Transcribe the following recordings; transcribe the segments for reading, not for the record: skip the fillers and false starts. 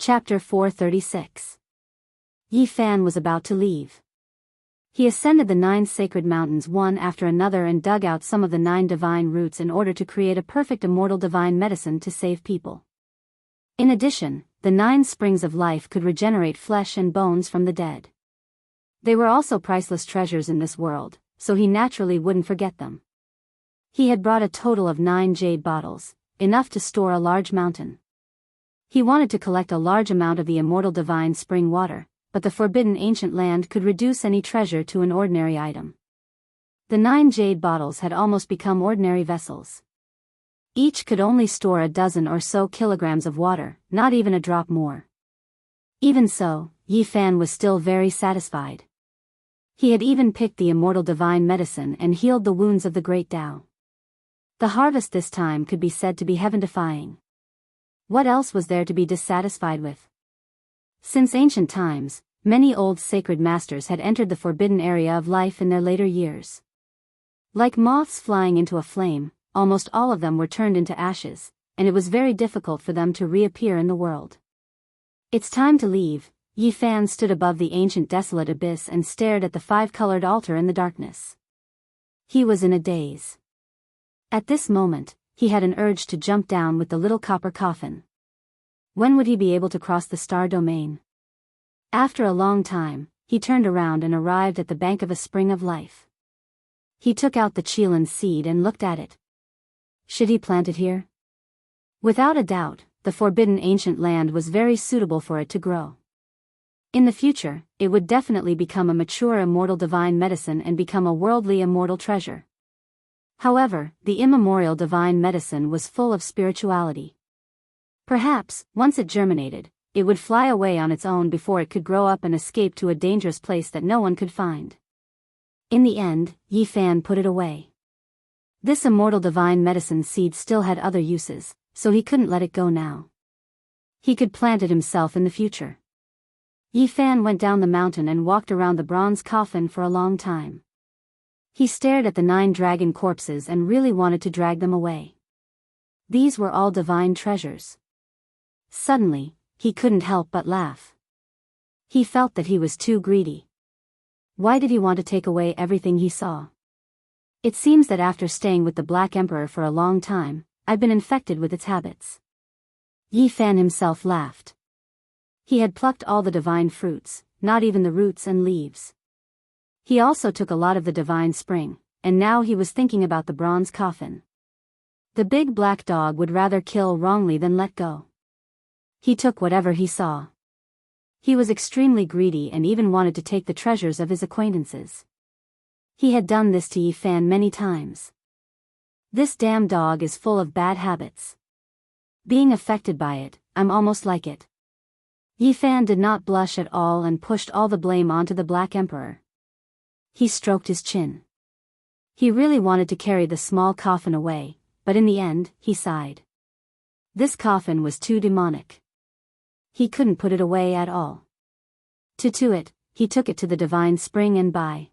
Chapter 436. Yi Fan was about to leave. He ascended the 9 sacred mountains one after another and dug out some of the 9 divine roots in order to create a perfect immortal divine medicine to save people. In addition, the 9 springs of life could regenerate flesh and bones from the dead. They were also priceless treasures in this world, so he naturally wouldn't forget them. He had brought a total of 9 jade bottles, enough to store a large mountain. He wanted to collect a large amount of the immortal divine spring water, but the forbidden ancient land could reduce any treasure to an ordinary item. The 9 jade bottles had almost become ordinary vessels. Each could only store a dozen or so kilograms of water, not even a drop more. Even so, Yi Fan was still very satisfied. He had even picked the immortal divine medicine and healed the wounds of the great Tao. The harvest this time could be said to be heaven-defying. What else was there to be dissatisfied with? Since ancient times, many old sacred masters had entered the forbidden area of life in their later years. Like moths flying into a flame, almost all of them were turned into ashes, and it was very difficult for them to reappear in the world. It's time to leave. Yi Fan stood above the ancient desolate abyss and stared at the 5-colored altar in the darkness. He was in a daze. At this moment, he had an urge to jump down with the little copper coffin. When would he be able to cross the star domain? After a long time, he turned around and arrived at the bank of a spring of life. He took out the Qilin seed and looked at it. Should he plant it here? Without a doubt, the forbidden ancient land was very suitable for it to grow. In the future, it would definitely become a mature immortal divine medicine and become a worldly immortal treasure. However, the immemorial divine medicine was full of spirituality. Perhaps, once it germinated, it would fly away on its own before it could grow up and escape to a dangerous place that no one could find. In the end, Yi Fan put it away. This immortal divine medicine seed still had other uses, so he couldn't let it go now. He could plant it himself in the future. Yi Fan went down the mountain and walked around the bronze coffin for a long time. He stared at the 9 dragon corpses and really wanted to drag them away. These were all divine treasures. Suddenly, he couldn't help but laugh. He felt that he was too greedy. Why did he want to take away everything he saw? It seems that after staying with the Black Emperor for a long time, I've been infected with its habits. Yi Fan himself laughed. He had plucked all the divine fruits, not even the roots and leaves. He also took a lot of the divine spring, and now he was thinking about the bronze coffin. The big black dog would rather kill wrongly than let go. He took whatever he saw. He was extremely greedy and even wanted to take the treasures of his acquaintances. He had done this to Yi Fan many times. This damn dog is full of bad habits. Being affected by it, I'm almost like it. Yi Fan did not blush at all and pushed all the blame onto the Black Emperor. He stroked his chin. He really wanted to carry the small coffin away, but in the end, he sighed. This coffin was too demonic. He couldn't put it away at all. To it, he took it to the divine spring and by.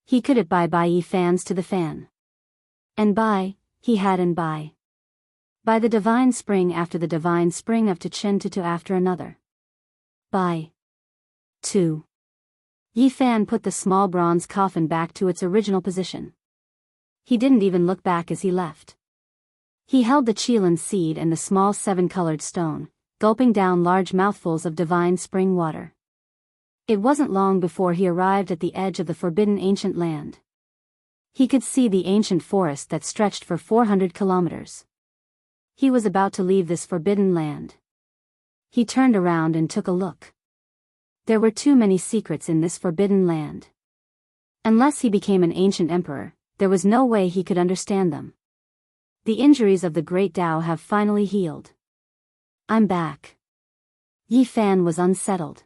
He could it by Yi Fan's to the fan. And by, he had and by. By the divine spring after the divine spring of to Chen to after another. By. 2. Yi Fan put the small bronze coffin back to its original position. He didn't even look back as he left. He held the Qilin seed and the small 7-colored stone, gulping down large mouthfuls of divine spring water. It wasn't long before he arrived at the edge of the forbidden ancient land. He could see the ancient forest that stretched for 400 kilometers. He was about to leave this forbidden land. He turned around and took a look. There were too many secrets in this forbidden land. Unless he became an ancient emperor, there was no way he could understand them. The injuries of the great Tao have finally healed. I'm back. Yi Fan was unsettled.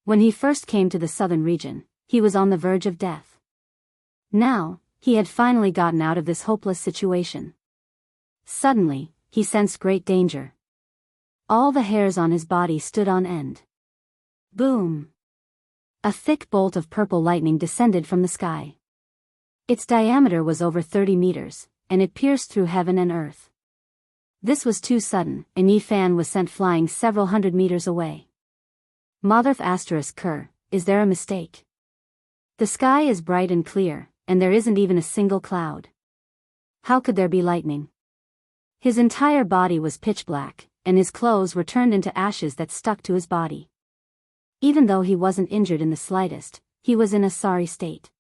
When he first came to the southern region, he was on the verge of death. Now, he had finally gotten out of this hopeless situation. Suddenly, he sensed great danger. All the hairs on his body stood on end. Boom! A thick bolt of purple lightning descended from the sky. Its diameter was over 30 meters, and it pierced through heaven and earth. This was too sudden, and Yi Fan was sent flying several hundred meters away. Motherf asterisk Ker, is there a mistake? The sky is bright and clear, and there isn't even a single cloud. How could there be lightning? His entire body was pitch black, and his clothes were turned into ashes that stuck to his body. Even though he wasn't injured in the slightest, he was in a sorry state.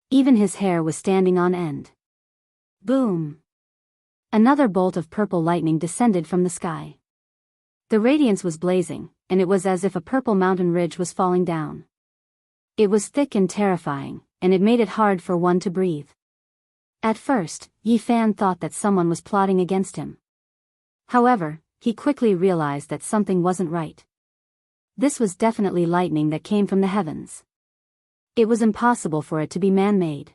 Even his hair was standing on end. Boom! Another bolt of purple lightning descended from the sky. The radiance was blazing, and it was as if a purple mountain ridge was falling down. It was thick and terrifying, and it made it hard for one to breathe. At first, Yi Fan thought that someone was plotting against him. However, he quickly realized that something wasn't right. This was definitely lightning that came from the heavens. It was impossible for it to be man-made.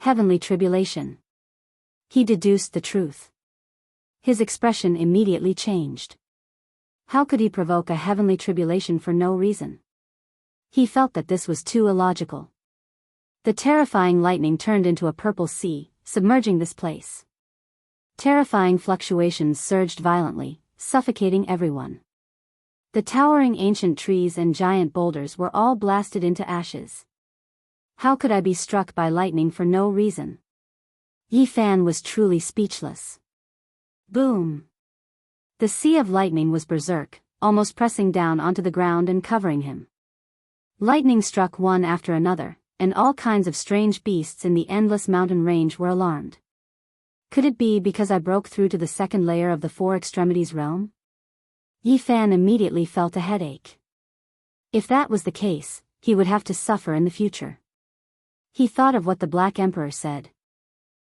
Heavenly tribulation. He deduced the truth. His expression immediately changed. How could he provoke a heavenly tribulation for no reason? He felt that this was too illogical. The terrifying lightning turned into a purple sea, submerging this place. Terrifying fluctuations surged violently, suffocating everyone. The towering ancient trees and giant boulders were all blasted into ashes. How could I be struck by lightning for no reason? Yi Fan was truly speechless. Boom! The sea of lightning was berserk, almost pressing down onto the ground and covering him. Lightning struck one after another, and all kinds of strange beasts in the endless mountain range were alarmed. Could it be because I broke through to the second layer of the Four Extremities realm? Yi Fan immediately felt a headache. If that was the case, he would have to suffer in the future. He thought of what the Black Emperor said.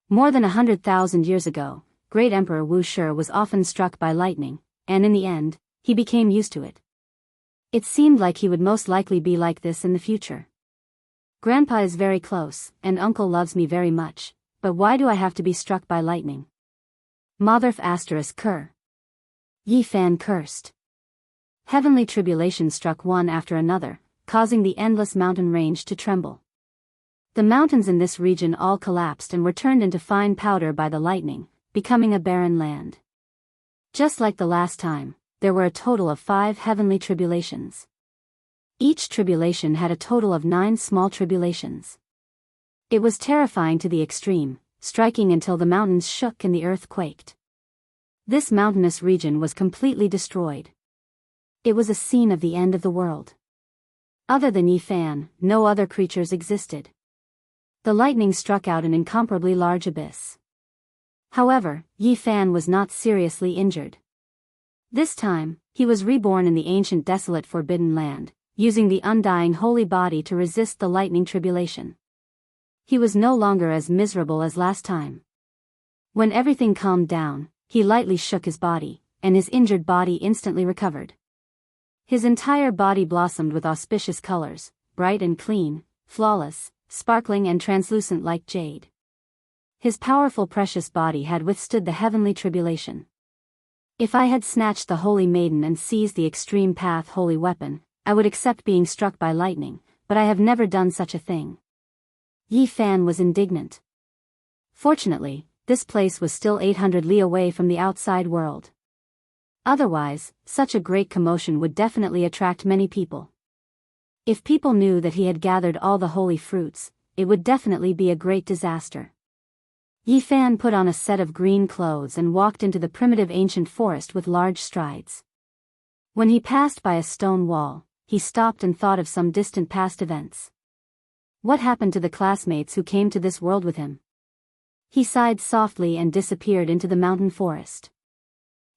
More than 100,000 years ago, Great Emperor Wu Shi was often struck by lightning, and in the end, he became used to it. It seemed like he would most likely be like this in the future. Grandpa is very close, and Uncle loves me very much, but why do I have to be struck by lightning? Motherf asterisk Ker. Yi Fan cursed. Heavenly tribulation struck one after another, causing the endless mountain range to tremble. The mountains in this region all collapsed and were turned into fine powder by the lightning, becoming a barren land. Just like the last time, there were a total of 5 heavenly tribulations. Each tribulation had a total of 9 small tribulations. It was terrifying to the extreme, striking until the mountains shook and the earth quaked. This mountainous region was completely destroyed. It was a scene of the end of the world. Other than Yi Fan, no other creatures existed. The lightning struck out an incomparably large abyss. However, Yi Fan was not seriously injured. This time, he was reborn in the ancient desolate forbidden land, using the undying holy body to resist the lightning tribulation. He was no longer as miserable as last time. When everything calmed down, he lightly shook his body, and his injured body instantly recovered. His entire body blossomed with auspicious colors, bright and clean, flawless, sparkling and translucent like jade. His powerful precious body had withstood the heavenly tribulation. If I had snatched the holy maiden and seized the extreme path holy weapon, I would accept being struck by lightning, but I have never done such a thing. Yi Fan was indignant. Fortunately, this place was still 800 li away from the outside world. Otherwise, such a great commotion would definitely attract many people. If people knew that he had gathered all the holy fruits, it would definitely be a great disaster. Yi Fan put on a set of green clothes and walked into the primitive ancient forest with large strides. When he passed by a stone wall, he stopped and thought of some distant past events. What happened to the classmates who came to this world with him? He sighed softly and disappeared into the mountain forest.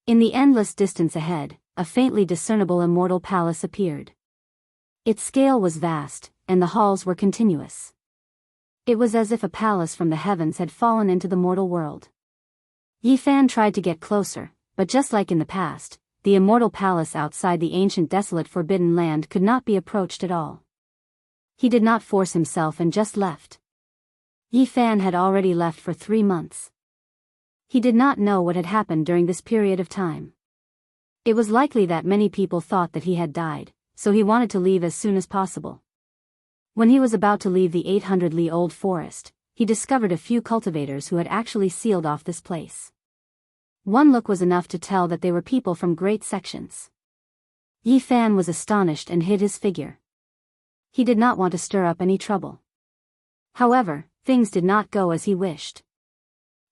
In the endless distance ahead, a faintly discernible immortal palace appeared. Its scale was vast, and the halls were continuous. It was as if a palace from the heavens had fallen into the mortal world. Yi Fan tried to get closer, but just like in the past, the immortal palace outside the ancient desolate forbidden land could not be approached at all. He did not force himself and just left. Yi Fan had already left for 3 months. He did not know what had happened during this period of time. It was likely that many people thought that he had died, so he wanted to leave as soon as possible. When he was about to leave the 800-li-old forest, he discovered a few cultivators who had actually sealed off this place. One look was enough to tell that they were people from great sections. Yi Fan was astonished and hid his figure. He did not want to stir up any trouble. However, things did not go as he wished.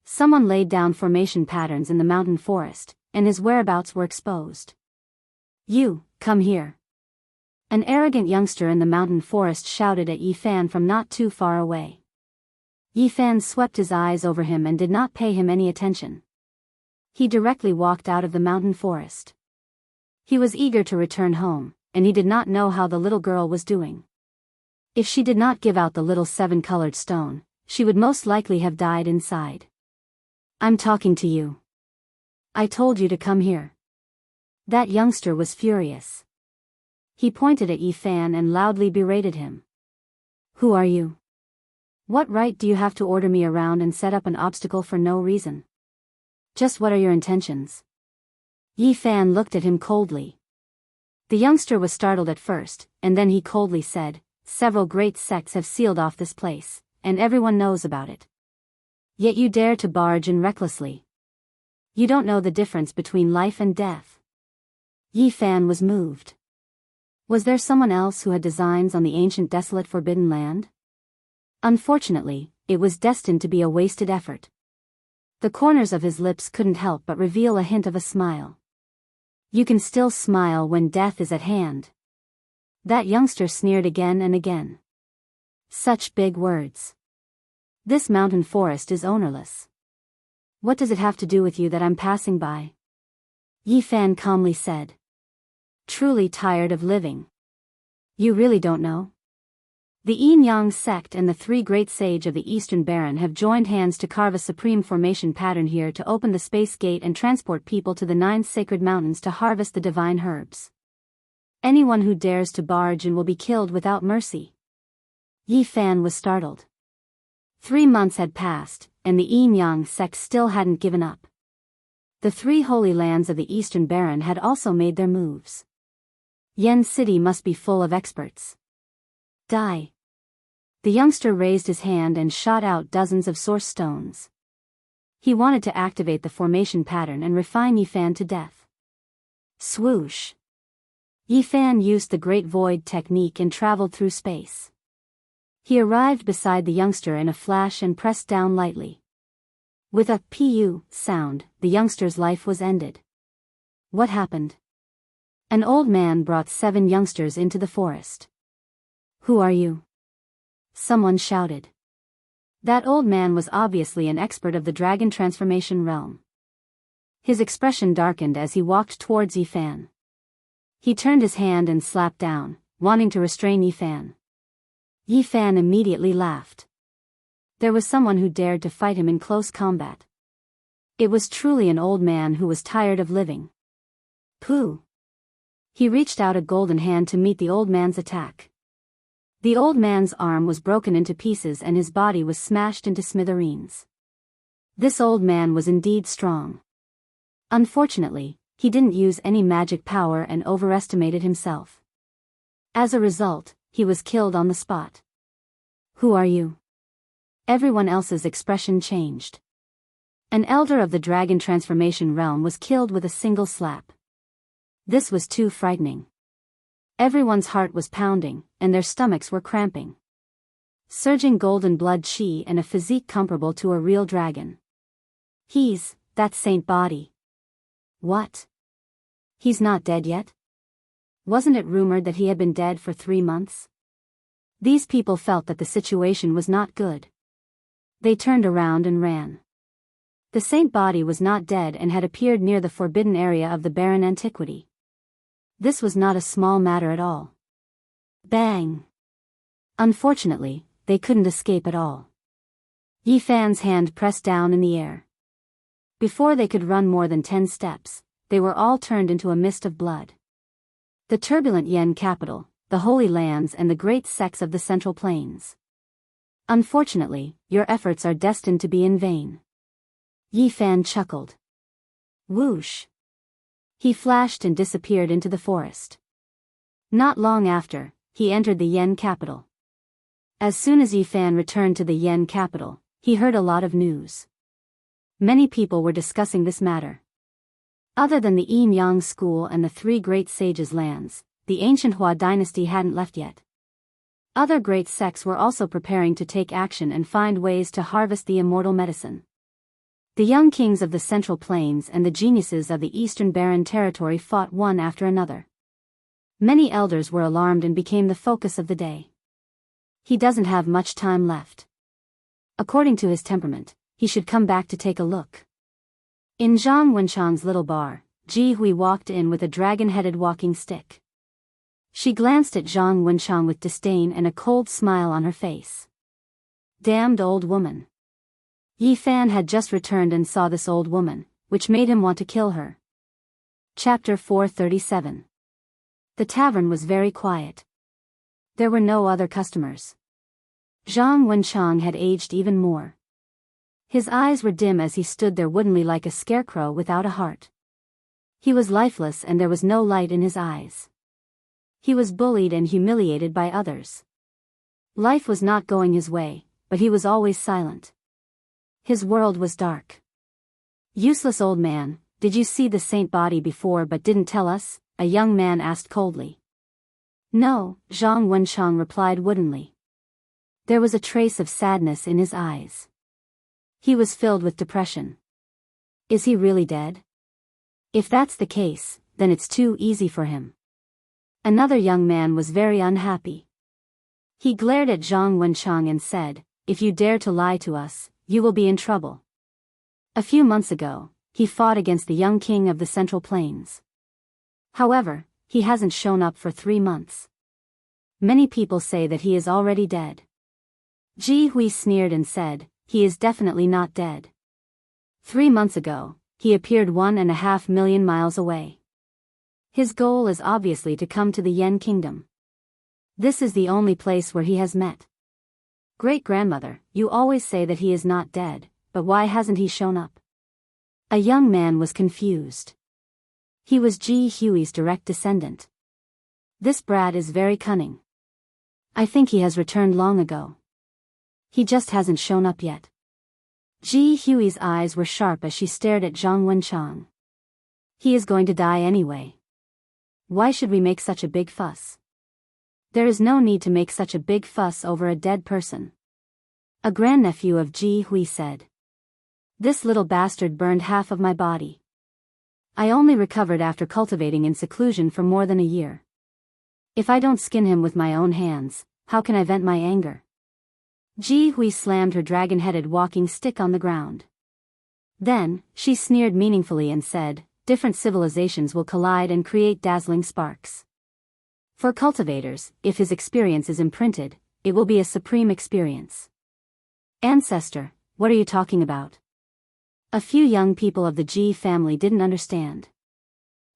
Someone laid down formation patterns in the mountain forest, and his whereabouts were exposed. "You, come here." An arrogant youngster in the mountain forest shouted at Yi Fan from not too far away. Yi Fan swept his eyes over him and did not pay him any attention. He directly walked out of the mountain forest. He was eager to return home, and he did not know how the little girl was doing. If she did not give out the little 7-colored stone, she would most likely have died inside. "I'm talking to you. I told you to come here." That youngster was furious. He pointed at Yi Fan and loudly berated him. "Who are you? What right do you have to order me around and set up an obstacle for no reason? Just what are your intentions?" Yi Fan looked at him coldly. The youngster was startled at first, and then he coldly said, "Several great sects have sealed off this place, and everyone knows about it. Yet you dare to barge in recklessly. You don't know the difference between life and death." Yi Fan was moved. Was there someone else who had designs on the ancient desolate forbidden land? Unfortunately, it was destined to be a wasted effort. The corners of his lips couldn't help but reveal a hint of a smile. You can still smile when death is at hand. That youngster sneered again and again. Such big words. This mountain forest is ownerless. What does it have to do with you that I'm passing by? Yi Fan calmly said. Truly tired of living. You really don't know? The Yin-Yang sect and the 3 great sage of the Eastern Baron have joined hands to carve a supreme formation pattern here to open the space gate and transport people to the 9 sacred mountains to harvest the divine herbs. Anyone who dares to barge in will be killed without mercy. Yi Fan was startled. 3 months had passed, and the Yin-Yang sect still hadn't given up. The 3 holy lands of the Eastern Baron had also made their moves. Yen City must be full of experts. Die. The youngster raised his hand and shot out dozens of source stones. He wanted to activate the formation pattern and refine Yi Fan to death. Swoosh. Yi Fan used the Great Void technique and traveled through space. He arrived beside the youngster in a flash and pressed down lightly. With a "pu" sound, the youngster's life was ended. What happened? An old man brought 7 youngsters into the forest. Who are you? Someone shouted. That old man was obviously an expert of the dragon transformation realm. His expression darkened as he walked towards Yi Fan. He turned his hand and slapped down, wanting to restrain Yi Fan. Yi Fan immediately laughed. There was someone who dared to fight him in close combat. It was truly an old man who was tired of living. Pooh! He reached out a golden hand to meet the old man's attack. The old man's arm was broken into pieces and his body was smashed into smithereens. This old man was indeed strong. Unfortunately, he didn't use any magic power and overestimated himself. As a result, he was killed on the spot. Who are you? Everyone else's expression changed. An elder of the dragon transformation realm was killed with a single slap. This was too frightening. Everyone's heart was pounding, and their stomachs were cramping. Surging golden blood chi and a physique comparable to a real dragon. He's that saint body. What? He's not dead yet? Wasn't it rumored that he had been dead for 3 months? These people felt that the situation was not good. They turned around and ran. The saint body was not dead and had appeared near the forbidden area of the barren antiquity. This was not a small matter at all. Bang! Unfortunately, they couldn't escape at all. Yi Fan's hand pressed down in the air. Before they could run more than 10 steps, they were all turned into a mist of blood. The turbulent Yen capital, the Holy Lands and the great sects of the Central Plains. Unfortunately, your efforts are destined to be in vain. Yi Fan chuckled. Whoosh! He flashed and disappeared into the forest. Not long after, he entered the Yen capital. As soon as Yi Fan returned to the Yen capital, he heard a lot of news. Many people were discussing this matter. Other than the Yin Yang school and the three great sages' lands, the ancient Hua dynasty hadn't left yet. Other great sects were also preparing to take action and find ways to harvest the immortal medicine. The young kings of the Central Plains and the geniuses of the Eastern Barren Territory fought one after another. Many elders were alarmed and became the focus of the day. He doesn't have much time left. According to his temperament, he should come back to take a look. In Zhang Wenchang's little bar, Ji Hui walked in with a dragon-headed walking stick. She glanced at Zhang Wenchang with disdain and a cold smile on her face. Damned old woman. Yi Fan had just returned and saw this old woman, which made him want to kill her. Chapter 437. The tavern was very quiet. There were no other customers. Zhang Wenchang had aged even more. His eyes were dim as he stood there woodenly like a scarecrow without a heart. He was lifeless and there was no light in his eyes. He was bullied and humiliated by others. Life was not going his way, but he was always silent. His world was dark. Useless old man, did you see the saint body before but didn't tell us? A young man asked coldly. No, Zhang Wenchang replied woodenly. There was a trace of sadness in his eyes. He was filled with depression. Is he really dead? If that's the case, then it's too easy for him. Another young man was very unhappy. He glared at Zhang Wenchang and said, if you dare to lie to us, you will be in trouble. A few months ago, he fought against the young king of the Central Plains. However, he hasn't shown up for 3 months. Many people say that he is already dead. Ji Hui sneered and said, he is definitely not dead. 3 months ago, he appeared 1.5 million miles away. His goal is obviously to come to the Yen Kingdom. This is the only place where he has met. Great-grandmother, you always say that he is not dead, but why hasn't he shown up? A young man was confused. He was Ji Hui's direct descendant. This brat is very cunning. I think he has returned long ago. He just hasn't shown up yet. Ji Hui's eyes were sharp as she stared at Zhang Wenchang. He is going to die anyway. Why should we make such a big fuss? There is no need to make such a big fuss over a dead person. A grandnephew of Ji Hui said. This little bastard burned half of my body. I only recovered after cultivating in seclusion for more than a year. If I don't skin him with my own hands, how can I vent my anger? Ji Hui slammed her dragon-headed walking stick on the ground. Then, she sneered meaningfully and said, different civilizations will collide and create dazzling sparks. For cultivators, if his experience is imprinted, it will be a supreme experience. Ancestor, what are you talking about? A few young people of the Ji family didn't understand.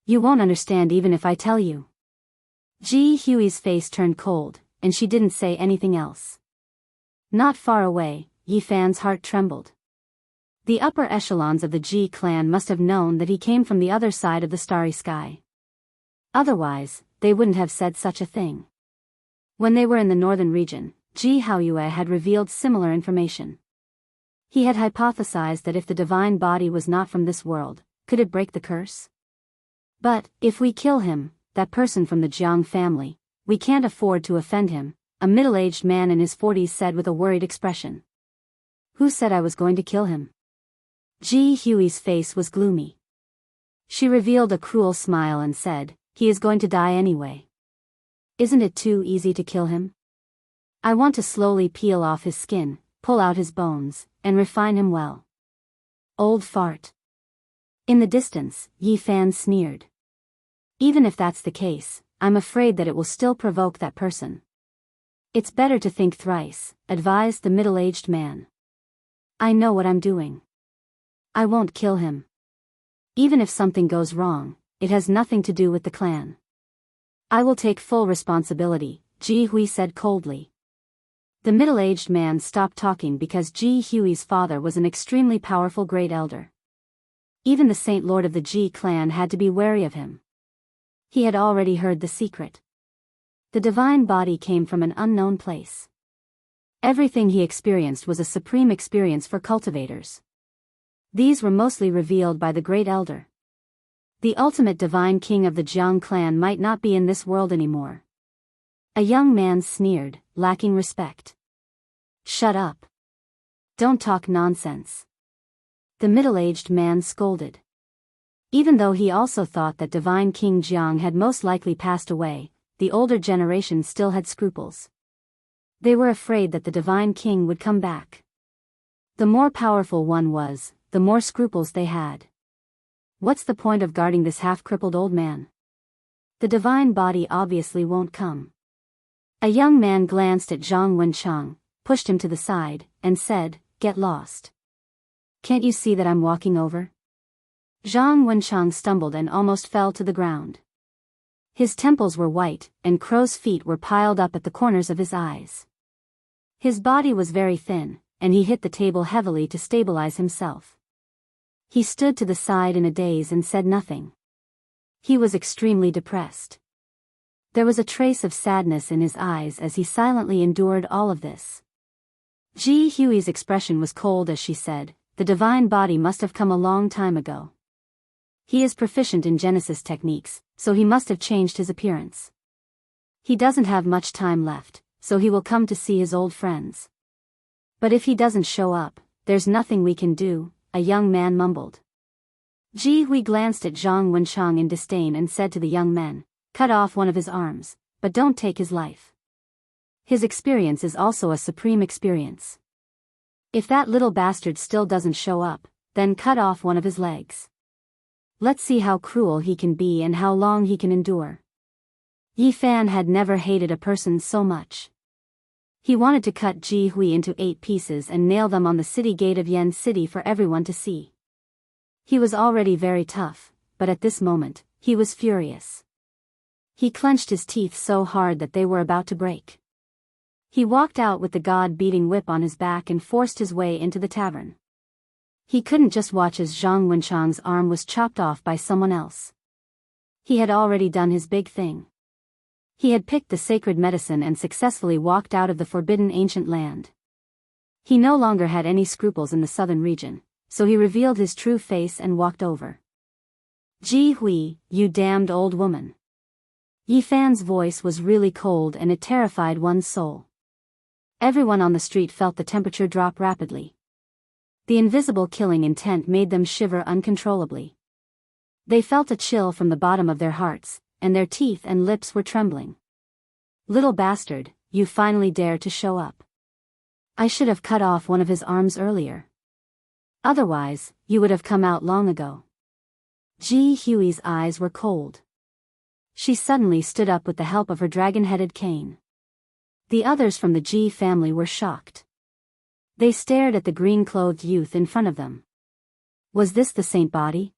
You won't understand even if I tell you. Ji Hui's face turned cold, and she didn't say anything else. Not far away, Yi Fan's heart trembled. The upper echelons of the Ji clan must have known that he came from the other side of the starry sky. Otherwise, they wouldn't have said such a thing. When they were in the northern region, Ji Haoyue had revealed similar information. He had hypothesized that if the divine body was not from this world, could it break the curse? But, if we kill him, that person from the Jiang family, we can't afford to offend him, a middle-aged man in his 40s said with a worried expression. Who said I was going to kill him? Ji Hui's face was gloomy. She revealed a cruel smile and said, he is going to die anyway. Isn't it too easy to kill him? I want to slowly peel off his skin, pull out his bones, and refine him well. Old fart. In the distance, Yi Fan sneered. Even if that's the case, I'm afraid that it will still provoke that person. It's better to think thrice, advised the middle-aged man. I know what I'm doing. I won't kill him. Even if something goes wrong, it has nothing to do with the clan. I will take full responsibility, Ji Hui said coldly. The middle-aged man stopped talking because Ji Hui's father was an extremely powerful great elder. Even the Saint Lord of the Ji clan had to be wary of him. He had already heard the secret. The divine body came from an unknown place. Everything he experienced was a supreme experience for cultivators. These were mostly revealed by the Great Elder. The ultimate divine king of the Jiang clan might not be in this world anymore. A young man sneered, lacking respect. "Shut up. Don't talk nonsense." The middle-aged man scolded. Even though he also thought that divine King Jiang had most likely passed away, the older generation still had scruples. They were afraid that the divine king would come back. The more powerful one was, the more scruples they had. What's the point of guarding this half-crippled old man? The divine body obviously won't come. A young man glanced at Zhang Wenchang, pushed him to the side, and said, "Get lost. Can't you see that I'm walking over?" Zhang Wenchang stumbled and almost fell to the ground. His temples were white, and crow's feet were piled up at the corners of his eyes. His body was very thin, and he hit the table heavily to stabilize himself. He stood to the side in a daze and said nothing. He was extremely depressed. There was a trace of sadness in his eyes as he silently endured all of this. Ji Hui's expression was cold as she said, "The divine body must have come a long time ago. He is proficient in Genesis techniques, so he must have changed his appearance. He doesn't have much time left, so he will come to see his old friends. But if he doesn't show up, there's nothing we can do," a young man mumbled. Ji Hui glanced at Zhang Wenchang in disdain and said to the young men, "Cut off one of his arms, but don't take his life. His experience is also a supreme experience. If that little bastard still doesn't show up, then cut off one of his legs. Let's see how cruel he can be and how long he can endure." Yi Fan had never hated a person so much. He wanted to cut Ji Hui into 8 pieces and nail them on the city gate of Yen City for everyone to see. He was already very tough, but at this moment, he was furious. He clenched his teeth so hard that they were about to break. He walked out with the god-beating whip on his back and forced his way into the tavern. He couldn't just watch as Zhang Wenchang's arm was chopped off by someone else. He had already done his big thing. He had picked the sacred medicine and successfully walked out of the forbidden ancient land. He no longer had any scruples in the southern region, so he revealed his true face and walked over. "Ji Hui, you damned old woman." Yi Fan's voice was really cold and it terrified one's soul. Everyone on the street felt the temperature drop rapidly. The invisible killing intent made them shiver uncontrollably. They felt a chill from the bottom of their hearts, and their teeth and lips were trembling. "Little bastard, you finally dare to show up. I should have cut off one of his arms earlier. Otherwise, you would have come out long ago." Ji Hui's eyes were cold. She suddenly stood up with the help of her dragon-headed cane. The others from the Ji family were shocked. They stared at the green-clothed youth in front of them. Was this the saint body?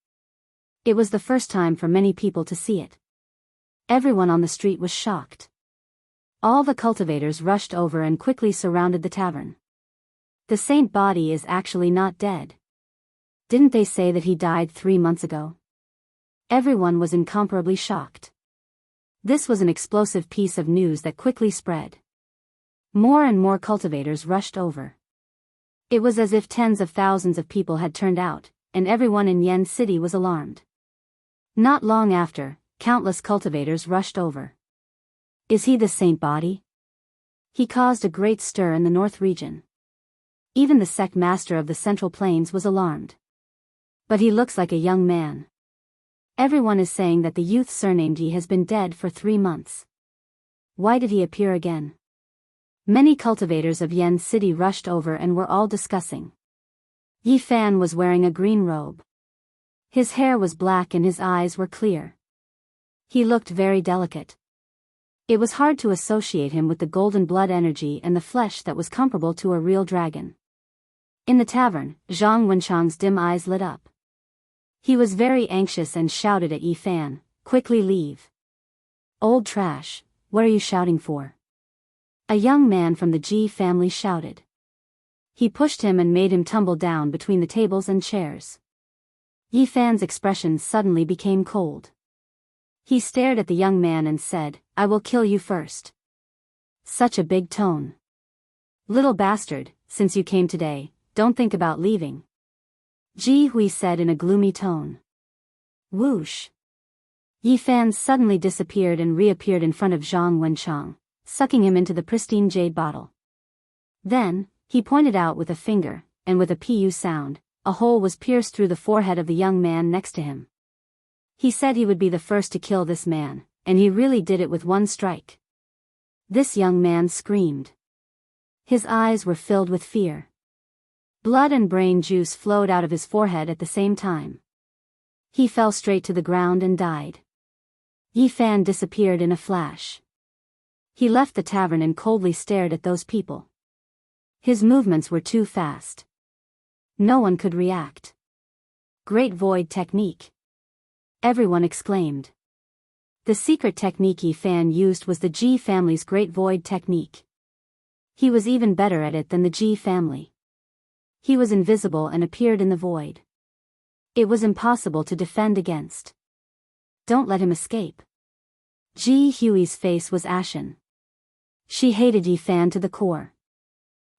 It was the first time for many people to see it. Everyone on the street was shocked. All the cultivators rushed over and quickly surrounded the tavern. "The saint body is actually not dead. Didn't they say that he died 3 months ago?" Everyone was incomparably shocked. This was an explosive piece of news that quickly spread. More and more cultivators rushed over. It was as if tens of thousands of people had turned out, and everyone in Yen City was alarmed. Not long after, countless cultivators rushed over. "Is he the saint body?" He caused a great stir in the north region. Even the sect master of the Central Plains was alarmed. "But he looks like a young man. Everyone is saying that the youth surnamed Yi has been dead for 3 months. Why did he appear again?" Many cultivators of Yen City rushed over and were all discussing. Yi Fan was wearing a green robe. His hair was black and his eyes were clear. He looked very delicate. It was hard to associate him with the golden blood energy and the flesh that was comparable to a real dragon. In the tavern, Zhang Wenchang's dim eyes lit up. He was very anxious and shouted at Yi Fan, "Quickly leave. Old trash, what are you shouting for?" A young man from the Ji family shouted. He pushed him and made him tumble down between the tables and chairs. Yi Fan's expression suddenly became cold. He stared at the young man and said, "I will kill you first." Such a big tone. "Little bastard, since you came today, don't think about leaving." Ji Hui said in a gloomy tone. Whoosh. Yi Fan suddenly disappeared and reappeared in front of Zhang Wenchang, sucking him into the pristine jade bottle. Then, he pointed out with a finger, and with a pu sound, a hole was pierced through the forehead of the young man next to him. He said he would be the first to kill this man, and he really did it with one strike. This young man screamed. His eyes were filled with fear. Blood and brain juice flowed out of his forehead at the same time. He fell straight to the ground and died. Yi Fan disappeared in a flash. He left the tavern and coldly stared at those people. His movements were too fast. No one could react. Great void technique. Everyone exclaimed. The secret technique Yi Fan used was the Ji family's Great Void technique. He was even better at it than the Ji family. He was invisible and appeared in the void. It was impossible to defend against. Don't let him escape. Ji Hui's face was ashen. She hated Yi Fan to the core.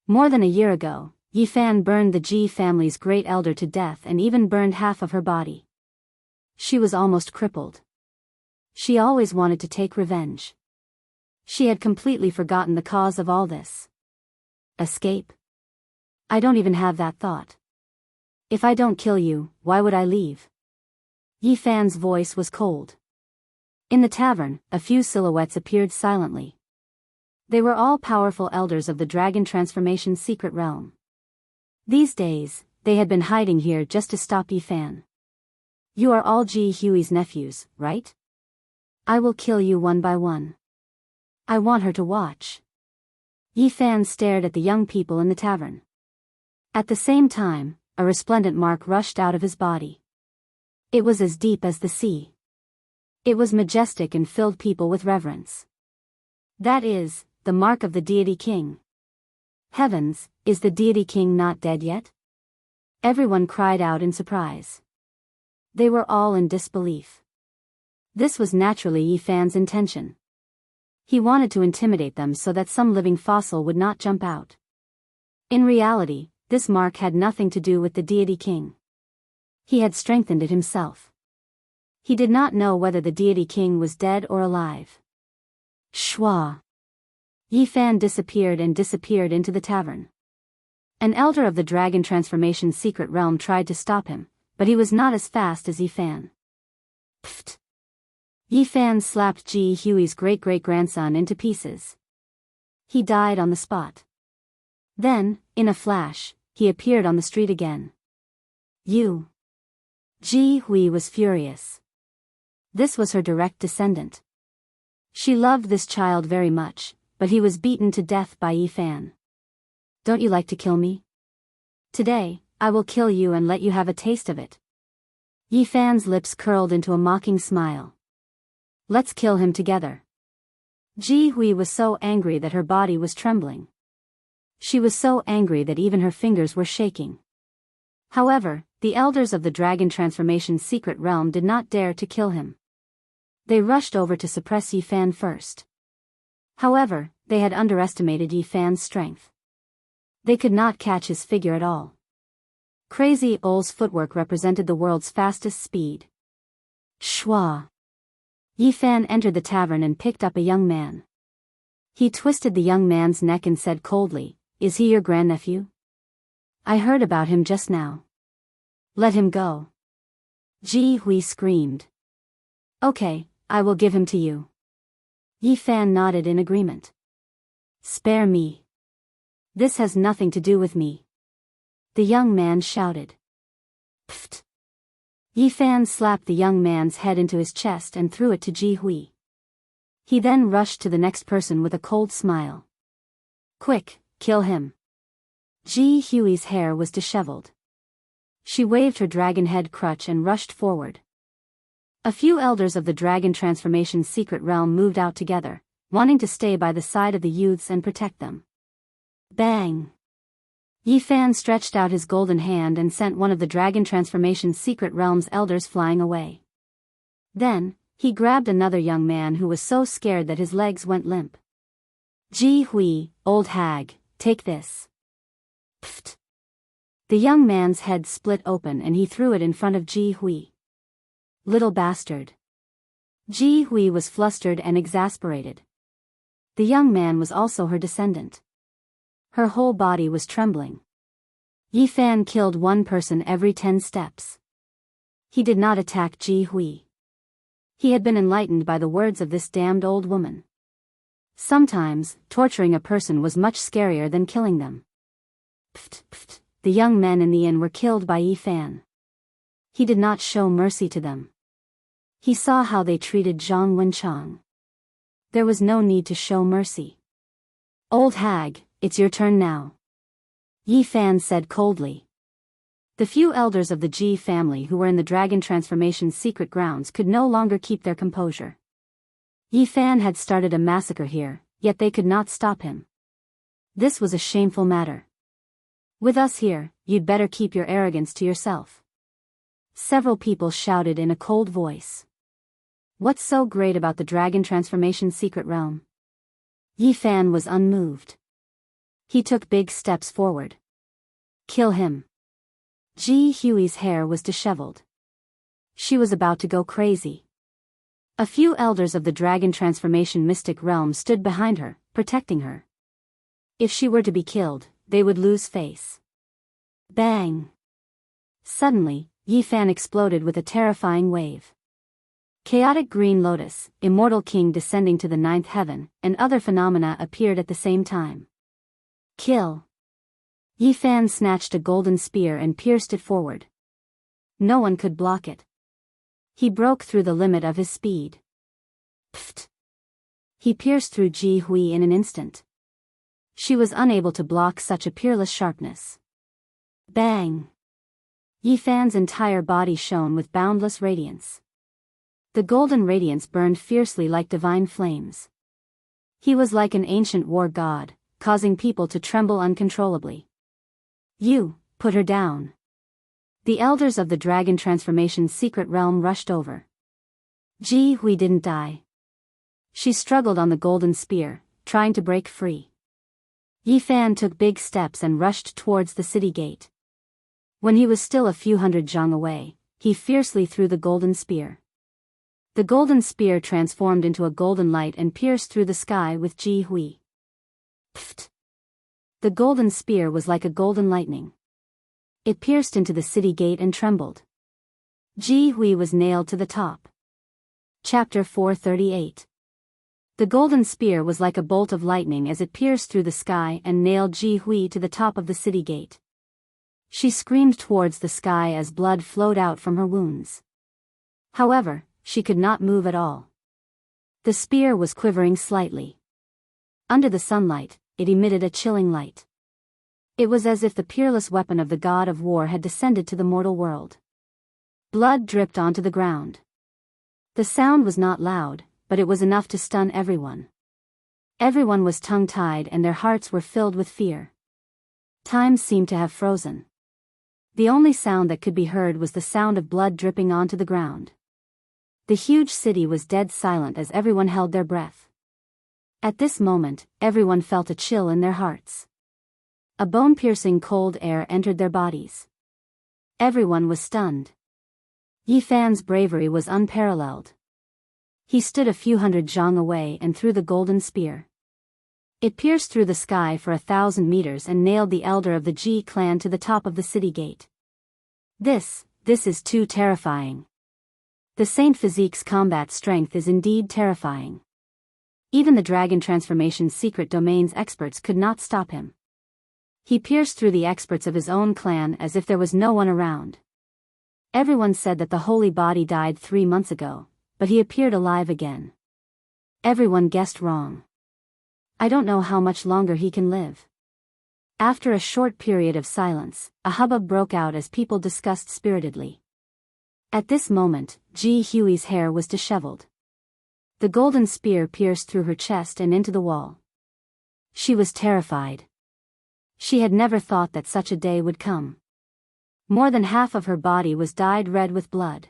More than a year ago, Yi Fan burned the Ji family's great elder to death and even burned half of her body. She was almost crippled. She always wanted to take revenge. She had completely forgotten the cause of all this. Escape? I don't even have that thought. If I don't kill you, why would I leave? Yi Fan's voice was cold. In the tavern, a few silhouettes appeared silently. They were all powerful elders of the dragon transformation secret realm. These days, they had been hiding here just to stop Yi Fan. You are all Ji Hui's nephews, right? I will kill you one by one. I want her to watch. Yi Fan stared at the young people in the tavern. At the same time, a resplendent mark rushed out of his body. It was as deep as the sea. It was majestic and filled people with reverence. That is, the mark of the deity king. Heavens, is the deity king not dead yet? Everyone cried out in surprise. They were all in disbelief. This was naturally Yi Fan's intention. He wanted to intimidate them so that some living fossil would not jump out. In reality, this mark had nothing to do with the deity king. He had strengthened it himself. He did not know whether the deity king was dead or alive. Shwa. Yi Fan disappeared into the tavern. An elder of the dragon transformation secret realm tried to stop him, but he was not as fast as Yi Fan. Pfft. Yi Fan slapped Ji Hui's great-great-grandson into pieces. He died on the spot. Then, in a flash, he appeared on the street again. You. Ji Hui was furious. This was her direct descendant. She loved this child very much, but he was beaten to death by Yi Fan. Don't you like to kill me? Today, I will kill you and let you have a taste of it. Yi Fan's lips curled into a mocking smile. Let's kill him together. Ji Hui was so angry that her body was trembling. She was so angry that even her fingers were shaking. However, the elders of the dragon transformation secret realm did not dare to kill him. They rushed over to suppress Yi Fan first. However, they had underestimated Yi Fan's strength. They could not catch his figure at all. Crazy Ol's footwork represented the world's fastest speed. Shwa. Yi Fan entered the tavern and picked up a young man. He twisted the young man's neck and said coldly, "Is he your grandnephew? I heard about him just now. Let him go." Ji Hui screamed. Okay, I will give him to you. Yi Fan nodded in agreement. Spare me. This has nothing to do with me. The young man shouted. Pfft. Yi Fan slapped the young man's head into his chest and threw it to Ji Hui. He then rushed to the next person with a cold smile. Quick, kill him. Ji Hui's hair was disheveled. She waved her dragon head crutch and rushed forward. A few elders of the dragon transformation secret realm moved out together, wanting to stay by the side of the youths and protect them. Bang! Yi Fan stretched out his golden hand and sent one of the dragon transformation secret realm's elders flying away. Then, he grabbed another young man who was so scared that his legs went limp. Ji Hui, old hag, take this. Pfft. The young man's head split open and he threw it in front of Ji Hui. Little bastard. Ji Hui was flustered and exasperated. The young man was also her descendant. Her whole body was trembling. Yi Fan killed one person every 10 steps. He did not attack Ji Hui. He had been enlightened by the words of this damned old woman. Sometimes, torturing a person was much scarier than killing them. Pft, pft. The young men in the inn were killed by Yi Fan. He did not show mercy to them. He saw how they treated Zhang Wenchang. There was no need to show mercy. Old hag, it's your turn now. Yi Fan said coldly. The few elders of the Ji family who were in the dragon transformation's secret grounds could no longer keep their composure. Yi Fan had started a massacre here, yet they could not stop him. This was a shameful matter. With us here, you'd better keep your arrogance to yourself. Several people shouted in a cold voice. What's so great about the dragon transformation secret realm? Yi Fan was unmoved. He took big steps forward. Kill him. Ji Hui's hair was disheveled. She was about to go crazy. A few elders of the dragon transformation mystic realm stood behind her, protecting her. If she were to be killed, they would lose face. Bang! Suddenly, Yi Fan exploded with a terrifying wave. Chaotic green lotus, immortal king descending to the 9th heaven, and other phenomena appeared at the same time. Kill! Yi Fan snatched a golden spear and pierced it forward. No one could block it. He broke through the limit of his speed. Pfft! He pierced through Ji Hui in an instant. She was unable to block such a peerless sharpness. Bang! Yi Fan's entire body shone with boundless radiance. The golden radiance burned fiercely like divine flames. He was like an ancient war god, causing people to tremble uncontrollably. You, put her down. The elders of the dragon transformation's secret realm rushed over. Ji Hui didn't die. She struggled on the golden spear, trying to break free. Yi Fan took big steps and rushed towards the city gate. When he was still a few hundred zhang away, he fiercely threw the golden spear. The golden spear transformed into a golden light and pierced through the sky with Ji Hui. Pfft! The golden spear was like a golden lightning. It pierced into the city gate and trembled. Ji Hui was nailed to the top. Chapter 438. The golden spear was like a bolt of lightning as it pierced through the sky and nailed Ji Hui to the top of the city gate. She screamed towards the sky as blood flowed out from her wounds. However, she could not move at all. The spear was quivering slightly. Under the sunlight, it emitted a chilling light. It was as if the peerless weapon of the god of war had descended to the mortal world. Blood dripped onto the ground. The sound was not loud, but it was enough to stun everyone. Everyone was tongue-tied and their hearts were filled with fear. Time seemed to have frozen. The only sound that could be heard was the sound of blood dripping onto the ground. The huge city was dead silent as everyone held their breath. At this moment, everyone felt a chill in their hearts. A bone-piercing cold air entered their bodies. Everyone was stunned. Yi Fan's bravery was unparalleled. He stood a few hundred zhang away and threw the golden spear. It pierced through the sky for 1,000 meters and nailed the elder of the Ji clan to the top of the city gate. This is too terrifying. The Saint Physique's combat strength is indeed terrifying. Even the dragon transformation's secret domain's experts could not stop him. He pierced through the experts of his own clan as if there was no one around. Everyone said that the holy body died 3 months ago, but he appeared alive again. Everyone guessed wrong. I don't know how much longer he can live. After a short period of silence, a hubbub broke out as people discussed spiritedly. At this moment, Ji Hui's hair was disheveled. The golden spear pierced through her chest and into the wall. She was terrified. She had never thought that such a day would come. More than half of her body was dyed red with blood.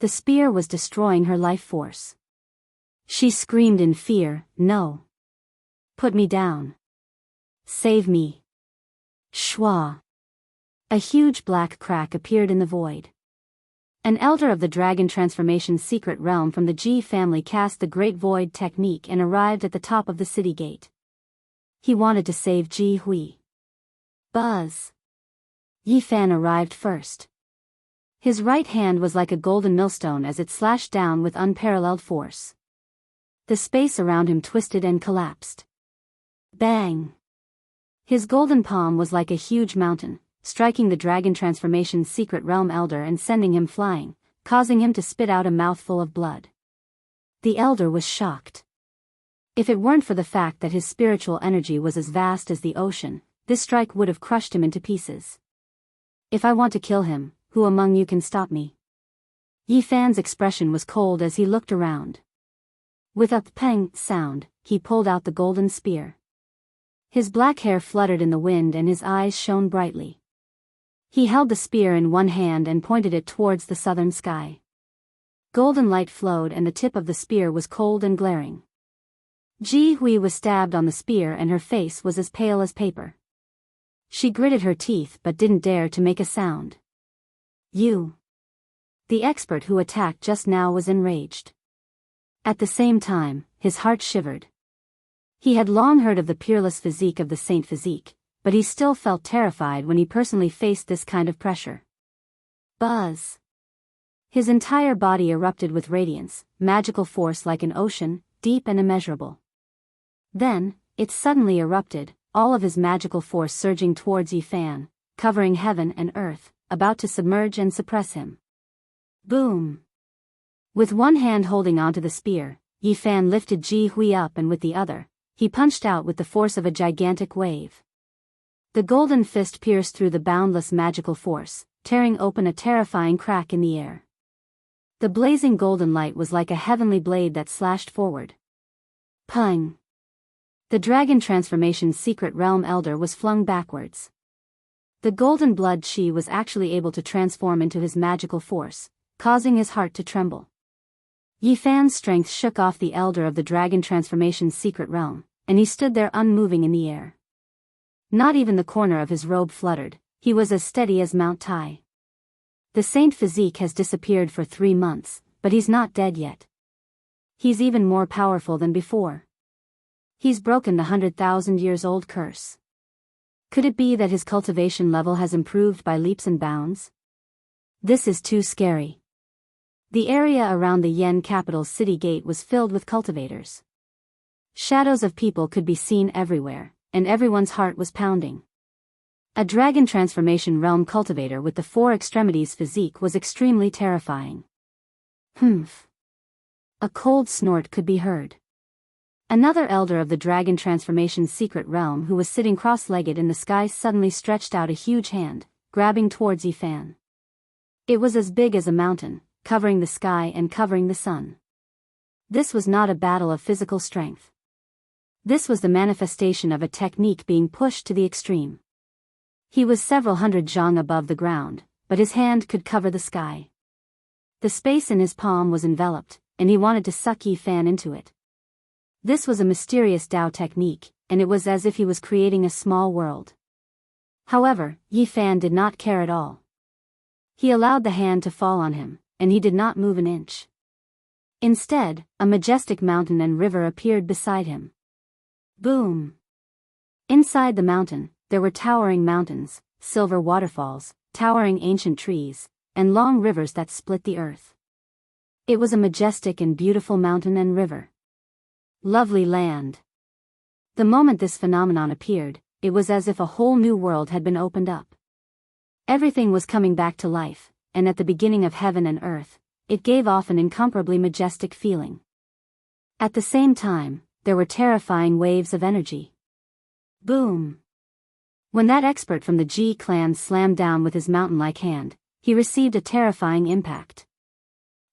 The spear was destroying her life force. She screamed in fear, "No! Put me down! Save me! Shwa!" A huge black crack appeared in the void. An elder of the dragon transformation's secret realm from the Ji family cast the Great Void technique and arrived at the top of the city gate. He wanted to save Ji Hui. Buzz! Yi Fan arrived first. His right hand was like a golden millstone as it slashed down with unparalleled force. The space around him twisted and collapsed. Bang! His golden palm was like a huge mountain, striking the dragon transformation's secret realm elder and sending him flying, causing him to spit out a mouthful of blood. The elder was shocked. If it weren't for the fact that his spiritual energy was as vast as the ocean, this strike would have crushed him into pieces. If I want to kill him, who among you can stop me? Yi Fan's expression was cold as he looked around. With a pang sound, he pulled out the golden spear. His black hair fluttered in the wind and his eyes shone brightly. He held the spear in one hand and pointed it towards the southern sky. Golden light flowed and the tip of the spear was cold and glaring. Ji Hui was stabbed on the spear and her face was as pale as paper. She gritted her teeth but didn't dare to make a sound. You! The expert who attacked just now was enraged. At the same time, his heart shivered. He had long heard of the peerless physique of the Saint Physique, but he still felt terrified when he personally faced this kind of pressure. Buzz! His entire body erupted with radiance, magical force like an ocean, deep and immeasurable. Then, it suddenly erupted, all of his magical force surging towards Yi Fan, covering heaven and earth, about to submerge and suppress him. Boom! With one hand holding onto the spear, Yi Fan lifted Ji Hui up and with the other, he punched out with the force of a gigantic wave. The golden fist pierced through the boundless magical force, tearing open a terrifying crack in the air. The blazing golden light was like a heavenly blade that slashed forward. Pung! The dragon transformation's secret realm elder was flung backwards. The golden blood chi was actually able to transform into his magical force, causing his heart to tremble. Yi Fan's strength shook off the elder of the dragon transformation's secret realm, and he stood there unmoving in the air. Not even the corner of his robe fluttered, he was as steady as Mount Tai. The Saint Physique has disappeared for 3 months, but he's not dead yet. He's even more powerful than before. He's broken the 100,000-years-old curse. Could it be that his cultivation level has improved by leaps and bounds? This is too scary. The area around the Yen capital's city gate was filled with cultivators. Shadows of people could be seen everywhere, and everyone's heart was pounding. A dragon transformation realm cultivator with the 4 extremities physique was extremely terrifying. Humph. A cold snort could be heard. Another elder of the dragon transformation's secret realm who was sitting cross-legged in the sky suddenly stretched out a huge hand, grabbing towards Yi Fan. It was as big as a mountain, covering the sky and covering the sun. This was not a battle of physical strength. This was the manifestation of a technique being pushed to the extreme. He was several hundred zhang above the ground, but his hand could cover the sky. The space in his palm was enveloped, and he wanted to suck Yi Fan into it. This was a mysterious Tao technique, and it was as if he was creating a small world. However, Yi Fan did not care at all. He allowed the hand to fall on him, and he did not move an inch. Instead, a majestic mountain and river appeared beside him. Boom! Inside the mountain, there were towering mountains, silver waterfalls, towering ancient trees, and long rivers that split the earth. It was a majestic and beautiful mountain and river. Lovely land. The moment this phenomenon appeared, it was as if a whole new world had been opened up. Everything was coming back to life, and at the beginning of heaven and earth, it gave off an incomparably majestic feeling. At the same time, there were terrifying waves of energy. Boom! When that expert from the Ji clan slammed down with his mountain-like hand, he received a terrifying impact.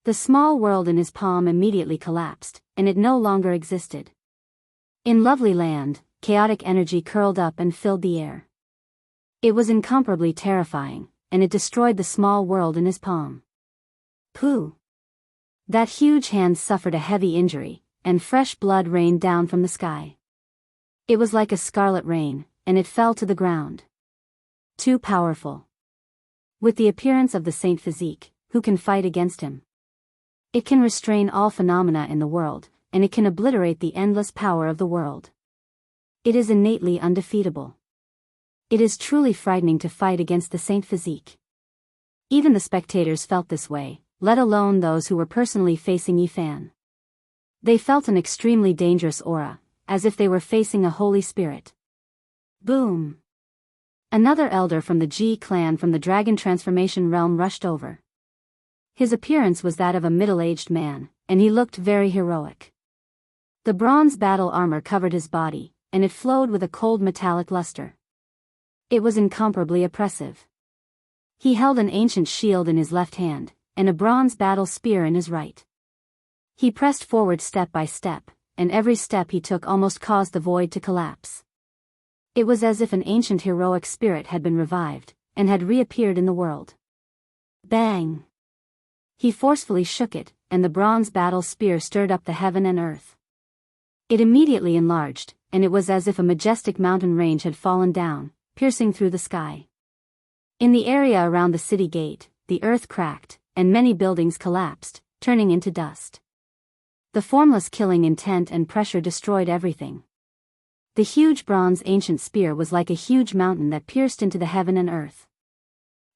The small world in his palm immediately collapsed, and it no longer existed. In Lovely Land, chaotic energy curled up and filled the air. It was incomparably terrifying, and it destroyed the small world in his palm. Pooh! That huge hand suffered a heavy injury, and fresh blood rained down from the sky. It was like a scarlet rain, and it fell to the ground. Too powerful. With the appearance of the saint physique, who can fight against him? It can restrain all phenomena in the world, and it can obliterate the endless power of the world. It is innately undefeatable. It is truly frightening to fight against the saint physique. Even the spectators felt this way, let alone those who were personally facing Yifan. They felt an extremely dangerous aura, as if they were facing a holy spirit. Boom! Another elder from the Ji clan from the dragon transformation realm rushed over. His appearance was that of a middle-aged man, and he looked very heroic. The bronze battle armor covered his body, and it flowed with a cold metallic luster. It was incomparably oppressive. He held an ancient shield in his left hand, and a bronze battle spear in his right. He pressed forward step by step, and every step he took almost caused the void to collapse. It was as if an ancient heroic spirit had been revived, and had reappeared in the world. Bang! He forcefully shook it, and the bronze battle spear stirred up the heaven and earth. It immediately enlarged, and it was as if a majestic mountain range had fallen down, piercing through the sky. In the area around the city gate, the earth cracked, and many buildings collapsed, turning into dust. The formless killing intent and pressure destroyed everything. The huge bronze ancient spear was like a huge mountain that pierced into the heaven and earth.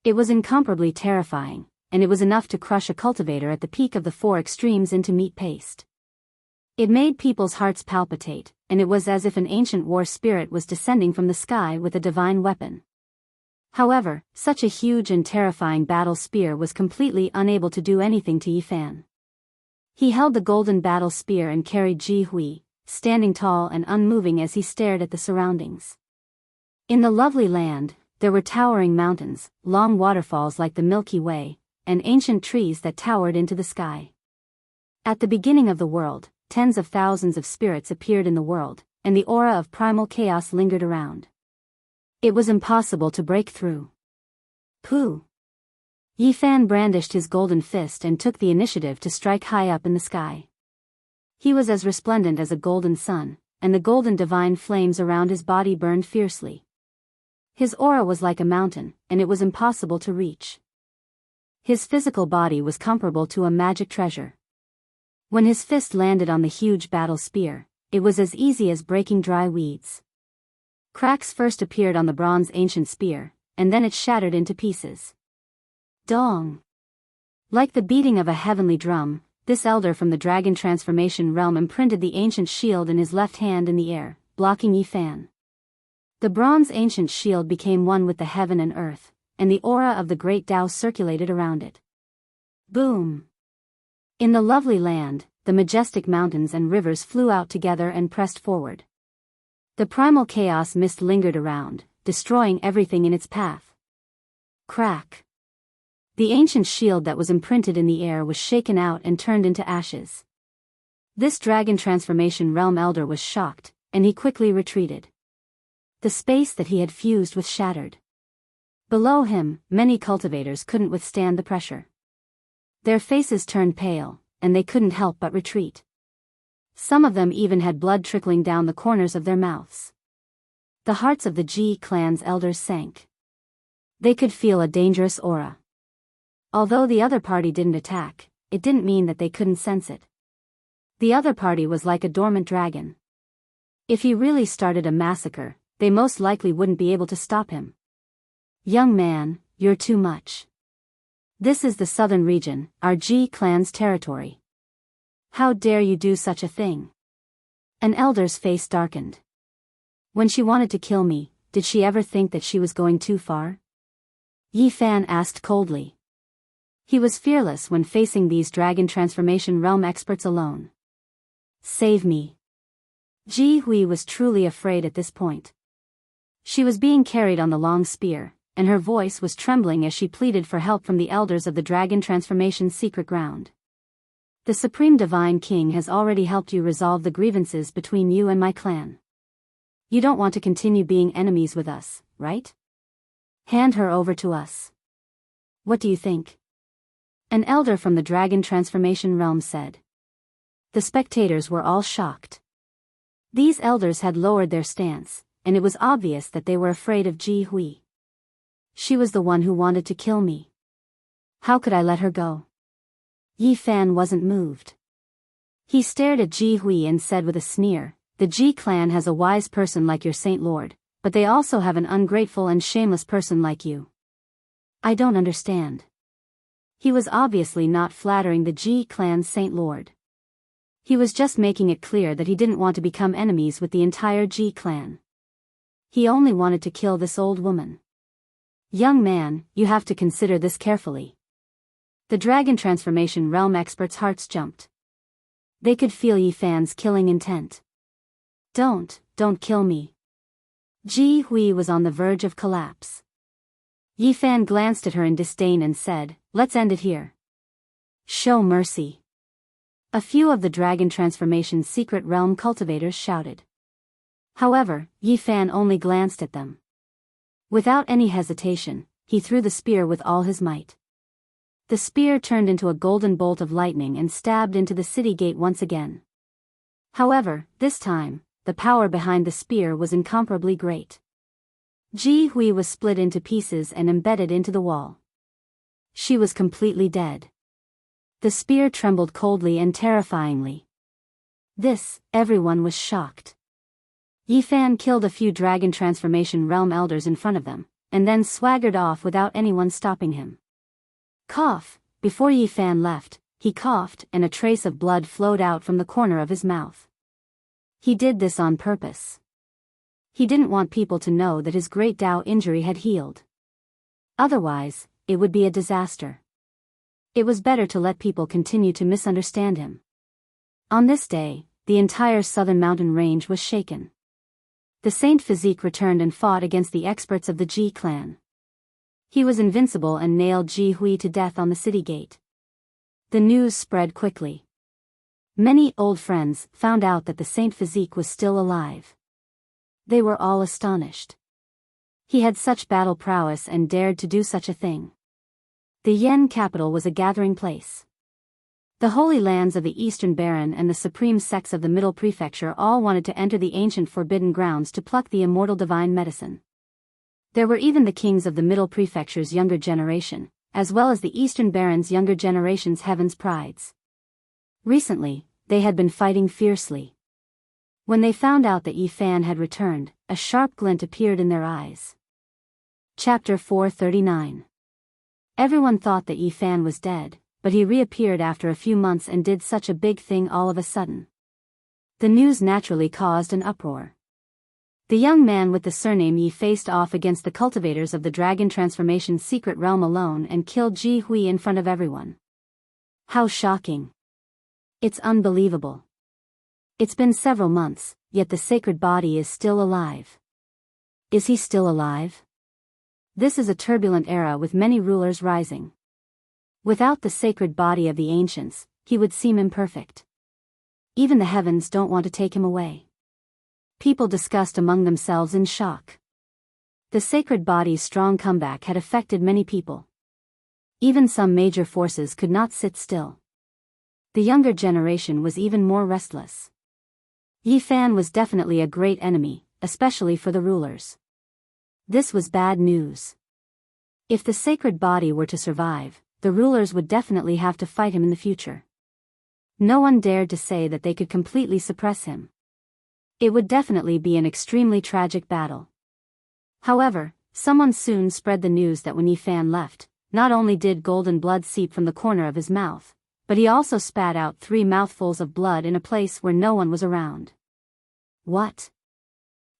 It was incomparably terrifying, and it was enough to crush a cultivator at the peak of the four extremes into meat paste. It made people's hearts palpitate, and it was as if an ancient war spirit was descending from the sky with a divine weapon. However, such a huge and terrifying battle spear was completely unable to do anything to Yifan. He held the golden battle spear and carried Ji Hui, standing tall and unmoving as he stared at the surroundings. In the lovely land, there were towering mountains, long waterfalls like the Milky Way, and ancient trees that towered into the sky. At the beginning of the world, tens of thousands of spirits appeared in the world, and the aura of primal chaos lingered around. It was impossible to break through. Pooh! Yifan brandished his golden fist and took the initiative to strike high up in the sky. He was as resplendent as a golden sun, and the golden divine flames around his body burned fiercely. His aura was like a mountain, and it was impossible to reach. His physical body was comparable to a magic treasure. When his fist landed on the huge battle spear, it was as easy as breaking dry weeds. Cracks first appeared on the bronze ancient spear, and then it shattered into pieces. Dong! Like the beating of a heavenly drum, this elder from the dragon transformation realm imprinted the ancient shield in his left hand in the air, blocking Yifan. The bronze ancient shield became one with the heaven and earth, and the aura of the great Tao circulated around it. Boom! In the lovely land, the majestic mountains and rivers flew out together and pressed forward. The primal chaos mist lingered around, destroying everything in its path. Crack! The ancient shield that was imprinted in the air was shaken out and turned into ashes. This dragon transformation realm elder was shocked, and he quickly retreated. The space that he had fused with shattered. Below him, many cultivators couldn't withstand the pressure. Their faces turned pale, and they couldn't help but retreat. Some of them even had blood trickling down the corners of their mouths. The hearts of the Ji clan's elders sank. They could feel a dangerous aura. Although the other party didn't attack, it didn't mean that they couldn't sense it. The other party was like a dormant dragon. If he really started a massacre, they most likely wouldn't be able to stop him. Young man, you're too much. This is the southern region, our Ji clan's territory. How dare you do such a thing? An elder's face darkened. When she wanted to kill me, did she ever think that she was going too far? Yifan asked coldly. He was fearless when facing these dragon transformation realm experts alone. Save me. Ji Hui was truly afraid at this point. She was being carried on the long spear, and her voice was trembling as she pleaded for help from the elders of the dragon transformation's secret ground. The Supreme Divine King has already helped you resolve the grievances between you and my clan. You don't want to continue being enemies with us, right? Hand her over to us. What do you think? An elder from the dragon transformation realm said. The spectators were all shocked. These elders had lowered their stance, and it was obvious that they were afraid of Ji Hui. She was the one who wanted to kill me. How could I let her go? Yi Fan wasn't moved. He stared at Ji Hui and said with a sneer, "The Ji clan has a wise person like your Saint Lord, but they also have an ungrateful and shameless person like you. I don't understand." He was obviously not flattering the Ji clan's Saint Lord. He was just making it clear that he didn't want to become enemies with the entire Ji clan. He only wanted to kill this old woman. "Young man, you have to consider this carefully." The dragon transformation realm experts' hearts jumped. They could feel Yi Fan's killing intent. Don't kill me." Ji Hui was on the verge of collapse. Yi Fan glanced at her in disdain and said, "Let's end it here. Show mercy." A few of the dragon transformation's secret realm cultivators shouted. However, Yi Fan only glanced at them. Without any hesitation, he threw the spear with all his might. The spear turned into a golden bolt of lightning and stabbed into the city gate once again. However, this time, the power behind the spear was incomparably great. Ji Hui was split into pieces and embedded into the wall. She was completely dead. The spear trembled coldly and terrifyingly. Everyone was shocked. Yi Fan killed a few dragon transformation realm elders in front of them, and then swaggered off without anyone stopping him. Cough! Before Yi Fan left, he coughed and a trace of blood flowed out from the corner of his mouth. He did this on purpose. He didn't want people to know that his great Dao injury had healed. Otherwise, it would be a disaster. It was better to let people continue to misunderstand him. On this day, the entire southern mountain range was shaken. The Saint Physique returned and fought against the experts of the Ji clan. He was invincible and nailed Ji Hui to death on the city gate. The news spread quickly. Many old friends found out that the Saint Physique was still alive. They were all astonished. He had such battle prowess and dared to do such a thing. The Yen capital was a gathering place. The Holy Lands of the Eastern Baron and the supreme sects of the Middle Prefecture all wanted to enter the ancient forbidden grounds to pluck the immortal divine medicine. There were even the kings of the Middle Prefecture's younger generation, as well as the Eastern Baron's younger generation's heaven's prides. Recently, they had been fighting fiercely. When they found out that Yi Fan had returned, a sharp glint appeared in their eyes. Chapter 439. Everyone thought that Yi Fan was dead, but he reappeared after a few months and did such a big thing all of a sudden. The news naturally caused an uproar. The young man with the surname Yi faced off against the cultivators of the dragon transformation's secret realm alone and killed Ji Hui in front of everyone. How shocking. It's unbelievable. It's been several months, yet the sacred body is still alive. Is he still alive? This is a turbulent era with many rulers rising. Without the sacred body of the ancients, he would seem imperfect. Even the heavens don't want to take him away. People discussed among themselves in shock. The sacred body's strong comeback had affected many people. Even some major forces could not sit still. The younger generation was even more restless. Yi Fan was definitely a great enemy, especially for the rulers. This was bad news. If the sacred body were to survive, the rulers would definitely have to fight him in the future. No one dared to say that they could completely suppress him. It would definitely be an extremely tragic battle. However, someone soon spread the news that when Yi Fan left, not only did golden blood seep from the corner of his mouth, but he also spat out 3 mouthfuls of blood in a place where no one was around. What?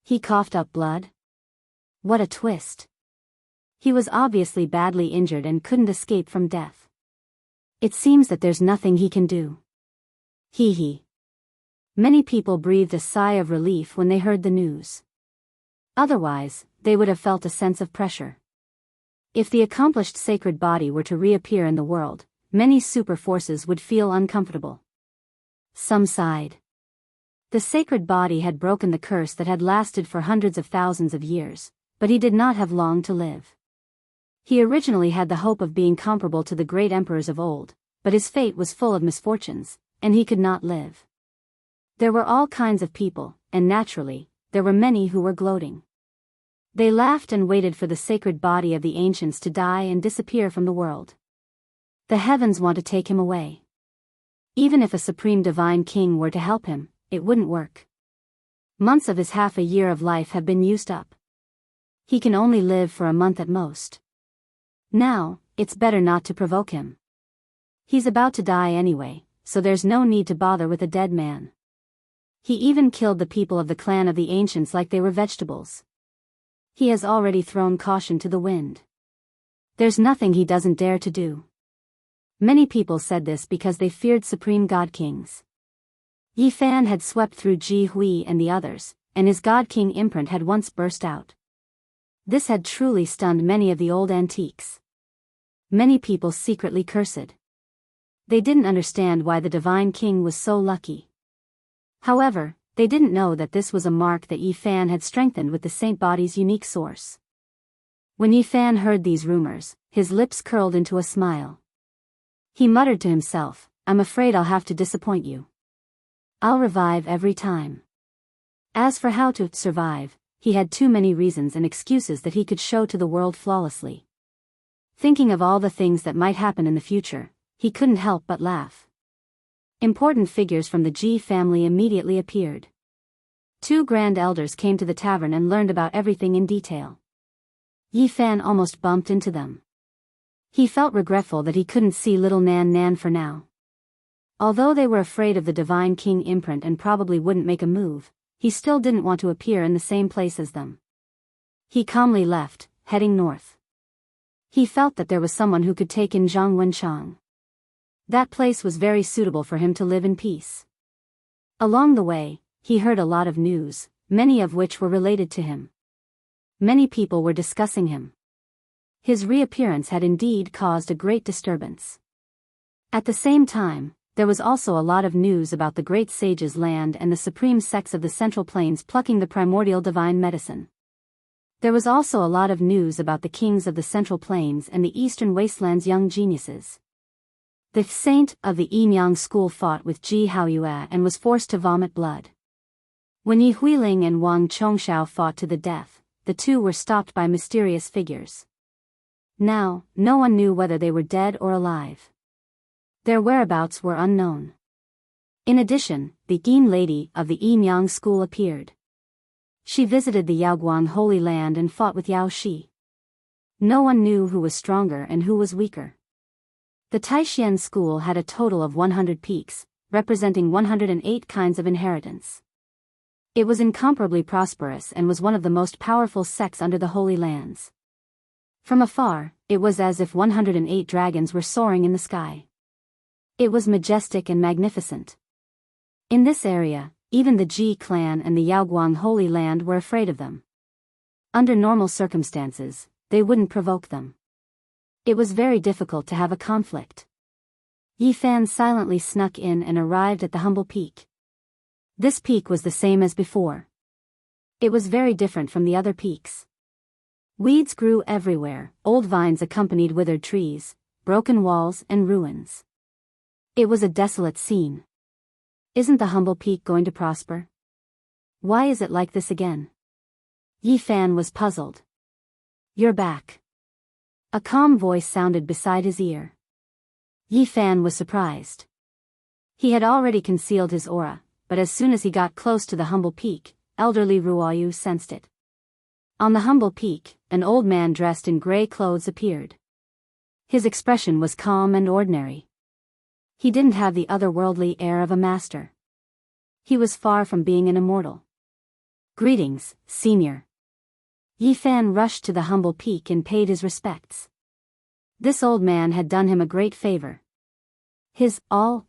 He coughed up blood? What a twist. He was obviously badly injured and couldn't escape from death. It seems that there's nothing he can do. Hee hee. Many people breathed a sigh of relief when they heard the news. Otherwise, they would have felt a sense of pressure. If the accomplished sacred body were to reappear in the world, many super forces would feel uncomfortable. Some sighed. The sacred body had broken the curse that had lasted for hundreds of thousands of years, but he did not have long to live. He originally had the hope of being comparable to the great emperors of old, but his fate was full of misfortunes, and he could not live. There were all kinds of people, and naturally, there were many who were gloating. They laughed and waited for the sacred body of the ancients to die and disappear from the world. The heavens want to take him away. Even if a supreme divine king were to help him, it wouldn't work. Months of his half a year of life have been used up. He can only live for a month at most. Now, it's better not to provoke him. He's about to die anyway, so there's no need to bother with a dead man. He even killed the people of the clan of the ancients like they were vegetables. He has already thrown caution to the wind. There's nothing he doesn't dare to do. Many people said this because they feared supreme god kings. Yi Fan had swept through Ji Hui and the others, and his god king imprint had once burst out. This had truly stunned many of the old antiques. Many people secretly cursed. They didn't understand why the divine king was so lucky. However, they didn't know that this was a mark that Yi Fan had strengthened with the saint body's unique source. When Yi Fan heard these rumors, his lips curled into a smile. He muttered to himself, "I'm afraid I'll have to disappoint you. I'll revive every time." As for how to survive, he had too many reasons and excuses that he could show to the world flawlessly. Thinking of all the things that might happen in the future, he couldn't help but laugh. Important figures from the Ji family immediately appeared. 2 grand elders came to the tavern and learned about everything in detail. Yi Fan almost bumped into them. He felt regretful that he couldn't see little Nan Nan for now. Although they were afraid of the divine king imprint and probably wouldn't make a move, he still didn't want to appear in the same place as them. He calmly left, heading north. He felt that there was someone who could take in Zhang Wenchang. That place was very suitable for him to live in peace. Along the way, he heard a lot of news, many of which were related to him. Many people were discussing him. His reappearance had indeed caused a great disturbance. At the same time, there was also a lot of news about the great sage's land and the supreme sects of the Central Plains plucking the primordial divine medicine. There was also a lot of news about the kings of the Central Plains and the Eastern Wasteland's young geniuses. The saint of the Yimyang school fought with Ji Haoyue and was forced to vomit blood. When Yi Huiling and Wang Chongshao fought to the death, the two were stopped by mysterious figures. Now, no one knew whether they were dead or alive. Their whereabouts were unknown. In addition, the Yin lady of the Yimyang school appeared. She visited the Yaoguang Holy Land and fought with Yao Shi. No one knew who was stronger and who was weaker. The Taishan school had a total of 100 peaks, representing 108 kinds of inheritance. It was incomparably prosperous and was one of the most powerful sects under the Holy Lands. From afar, it was as if 108 dragons were soaring in the sky. It was majestic and magnificent. In this area, even the Ji clan and the Yaoguang Holy Land were afraid of them. Under normal circumstances, they wouldn't provoke them. It was very difficult to have a conflict. Yi Fan silently snuck in and arrived at the humble peak. This peak was the same as before. It was very different from the other peaks. Weeds grew everywhere, old vines accompanied withered trees, broken walls and ruins. It was a desolate scene. Isn't the humble peak going to prosper? Why is it like this again? Yi Fan was puzzled. "You're back." A calm voice sounded beside his ear. Yi Fan was surprised. He had already concealed his aura, but as soon as he got close to the humble peak, elderly Ruoyu sensed it. On the humble peak, an old man dressed in gray clothes appeared. His expression was calm and ordinary. He didn't have the otherworldly air of a master. He was far from being an immortal. "Greetings, senior." Yi Fan rushed to the humble peak and paid his respects. This old man had done him a great favor. His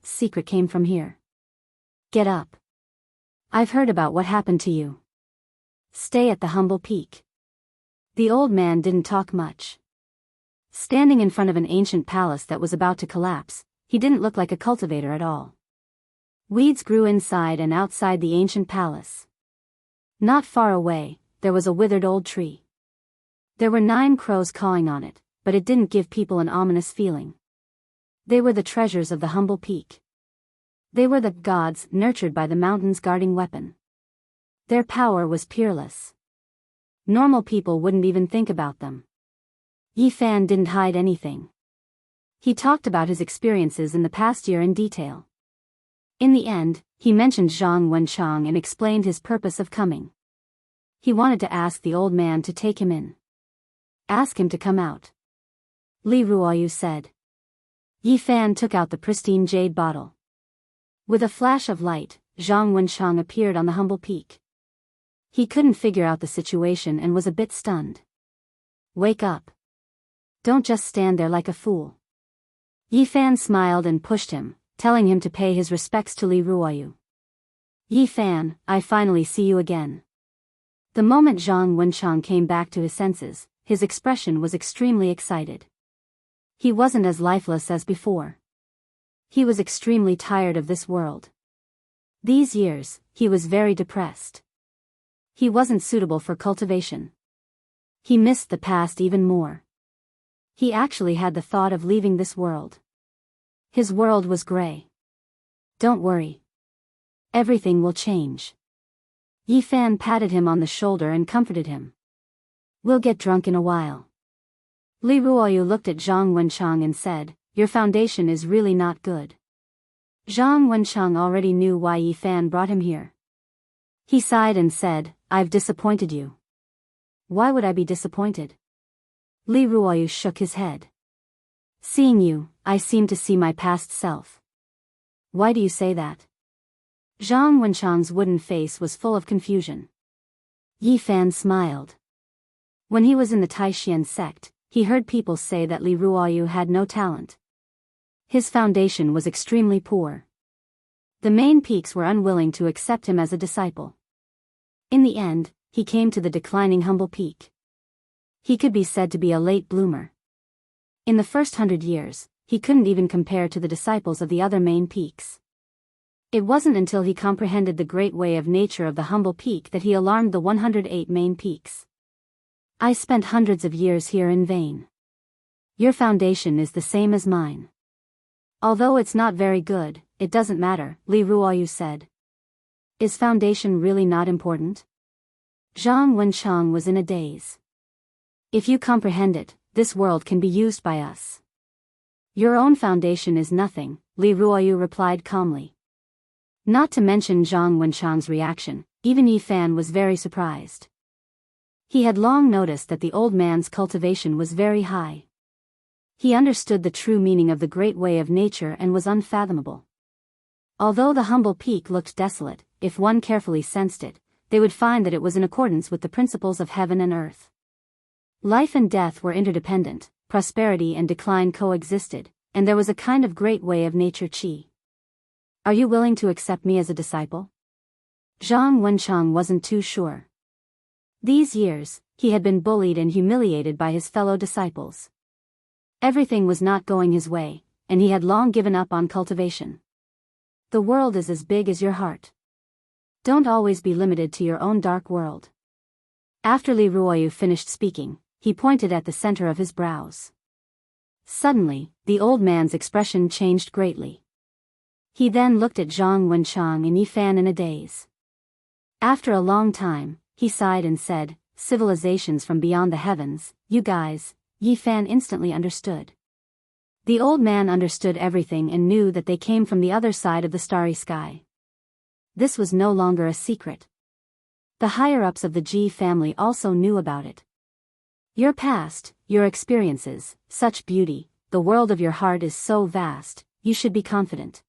secret came from here. "Get up. I've heard about what happened to you. Stay at the humble peak." The old man didn't talk much. Standing in front of an ancient palace that was about to collapse, he didn't look like a cultivator at all. Weeds grew inside and outside the ancient palace. Not far away, there was a withered old tree. There were 9 crows cawing on it, but it didn't give people an ominous feeling. They were the treasures of the humble peak. They were the gods nurtured by the mountain's guarding weapon. Their power was peerless. Normal people wouldn't even think about them. Yi Fan didn't hide anything. He talked about his experiences in the past year in detail. In the end, he mentioned Zhang Wenchang and explained his purpose of coming. He wanted to ask the old man to take him in. Ask him to come out. Li Ruoyu said. Yi Fan took out the pristine jade bottle. With a flash of light, Zhang Wenchang appeared on the humble peak. He couldn't figure out the situation and was a bit stunned. Wake up. Don't just stand there like a fool. Yi Fan smiled and pushed him, telling him to pay his respects to Li Ruoyu. Yi Fan, I finally see you again. The moment Zhang Wenchang came back to his senses, his expression was extremely excited. He wasn't as lifeless as before. He was extremely tired of this world. These years, he was very depressed. He wasn't suitable for cultivation. He missed the past even more. He actually had the thought of leaving this world. His world was gray. Don't worry. Everything will change. Yi Fan patted him on the shoulder and comforted him. We'll get drunk in a while. Li Ruoyu looked at Zhang Wenchang and said, your foundation is really not good. Zhang Wenchang already knew why Yi Fan brought him here. He sighed and said, I've disappointed you. Why would I be disappointed? Li Ruoyu shook his head. Seeing you, I seem to see my past self. Why do you say that? Zhang Wenchang's wooden face was full of confusion. Yi Fan smiled. When he was in the Taishian sect, he heard people say that Li Ruoyu had no talent. His foundation was extremely poor. The main peaks were unwilling to accept him as a disciple. In the end, he came to the declining humble peak. He could be said to be a late bloomer. In the first 100 years, he couldn't even compare to the disciples of the other main peaks. It wasn't until he comprehended the great way of nature of the humble peak that he alarmed the 108 main peaks. I spent hundreds of years here in vain. Your foundation is the same as mine. Although it's not very good, it doesn't matter, Li Ruoyu said. Is foundation really not important? Zhang Wenchang was in a daze. If you comprehend it, this world can be used by us. Your own foundation is nothing, Li Ruoyu replied calmly. Not to mention Zhang Wenchang's reaction, even Yi Fan was very surprised. He had long noticed that the old man's cultivation was very high. He understood the true meaning of the great way of nature and was unfathomable. Although the humble peak looked desolate, if one carefully sensed it, they would find that it was in accordance with the principles of heaven and earth. Life and death were interdependent, prosperity and decline coexisted, and there was a kind of great way of nature qi. Are you willing to accept me as a disciple? Zhang Wenchang wasn't too sure. These years, he had been bullied and humiliated by his fellow disciples. Everything was not going his way, and he had long given up on cultivation. The world is as big as your heart. Don't always be limited to your own dark world. After Li Ruoyu finished speaking, he pointed at the center of his brows. Suddenly, the old man's expression changed greatly. He then looked at Zhang Wenchang and Yi Fan in a daze. After a long time, he sighed and said, civilizations from beyond the heavens, you guys. Yi Fan instantly understood. The old man understood everything and knew that they came from the other side of the starry sky. This was no longer a secret. The higher-ups of the Ji family also knew about it. Your past, your experiences, such beauty, the world of your heart is so vast, you should be confident.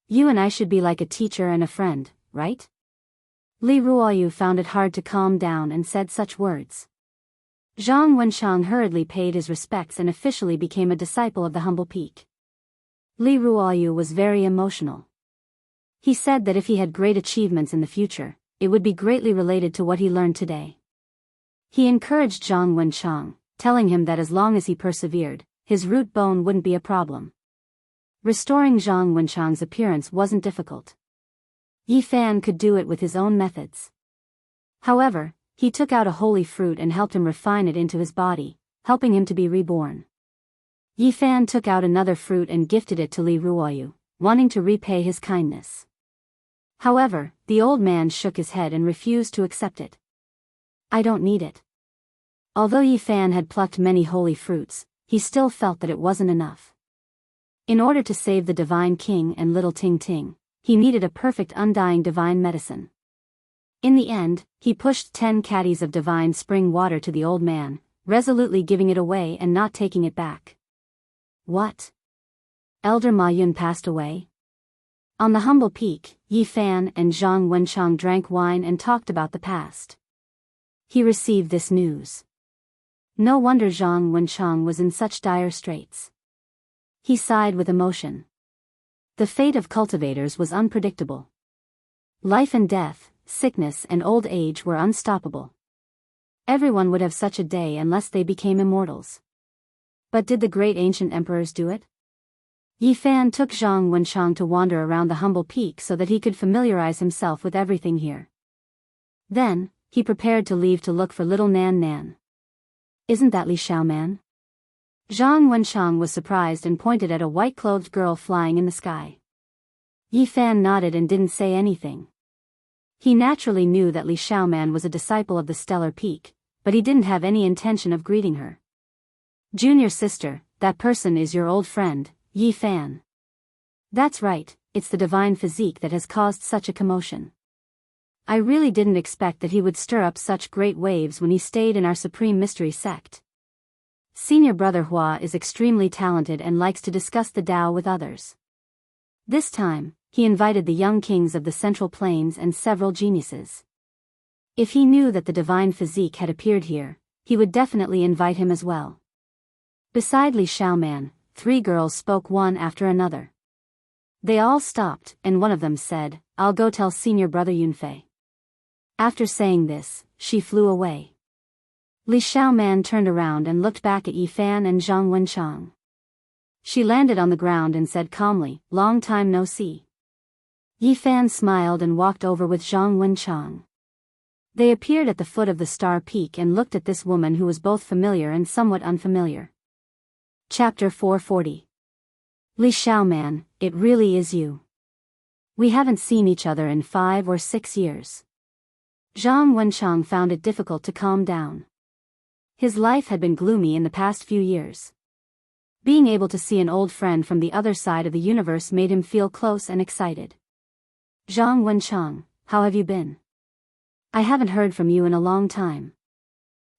You and I should be like a teacher and a friend, right? Li Ruoyu found it hard to calm down and said such words. Zhang Wenchang hurriedly paid his respects and officially became a disciple of the humble peak. Li Ruoyu was very emotional. He said that if he had great achievements in the future, it would be greatly related to what he learned today. He encouraged Zhang Wenchang, telling him that as long as he persevered, his root bone wouldn't be a problem. Restoring Zhang Wenchang's appearance wasn't difficult. Yi Fan could do it with his own methods. However, he took out a holy fruit and helped him refine it into his body, helping him to be reborn. Yi Fan took out another fruit and gifted it to Li Ruoyu, wanting to repay his kindness. However, the old man shook his head and refused to accept it. I don't need it. Although Yi Fan had plucked many holy fruits, he still felt that it wasn't enough. In order to save the divine king and little Ting Ting, he needed a perfect undying divine medicine. In the end, he pushed 10 caddies of divine spring water to the old man, resolutely giving it away and not taking it back. What? Elder Ma Yun passed away? On the humble peak, Yi Fan and Zhang Wenchang drank wine and talked about the past. He received this news. No wonder Zhang Wenchang was in such dire straits. He sighed with emotion. The fate of cultivators was unpredictable. Life and death, sickness and old age were unstoppable. Everyone would have such a day unless they became immortals. But did the great ancient emperors do it? Yi Fan took Zhang Wenchang to wander around the humble peak so that he could familiarize himself with everything here. Then, he prepared to leave to look for little Nan Nan. Isn't that Li Xiaoman? Zhang Wenchang was surprised and pointed at a white-clothed girl flying in the sky. Yi Fan nodded and didn't say anything. He naturally knew that Li Xiaoman was a disciple of the Stellar Peak, but he didn't have any intention of greeting her. Junior sister, that person is your old friend, Yi Fan. That's right, it's the divine physique that has caused such a commotion. I really didn't expect that he would stir up such great waves when he stayed in our Supreme Mystery sect. Senior Brother Hua is extremely talented and likes to discuss the Tao with others. This time, he invited the young kings of the Central Plains and several geniuses. If he knew that the divine physique had appeared here, he would definitely invite him as well. Beside Li Xiaoman, 3 girls spoke one after another. They all stopped, and one of them said, "I'll go tell Senior Brother Yunfei." After saying this, she flew away. Li Xiaoman turned around and looked back at Yi Fan and Zhang Wenchang. She landed on the ground and said calmly, "Long time no see." Yi Fan smiled and walked over with Zhang Wenchang. They appeared at the foot of the Star Peak and looked at this woman who was both familiar and somewhat unfamiliar. Chapter 440. Li Xiaoman, it really is you. We haven't seen each other in 5 or 6 years. Zhang Wenchang found it difficult to calm down. His life had been gloomy in the past few years. Being able to see an old friend from the other side of the universe made him feel close and excited. Zhang Wenchang, how have you been? I haven't heard from you in a long time.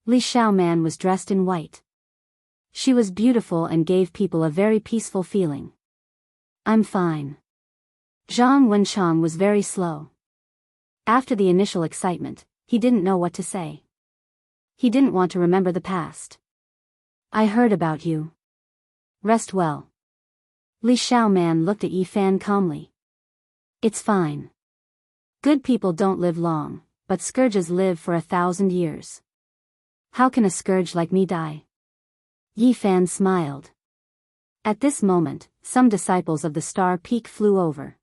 Li Xiaoman was dressed in white. She was beautiful and gave people a very peaceful feeling. I'm fine. Zhang Wenchang was very slow. After the initial excitement, he didn't know what to say. He didn't want to remember the past. I heard about you. Rest well. Li Xiaoman looked at Yi Fan calmly. It's fine. Good people don't live long, but scourges live for 1,000 years. How can a scourge like me die? Yi Fan smiled. At this moment, some disciples of the Star Peak flew over.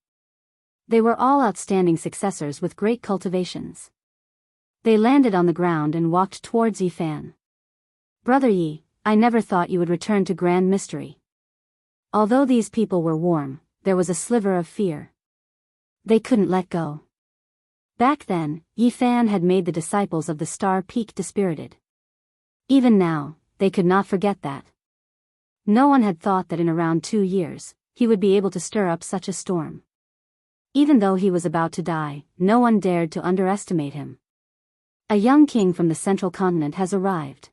They were all outstanding successors with great cultivations. They landed on the ground and walked towards Yi Fan. Brother Yi, I never thought you would return to Grand Mystery. Although these people were warm, there was a sliver of fear. They couldn't let go. Back then, Yi Fan had made the disciples of the Star Peak dispirited. Even now, they could not forget that. No one had thought that in around 2 years, he would be able to stir up such a storm. Even though he was about to die, no one dared to underestimate him. A young king from the central continent has arrived.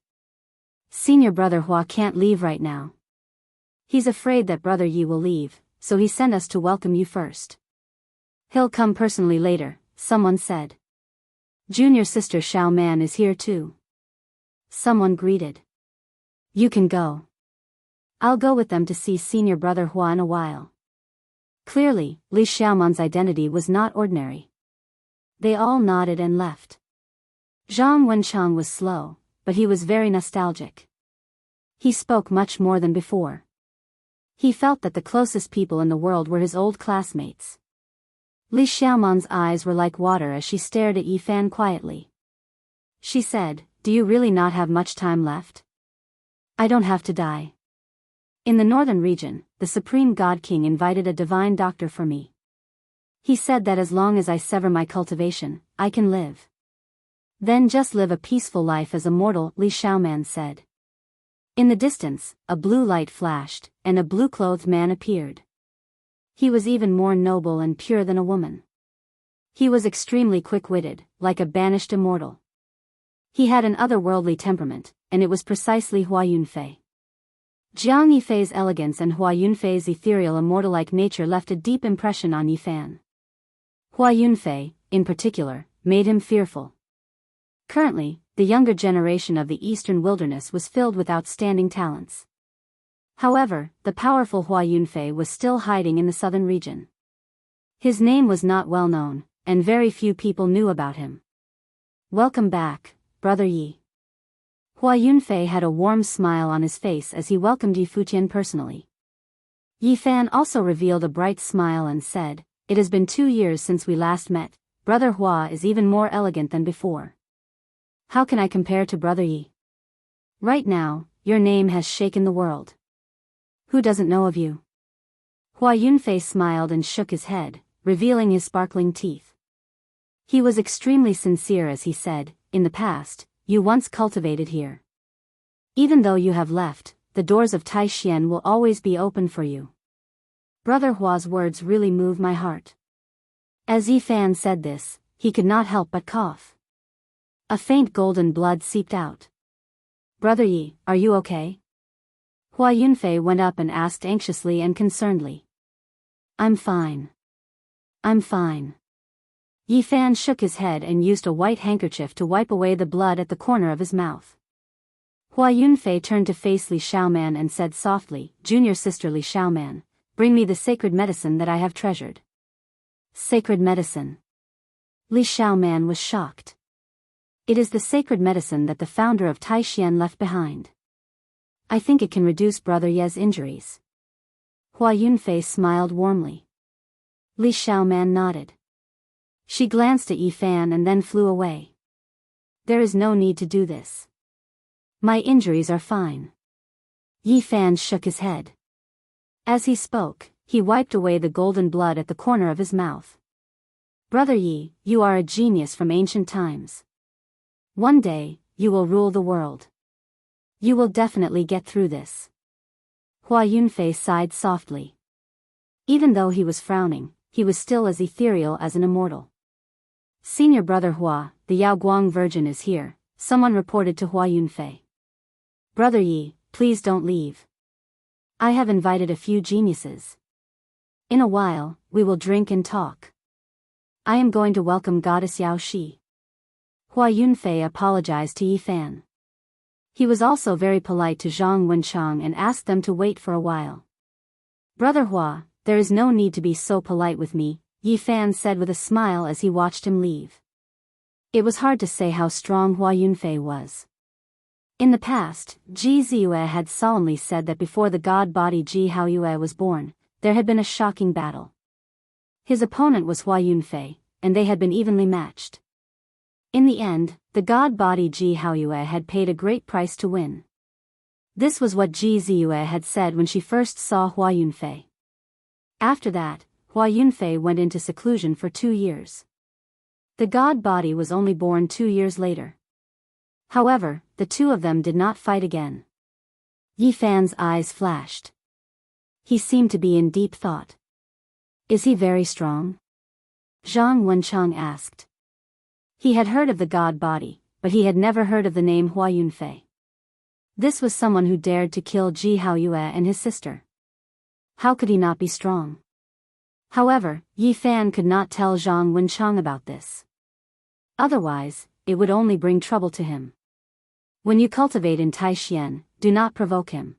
Senior Brother Hua can't leave right now. He's afraid that Brother Yi will leave, so he sent us to welcome you first. He'll come personally later, someone said. Junior sister Xiaoman is here too. Someone greeted. You can go. I'll go with them to see Senior Brother Hua in a while. Clearly, Li Xiaoman's identity was not ordinary. They all nodded and left. Zhang Wenchang was slow, but he was very nostalgic. He spoke much more than before. He felt that the closest people in the world were his old classmates. Li Xiaoman's eyes were like water as she stared at Yi Fan quietly. She said, "Do you really not have much time left? I don't have to die. In the northern region, the Supreme God King invited a divine doctor for me. He said that as long as I sever my cultivation, I can live. Then just live a peaceful life as a mortal, Li Xiaoman said. In the distance, a blue light flashed, and a blue-clothed man appeared. He was even more noble and pure than a woman. He was extremely quick-witted, like a banished immortal. He had an otherworldly temperament, and it was precisely Hua Yunfei. Jiang Yifei's elegance and Hua Yunfei's ethereal immortal-like nature left a deep impression on Yifan. Hua Yunfei, in particular, made him fearful. Currently, the younger generation of the eastern wilderness was filled with outstanding talents. However, the powerful Hua Yunfei was still hiding in the southern region. His name was not well known, and very few people knew about him. Welcome back, Brother Yi. Hua Yunfei had a warm smile on his face as he welcomed Yi Futian personally. Yifan also revealed a bright smile and said, "It has been 2 years since we last met. Brother Hua is even more elegant than before. How can I compare to Brother Yi? Right now, your name has shaken the world. Who doesn't know of you?" Hua Yunfei smiled and shook his head, revealing his sparkling teeth. He was extremely sincere as he said, "In the past, you once cultivated here. Even though you have left, the doors of Taixien will always be open for you." Brother Hua's words really moved my heart. As Yifan said this, he could not help but cough. A faint golden blood seeped out. "Brother Yi, are you okay?" Hua Yunfei went up and asked anxiously and concernedly. I'm fine. Yifan shook his head and used a white handkerchief to wipe away the blood at the corner of his mouth. Hua Yunfei turned to face Li Xiaoman and said softly, "Junior sister Li Xiaoman, bring me the sacred medicine that I have treasured." Sacred medicine. Li Xiaoman was shocked. It is the sacred medicine that the founder of Taixien left behind. I think it can reduce Brother Ye's injuries. Hua Yunfei smiled warmly. Li Xiaoman nodded. She glanced at Yifan and then flew away. There is no need to do this. My injuries are fine. Yifan shook his head. As he spoke, he wiped away the golden blood at the corner of his mouth. Brother Yi, you are a genius from ancient times. One day, you will rule the world. You will definitely get through this. Hua Yunfei sighed softly. Even though he was frowning, he was still as ethereal as an immortal. Senior Brother Hua, the Yaoguang Virgin is here, someone reported to Hua Yunfei. Brother Yi, please don't leave. I have invited a few geniuses. In a while, we will drink and talk. I am going to welcome Goddess Yao Shi. Hua Yunfei apologized to Yifan. He was also very polite to Zhang Wenchang and asked them to wait for a while. Brother Hua, there is no need to be so polite with me, Yifan said with a smile as he watched him leave. It was hard to say how strong Hua Yunfei was. In the past, Ji Ziyue had solemnly said that before the god body Ji Haoyue was born, there had been a shocking battle. His opponent was Hua Yunfei, and they had been evenly matched. In the end, the god body Ji Haoyue had paid a great price to win. This was what Ji Ziyue had said when she first saw Hua Yunfei. After that, Hua Yunfei went into seclusion for 2 years. The god body was only born 2 years later. However, the two of them did not fight again. Yifan's eyes flashed. He seemed to be in deep thought. Is he very strong? Zhang Wenchang asked. He had heard of the god body, but he had never heard of the name Hua Yunfei. This was someone who dared to kill Ji Haoyue and his sister. How could he not be strong? However, Yifan could not tell Zhang Wenchang about this. Otherwise, it would only bring trouble to him. When you cultivate in Taixien, do not provoke him.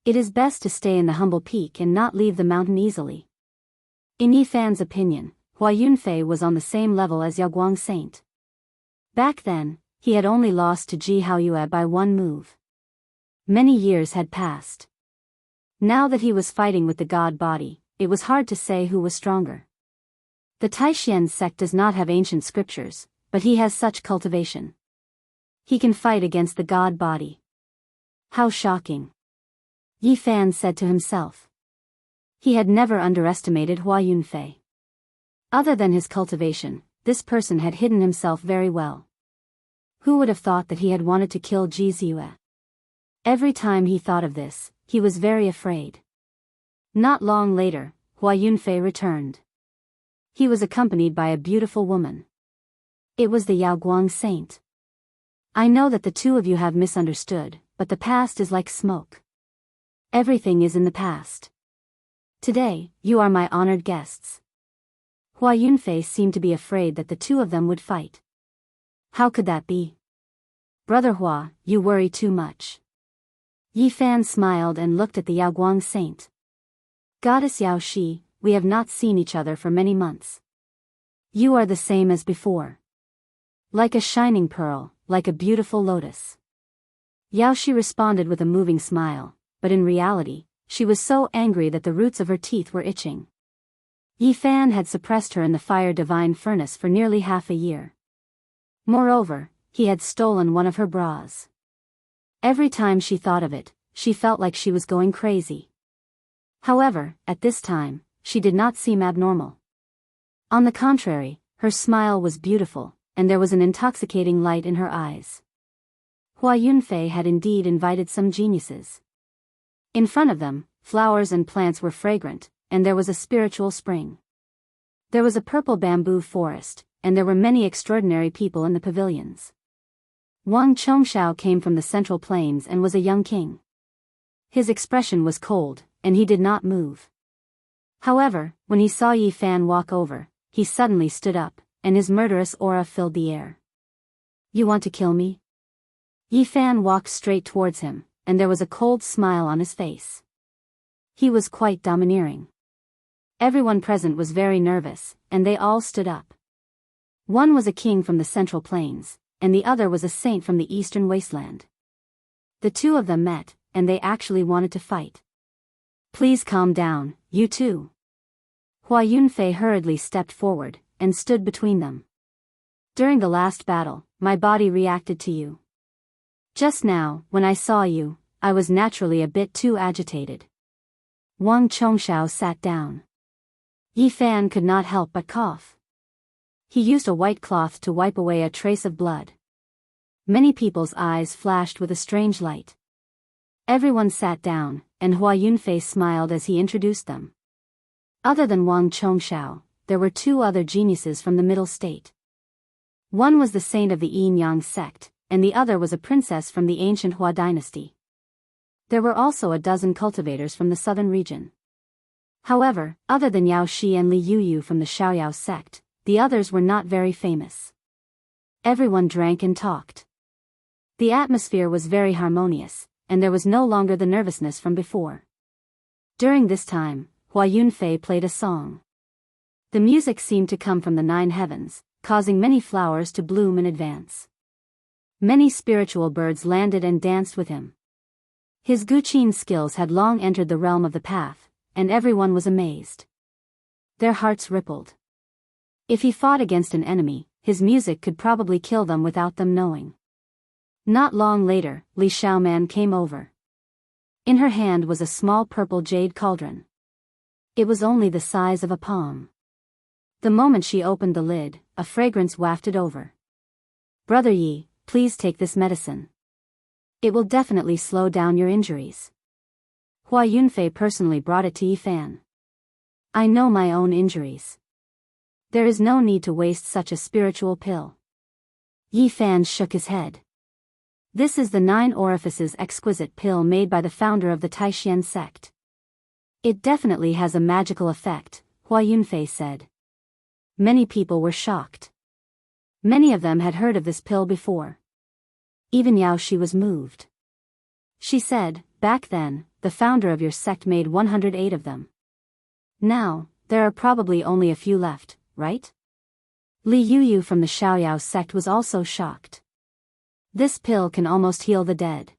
It is best to stay in the humble peak and not leave the mountain easily. In Yifan's opinion, Hua Yunfei was on the same level as Yaoguang Saint. Back then, he had only lost to Ji Haoyue by 1 move. Many years had passed. Now that he was fighting with the god body, it was hard to say who was stronger. The Taixien sect does not have ancient scriptures, but he has such cultivation. He can fight against the god body. How shocking. Yifan said to himself. He had never underestimated Hua Yunfei. Other than his cultivation, this person had hidden himself very well. Who would have thought that he had wanted to kill Ji Ziyue? Every time he thought of this, he was very afraid. Not long later, Hua Yunfei returned. He was accompanied by a beautiful woman. It was the Yaoguang saint. I know that the two of you have misunderstood, but the past is like smoke. Everything is in the past. Today, you are my honored guests. Hua Yunfei seemed to be afraid that the two of them would fight. How could that be? Brother Hua, you worry too much. Yi Fan smiled and looked at the Yaoguang saint. Goddess Yao Shi, we have not seen each other for many months. You are the same as before. Like a shining pearl, like a beautiful lotus. Yao Shi responded with a moving smile, but in reality, she was so angry that the roots of her teeth were itching. Yi Fan had suppressed her in the fire divine furnace for nearly half a year. Moreover, he had stolen one of her bras. Every time she thought of it, she felt like she was going crazy. However, at this time, she did not seem abnormal. On the contrary, her smile was beautiful, and there was an intoxicating light in her eyes. Hua Yunfei had indeed invited some geniuses. In front of them, flowers and plants were fragrant, and there was a spiritual spring. There was a purple bamboo forest, and there were many extraordinary people in the pavilions. Wang Chongshao came from the Central Plains and was a young king. His expression was cold, and he did not move. However, when he saw Yi Fan walk over, he suddenly stood up, and his murderous aura filled the air. You want to kill me? Yi Fan walked straight towards him, and there was a cold smile on his face. He was quite domineering. Everyone present was very nervous, and they all stood up. One was a king from the Central Plains, and the other was a saint from the Eastern Wasteland. The two of them met, and they actually wanted to fight. Please calm down, you two. Hua Yunfei hurriedly stepped forward, and stood between them. During the last battle, my body reacted to you. Just now, when I saw you, I was naturally a bit too agitated. Wang Chongshao sat down. Yi Fan could not help but cough. He used a white cloth to wipe away a trace of blood. Many people's eyes flashed with a strange light. Everyone sat down, and Hua Yunfei smiled as he introduced them. Other than Wang Chongshao, there were two other geniuses from the Middle State. One was the saint of the Yin Yang sect, and the other was a princess from the ancient Hua dynasty. There were also a dozen cultivators from the southern region. However, other than Yao Shi and Li Yuyu from the Xiaoyao sect, the others were not very famous. Everyone drank and talked. The atmosphere was very harmonious, and there was no longer the nervousness from before. During this time, Hua Yunfei played a song. The music seemed to come from the 9 heavens, causing many flowers to bloom in advance. Many spiritual birds landed and danced with him. His Guqin skills had long entered the realm of the path, and everyone was amazed. Their hearts rippled. If he fought against an enemy, his music could probably kill them without them knowing. Not long later, Li Xiaoman came over. In her hand was a small purple jade cauldron. It was only the size of a palm. The moment she opened the lid, a fragrance wafted over. Brother Yi, please take this medicine. It will definitely slow down your injuries. Hua Yunfei personally brought it to Yi Fan. I know my own injuries. There is no need to waste such a spiritual pill. Yi Fan shook his head. This is the 9 orifices exquisite pill made by the founder of the Taishan sect. It definitely has a magical effect, Hua Yunfei said. Many people were shocked. Many of them had heard of this pill before. Even Yao Shi was moved. She said, back then, the founder of your sect made 108 of them. Now, there are probably only a few left, right? Li Yuyu from the Xiaoyao sect was also shocked. This pill can almost heal the dead.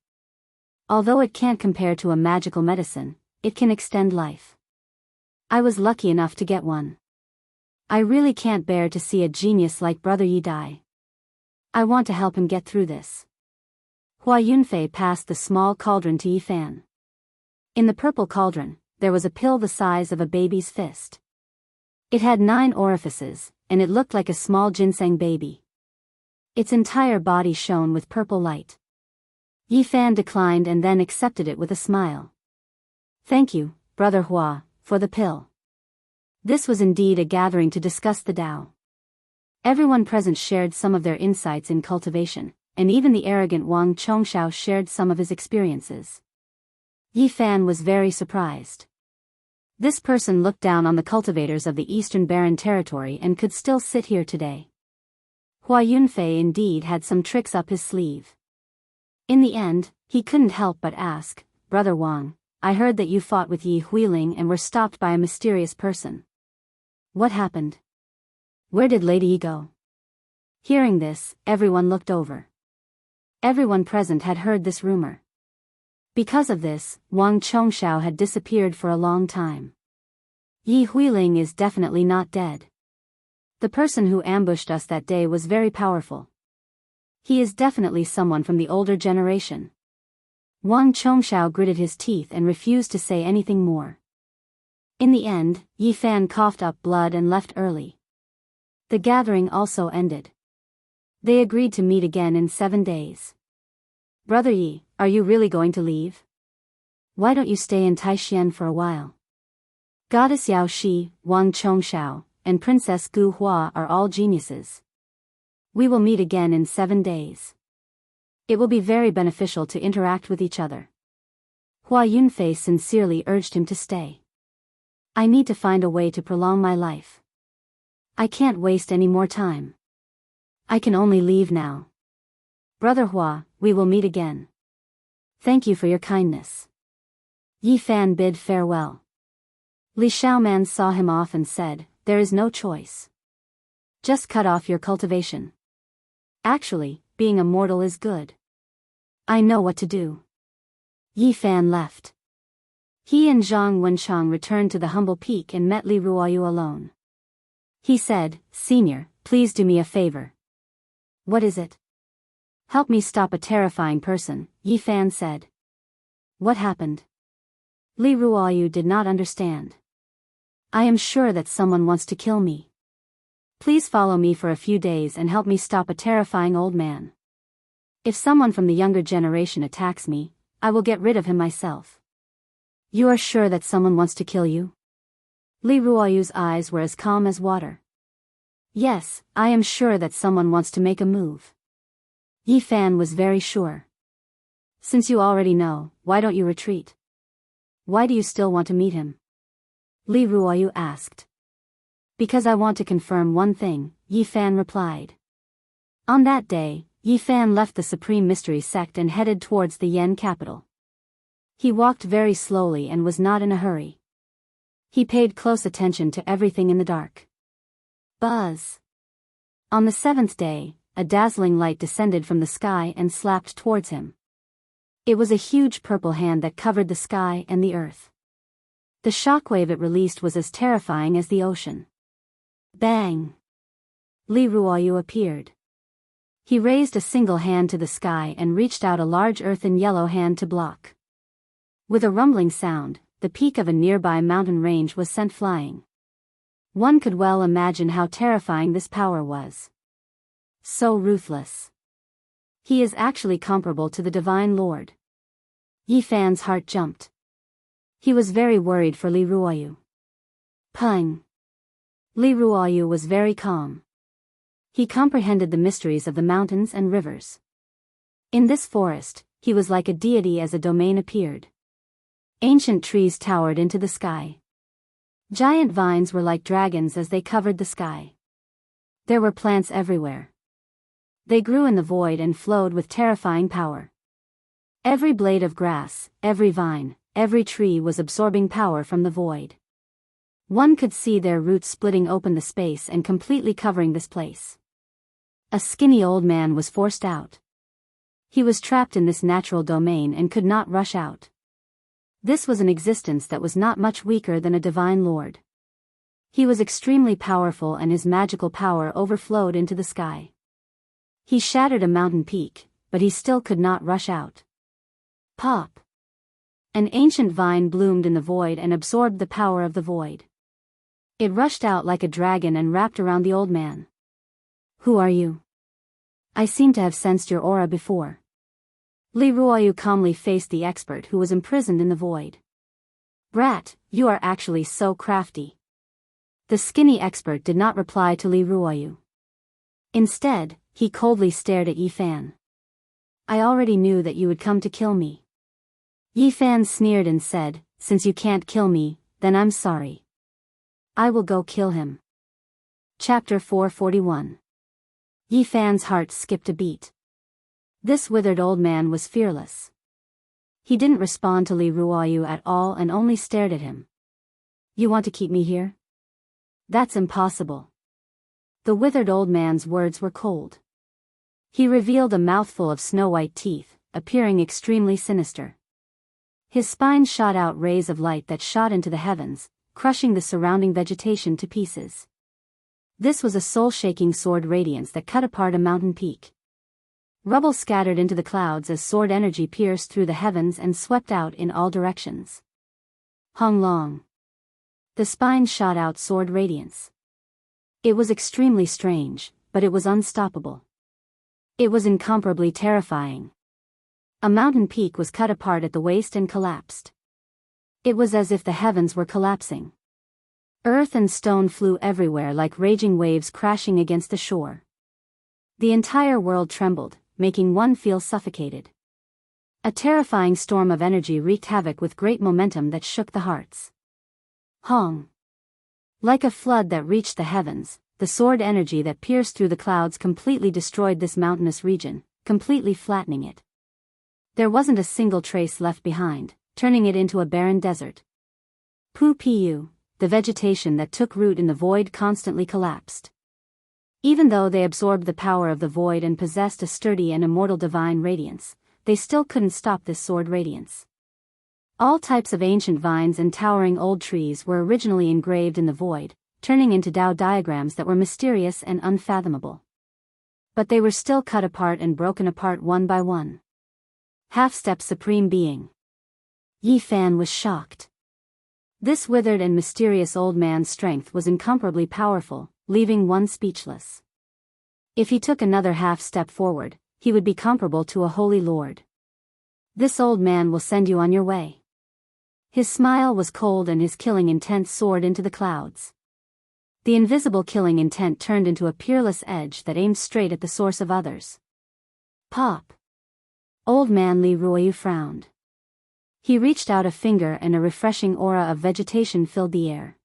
Although it can't compare to a magical medicine, it can extend life. I was lucky enough to get one. I really can't bear to see a genius like Brother Yi die. I want to help him get through this. Hua Yunfei passed the small cauldron to Yi Fan. In the purple cauldron, there was a pill the size of a baby's fist. It had 9 orifices, and it looked like a small ginseng baby. Its entire body shone with purple light. Yi Fan declined and then accepted it with a smile. Thank you, Brother Hua, for the pill. This was indeed a gathering to discuss the Tao. Everyone present shared some of their insights in cultivation, and even the arrogant Wang Chongshao shared some of his experiences. Yi Fan was very surprised. This person looked down on the cultivators of the Eastern Barren Territory and could still sit here today. Hua Yunfei indeed had some tricks up his sleeve. In the end, he couldn't help but ask, Brother Wang, I heard that you fought with Yi Huiling and were stopped by a mysterious person. What happened? Where did Lady Yi go? Hearing this, everyone looked over. Everyone present had heard this rumor. Because of this, Wang Chongshao had disappeared for a long time. Yi Huiling is definitely not dead. The person who ambushed us that day was very powerful. He is definitely someone from the older generation. Wang Chongshao gritted his teeth and refused to say anything more. In the end, Yi Fan coughed up blood and left early. The gathering also ended. They agreed to meet again in 7 days. Brother Yi, are you really going to leave? Why don't you stay in Taixuan for a while? Goddess Yao Shi, Wang Chongshao, and Princess Gu Hua are all geniuses. We will meet again in 7 days. It will be very beneficial to interact with each other. Hua Yunfei sincerely urged him to stay. I need to find a way to prolong my life. I can't waste any more time. I can only leave now. Brother Hua, we will meet again. Thank you for your kindness. Yi Fan bid farewell. Li Xiaoman saw him off and said, there is no choice. Just cut off your cultivation. Actually, being a mortal is good. I know what to do. Yi Fan left. He and Zhang Wenchang returned to the humble peak and met Li Ruoyu alone. He said, Senior, please do me a favor. What is it? Help me stop a terrifying person, Yi Fan said. What happened? Li Ruoyu did not understand. I am sure that someone wants to kill me. Please follow me for a few days and help me stop a terrifying old man. If someone from the younger generation attacks me, I will get rid of him myself. You are sure that someone wants to kill you? Li Ruoyu's eyes were as calm as water. Yes, I am sure that someone wants to make a move. Yi Fan was very sure. Since you already know, why don't you retreat? Why do you still want to meet him? Li Ruoyu asked. Because I want to confirm one thing, Yi Fan replied. On that day, Yi Fan left the Supreme Mystery Sect and headed towards the Yen capital. He walked very slowly and was not in a hurry. He paid close attention to everything in the dark. Buzz. On the 7th day, a dazzling light descended from the sky and slapped towards him. It was a huge purple hand that covered the sky and the earth. The shockwave it released was as terrifying as the ocean. Bang! Li Ruoyu appeared. He raised a single hand to the sky and reached out a large earthen yellow hand to block. With a rumbling sound, the peak of a nearby mountain range was sent flying. One could well imagine how terrifying this power was. So ruthless. He is actually comparable to the Divine Lord. Yi Fan's heart jumped. He was very worried for Li Ruoyu. Pung. Li Ruoyu was very calm. He comprehended the mysteries of the mountains and rivers. In this forest, he was like a deity as a domain appeared. Ancient trees towered into the sky. Giant vines were like dragons as they covered the sky. There were plants everywhere. They grew in the void and flowed with terrifying power. Every blade of grass, every vine, every tree was absorbing power from the void. One could see their roots splitting open the space and completely covering this place. A skinny old man was forced out. He was trapped in this natural domain and could not rush out. This was an existence that was not much weaker than a divine lord. He was extremely powerful and his magical power overflowed into the sky. He shattered a mountain peak, but he still could not rush out. Pop! An ancient vine bloomed in the void and absorbed the power of the void. It rushed out like a dragon and wrapped around the old man. Who are you? I seem to have sensed your aura before. Li Ruoyu calmly faced the expert who was imprisoned in the void. Brat, you are actually so crafty. The skinny expert did not reply to Li Ruoyu. Instead, he coldly stared at Yi Fan. I already knew that you would come to kill me. Yi Fan sneered and said, since you can't kill me, then I'm sorry. I will go kill him. Chapter 441. Yi Fan's heart skipped a beat. This withered old man was fearless. He didn't respond to Li Ruoyu at all and only stared at him. You want to keep me here? That's impossible. The withered old man's words were cold. He revealed a mouthful of snow-white teeth, appearing extremely sinister. His spine shot out rays of light that shot into the heavens, crushing the surrounding vegetation to pieces. This was a soul-shaking sword radiance that cut apart a mountain peak. Rubble scattered into the clouds as sword energy pierced through the heavens and swept out in all directions. Hung Long. The spine shot out sword radiance. It was extremely strange, but it was unstoppable. It was incomparably terrifying. A mountain peak was cut apart at the waist and collapsed. It was as if the heavens were collapsing. Earth and stone flew everywhere like raging waves crashing against the shore. The entire world trembled, making one feel suffocated. A terrifying storm of energy wreaked havoc with great momentum that shook the hearts. Hong. Like a flood that reached the heavens, the sword energy that pierced through the clouds completely destroyed this mountainous region, completely flattening it. There wasn't a single trace left behind, turning it into a barren desert. Pu, the vegetation that took root in the void constantly collapsed. Even though they absorbed the power of the void and possessed a sturdy and immortal divine radiance, they still couldn't stop this sword radiance. All types of ancient vines and towering old trees were originally engraved in the void, turning into Tao diagrams that were mysterious and unfathomable. But they were still cut apart and broken apart one by one. Half-step Supreme Being. Yi Fan was shocked. This withered and mysterious old man's strength was incomparably powerful, leaving one speechless. If he took another half-step forward, he would be comparable to a holy lord. This old man will send you on your way. His smile was cold and his killing intent soared into the clouds. The invisible killing intent turned into a peerless edge that aimed straight at the source of others. Pop. Old man Li Ruoyu frowned. He reached out a finger and a refreshing aura of vegetation filled the air.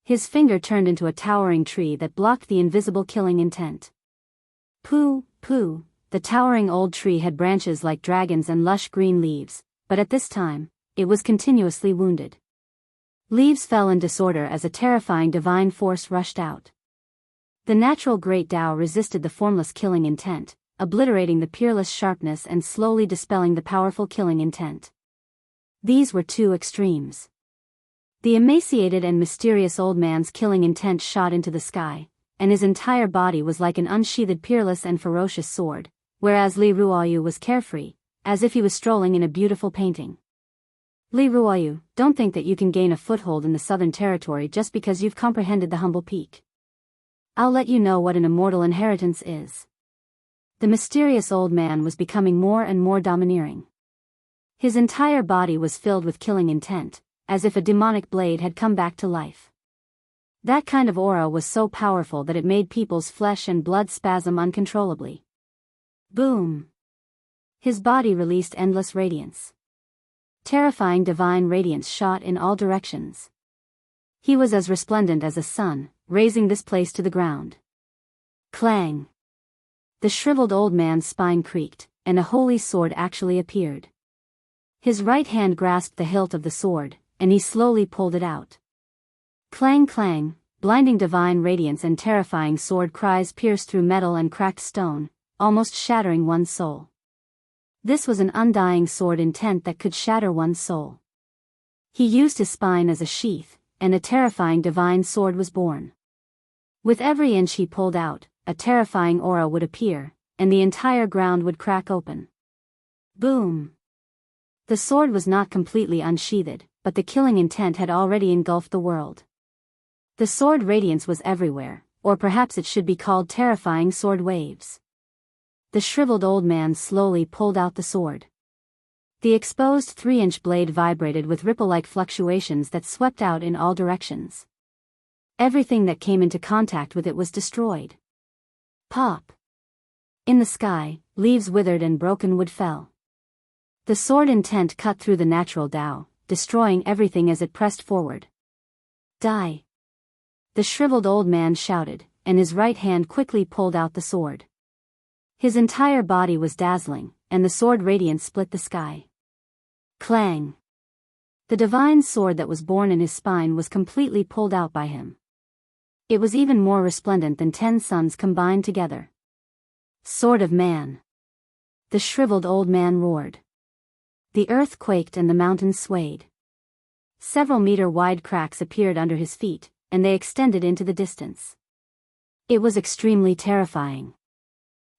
His finger turned into a towering tree that blocked the invisible killing intent. Pooh, the towering old tree had branches like dragons and lush green leaves, but at this time, it was continuously wounded. Leaves fell in disorder as a terrifying divine force rushed out. The natural great Tao resisted the formless killing intent, obliterating the peerless sharpness and slowly dispelling the powerful killing intent. These were two extremes. The emaciated and mysterious old man's killing intent shot into the sky, and his entire body was like an unsheathed peerless and ferocious sword, whereas Li Ruoyu was carefree, as if he was strolling in a beautiful painting. Li Ruoyu, don't think that you can gain a foothold in the Southern Territory just because you've comprehended the humble peak. I'll let you know what an immortal inheritance is. The mysterious old man was becoming more and more domineering. His entire body was filled with killing intent, as if a demonic blade had come back to life. That kind of aura was so powerful that it made people's flesh and blood spasm uncontrollably. Boom! His body released endless radiance. Terrifying divine radiance shot in all directions. He was as resplendent as a sun, razing this place to the ground. Clang! The shriveled old man's spine creaked, and a holy sword actually appeared. His right hand grasped the hilt of the sword, and he slowly pulled it out. Clang clang, blinding divine radiance and terrifying sword cries pierced through metal and cracked stone, almost shattering one's soul. This was an undying sword intent that could shatter one's soul. He used his spine as a sheath, and a terrifying divine sword was born. With every inch he pulled out, a terrifying aura would appear, and the entire ground would crack open. Boom! The sword was not completely unsheathed, but the killing intent had already engulfed the world. The sword radiance was everywhere, or perhaps it should be called terrifying sword waves. The shriveled old man slowly pulled out the sword. The exposed 3-inch blade vibrated with ripple-like fluctuations that swept out in all directions. Everything that came into contact with it was destroyed. Pop! In the sky, leaves withered and broken wood fell. The sword intent cut through the natural Tao, destroying everything as it pressed forward. Die! The shriveled old man shouted, and his right hand quickly pulled out the sword. His entire body was dazzling, and the sword radiance split the sky. Clang! The divine sword that was born in his spine was completely pulled out by him. It was even more resplendent than 10 suns combined together. Sword of man! The shriveled old man roared. The earth quaked and the mountains swayed. Several meter-wide cracks appeared under his feet, and they extended into the distance. It was extremely terrifying.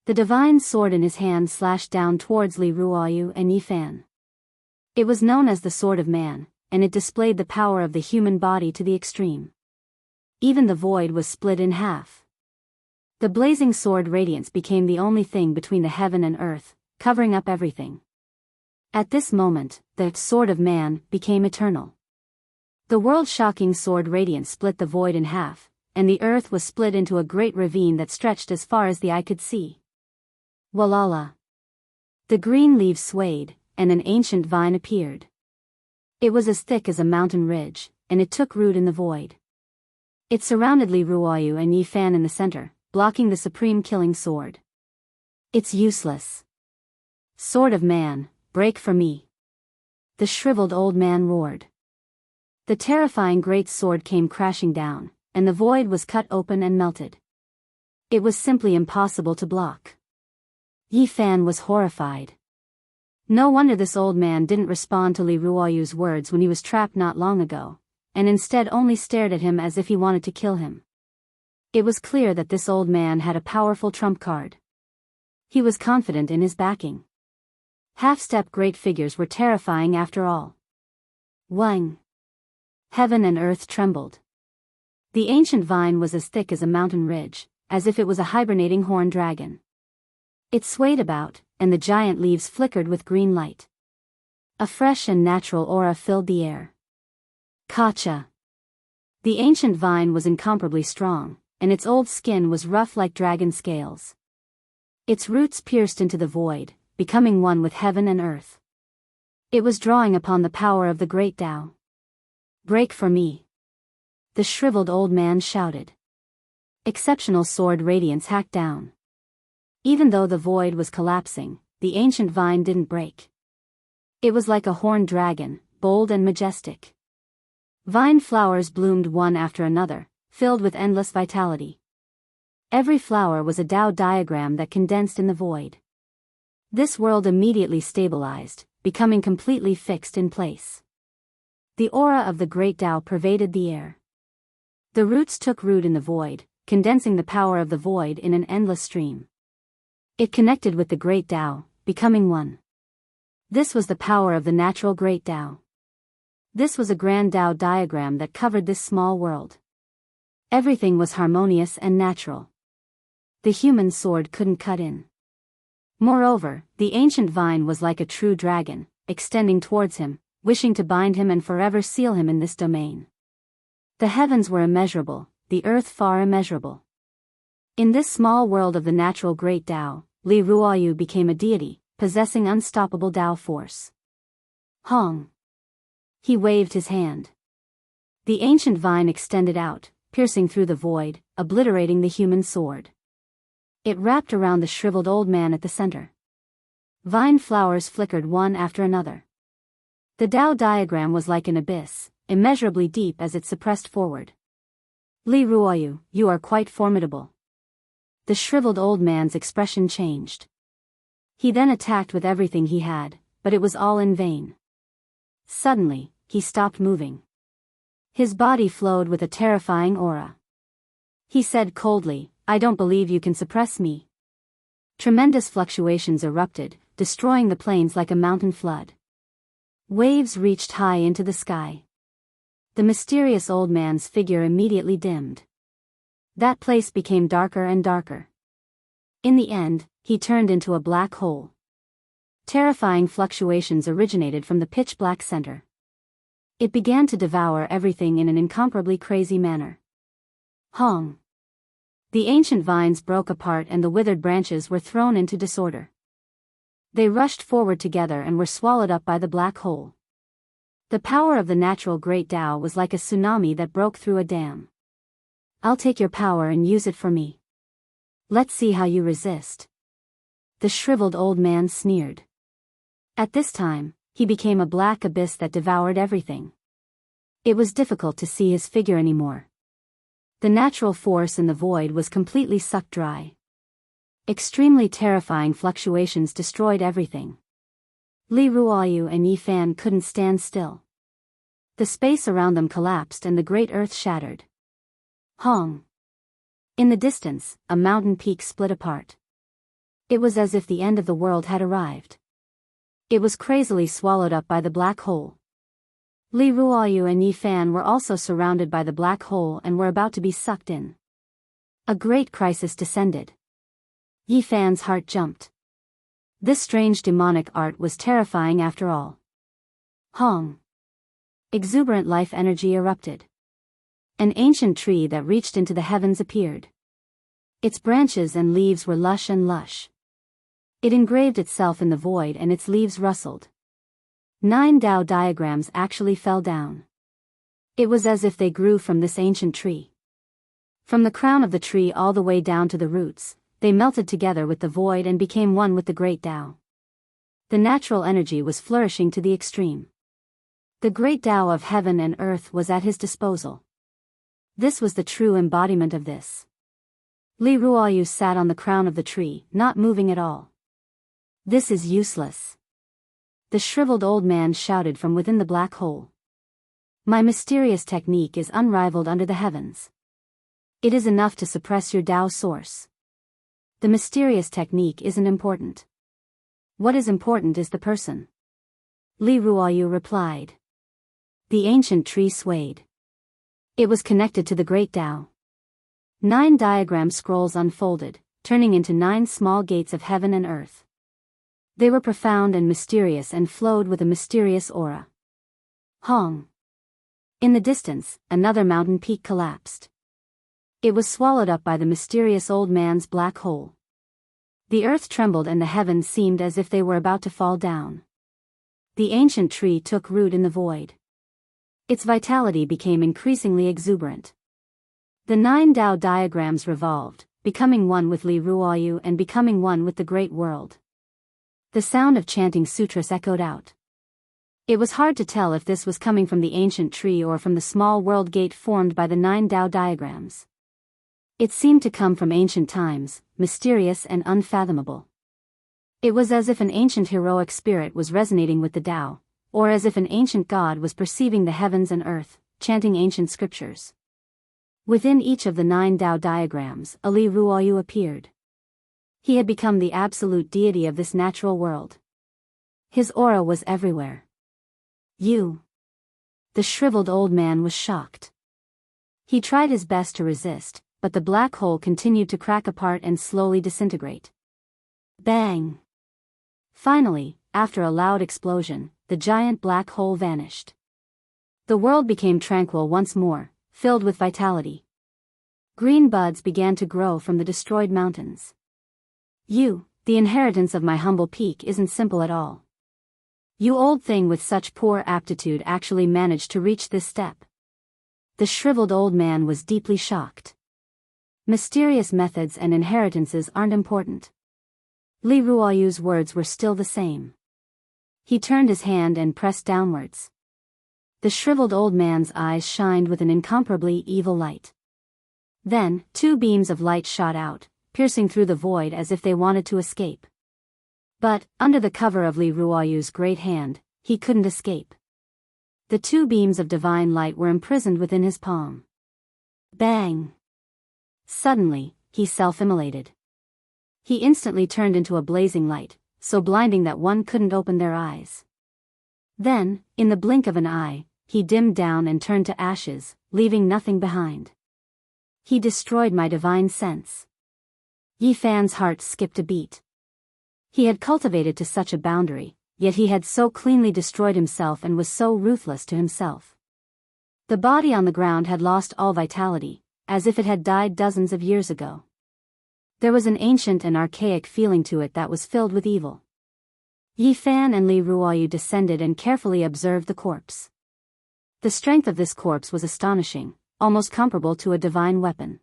The divine sword in his hand slashed down towards Li Ruoyu and Yi Fan. It was known as the Sword of Man, and it displayed the power of the human body to the extreme. Even the void was split in half. The blazing sword radiance became the only thing between the heaven and earth, covering up everything. At this moment, the Sword of Man became eternal. The world-shocking sword radiance split the void in half, and the earth was split into a great ravine that stretched as far as the eye could see. Walala! The green leaves swayed, and an ancient vine appeared. It was as thick as a mountain ridge, and it took root in the void. It surrounded Li Ruoyu and Yi Fan in the center, blocking the supreme killing sword. It's useless. Sword of Man, break for me! The shriveled old man roared. The terrifying great sword came crashing down, and the void was cut open and melted. It was simply impossible to block. Yi Fan was horrified. No wonder this old man didn't respond to Li Ruoyu's words when he was trapped not long ago, and instead only stared at him as if he wanted to kill him. It was clear that this old man had a powerful trump card. He was confident in his backing. Half-step great figures were terrifying after all. Wang! Heaven and earth trembled. The ancient vine was as thick as a mountain ridge, as if it was a hibernating horned dragon. It swayed about, and the giant leaves flickered with green light. A fresh and natural aura filled the air. Kacha! The ancient vine was incomparably strong, and its old skin was rough like dragon scales. Its roots pierced into the void, becoming one with heaven and earth. It was drawing upon the power of the great Tao. Break for me! The shriveled old man shouted. Exceptional sword radiance hacked down. Even though the void was collapsing, the ancient vine didn't break. It was like a horned dragon, bold and majestic. Vine flowers bloomed one after another, filled with endless vitality. Every flower was a Tao diagram that condensed in the void. This world immediately stabilized, becoming completely fixed in place. The aura of the great Tao pervaded the air. The roots took root in the void, condensing the power of the void in an endless stream. It connected with the great Tao, becoming one. This was the power of the natural great Tao. This was a grand Tao diagram that covered this small world. Everything was harmonious and natural. The human sword couldn't cut in. Moreover, the ancient vine was like a true dragon, extending towards him, wishing to bind him and forever seal him in this domain. The heavens were immeasurable, the earth far immeasurable. In this small world of the natural great Tao, Li Ruoyu became a deity, possessing unstoppable Tao force. Hong! He waved his hand. The ancient vine extended out, piercing through the void, obliterating the human sword. It wrapped around the shriveled old man at the center. Vine flowers flickered one after another. The Tao diagram was like an abyss, immeasurably deep as it suppressed forward. Li Ruoyu, you are quite formidable. The shriveled old man's expression changed. He then attacked with everything he had, but it was all in vain. Suddenly, he stopped moving. His body flowed with a terrifying aura. He said coldly, I don't believe you can suppress me. Tremendous fluctuations erupted, destroying the plains like a mountain flood. Waves reached high into the sky. The mysterious old man's figure immediately dimmed. That place became darker and darker. In the end, he turned into a black hole. Terrifying fluctuations originated from the pitch-black center. It began to devour everything in an incomparably crazy manner. Hong! The ancient vines broke apart and the withered branches were thrown into disorder. They rushed forward together and were swallowed up by the black hole. The power of the natural Great Tao was like a tsunami that broke through a dam. I'll take your power and use it for me. Let's see how you resist. The shriveled old man sneered. At this time, he became a black abyss that devoured everything. It was difficult to see his figure anymore. The natural force in the void was completely sucked dry. Extremely terrifying fluctuations destroyed everything. Li Ruoyu and Yi Fan couldn't stand still. The space around them collapsed and the great earth shattered. Hong! In the distance, a mountain peak split apart. It was as if the end of the world had arrived. It was crazily swallowed up by the black hole. Li Ruoyu and Yi Fan were also surrounded by the black hole and were about to be sucked in. A great crisis descended. Yi Fan's heart jumped. This strange demonic art was terrifying after all. Hong! Exuberant life energy erupted. An ancient tree that reached into the heavens appeared. Its branches and leaves were lush and lush. It engraved itself in the void and its leaves rustled. 9 Tao diagrams actually fell down. It was as if they grew from this ancient tree. From the crown of the tree all the way down to the roots, they melted together with the void and became one with the Great Tao. The natural energy was flourishing to the extreme. The Great Tao of heaven and earth was at his disposal. This was the true embodiment of this. Li Ruoyu sat on the crown of the tree, not moving at all. This is useless. The shriveled old man shouted from within the black hole. My mysterious technique is unrivaled under the heavens. It is enough to suppress your Tao source. The mysterious technique isn't important. What is important is the person. Li Ruoyu replied. The ancient tree swayed. It was connected to the Great Tao. 9 diagram scrolls unfolded, turning into 9 small gates of heaven and earth. They were profound and mysterious and flowed with a mysterious aura. Hong! In the distance, another mountain peak collapsed. It was swallowed up by the mysterious old man's black hole. The earth trembled and the heavens seemed as if they were about to fall down. The ancient tree took root in the void. Its vitality became increasingly exuberant. The 9 Tao diagrams revolved, becoming one with Li Ruoyu and becoming one with the great world. The sound of chanting sutras echoed out. It was hard to tell if this was coming from the ancient tree or from the small world gate formed by the 9 Tao diagrams. It seemed to come from ancient times, mysterious and unfathomable. It was as if an ancient heroic spirit was resonating with the Tao, or as if an ancient god was perceiving the heavens and earth, chanting ancient scriptures. Within each of the 9 Tao diagrams, a Li Ruoyu appeared. He had become the absolute deity of this natural world. His aura was everywhere. You! The shriveled old man was shocked. He tried his best to resist, but the black hole continued to crack apart and slowly disintegrate. Bang! Finally, after a loud explosion, the giant black hole vanished. The world became tranquil once more, filled with vitality. Green buds began to grow from the destroyed mountains. The inheritance of my humble peak isn't simple at all. You old thing with such poor aptitude actually managed to reach this step. The shriveled old man was deeply shocked. Mysterious methods and inheritances aren't important. Li Ruoyu's words were still the same. He turned his hand and pressed downwards. The shriveled old man's eyes shined with an incomparably evil light. Then, 2 beams of light shot out, piercing through the void as if they wanted to escape. But, under the cover of Li Ruoyu's great hand, he couldn't escape. The 2 beams of divine light were imprisoned within his palm. Bang! Suddenly, he self-immolated. He instantly turned into a blazing light, so blinding that one couldn't open their eyes. Then, in the blink of an eye, he dimmed down and turned to ashes, leaving nothing behind. He destroyed my divine sense. Yi Fan's heart skipped a beat. He had cultivated to such a boundary, yet he had so cleanly destroyed himself and was so ruthless to himself. The body on the ground had lost all vitality, as if it had died dozens of years ago. There was an ancient and archaic feeling to it that was filled with evil. Yi Fan and Li Ruoyu descended and carefully observed the corpse. The strength of this corpse was astonishing, almost comparable to a divine weapon.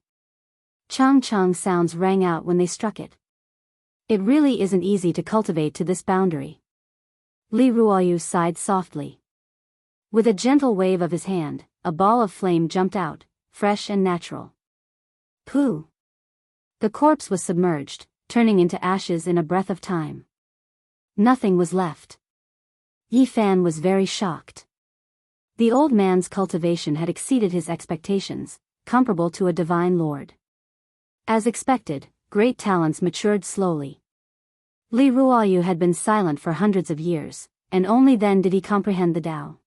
Chang-chang sounds rang out when they struck it. It really isn't easy to cultivate to this boundary. Li Ruoyu sighed softly. With a gentle wave of his hand, a ball of flame jumped out, fresh and natural. Pooh! The corpse was submerged, turning into ashes in a breath of time. Nothing was left. Yi Fan was very shocked. The old man's cultivation had exceeded his expectations, comparable to a divine lord. As expected, great talents matured slowly. Li Ruoyu had been silent for hundreds of years, and only then did he comprehend the Tao.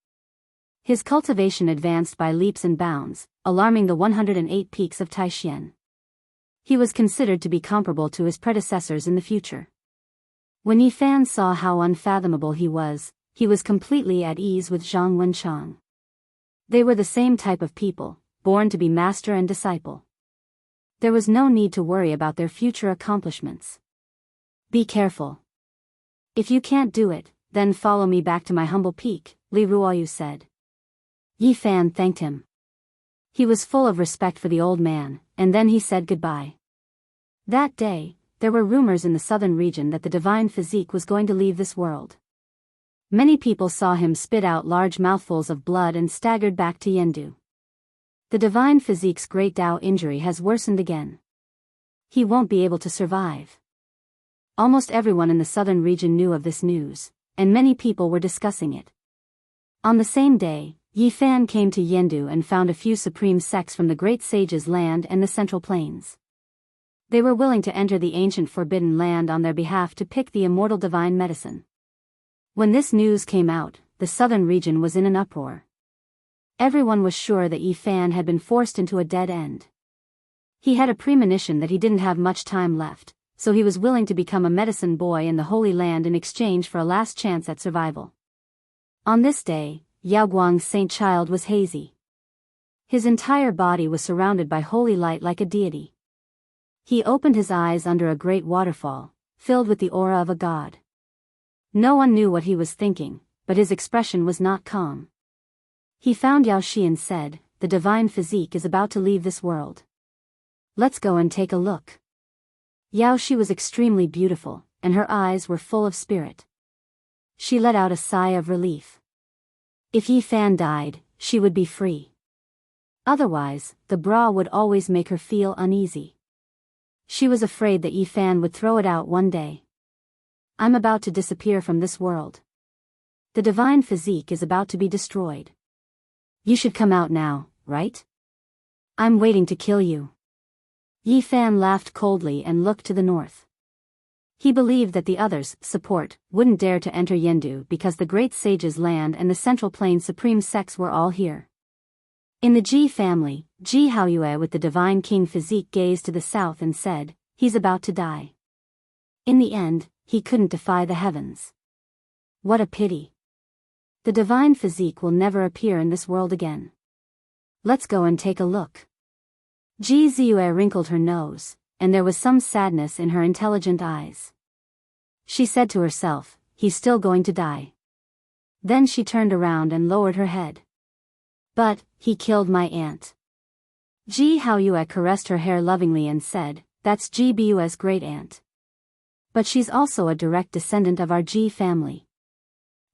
His cultivation advanced by leaps and bounds, alarming the 108 peaks of Taishan. He was considered to be comparable to his predecessors in the future. When Yi Fan saw how unfathomable he was completely at ease with Zhang Wenchang. They were the same type of people, born to be master and disciple. There was no need to worry about their future accomplishments. Be careful. If you can't do it, then follow me back to my humble peak, Li Ruoyu said. Yi Fan thanked him. He was full of respect for the old man, and then he said goodbye. That day, there were rumors in the southern region that the divine physique was going to leave this world. Many people saw him spit out large mouthfuls of blood and staggered back to Yendu. The divine physique's great Tao injury has worsened again. He won't be able to survive. Almost everyone in the southern region knew of this news, and many people were discussing it. On the same day, Yi Fan came to Yendu and found a few supreme sects from the great sages' land and the central plains. They were willing to enter the ancient forbidden land on their behalf to pick the immortal divine medicine. When this news came out, the southern region was in an uproar. Everyone was sure that Yi Fan had been forced into a dead end. He had a premonition that he didn't have much time left, so he was willing to become a medicine boy in the Holy Land in exchange for a last chance at survival. On this day, Yaoguang's saint child was hazy. His entire body was surrounded by holy light like a deity. He opened his eyes under a great waterfall, filled with the aura of a god. No one knew what he was thinking, but his expression was not calm. He found Yao Shi and said, "The divine physique is about to leave this world. Let's go and take a look." Yao Shi was extremely beautiful, and her eyes were full of spirit. She let out a sigh of relief. If Yi Fan died, she would be free. Otherwise, the bra would always make her feel uneasy. She was afraid that Yi Fan would throw it out one day. "I'm about to disappear from this world. The divine physique is about to be destroyed. You should come out now, right? I'm waiting to kill you." Yi Fan laughed coldly and looked to the north. He believed that the others' support wouldn't dare to enter Yendu because the great sage's land and the central plain supreme sects were all here. In the Ji family, Ji Haoyue with the divine king physique gazed to the south and said, "He's about to die." In the end, he couldn't defy the heavens. What a pity. The divine physique will never appear in this world again. Let's go and take a look. Ji Ziyue wrinkled her nose, and there was some sadness in her intelligent eyes. She said to herself, "He's still going to die." Then she turned around and lowered her head. "But, he killed my aunt." Ji Haoyue caressed her hair lovingly and said, "That's Ji Bu's great aunt. But she's also a direct descendant of our Ji family."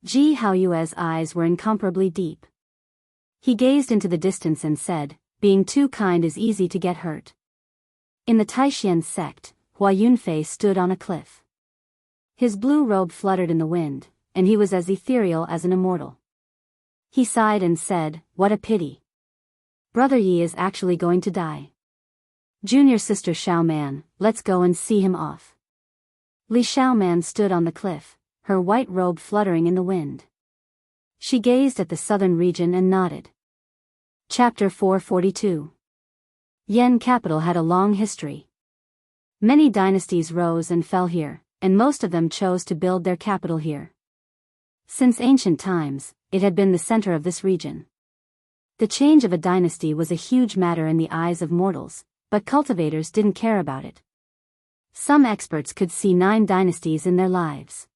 Ji Haoyue's eyes were incomparably deep. He gazed into the distance and said, "Being too kind is easy to get hurt." In the Taishan sect, Hua Yunfei stood on a cliff. His blue robe fluttered in the wind, and he was as ethereal as an immortal. He sighed and said, "What a pity. Brother Yi is actually going to die. Junior sister Xiaoman, let's go and see him off." Li Xiaoman stood on the cliff, her white robe fluttering in the wind. She gazed at the southern region and nodded. Chapter 442. Yan capital had a long history. Many dynasties rose and fell here, and most of them chose to build their capital here. Since ancient times, it had been the center of this region. The change of a dynasty was a huge matter in the eyes of mortals, but cultivators didn't care about it. Some experts could see 9 dynasties in their lives.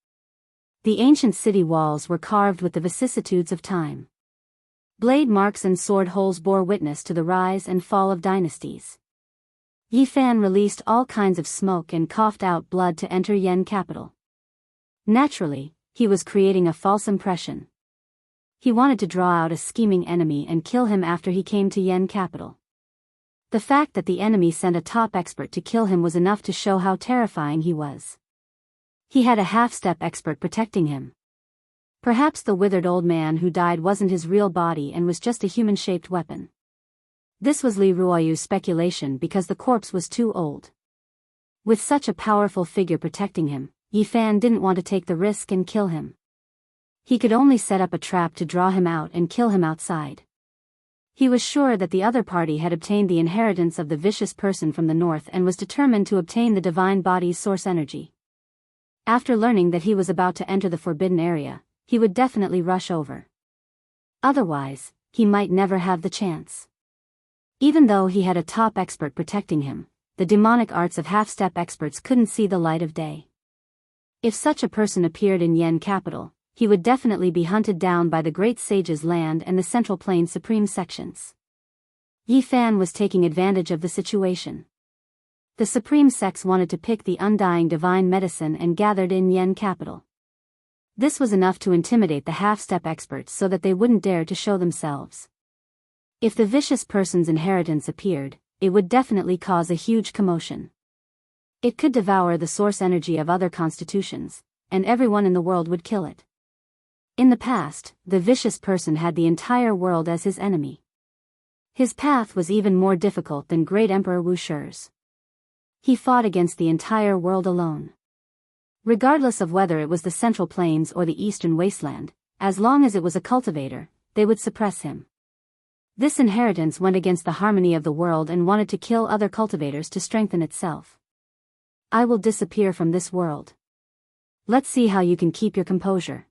The ancient city walls were carved with the vicissitudes of time. Blade marks and sword holes bore witness to the rise and fall of dynasties. Yifan released all kinds of smoke and coughed out blood to enter Yen capital. Naturally, he was creating a false impression. He wanted to draw out a scheming enemy and kill him after he came to Yen capital. The fact that the enemy sent a top expert to kill him was enough to show how terrifying he was. He had a half-step expert protecting him. Perhaps the withered old man who died wasn't his real body and was just a human-shaped weapon. This was Li Ruoyu's speculation because the corpse was too old. With such a powerful figure protecting him, Yifan didn't want to take the risk and kill him. He could only set up a trap to draw him out and kill him outside. He was sure that the other party had obtained the inheritance of the vicious person from the north and was determined to obtain the divine body's source energy. After learning that he was about to enter the forbidden area, he would definitely rush over. Otherwise, he might never have the chance. Even though he had a top expert protecting him, the demonic arts of half-step experts couldn't see the light of day. If such a person appeared in Yen capital, he would definitely be hunted down by the Great Sage's land and the Central Plain Supreme sections. Yifan was taking advantage of the situation. The Supreme sects wanted to pick the undying divine medicine and gathered in Yen capital. This was enough to intimidate the half-step experts so that they wouldn't dare to show themselves. If the vicious person's inheritance appeared, it would definitely cause a huge commotion. It could devour the source energy of other constitutions, and everyone in the world would kill it. In the past, the vicious person had the entire world as his enemy. His path was even more difficult than Great Emperor Wu Shi's. He fought against the entire world alone. Regardless of whether it was the Central Plains or the Eastern Wasteland, as long as it was a cultivator, they would suppress him. This inheritance went against the harmony of the world and wanted to kill other cultivators to strengthen itself. I will disappear from this world. Let's see how you can keep your composure.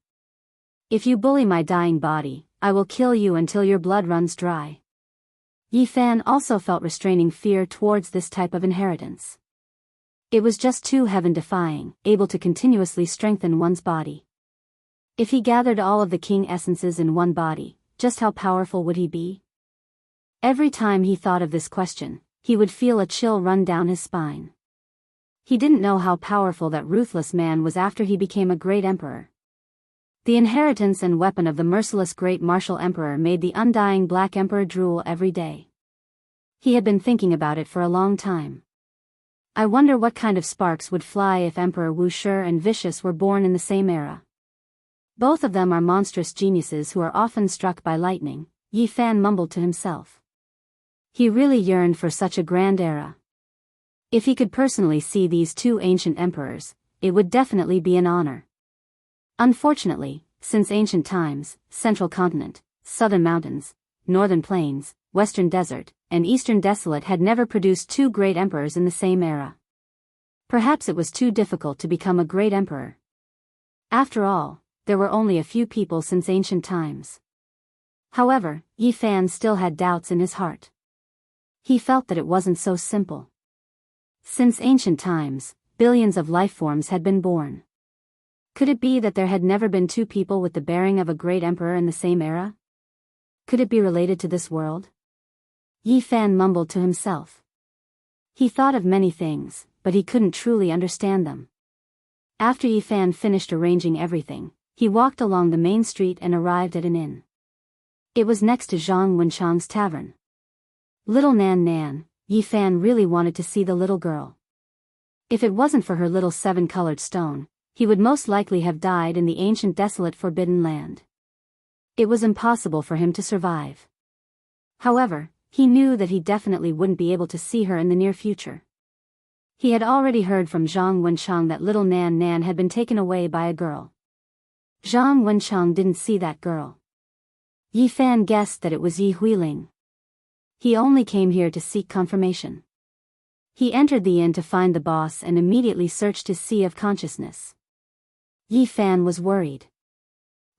If you bully my dying body, I will kill you until your blood runs dry. Yifan also felt restraining fear towards this type of inheritance. It was just too heaven-defying, able to continuously strengthen one's body. If he gathered all of the king essences in one body, just how powerful would he be? Every time he thought of this question, he would feel a chill run down his spine. He didn't know how powerful that ruthless man was after he became a great emperor. The inheritance and weapon of the merciless great martial emperor made the undying Black Emperor drool every day. He had been thinking about it for a long time. I wonder what kind of sparks would fly if Emperor Wu Shi and Vicious were born in the same era. Both of them are monstrous geniuses who are often struck by lightning, Yifan mumbled to himself. He really yearned for such a grand era. If he could personally see these two ancient emperors, it would definitely be an honor. Unfortunately, since ancient times, Central Continent, Southern Mountains, Northern Plains, Western Desert, and Eastern Desolate had never produced two great emperors in the same era. Perhaps it was too difficult to become a great emperor. After all, there were only a few people since ancient times. However, Yifan still had doubts in his heart. He felt that it wasn't so simple. Since ancient times, billions of life forms had been born. Could it be that there had never been two people with the bearing of a great emperor in the same era? Could it be related to this world? Yifan mumbled to himself. He thought of many things, but he couldn't truly understand them. After Yifan finished arranging everything, he walked along the main street and arrived at an inn. It was next to Zhang Wenchang's tavern. Little Nan Nan, Yifan really wanted to see the little girl. If it wasn't for her little 7-colored stone, he would most likely have died in the ancient desolate forbidden land. It was impossible for him to survive. However, he knew that he definitely wouldn't be able to see her in the near future. He had already heard from Zhang Wenchang that little Nan Nan had been taken away by a girl. Zhang Wenchang didn't see that girl. Yifan guessed that it was Yi Huiling. He only came here to seek confirmation. He entered the inn to find the boss and immediately searched his sea of consciousness. Yi Fan was worried.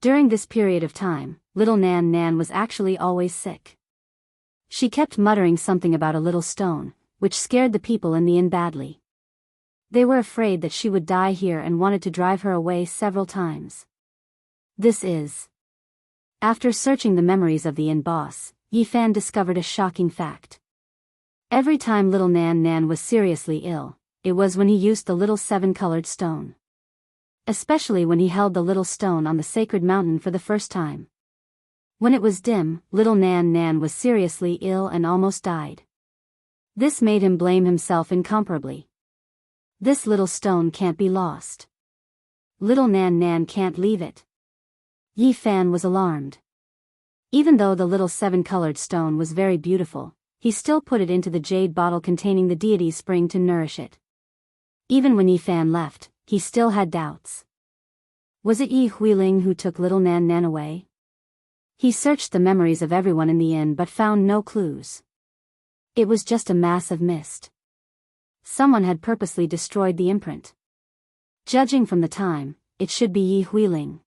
During this period of time, little Nan Nan was actually always sick. She kept muttering something about a little stone, which scared the people in the inn badly. They were afraid that she would die here and wanted to drive her away several times. After searching the memories of the inn boss, Yi Fan discovered a shocking fact. Every time little Nan Nan was seriously ill, it was when he used the little 7-colored stone. Especially when he held the little stone on the sacred mountain for the first time. When it was dim, little Nan Nan was seriously ill and almost died. This made him blame himself incomparably. This little stone can't be lost. Little Nan Nan can't leave it. Yi Fan was alarmed. Even though the little 7-colored stone was very beautiful, he still put it into the jade bottle containing the deity's spring to nourish it. Even when Yi Fan left, he still had doubts. Was it Yi Huiling who took little Nan Nan away? He searched the memories of everyone in the inn but found no clues. It was just a mass of mist. Someone had purposely destroyed the imprint. Judging from the time, it should be Yi Huiling.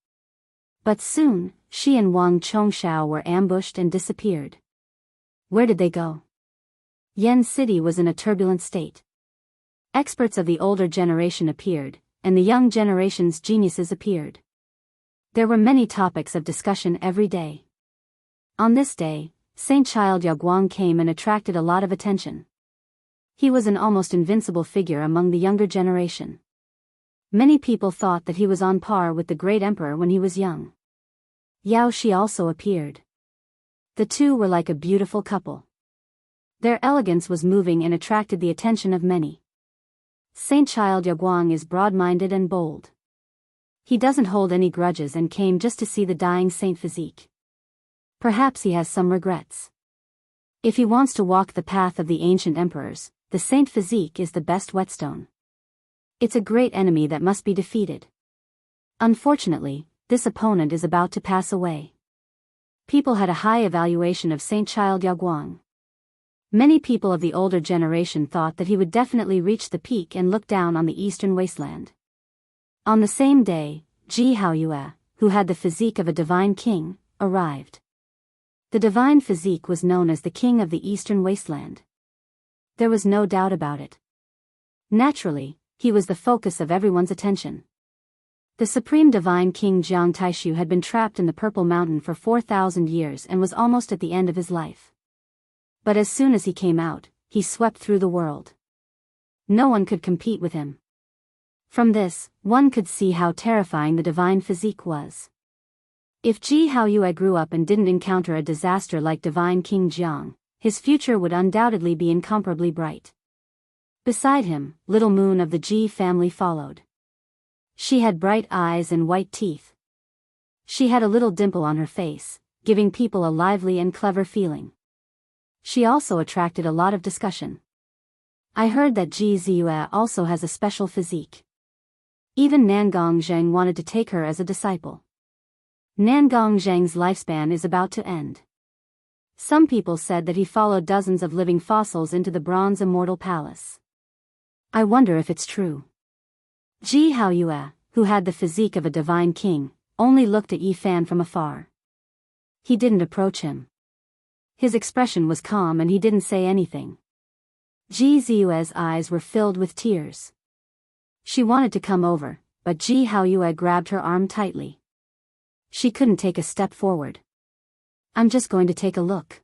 But soon, she and Wang Chongshao were ambushed and disappeared. Where did they go? Yen City was in a turbulent state. Experts of the older generation appeared, and the young generation's geniuses appeared. There were many topics of discussion every day. On this day, Saint Child Yaguang came and attracted a lot of attention. He was an almost invincible figure among the younger generation. Many people thought that he was on par with the great emperor when he was young. Yao Shi also appeared. The two were like a beautiful couple. Their elegance was moving and attracted the attention of many. Saint Child Yaguang is broad-minded and bold. He doesn't hold any grudges and came just to see the dying saint physique. Perhaps he has some regrets. If he wants to walk the path of the ancient emperors, the saint physique is the best whetstone. It's a great enemy that must be defeated. Unfortunately, this opponent is about to pass away. People had a high evaluation of Saint Child Yaguang. Many people of the older generation thought that he would definitely reach the peak and look down on the eastern wasteland. On the same day, Ji Haoyue, who had the physique of a divine king, arrived. The divine physique was known as the king of the eastern wasteland. There was no doubt about it. Naturally, he was the focus of everyone's attention. The supreme divine king Jiang Taishu had been trapped in the Purple Mountain for 4,000 years and was almost at the end of his life. But as soon as he came out, he swept through the world. No one could compete with him. From this, one could see how terrifying the divine physique was. If Ji Haoyue grew up and didn't encounter a disaster like divine king Jiang, his future would undoubtedly be incomparably bright. Beside him, Little Moon of the Ji family followed. She had bright eyes and white teeth. She had a little dimple on her face, giving people a lively and clever feeling. She also attracted a lot of discussion. I heard that Ji Ziyue also has a special physique. Even Nangong Zheng wanted to take her as a disciple. Nangong Zheng's lifespan is about to end. Some people said that he followed dozens of living fossils into the Bronze Immortal Palace. I wonder if it's true. Ji Haoyue, who had the physique of a divine king, only looked at Yi Fan from afar. He didn't approach him. His expression was calm and he didn't say anything. Ji Ziyue's eyes were filled with tears. She wanted to come over, but Ji Haoyue grabbed her arm tightly. She couldn't take a step forward. I'm just going to take a look.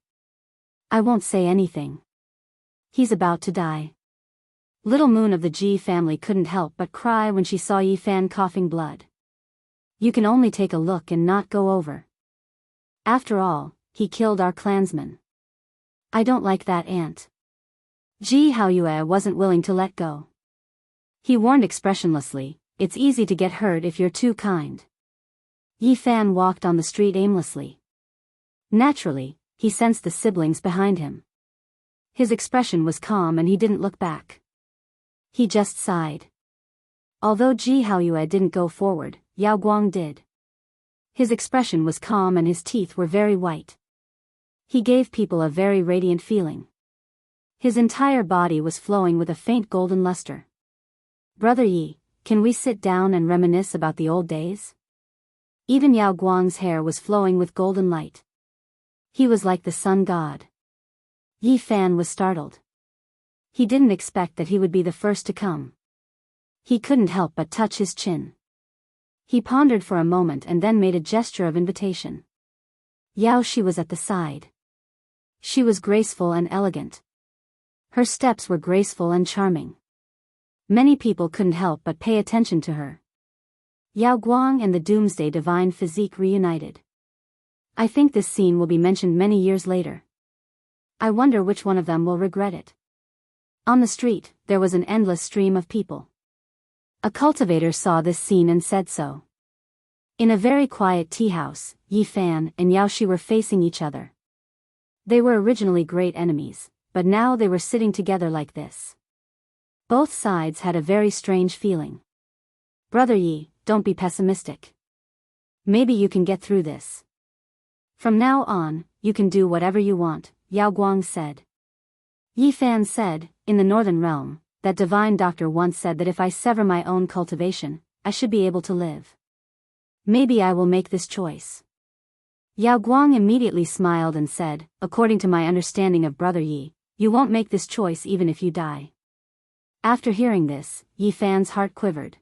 I won't say anything. He's about to die. Little Moon of the Ji family couldn't help but cry when she saw Yi Fan coughing blood. You can only take a look and not go over. After all, he killed our clansman. I don't like that aunt. Ji Haoyue wasn't willing to let go. He warned expressionlessly, it's easy to get hurt if you're too kind. Yi Fan walked on the street aimlessly. Naturally, he sensed the siblings behind him. His expression was calm and he didn't look back. He just sighed. Although Ji Haoyue didn't go forward, Yao Guang did. His expression was calm and his teeth were very white. He gave people a very radiant feeling. His entire body was flowing with a faint golden luster. "Brother Yi, can we sit down and reminisce about the old days?" Even Yao Guang's hair was flowing with golden light. He was like the sun god. Yi Fan was startled. He didn't expect that he would be the first to come. He couldn't help but touch his chin. He pondered for a moment and then made a gesture of invitation. Yao Shi was at the side. She was graceful and elegant. Her steps were graceful and charming. Many people couldn't help but pay attention to her. Yao Guang and the Doomsday Divine physique reunited. I think this scene will be mentioned many years later. I wonder which one of them will regret it. On the street, there was an endless stream of people. A cultivator saw this scene and said so. In a very quiet tea house, Yi Fan and Yao Shi were facing each other. They were originally great enemies, but now they were sitting together like this. Both sides had a very strange feeling. "Brother Yi, don't be pessimistic. Maybe you can get through this. From now on, you can do whatever you want," Yao Guang said. Yi Fan said, "In the Northern Realm, that divine doctor once said that if I sever my own cultivation, I should be able to live. Maybe I will make this choice." Yao Guang immediately smiled and said, "According to my understanding of Brother Yi, you won't make this choice even if you die." After hearing this, Yi Fan's heart quivered.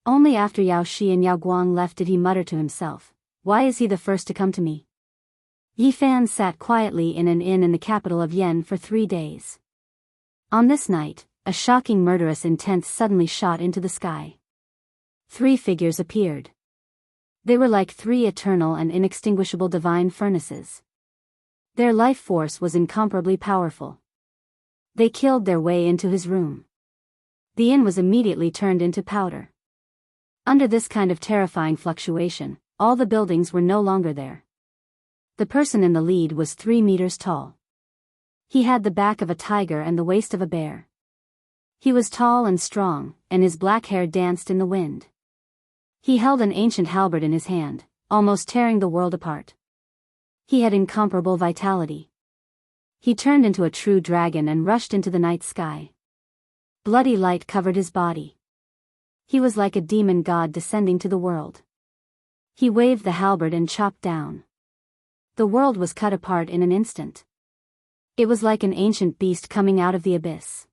Only after Yao Shi and Yao Guang left did he mutter to himself, "Why is he the first to come to me?" Yi Fan sat quietly in an inn in the capital of Yen for 3 days. On this night, a shocking murderous intent suddenly shot into the sky. 3 figures appeared. They were like 3 eternal and inextinguishable divine furnaces. Their life force was incomparably powerful. They killed their way into his room. The inn was immediately turned into powder. Under this kind of terrifying fluctuation, all the buildings were no longer there. The person in the lead was 3 meters tall. He had the back of a tiger and the waist of a bear. He was tall and strong, and his black hair danced in the wind. He held an ancient halberd in his hand, almost tearing the world apart. He had incomparable vitality. He turned into a true dragon and rushed into the night sky. Bloody light covered his body. He was like a demon god descending to the world. He waved the halberd and chopped down. The world was cut apart in an instant. It was like an ancient beast coming out of the abyss.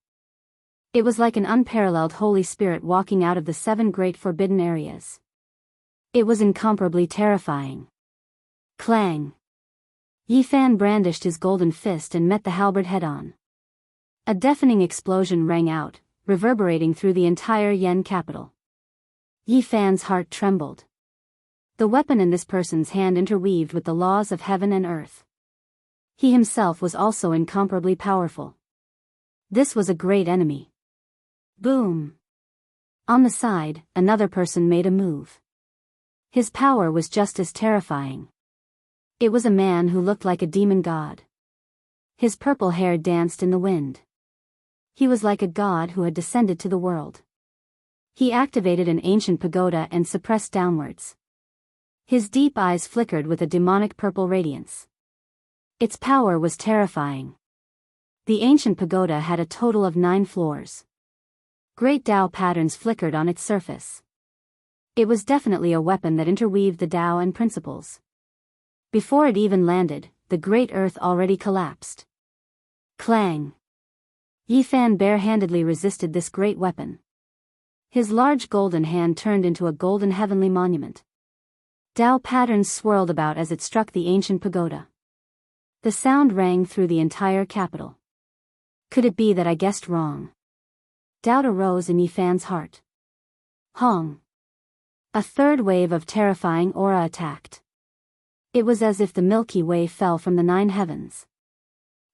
It was like an unparalleled Holy Spirit walking out of the 7 great forbidden areas. It was incomparably terrifying. Clang! Yi Fan brandished his golden fist and met the halberd head-on. A deafening explosion rang out, reverberating through the entire Yen capital. Yi Fan's heart trembled. The weapon in this person's hand interweaved with the laws of heaven and earth. He himself was also incomparably powerful. This was a great enemy. Boom! On the side, another person made a move. His power was just as terrifying. It was a man who looked like a demon god. His purple hair danced in the wind. He was like a god who had descended to the world. He activated an ancient pagoda and suppressed downwards. His deep eyes flickered with a demonic purple radiance. Its power was terrifying. The ancient pagoda had a total of 9 floors. Great Tao patterns flickered on its surface. It was definitely a weapon that interweaved the Tao and principles. Before it even landed, the great earth already collapsed. Clang! Yi Fan barehandedly resisted this great weapon. His large golden hand turned into a golden heavenly monument. Tao patterns swirled about as it struck the ancient pagoda. The sound rang through the entire capital. Could it be that I guessed wrong? Doubt arose in Yi Fan's heart. Hong! A 3rd wave of terrifying aura attacked. It was as if the Milky Way fell from the 9 heavens.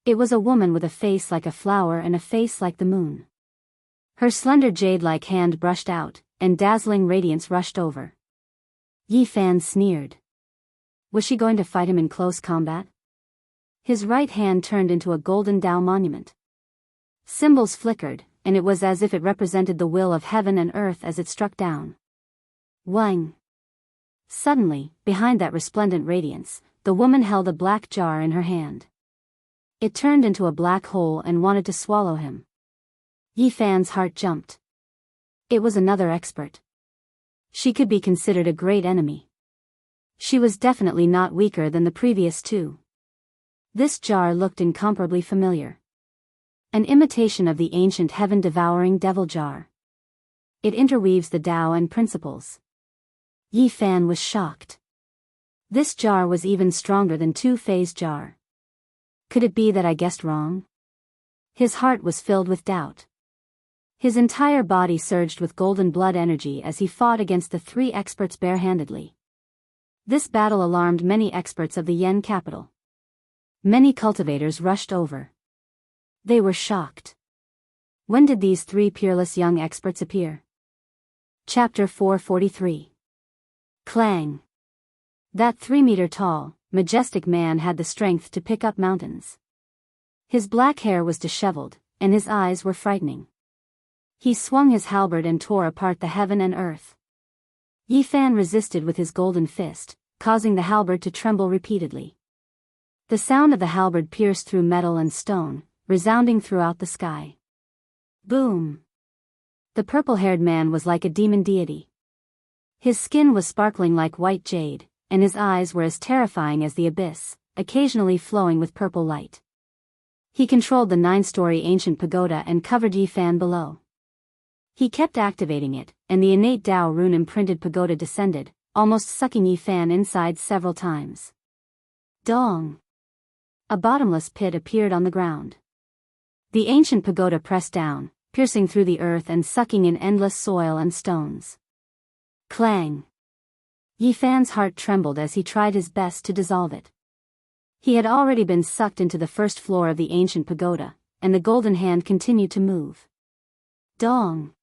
It was a woman with a face like a flower and a face like the moon. Her slender jade-like hand brushed out, and dazzling radiance rushed over. Yi Fan sneered. Was she going to fight him in close combat? His right hand turned into a golden Tao monument. Symbols flickered, and it was as if it represented the will of heaven and earth as it struck down. Wang! Suddenly, behind that resplendent radiance, the woman held a black jar in her hand. It turned into a black hole and wanted to swallow him. Yi Fan's heart jumped. It was another expert. She could be considered a great enemy. She was definitely not weaker than the previous two. This jar looked incomparably familiar. An imitation of the ancient heaven-devouring devil jar. It interweaves the Tao and principles. Yi Fan was shocked. This jar was even stronger than Two-Phase jar. Could it be that I guessed wrong? His heart was filled with doubt. His entire body surged with golden blood energy as he fought against the three experts barehandedly. This battle alarmed many experts of the Yen capital. Many cultivators rushed over. They were shocked. When did these three peerless young experts appear? Chapter 443. Clang. That 3-meter-tall, majestic man had the strength to pick up mountains. His black hair was disheveled, and his eyes were frightening. He swung his halberd and tore apart the heaven and earth. Yi Fan resisted with his golden fist, causing the halberd to tremble repeatedly. The sound of the halberd pierced through metal and stone, resounding throughout the sky. Boom! The purple-haired man was like a demon deity. His skin was sparkling like white jade, and his eyes were as terrifying as the abyss, occasionally flowing with purple light. He controlled the 9-story ancient pagoda and covered Yi Fan below. He kept activating it, and the innate Tao rune-imprinted pagoda descended, almost sucking Yi Fan inside several times. Dong! A bottomless pit appeared on the ground. The ancient pagoda pressed down, piercing through the earth and sucking in endless soil and stones. Clang! Yi Fan's heart trembled as he tried his best to dissolve it. He had already been sucked into the first floor of the ancient pagoda, and the golden hand continued to move. Dong!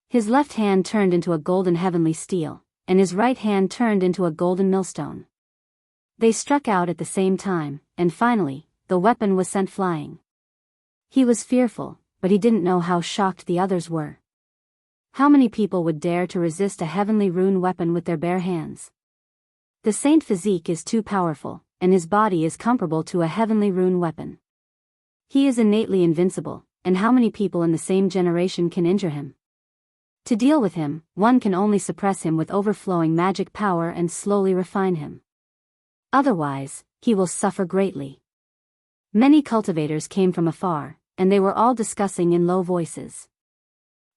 His left hand turned into a golden heavenly steel, and his right hand turned into a golden millstone. They struck out at the same time, and finally, the weapon was sent flying. He was fearful, but he didn't know how shocked the others were. How many people would dare to resist a heavenly rune weapon with their bare hands? The saint physique is too powerful, and his body is comparable to a heavenly rune weapon. He is innately invincible, and how many people in the same generation can injure him? To deal with him, one can only suppress him with overflowing magic power and slowly refine him. Otherwise, he will suffer greatly. Many cultivators came from afar, and they were all discussing in low voices.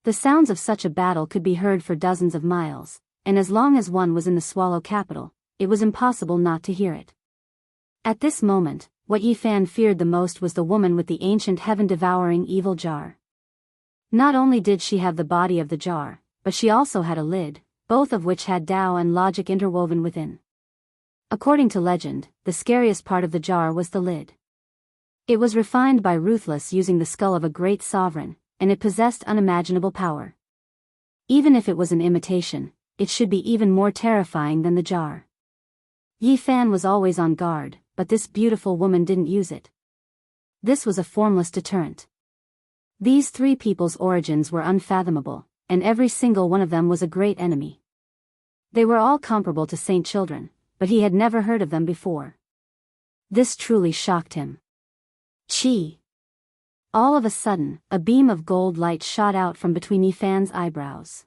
The sounds of such a battle could be heard for dozens of miles, and as long as one was in the Swallow capital, it was impossible not to hear it. At this moment, what Yi Fan feared the most was the woman with the ancient heaven-devouring evil jar. Not only did she have the body of the jar, but she also had a lid, both of which had Tao and logic interwoven within. According to legend, the scariest part of the jar was the lid. It was refined by Ruthless using the skull of a great sovereign, and it possessed unimaginable power. Even if it was an imitation, it should be even more terrifying than the jar. Yi Fan was always on guard, but this beautiful woman didn't use it. This was a formless deterrent. These three people's origins were unfathomable, and every single one of them was a great enemy. They were all comparable to saint children, but he had never heard of them before. This truly shocked him. Chi! All of a sudden, a beam of gold light shot out from between Yi Fan's eyebrows.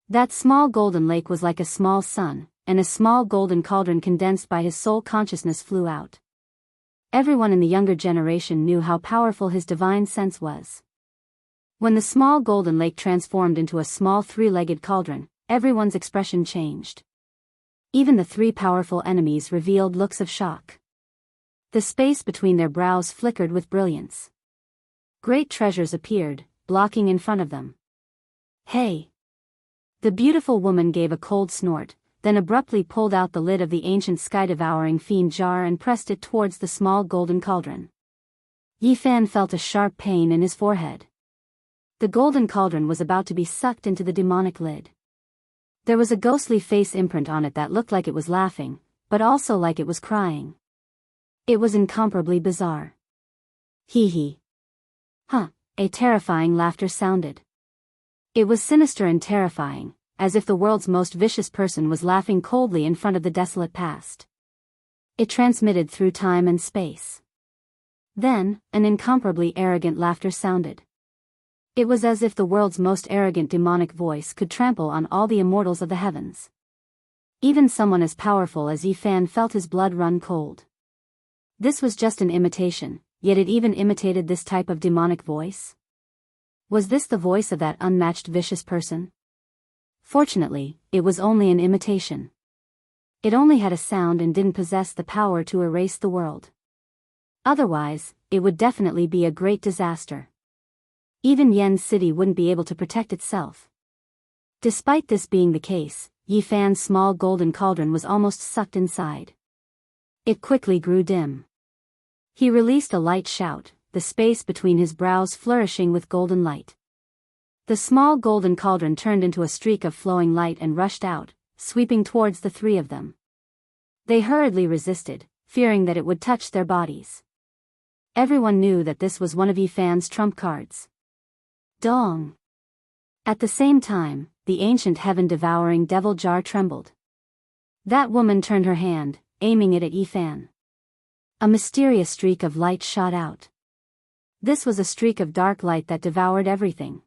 That small golden lake was like a small sun, and a small golden cauldron condensed by his soul consciousness flew out. Everyone in the younger generation knew how powerful his divine sense was. When the small golden lake transformed into a small 3-legged cauldron, everyone's expression changed. Even the three powerful enemies revealed looks of shock. The space between their brows flickered with brilliance. Great treasures appeared, blocking in front of them. Hey! The beautiful woman gave a cold snort, then abruptly pulled out the lid of the ancient sky-devouring fiend jar and pressed it towards the small golden cauldron. Yi Fan felt a sharp pain in his forehead. The golden cauldron was about to be sucked into the demonic lid. There was a ghostly face imprint on it that looked like it was laughing, but also like it was crying. It was incomparably bizarre. Hee hee. Huh, a terrifying laughter sounded. It was sinister and terrifying, as if the world's most vicious person was laughing coldly in front of the desolate past. It transmitted through time and space. Then, an incomparably arrogant laughter sounded. It was as if the world's most arrogant demonic voice could trample on all the immortals of the heavens. Even someone as powerful as Yi Fan felt his blood run cold. This was just an imitation, yet it even imitated this type of demonic voice? Was this the voice of that unmatched vicious person? Fortunately, it was only an imitation. It only had a sound and didn't possess the power to erase the world. Otherwise, it would definitely be a great disaster. Even Yen's city wouldn't be able to protect itself. Despite this being the case, Yi Fan's small golden cauldron was almost sucked inside. It quickly grew dim. He released a light shout, the space between his brows flourishing with golden light. The small golden cauldron turned into a streak of flowing light and rushed out, sweeping towards the three of them. They hurriedly resisted, fearing that it would touch their bodies. Everyone knew that this was one of Yi Fan's trump cards. Dong! At the same time, the ancient heaven-devouring devil jar trembled. That woman turned her hand, aiming it at Yi Fan. A mysterious streak of light shot out. This was a streak of dark light that devoured everything.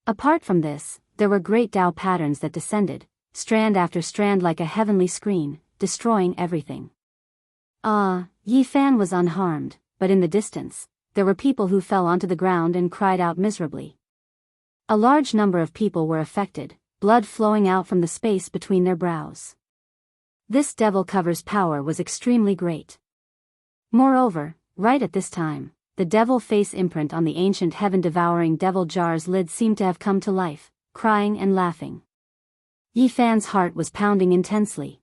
Apart from this, there were great Tao patterns that descended, strand after strand like a heavenly screen, destroying everything. Yi Fan was unharmed, but in the distance, there were people who fell onto the ground and cried out miserably. A large number of people were affected, blood flowing out from the space between their brows. This devil cover's power was extremely great. Moreover, right at this time, the devil face imprint on the ancient heaven-devouring devil jar's lid seemed to have come to life, crying and laughing. Yi Fan's heart was pounding intensely.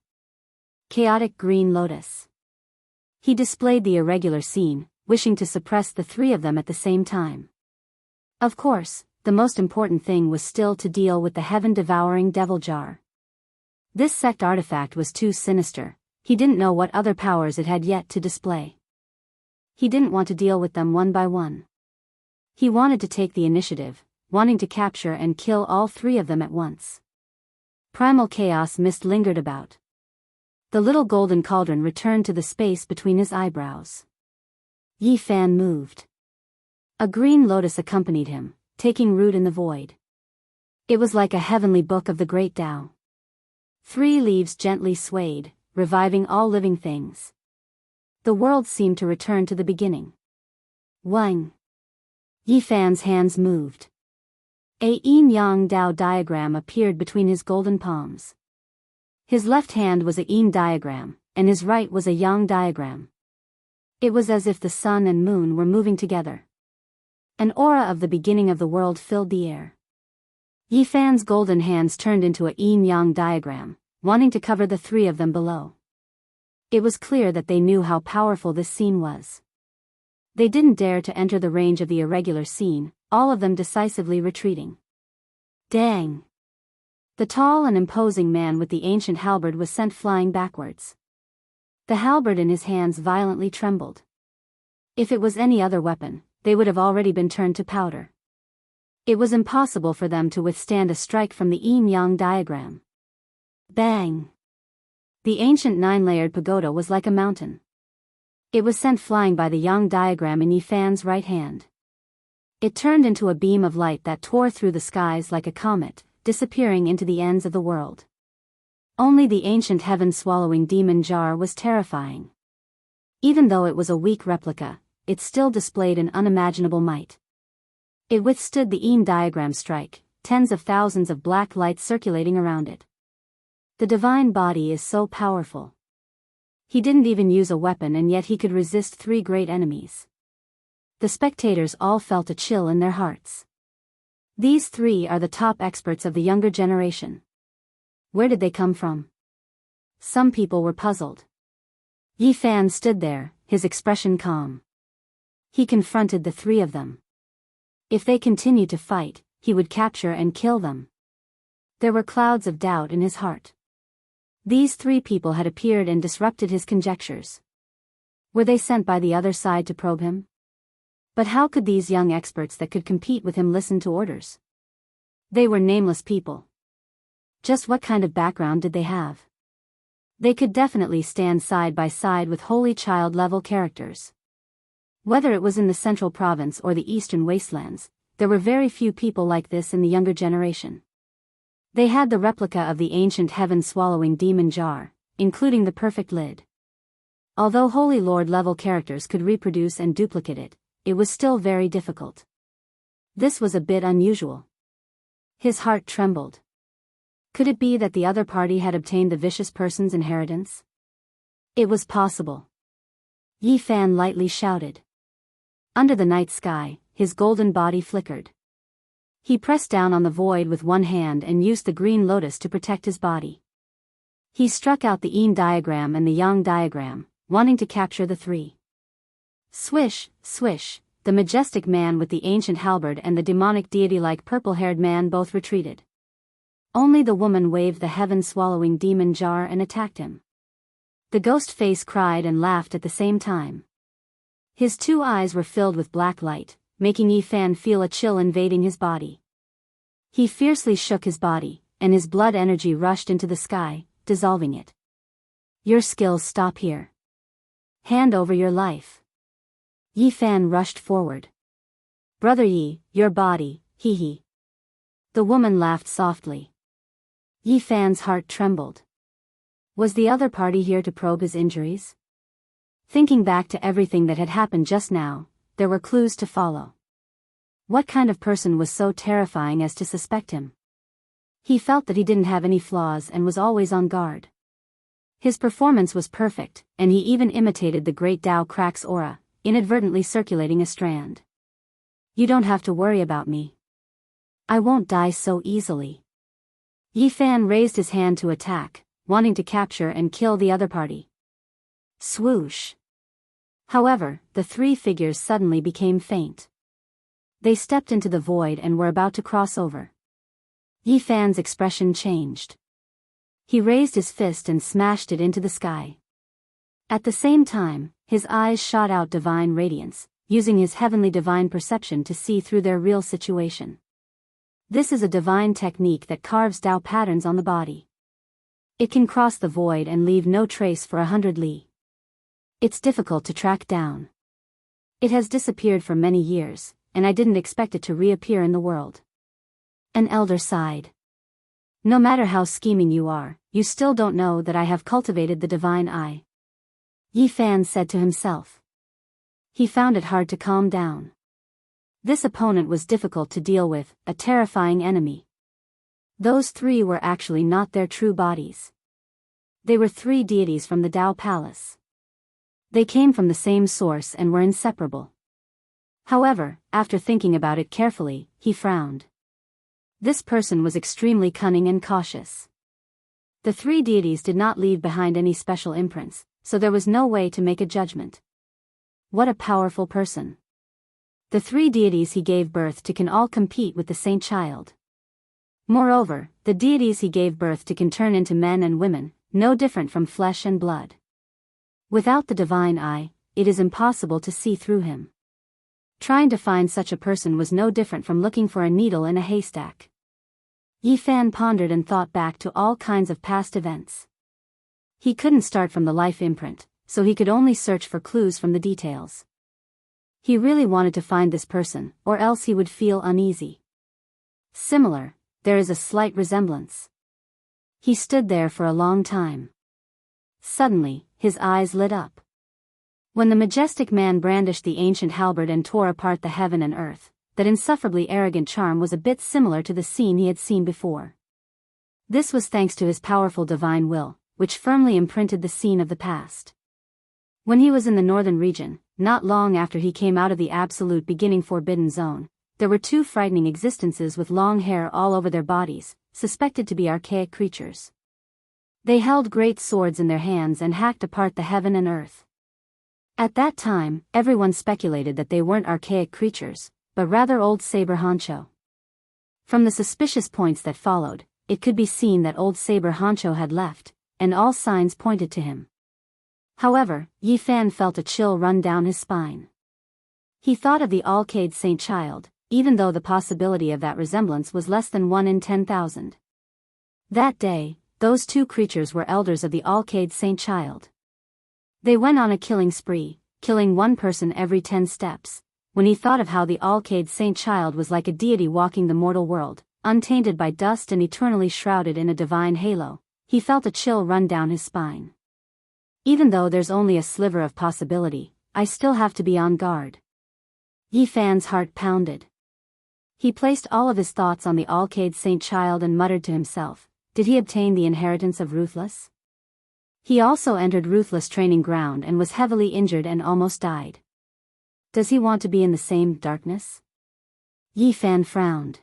Chaotic green lotus. He displayed the irregular scene, wishing to suppress the three of them at the same time. Of course, the most important thing was still to deal with the heaven-devouring devil jar. This sect artifact was too sinister. He didn't know what other powers it had yet to display. He didn't want to deal with them one by one. He wanted to take the initiative, wanting to capture and kill all three of them at once. Primal chaos mist lingered about. The little golden cauldron returned to the space between his eyebrows. Yi Fan moved. A green lotus accompanied him, taking root in the void. It was like a heavenly book of the great Tao. 3 leaves gently swayed, reviving all living things. The world seemed to return to the beginning. Wang. Yi Fan's hands moved. A yin-yang Tao diagram appeared between his golden palms. His left hand was a yin diagram, and his right was a yang diagram. It was as if the sun and moon were moving together. An aura of the beginning of the world filled the air. Yi Fan's golden hands turned into a yin-yang diagram, wanting to cover the three of them below. It was clear that they knew how powerful this scene was. They didn't dare to enter the range of the irregular scene, all of them decisively retreating. Dang! The tall and imposing man with the ancient halberd was sent flying backwards. The halberd in his hands violently trembled. If it was any other weapon, they would have already been turned to powder. It was impossible for them to withstand a strike from the yin-yang diagram. Bang! The ancient 9-layered pagoda was like a mountain. It was sent flying by the yang diagram in Yi Fan's right hand. It turned into a beam of light that tore through the skies like a comet, disappearing into the ends of the world. Only the ancient heaven-swallowing demon jar was terrifying. Even though it was a weak replica, it still displayed an unimaginable might. It withstood the yin diagram strike, tens of thousands of black lights circulating around it. The divine body is so powerful. He didn't even use a weapon and yet he could resist 3 great enemies. The spectators all felt a chill in their hearts. These 3 are the top experts of the younger generation. Where did they come from? Some people were puzzled. Yi Fan stood there, his expression calm. He confronted the 3 of them. If they continued to fight, he would capture and kill them. There were clouds of doubt in his heart. These 3 people had appeared and disrupted his conjectures. Were they sent by the other side to probe him? But how could these young experts that could compete with him listen to orders? They were nameless people. Just what kind of background did they have? They could definitely stand side by side with Holy Child-level characters. Whether it was in the central province or the eastern wastelands, there were very few people like this in the younger generation. They had the replica of the ancient heaven-swallowing demon jar, including the perfect lid. Although Holy Lord level characters could reproduce and duplicate it, it was still very difficult. This was a bit unusual. His heart trembled. Could it be that the other party had obtained the vicious person's inheritance? It was possible. Yi Fan lightly shouted. Under the night sky, his golden body flickered. He pressed down on the void with one hand and used the green lotus to protect his body. He struck out the Yin diagram and the Yang diagram, wanting to capture the three. Swish, swish, the majestic man with the ancient halberd and the demonic deity-like purple-haired man both retreated. Only the woman waved the heaven-swallowing demon jar and attacked him. The ghost face cried and laughed at the same time. His two eyes were filled with black light, making Yi Fan feel a chill invading his body. He fiercely shook his body, and his blood energy rushed into the sky, dissolving it. Your skills stop here. Hand over your life. Yi Fan rushed forward. Brother Yi, your body, hee hee. The woman laughed softly. Yi Fan's heart trembled. Was the other party here to probe his injuries? Thinking back to everything that had happened just now, there were clues to follow. What kind of person was so terrifying as to suspect him? He felt that he didn't have any flaws and was always on guard. His performance was perfect, and he even imitated the great Tao Crack's aura, inadvertently circulating a strand. You don't have to worry about me. I won't die so easily. Yi Fan raised his hand to attack, wanting to capture and kill the other party. Swoosh. However, the three figures suddenly became faint. They stepped into the void and were about to cross over. Yi Fan's expression changed. He raised his fist and smashed it into the sky. At the same time, his eyes shot out divine radiance, using his heavenly divine perception to see through their real situation. This is a divine technique that carves Tao patterns on the body. It can cross the void and leave no trace for 100 li. It's difficult to track down. It has disappeared for many years, and I didn't expect it to reappear in the world. An elder sighed. No matter how scheming you are, you still don't know that I have cultivated the divine eye. Yi Fan said to himself. He found it hard to calm down. This opponent was difficult to deal with, a terrifying enemy. Those three were actually not their true bodies. They were three deities from the Tao Palace. They came from the same source and were inseparable. However, after thinking about it carefully, he frowned. This person was extremely cunning and cautious. The three deities did not leave behind any special imprints, so there was no way to make a judgment. What a powerful person. The three deities he gave birth to can all compete with the Saint Child. Moreover, the deities he gave birth to can turn into men and women, no different from flesh and blood. Without the divine eye, it is impossible to see through him. Trying to find such a person was no different from looking for a needle in a haystack. Yi Fan pondered and thought back to all kinds of past events. He couldn't start from the life imprint, so he could only search for clues from the details. He really wanted to find this person, or else he would feel uneasy. Similar, there is a slight resemblance. He stood there for a long time. Suddenly, his eyes lit up. When the majestic man brandished the ancient halberd and tore apart the heaven and earth, that insufferably arrogant charm was a bit similar to the scene he had seen before. This was thanks to his powerful divine will, which firmly imprinted the scene of the past. When he was in the northern region, not long after he came out of the absolute beginning forbidden zone, there were two frightening existences with long hair all over their bodies, suspected to be archaic creatures. They held great swords in their hands and hacked apart the heaven and earth. At that time, everyone speculated that they weren't archaic creatures, but rather old Saber Honcho. From the suspicious points that followed, it could be seen that old Saber Honcho had left, and all signs pointed to him. However, Yi Fan felt a chill run down his spine. He thought of the Alcade Saint Child, even though the possibility of that resemblance was less than 1 in 10,000. That day, those two creatures were elders of the Alcade Saint Child. They went on a killing spree, killing one person every 10 steps. When he thought of how the Alcade Saint Child was like a deity walking the mortal world, untainted by dust and eternally shrouded in a divine halo, he felt a chill run down his spine. Even though there's only a sliver of possibility, I still have to be on guard. Yi Fan's heart pounded. He placed all of his thoughts on the Alcade Saint Child and muttered to himself, did he obtain the inheritance of Ruthless? He also entered Ruthless training ground and was heavily injured and almost died. Does he want to be in the same darkness? Yi Fan frowned.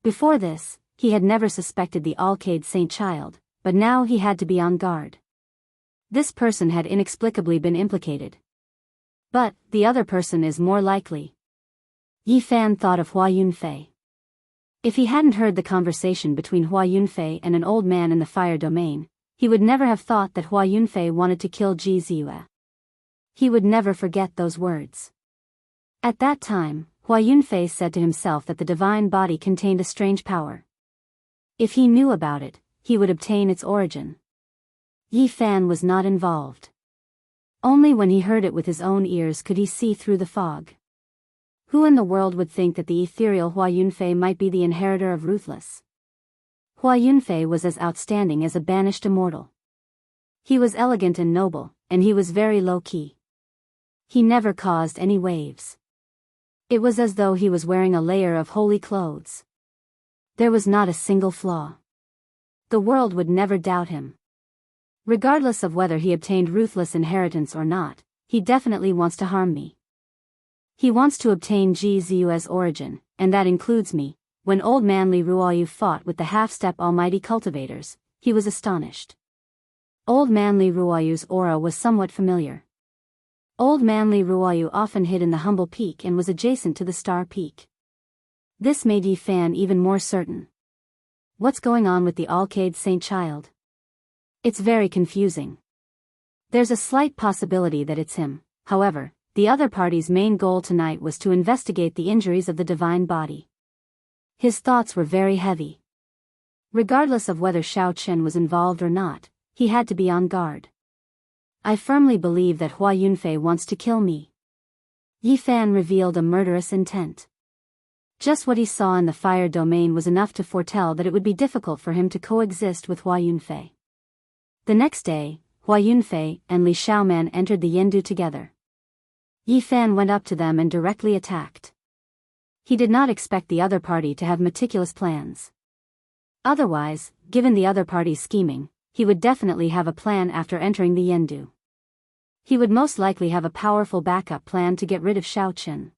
Before this, he had never suspected the Alcade Saint Child, but now he had to be on guard. This person had inexplicably been implicated. But, the other person is more likely. Yi Fan thought of Hua Yunfei. If he hadn't heard the conversation between Hua Yunfei and an old man in the fire domain, he would never have thought that Hua Yunfei wanted to kill Ji Ziyue. He would never forget those words. At that time, Hua Yunfei said to himself that the divine body contained a strange power. If he knew about it, he would obtain its origin. Yi Fan was not involved. Only when he heard it with his own ears could he see through the fog. Who in the world would think that the ethereal Hua Yunfei might be the inheritor of Ruthless? Hua Yunfei was as outstanding as a banished immortal. He was elegant and noble, and he was very low-key. He never caused any waves. It was as though he was wearing a layer of holy clothes. There was not a single flaw. The world would never doubt him. Regardless of whether he obtained Ruthless inheritance or not, he definitely wants to harm me. He wants to obtain Ji Ziyue's origin, and that includes me. When old man Li Ruoyu fought with the half-step almighty cultivators, he was astonished. Old man Li Ruoyu's aura was somewhat familiar. Old man Li Ruoyu often hid in the humble peak and was adjacent to the star peak. This made Yi Fan even more certain. What's going on with the Alcade Saint Child? It's very confusing. There's a slight possibility that it's him, however, the other party's main goal tonight was to investigate the injuries of the divine body. His thoughts were very heavy. Regardless of whether Shao Chen was involved or not, he had to be on guard. I firmly believe that Hua Yunfei wants to kill me. Yi Fan revealed a murderous intent. Just what he saw in the fire domain was enough to foretell that it would be difficult for him to coexist with Hua Yunfei. The next day, Hua Yunfei and Li Xiaoman entered the Yendu together. Yi Fan went up to them and directly attacked. He did not expect the other party to have meticulous plans. Otherwise, given the other party's scheming, he would definitely have a plan after entering the Yendu. He would most likely have a powerful backup plan to get rid of Shao Chen.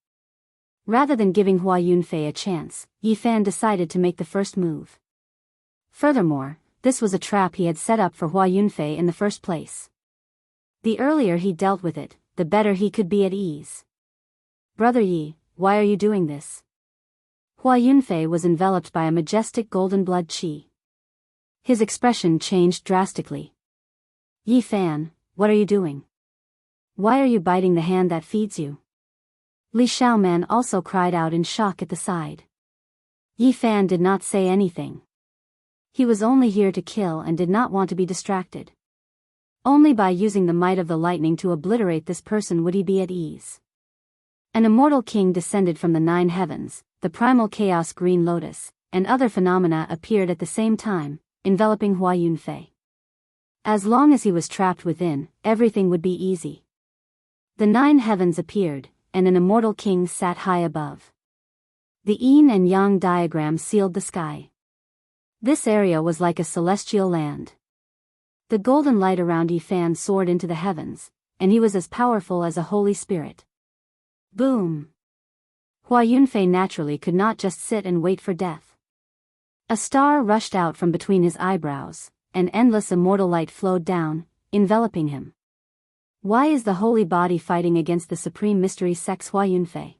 Rather than giving Hua Yunfei a chance, Yi Fan decided to make the first move. Furthermore, this was a trap he had set up for Hua Yunfei in the first place. The earlier he dealt with it, the better he could be at ease. Brother Yi, why are you doing this? Hua Yunfei was enveloped by a majestic golden blood qi. His expression changed drastically. Yi Fan, what are you doing? Why are you biting the hand that feeds you? Li Xiaoman also cried out in shock at the side. Yi Fan did not say anything. He was only here to kill and did not want to be distracted. Only by using the might of the lightning to obliterate this person would he be at ease. An immortal king descended from the 9 heavens, the primal chaos green lotus, and other phenomena appeared at the same time, enveloping Hua Yunfei. As long as he was trapped within, everything would be easy. The 9 heavens appeared, and an immortal king sat high above. The yin and yang diagram sealed the sky. This area was like a celestial land. The golden light around Yi Fan soared into the heavens, and he was as powerful as a holy spirit. Boom! Hua Yunfei naturally could not just sit and wait for death. A star rushed out from between his eyebrows, and endless immortal light flowed down, enveloping him. Why is the holy body fighting against the supreme mystery sex Hua Yunfei?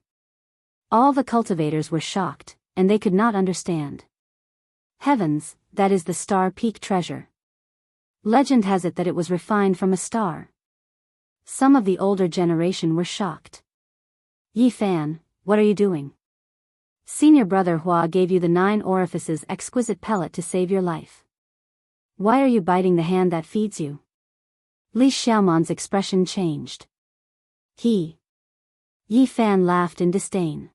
All the cultivators were shocked, and they could not understand. Heavens, that is the star peak treasure. Legend has it that it was refined from a star. Some of the older generation were shocked. Yi Fan, what are you doing? Senior brother Hua gave you the 9 orifices exquisite pellet to save your life. Why are you biting the hand that feeds you? Li Xiaoman's expression changed. Yi Fan laughed in disdain.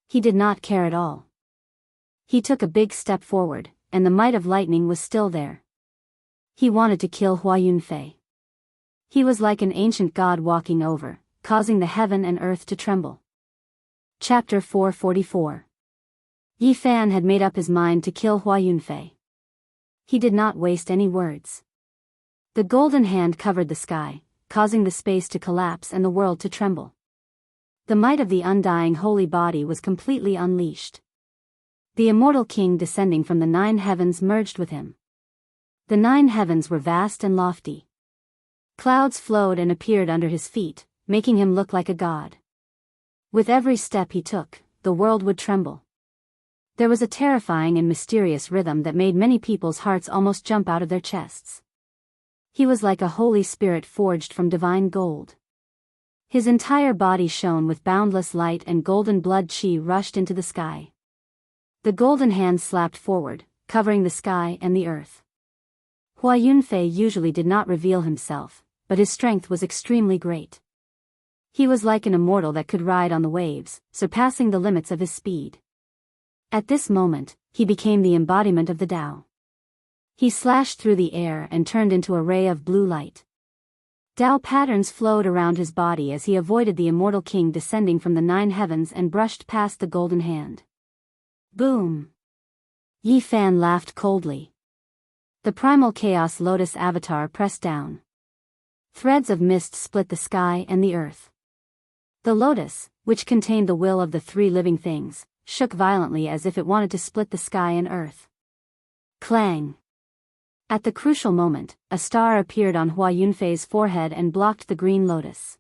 He did not care at all. He took a big step forward, and the might of lightning was still there. He wanted to kill Hua Yunfei. He was like an ancient god walking over, causing the heaven and earth to tremble. Chapter 444. Yi Fan had made up his mind to kill Hua Yunfei. He did not waste any words. The golden hand covered the sky, causing the space to collapse and the world to tremble. The might of the undying holy body was completely unleashed. The immortal king descending from the 9 heavens merged with him. The 9 heavens were vast and lofty. Clouds flowed and appeared under his feet, making him look like a god. With every step he took, the world would tremble. There was a terrifying and mysterious rhythm that made many people's hearts almost jump out of their chests. He was like a holy spirit forged from divine gold. His entire body shone with boundless light, and golden blood chi rushed into the sky. The golden hand slapped forward, covering the sky and the earth. Hua Yunfei usually did not reveal himself, but his strength was extremely great. He was like an immortal that could ride on the waves, surpassing the limits of his speed. At this moment, he became the embodiment of the Tao. He slashed through the air and turned into a ray of blue light. Tao patterns flowed around his body as he avoided the immortal king descending from the 9 heavens and brushed past the golden hand. Boom! Yi Fan laughed coldly. The primal chaos lotus avatar pressed down. Threads of mist split the sky and the earth. The lotus, which contained the will of the 3 living things, shook violently as if it wanted to split the sky and earth. Clang! At the crucial moment, a star appeared on Hua Yunfei's forehead and blocked the green lotus.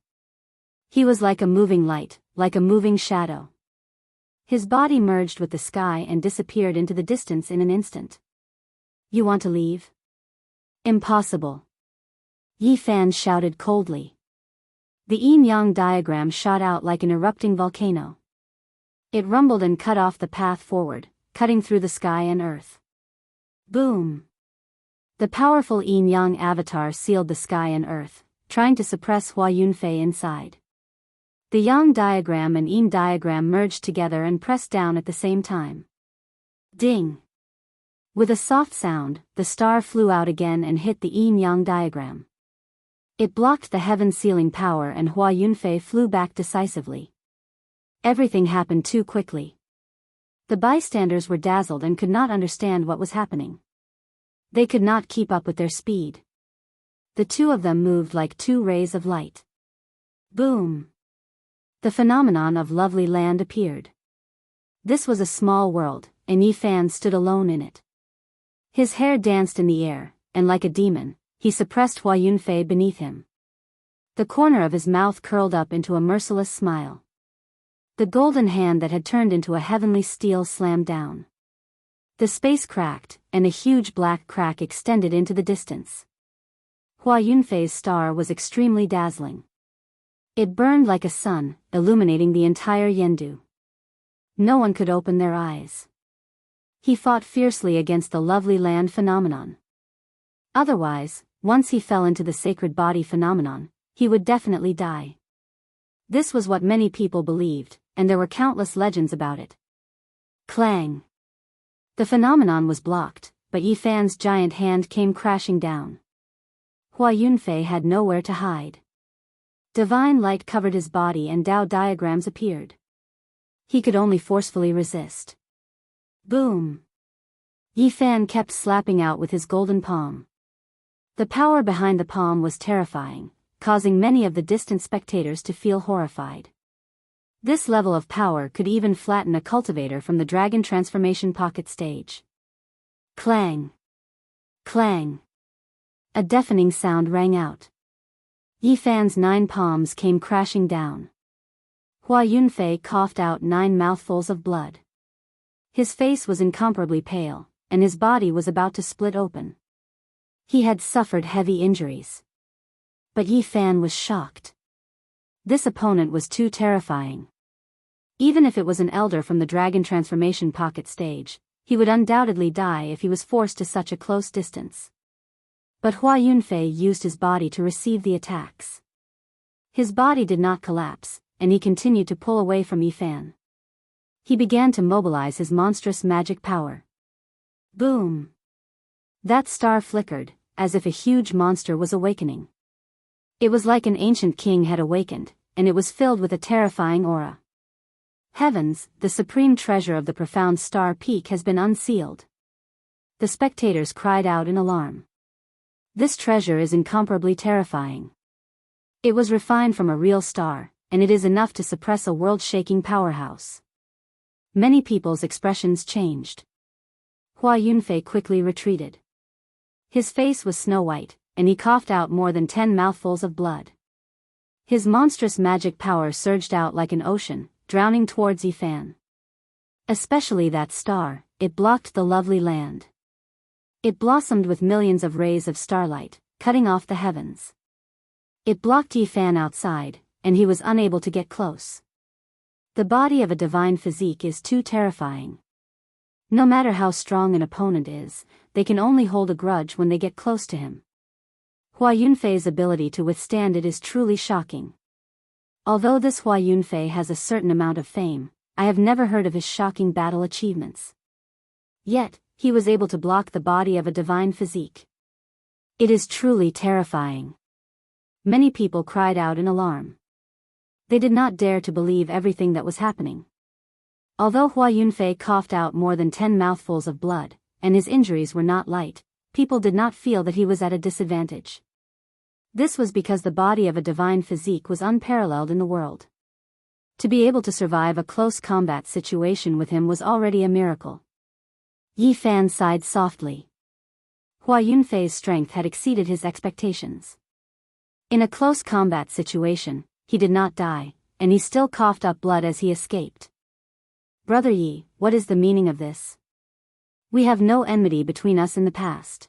He was like a moving light, like a moving shadow. His body merged with the sky and disappeared into the distance in an instant. You want to leave? Impossible. Yi Fan shouted coldly. The yin-yang diagram shot out like an erupting volcano. It rumbled and cut off the path forward, cutting through the sky and earth. Boom! The powerful yin-yang avatar sealed the sky and earth, trying to suppress Hua Yunfei inside. The yang diagram and yin diagram merged together and pressed down at the same time. Ding! With a soft sound, the star flew out again and hit the yin-yang diagram. It blocked the heaven-sealing power and Hua Yunfei flew back decisively. Everything happened too quickly. The bystanders were dazzled and could not understand what was happening. They could not keep up with their speed. The 2 of them moved like 2 rays of light. Boom! The phenomenon of lovely land appeared. This was a small world, and Yi Fan stood alone in it. His hair danced in the air, and like a demon, he suppressed Hua Yunfei beneath him. The corner of his mouth curled up into a merciless smile. The golden hand that had turned into a heavenly steel slammed down. The space cracked, and a huge black crack extended into the distance. Hua Yunfei's star was extremely dazzling. It burned like a sun, illuminating the entire Yendu. No one could open their eyes. He fought fiercely against the lovely land phenomenon. Otherwise, once he fell into the sacred body phenomenon, he would definitely die. This was what many people believed, and there were countless legends about it. Clang! The phenomenon was blocked, but Yi Fan's giant hand came crashing down. Hua Yunfei had nowhere to hide. Divine light covered his body and Tao diagrams appeared. He could only forcefully resist. Boom! Yi Fan kept slapping out with his golden palm. The power behind the palm was terrifying, causing many of the distant spectators to feel horrified. This level of power could even flatten a cultivator from the Dragon Transformation Pocket stage. Clang! Clang! A deafening sound rang out. Yi Fan's 9 palms came crashing down. Hua Yunfei coughed out 9 mouthfuls of blood. His face was incomparably pale, and his body was about to split open. He had suffered heavy injuries. But Yi Fan was shocked. This opponent was too terrifying. Even if it was an elder from the Dragon Transformation Pocket stage, he would undoubtedly die if he was forced to such a close distance. But Hua Yunfei used his body to receive the attacks. His body did not collapse, and he continued to pull away from Yifan. He began to mobilize his monstrous magic power. Boom! That star flickered, as if a huge monster was awakening. It was like an ancient king had awakened, and it was filled with a terrifying aura. Heavens, the supreme treasure of the profound star peak has been unsealed. The spectators cried out in alarm. This treasure is incomparably terrifying. It was refined from a real star, and it is enough to suppress a world-shaking powerhouse. Many people's expressions changed. Hua Yunfei quickly retreated. His face was snow-white, and he coughed out more than 10 mouthfuls of blood. His monstrous magic power surged out like an ocean, drowning towards Yifan. Especially that star, it blocked the lovely land. It blossomed with millions of rays of starlight, cutting off the heavens. It blocked Yifan outside, and he was unable to get close. The body of a divine physique is too terrifying. No matter how strong an opponent is, they can only hold a grudge when they get close to him. Hua Yunfei's ability to withstand it is truly shocking. Although this Hua Yunfei has a certain amount of fame, I have never heard of his shocking battle achievements. Yet, he was able to block the body of a divine physique. It is truly terrifying. Many people cried out in alarm. They did not dare to believe everything that was happening. Although Hua Yunfei coughed out more than 10 mouthfuls of blood, and his injuries were not light, people did not feel that he was at a disadvantage. This was because the body of a divine physique was unparalleled in the world. To be able to survive a close combat situation with him was already a miracle. Yifan sighed softly. Hua Yunfei's strength had exceeded his expectations. In a close combat situation, he did not die, and he still coughed up blood as he escaped. Brother Yi, what is the meaning of this? We have no enmity between us in the past.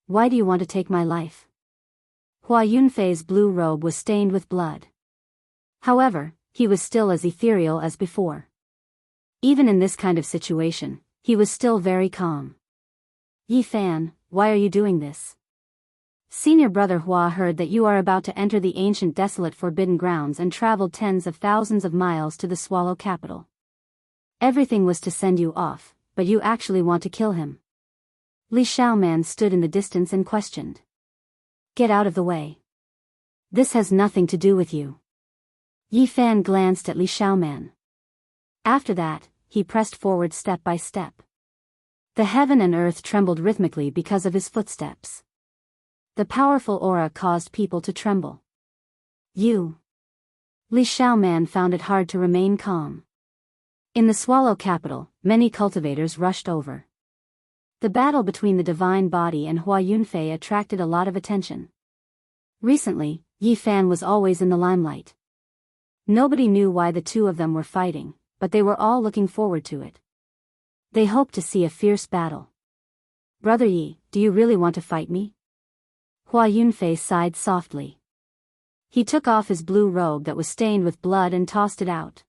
Why do you want to take my life? Hua Yunfei's blue robe was stained with blood. However, he was still as ethereal as before. Even in this kind of situation, he was still very calm. Yifan, why are you doing this? Senior brother Hua heard that you are about to enter the ancient desolate forbidden grounds and traveled tens of thousands of miles to the Swallow capital. Everything was to send you off, but you actually want to kill him. Li Xiaoman stood in the distance and questioned. Get out of the way. This has nothing to do with you. Yifan glanced at Li Xiaoman. After that, he pressed forward step by step. The heaven and earth trembled rhythmically because of his footsteps. The powerful aura caused people to tremble. You. Li Xiaoman found it hard to remain calm. In the Swallow capital, many cultivators rushed over. The battle between the divine body and Hua Yunfei attracted a lot of attention. Recently, Yifan was always in the limelight. Nobody knew why the two of them were fighting, but they were all looking forward to it. They hoped to see a fierce battle. Brother Yi, do you really want to fight me? Hua Yunfei sighed softly. He took off his blue robe that was stained with blood and tossed it out.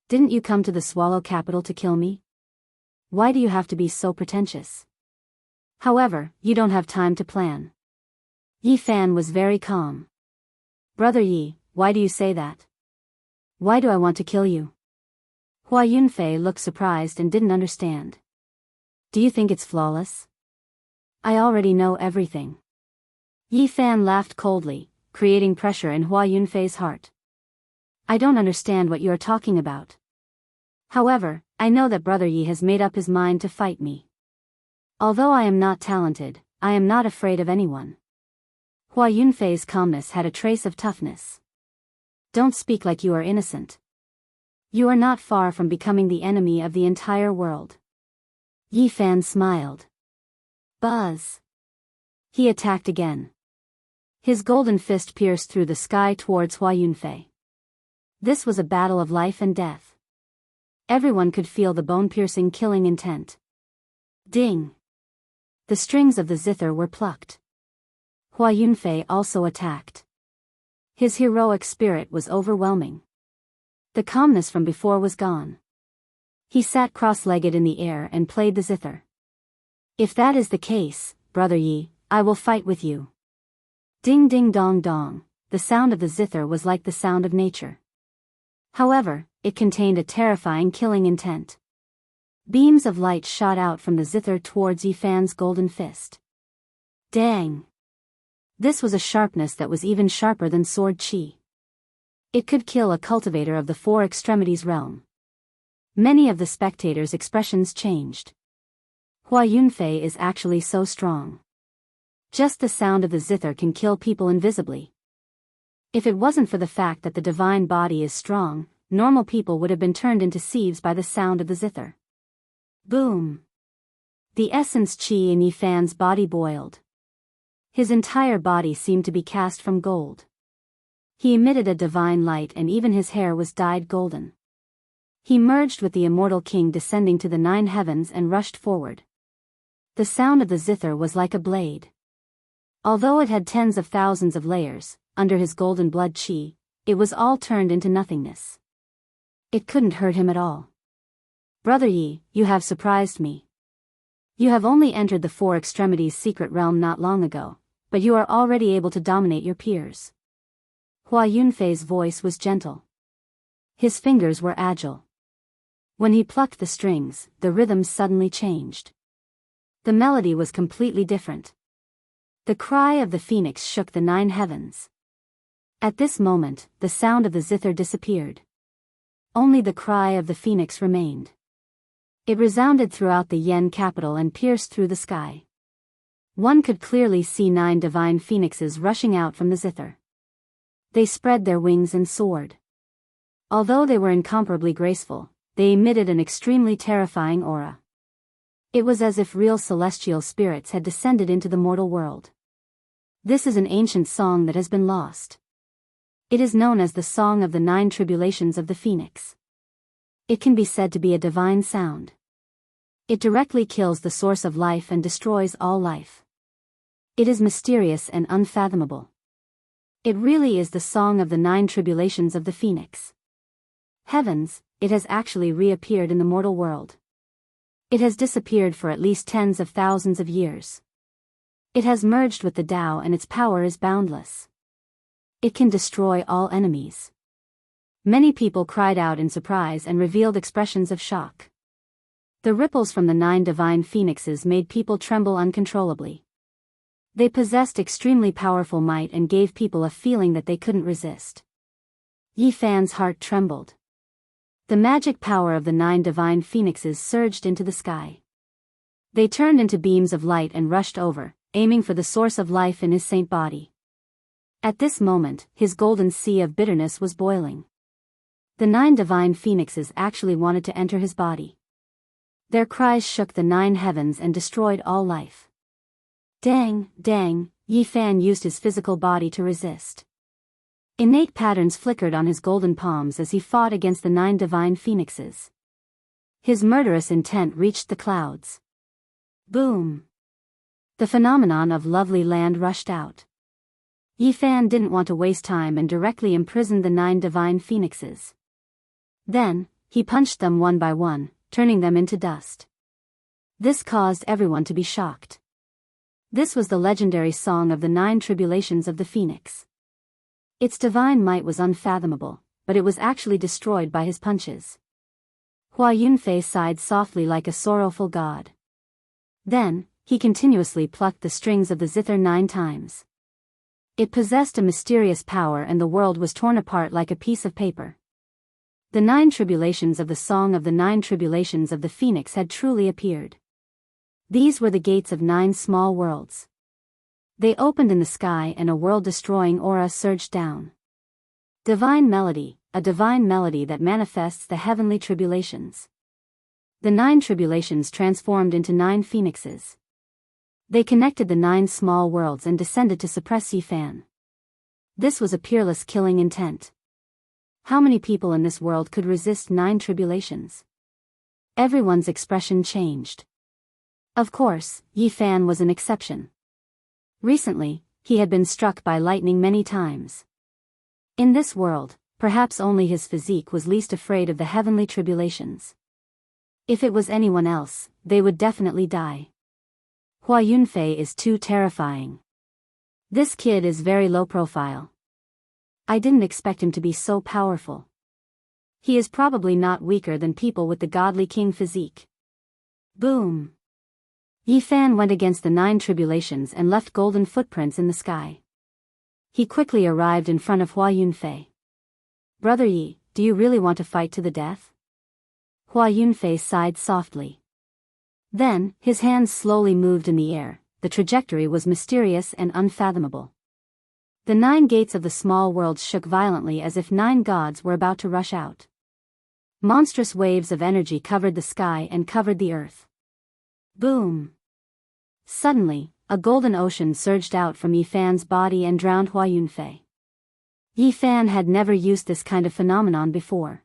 Didn't you come to the Swallow capital to kill me? Why do you have to be so pretentious? However, you don't have time to plan. Yifan was very calm. Brother Yi, why do you say that? Why do I want to kill you? Hua Yunfei looked surprised and didn't understand. Do you think it's flawless? I already know everything. Yifan laughed coldly, creating pressure in Hua Yunfei's heart. I don't understand what you are talking about. However, I know that Brother Yi has made up his mind to fight me. Although I am not talented, I am not afraid of anyone. Hua Yunfei's calmness had a trace of toughness. Don't speak like you are innocent. You are not far from becoming the enemy of the entire world. Yifan smiled. Buzz. He attacked again. His golden fist pierced through the sky towards Hua Yunfei. This was a battle of life and death. Everyone could feel the bone-piercing killing intent. Ding! The strings of the zither were plucked. Hua Yunfei also attacked. His heroic spirit was overwhelming. The calmness from before was gone. He sat cross-legged in the air and played the zither. If that is the case, Brother Yi, I will fight with you. Ding ding dong dong, the sound of the zither was like the sound of nature. However, it contained a terrifying killing intent. Beams of light shot out from the zither towards Yifan's golden fist. Dang! This was a sharpness that was even sharper than sword chi. It could kill a cultivator of the four extremities realm. Many of the spectators' expressions changed. Hua Yunfei is actually so strong. Just the sound of the zither can kill people invisibly. If it wasn't for the fact that the divine body is strong, normal people would have been turned into sieves by the sound of the zither. Boom! The essence chi in Yifan's body boiled. His entire body seemed to be cast from gold. He emitted a divine light and even his hair was dyed golden. He merged with the immortal king descending to the 9 heavens and rushed forward. The sound of the zither was like a blade. Although it had tens of thousands of layers, under his golden blood chi, it was all turned into nothingness. It couldn't hurt him at all. Brother Yi, you have surprised me. You have only entered the four extremities secret realm not long ago, but you are already able to dominate your peers. Hua Yunfei's voice was gentle. His fingers were agile. When he plucked the strings, the rhythm suddenly changed. The melody was completely different. The cry of the phoenix shook the 9 heavens. At this moment, the sound of the zither disappeared. Only the cry of the phoenix remained. It resounded throughout the Yen capital and pierced through the sky. One could clearly see 9 divine phoenixes rushing out from the zither. They spread their wings and soared. Although they were incomparably graceful, they emitted an extremely terrifying aura. It was as if real celestial spirits had descended into the mortal world. This is an ancient song that has been lost. It is known as the Song of the 9 Tribulations of the Phoenix. It can be said to be a divine sound. It directly kills the source of life and destroys all life. It is mysterious and unfathomable. It really is the Song of the 9 Tribulations of the Phoenix. Heavens, it has actually reappeared in the mortal world. It has disappeared for at least tens of thousands of years. It has merged with the Tao and its power is boundless. It can destroy all enemies. Many people cried out in surprise and revealed expressions of shock. The ripples from the 9 divine phoenixes made people tremble uncontrollably. They possessed extremely powerful might and gave people a feeling that they couldn't resist. Yifan's heart trembled. The magic power of the 9 divine phoenixes surged into the sky. They turned into beams of light and rushed over, aiming for the source of life in his saint body. At this moment, his golden sea of bitterness was boiling. The 9 divine phoenixes actually wanted to enter his body. Their cries shook the 9 heavens and destroyed all life. Dang, dang, Yifan used his physical body to resist. Innate patterns flickered on his golden palms as he fought against the 9 divine phoenixes. His murderous intent reached the clouds. Boom! The phenomenon of lovely land rushed out. Yifan didn't want to waste time and directly imprisoned the 9 divine phoenixes. Then, he punched them one by one, turning them into dust. This caused everyone to be shocked. This was the legendary Song of the 9 Tribulations of the Phoenix. Its divine might was unfathomable, but it was actually destroyed by his punches. Hua Yunfei sighed softly like a sorrowful god. Then, he continuously plucked the strings of the zither 9 times. It possessed a mysterious power and the world was torn apart like a piece of paper. The 9 tribulations of the Song of the 9 Tribulations of the Phoenix had truly appeared. These were the gates of 9 small worlds. They opened in the sky and a world-destroying aura surged down. Divine melody, a divine melody that manifests the heavenly tribulations. The 9 tribulations transformed into 9 phoenixes. They connected the 9 small worlds and descended to suppress Yifan. This was a peerless killing intent. How many people in this world could resist 9 tribulations? Everyone's expression changed. Of course, Yifan was an exception. Recently, he had been struck by lightning many times. In this world, perhaps only his physique was least afraid of the heavenly tribulations. If it was anyone else, they would definitely die. Hua Yunfei is too terrifying. This kid is very low profile. I didn't expect him to be so powerful. He is probably not weaker than people with the godly king physique. Boom! Yi Fan went against the 9 tribulations and left golden footprints in the sky. He quickly arrived in front of Hua Yunfei. Brother Yi, do you really want to fight to the death? Hua Yunfei sighed softly. Then, his hands slowly moved in the air. The trajectory was mysterious and unfathomable. The 9 gates of the small world shook violently as if 9 gods were about to rush out. Monstrous waves of energy covered the sky and covered the earth. Boom! Suddenly, a golden ocean surged out from Yi Fan's body and drowned Hua Yunfei. Yi Fan had never used this kind of phenomenon before.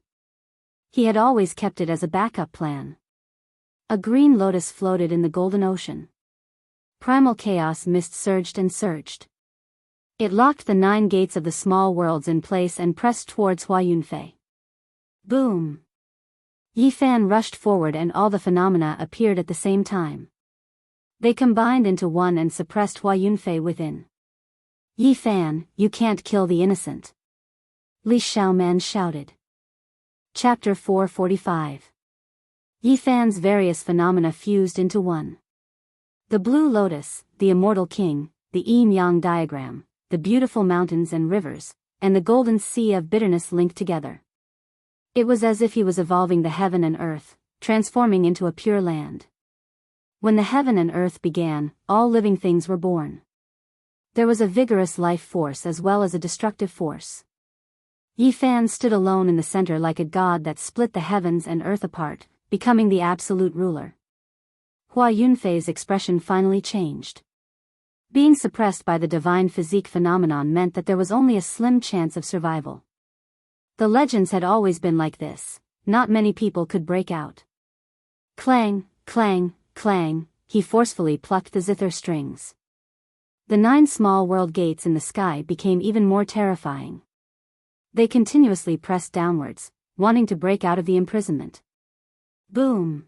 He had always kept it as a backup plan. A green lotus floated in the golden ocean. Primal chaos mist surged and surged. It locked the 9 gates of the small worlds in place and pressed towards Hua Yunfei. Boom! Yi Fan rushed forward and all the phenomena appeared at the same time. They combined into one and suppressed Hua Yunfei within. Yi Fan, you can't kill the innocent. Li Xiaoman shouted. Chapter 445. Yi Fan's various phenomena fused into one. The blue lotus, the immortal king, the yin-yang diagram, the beautiful mountains and rivers, and the golden sea of bitterness linked together. It was as if he was evolving the heaven and earth, transforming into a pure land. When the heaven and earth began, all living things were born. There was a vigorous life force as well as a destructive force. Yi Fan stood alone in the center like a god that split the heavens and earth apart, becoming the absolute ruler. Hua Yunfei's expression finally changed. Being suppressed by the divine physique phenomenon meant that there was only a slim chance of survival. The legends had always been like this, not many people could break out. Clang, clang, clang, he forcefully plucked the zither strings. The 9 small world gates in the sky became even more terrifying. They continuously pressed downwards, wanting to break out of the imprisonment. Boom!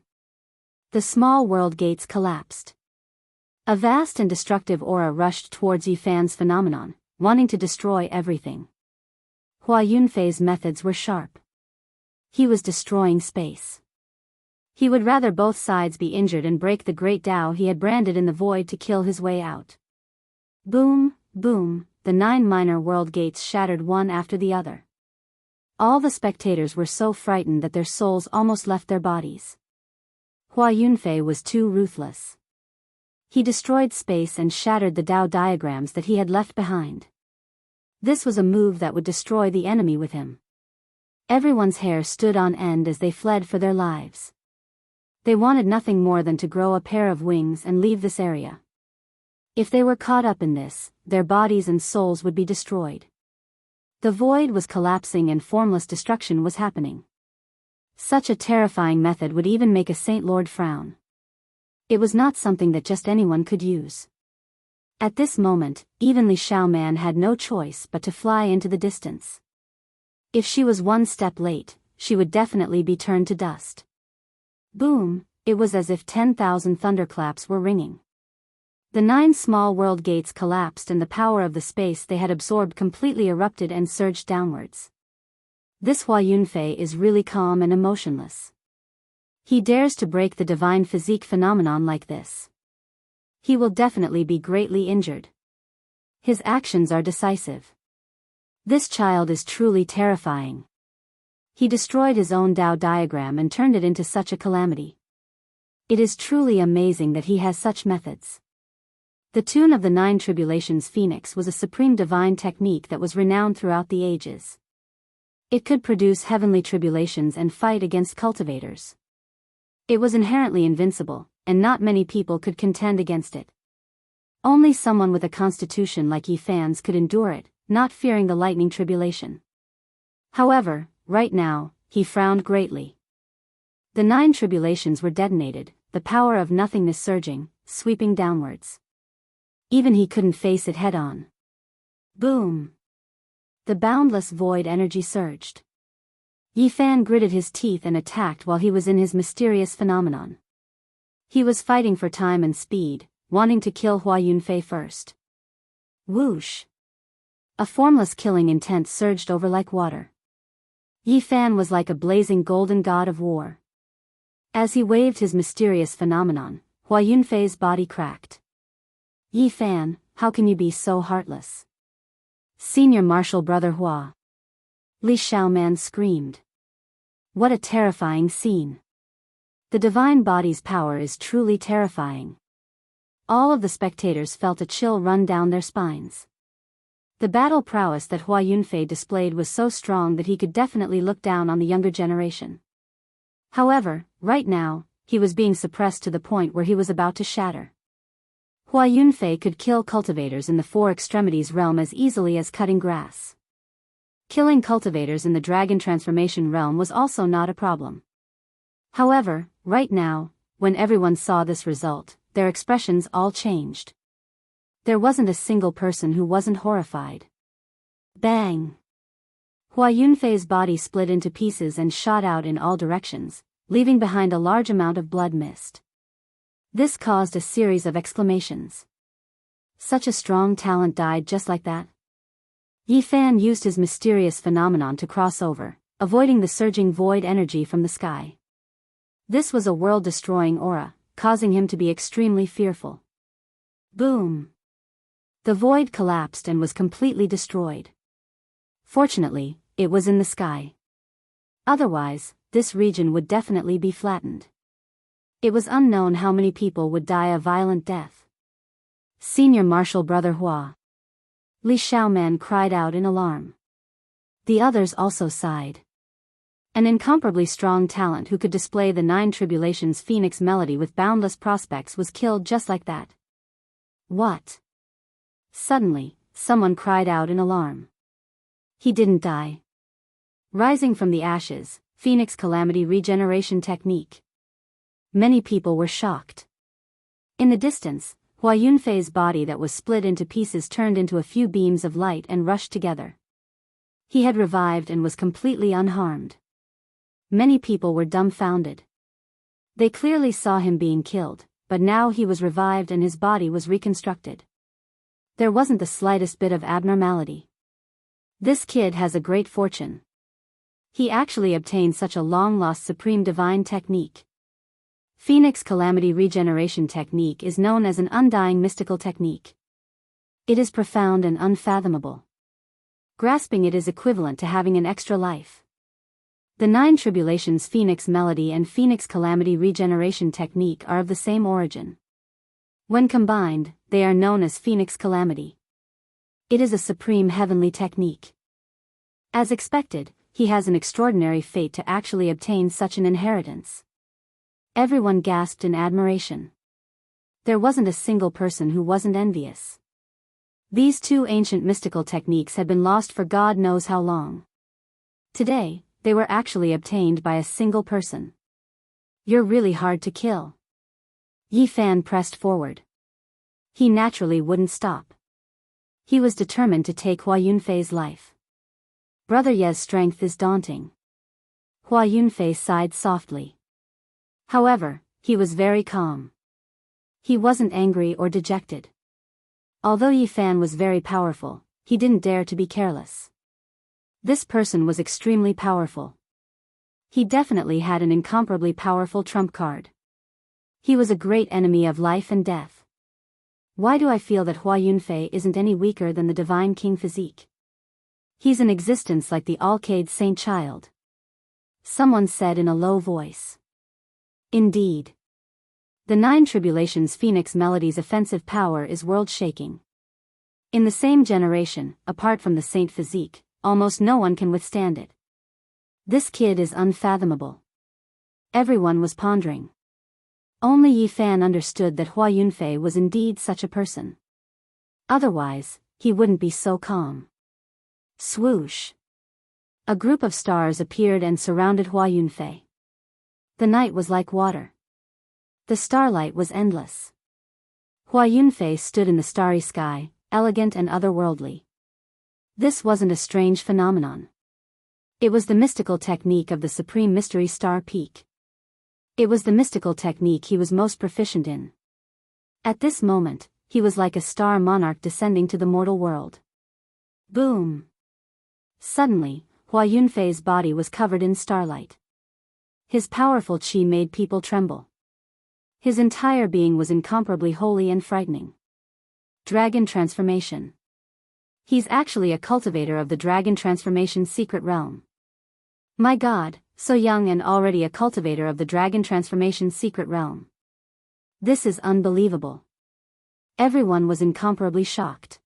The small world gates collapsed. A vast and destructive aura rushed towards Yi Fan's phenomenon, wanting to destroy everything. Hua Yunfei's methods were sharp. He was destroying space. He would rather both sides be injured and break the great Tao he had branded in the void to kill his way out. Boom, boom, the 9 minor world gates shattered one after the other. All the spectators were so frightened that their souls almost left their bodies. Hua Yunfei was too ruthless. He destroyed space and shattered the Tao diagrams that he had left behind. This was a move that would destroy the enemy with him. Everyone's hair stood on end as they fled for their lives. They wanted nothing more than to grow a pair of wings and leave this area. If they were caught up in this, their bodies and souls would be destroyed. The void was collapsing and formless destruction was happening. Such a terrifying method would even make a Saint Lord frown. It was not something that just anyone could use. At this moment, even Li Xiaoman had no choice but to fly into the distance. If she was one step late, she would definitely be turned to dust. Boom, it was as if 10,000 thunderclaps were ringing. The 9 small world gates collapsed and the power of the space they had absorbed completely erupted and surged downwards. This Hua Yunfei is really calm and emotionless. He dares to break the divine physique phenomenon like this. He will definitely be greatly injured. His actions are decisive. This child is truly terrifying. He destroyed his own Tao diagram and turned it into such a calamity. It is truly amazing that he has such methods. The tune of the 9 tribulations Phoenix was a supreme divine technique that was renowned throughout the ages. It could produce heavenly tribulations and fight against cultivators. It was inherently invincible, and not many people could contend against it. Only someone with a constitution like Yi Fan's could endure it, not fearing the lightning tribulation. However, right now, he frowned greatly. The 9 tribulations were detonated, the power of nothingness surging, sweeping downwards. Even he couldn't face it head-on. Boom! The boundless void energy surged. Yi Fan gritted his teeth and attacked while he was in his mysterious phenomenon. He was fighting for time and speed, wanting to kill Hua Yunfei first. Whoosh! A formless killing intent surged over like water. Yi Fan was like a blazing golden god of war. As he waved his mysterious phenomenon, Hua Yunfei's body cracked. Yi Fan, how can you be so heartless? Senior Marshal Brother Hua. Li Xiaoman screamed. What a terrifying scene. The divine body's power is truly terrifying. All of the spectators felt a chill run down their spines. The battle prowess that Hua Yunfei displayed was so strong that he could definitely look down on the younger generation. However, right now, he was being suppressed to the point where he was about to shatter. Hua Yunfei could kill cultivators in the Four Extremities realm as easily as cutting grass. Killing cultivators in the Dragon Transformation realm was also not a problem. However, right now, when everyone saw this result, their expressions all changed. There wasn't a single person who wasn't horrified. Bang! Hua Yunfei's body split into pieces and shot out in all directions, leaving behind a large amount of blood mist. This caused a series of exclamations. Such a strong talent died just like that. Yi Fan used his mysterious phenomenon to cross over, avoiding the surging void energy from the sky. This was a world-destroying aura, causing him to be extremely fearful. Boom! The void collapsed and was completely destroyed. Fortunately, it was in the sky. Otherwise, this region would definitely be flattened. It was unknown how many people would die a violent death. Senior Marshal Brother Hua. Li Xiaoman cried out in alarm. The others also sighed. An incomparably strong talent who could display the Nine Tribulations Phoenix melody with boundless prospects was killed just like that. What? Suddenly, someone cried out in alarm. He didn't die. Rising from the ashes, Phoenix Calamity Regeneration Technique. Many people were shocked. In the distance, Hua Yunfei's body that was split into pieces turned into a few beams of light and rushed together. He had revived and was completely unharmed. Many people were dumbfounded. They clearly saw him being killed, but now he was revived and his body was reconstructed. There wasn't the slightest bit of abnormality. This kid has a great fortune. He actually obtained such a long-lost supreme divine technique. Phoenix Calamity Regeneration Technique is known as an undying mystical technique. It is profound and unfathomable. Grasping it is equivalent to having an extra life. The Nine Tribulations Phoenix Melody and Phoenix Calamity Regeneration Technique are of the same origin. When combined, they are known as Phoenix Calamity. It is a supreme heavenly technique. As expected, he has an extraordinary fate to actually obtain such an inheritance. Everyone gasped in admiration. There wasn't a single person who wasn't envious. These two ancient mystical techniques had been lost for God knows how long. Today, they were actually obtained by a single person. You're really hard to kill. Yi Fan pressed forward. He naturally wouldn't stop. He was determined to take Hua Yunfei's life. Brother Ye's strength is daunting. Hua Yunfei sighed softly. However, he was very calm. He wasn't angry or dejected. Although Yi Fan was very powerful, he didn't dare to be careless. This person was extremely powerful. He definitely had an incomparably powerful trump card. He was a great enemy of life and death. Why do I feel that Hua Yunfei isn't any weaker than the Divine King physique? He's in existence like the Alcade Saint Child. Someone said in a low voice. Indeed. The Nine Tribulations Phoenix Melody's offensive power is world-shaking. In the same generation, apart from the Saint physique, almost no one can withstand it. This kid is unfathomable. Everyone was pondering. Only Yi Fan understood that Hua Yunfei was indeed such a person. Otherwise, he wouldn't be so calm. Swoosh. A group of stars appeared and surrounded Hua Yunfei. The night was like water. The starlight was endless. Hua Yunfei stood in the starry sky, elegant and otherworldly. This wasn't a strange phenomenon. It was the mystical technique of the Supreme Mystery Star Peak. It was the mystical technique he was most proficient in. At this moment, he was like a star monarch descending to the mortal world. Boom! Suddenly, Hua Yunfei's body was covered in starlight. His powerful qi made people tremble. His entire being was incomparably holy and frightening. Dragon transformation. He's actually a cultivator of the dragon transformation secret realm. My God, so young and already a cultivator of the dragon transformation secret realm. This is unbelievable. Everyone was incomparably shocked.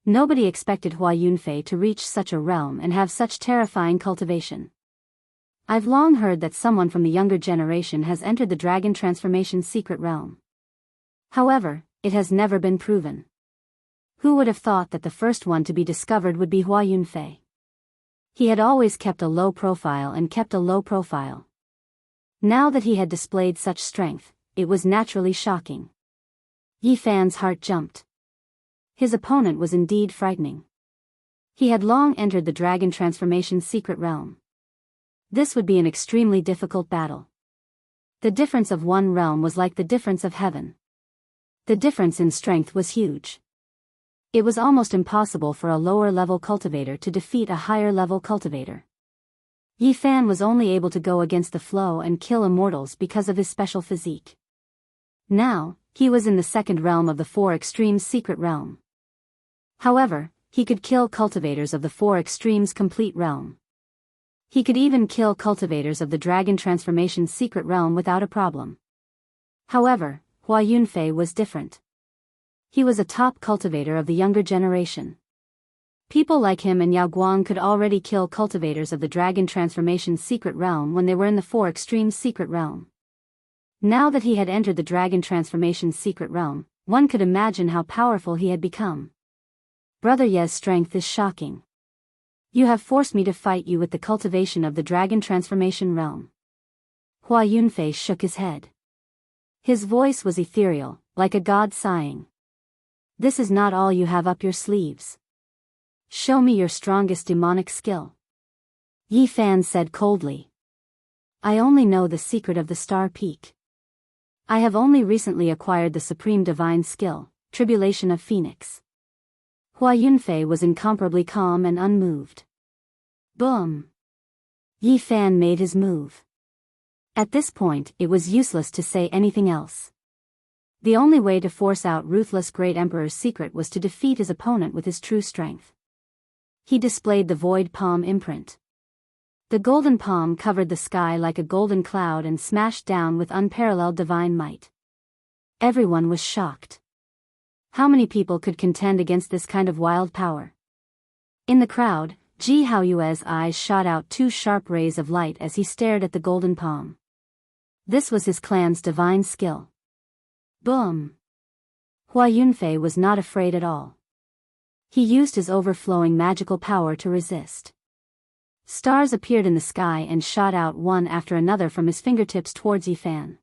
Nobody expected Hua Yunfei to reach such a realm and have such terrifying cultivation. I've long heard that someone from the younger generation has entered the dragon transformation secret realm. However, it has never been proven. Who would have thought that the first one to be discovered would be Hua Yunfei? He had always kept a low profile. Now that he had displayed such strength, it was naturally shocking. Yi Fan's heart jumped. His opponent was indeed frightening. He had long entered the dragon transformation secret realm. This would be an extremely difficult battle. The difference of one realm was like the difference of heaven. The difference in strength was huge. It was almost impossible for a lower-level cultivator to defeat a higher-level cultivator. Yi Fan was only able to go against the flow and kill immortals because of his special physique. Now, he was in the second realm of the Four Extremes secret realm. However, he could kill cultivators of the Four Extremes complete realm. He could even kill cultivators of the dragon transformation secret realm without a problem. However, Hua Yunfei was different. He was a top cultivator of the younger generation. People like him and Yao Guang could already kill cultivators of the dragon transformation secret realm when they were in the Four Extremes secret realm. Now that he had entered the dragon transformation secret realm, one could imagine how powerful he had become. Brother Ye's strength is shocking. You have forced me to fight you with the cultivation of the dragon transformation realm. Hua Yunfei shook his head. His voice was ethereal, like a god sighing. This is not all you have up your sleeves. Show me your strongest demonic skill. Yi Fan said coldly. I only know the secret of the Star Peak. I have only recently acquired the supreme divine skill, Tribulation of Phoenix. Hua Yunfei was incomparably calm and unmoved. Boom! Yi Fan made his move. At this point, it was useless to say anything else. The only way to force out ruthless Great Emperor's secret was to defeat his opponent with his true strength. He displayed the void palm imprint. The golden palm covered the sky like a golden cloud and smashed down with unparalleled divine might. Everyone was shocked. How many people could contend against this kind of wild power? In the crowd, Ji Haoyue's eyes shot out two sharp rays of light as he stared at the golden palm. This was his clan's divine skill. Boom! Hua Yunfei was not afraid at all. He used his overflowing magical power to resist. Stars appeared in the sky and shot out one after another from his fingertips towards Yi Fan.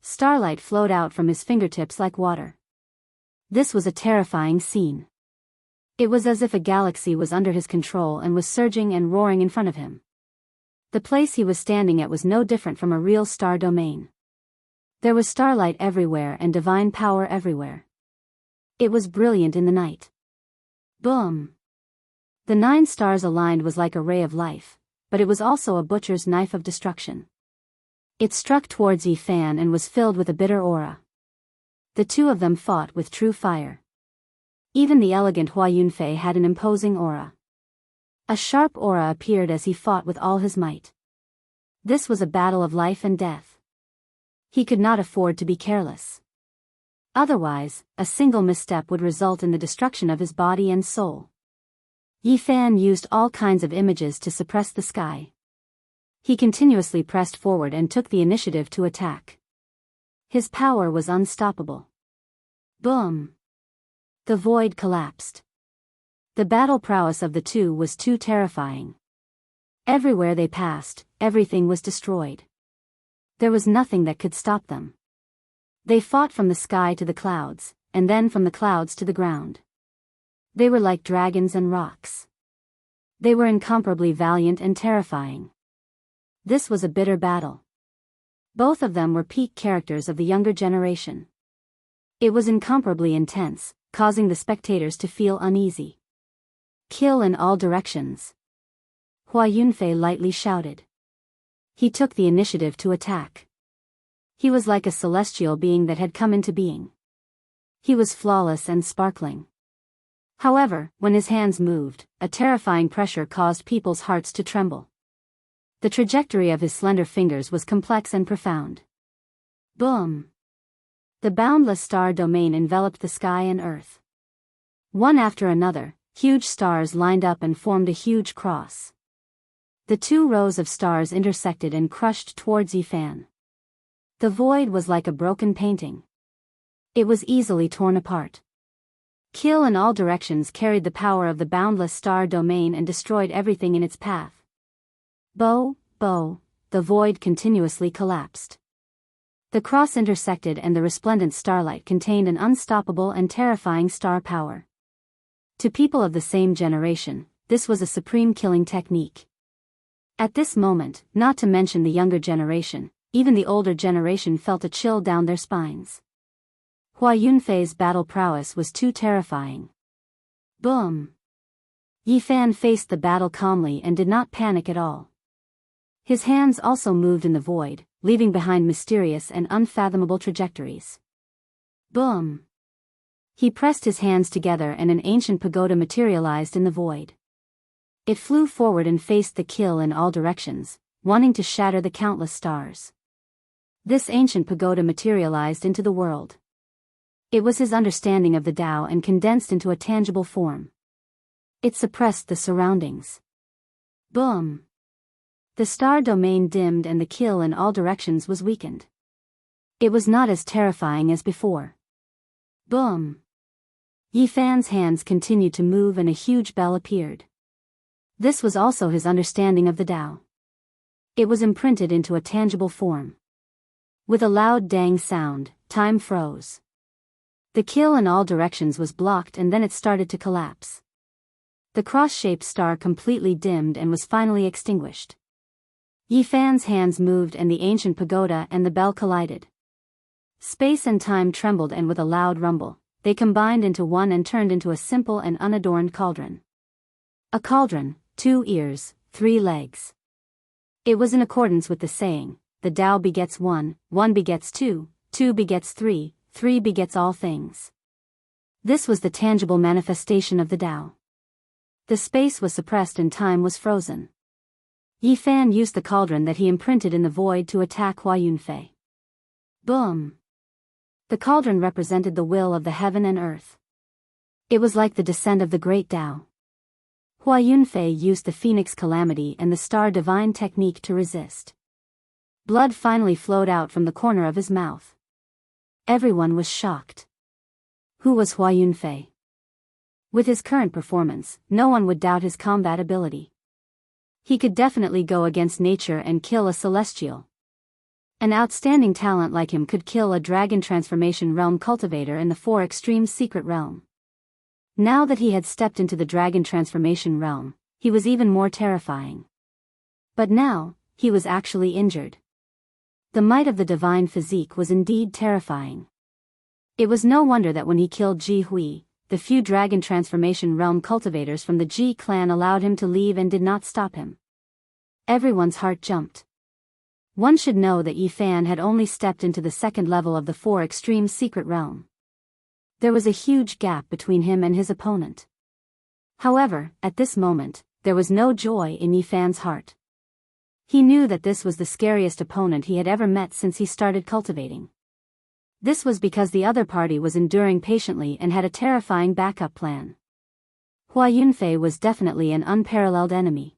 Starlight flowed out from his fingertips like water. This was a terrifying scene. It was as if a galaxy was under his control and was surging and roaring in front of him. The place he was standing at was no different from a real star domain. There was starlight everywhere and divine power everywhere. It was brilliant in the night. Boom! The 9 stars aligned was like a ray of life, but it was also a butcher's knife of destruction. It struck towards Yi Fan and was filled with a bitter aura. The two of them fought with true fire. Even the elegant Hua Yunfei had an imposing aura. A sharp aura appeared as he fought with all his might. This was a battle of life and death. He could not afford to be careless. Otherwise, a single misstep would result in the destruction of his body and soul. Yi Fan used all kinds of images to suppress the sky. He continuously pressed forward and took the initiative to attack. His power was unstoppable. Boom! The void collapsed. The battle prowess of the two was too terrifying. Everywhere they passed, everything was destroyed. There was nothing that could stop them. They fought from the sky to the clouds, and then from the clouds to the ground. They were like dragons and rocks. They were incomparably valiant and terrifying. This was a bitter battle. Both of them were peak characters of the younger generation. It was incomparably intense, causing the spectators to feel uneasy. Kill in all directions. Hua Yunfei lightly shouted. He took the initiative to attack. He was like a celestial being that had come into being. He was flawless and sparkling. However, when his hands moved, a terrifying pressure caused people's hearts to tremble. The trajectory of his slender fingers was complex and profound. Boom! The boundless star domain enveloped the sky and earth. One after another, huge stars lined up and formed a huge cross. The two rows of stars intersected and crushed towards Yifan. The void was like a broken painting. It was easily torn apart. Kill in all directions carried the power of the boundless star domain and destroyed everything in its path. Bo, the void continuously collapsed. The cross intersected and the resplendent starlight contained an unstoppable and terrifying star power. To people of the same generation, this was a supreme killing technique. At this moment, not to mention the younger generation, even the older generation felt a chill down their spines. Hua Yunfei's battle prowess was too terrifying. Boom! Yifan faced the battle calmly and did not panic at all. His hands also moved in the void, leaving behind mysterious and unfathomable trajectories. Boom! He pressed his hands together and an ancient pagoda materialized in the void. It flew forward and faced the kill in all directions, wanting to shatter the countless stars. This ancient pagoda materialized into the world. It was his understanding of the Tao and condensed into a tangible form. It suppressed the surroundings. Boom! The star domain dimmed and the kill in all directions was weakened. It was not as terrifying as before. Boom! Yifan's hands continued to move and a huge bell appeared. This was also his understanding of the Tao. It was imprinted into a tangible form. With a loud dang sound, time froze. The kill in all directions was blocked and then it started to collapse. The cross-shaped star completely dimmed and was finally extinguished. Yifan's hands moved and the ancient pagoda and the bell collided. Space and time trembled and with a loud rumble, they combined into one and turned into a simple and unadorned cauldron. A cauldron, 2 ears, 3 legs. It was in accordance with the saying, the Tao begets 1, 1 begets 2, 2 begets 3, 3 begets all things. This was the tangible manifestation of the Tao. The space was suppressed and time was frozen. Yifan used the cauldron that he imprinted in the void to attack Hua Yunfei. Boom! The cauldron represented the will of the heaven and earth. It was like the descent of the great Tao. Hua Yunfei used the Phoenix Calamity and the Star Divine technique to resist. Blood finally flowed out from the corner of his mouth. Everyone was shocked. Who was Hua Yunfei? With his current performance, no one would doubt his combat ability. He could definitely go against nature and kill a celestial. An outstanding talent like him could kill a dragon transformation realm cultivator in the 4 Extremes secret realm. Now that he had stepped into the dragon transformation realm, he was even more terrifying. But now, he was actually injured. The might of the divine physique was indeed terrifying. It was no wonder that when he killed Ji Hui, the few dragon transformation realm cultivators from the Ji clan allowed him to leave and did not stop him. Everyone's heart jumped. One should know that Yifan had only stepped into the 2nd level of the 4 Extremes secret realm. There was a huge gap between him and his opponent. However, at this moment, there was no joy in Yifan's heart. He knew that this was the scariest opponent he had ever met since he started cultivating. This was because the other party was enduring patiently and had a terrifying backup plan. Hua Yunfei was definitely an unparalleled enemy.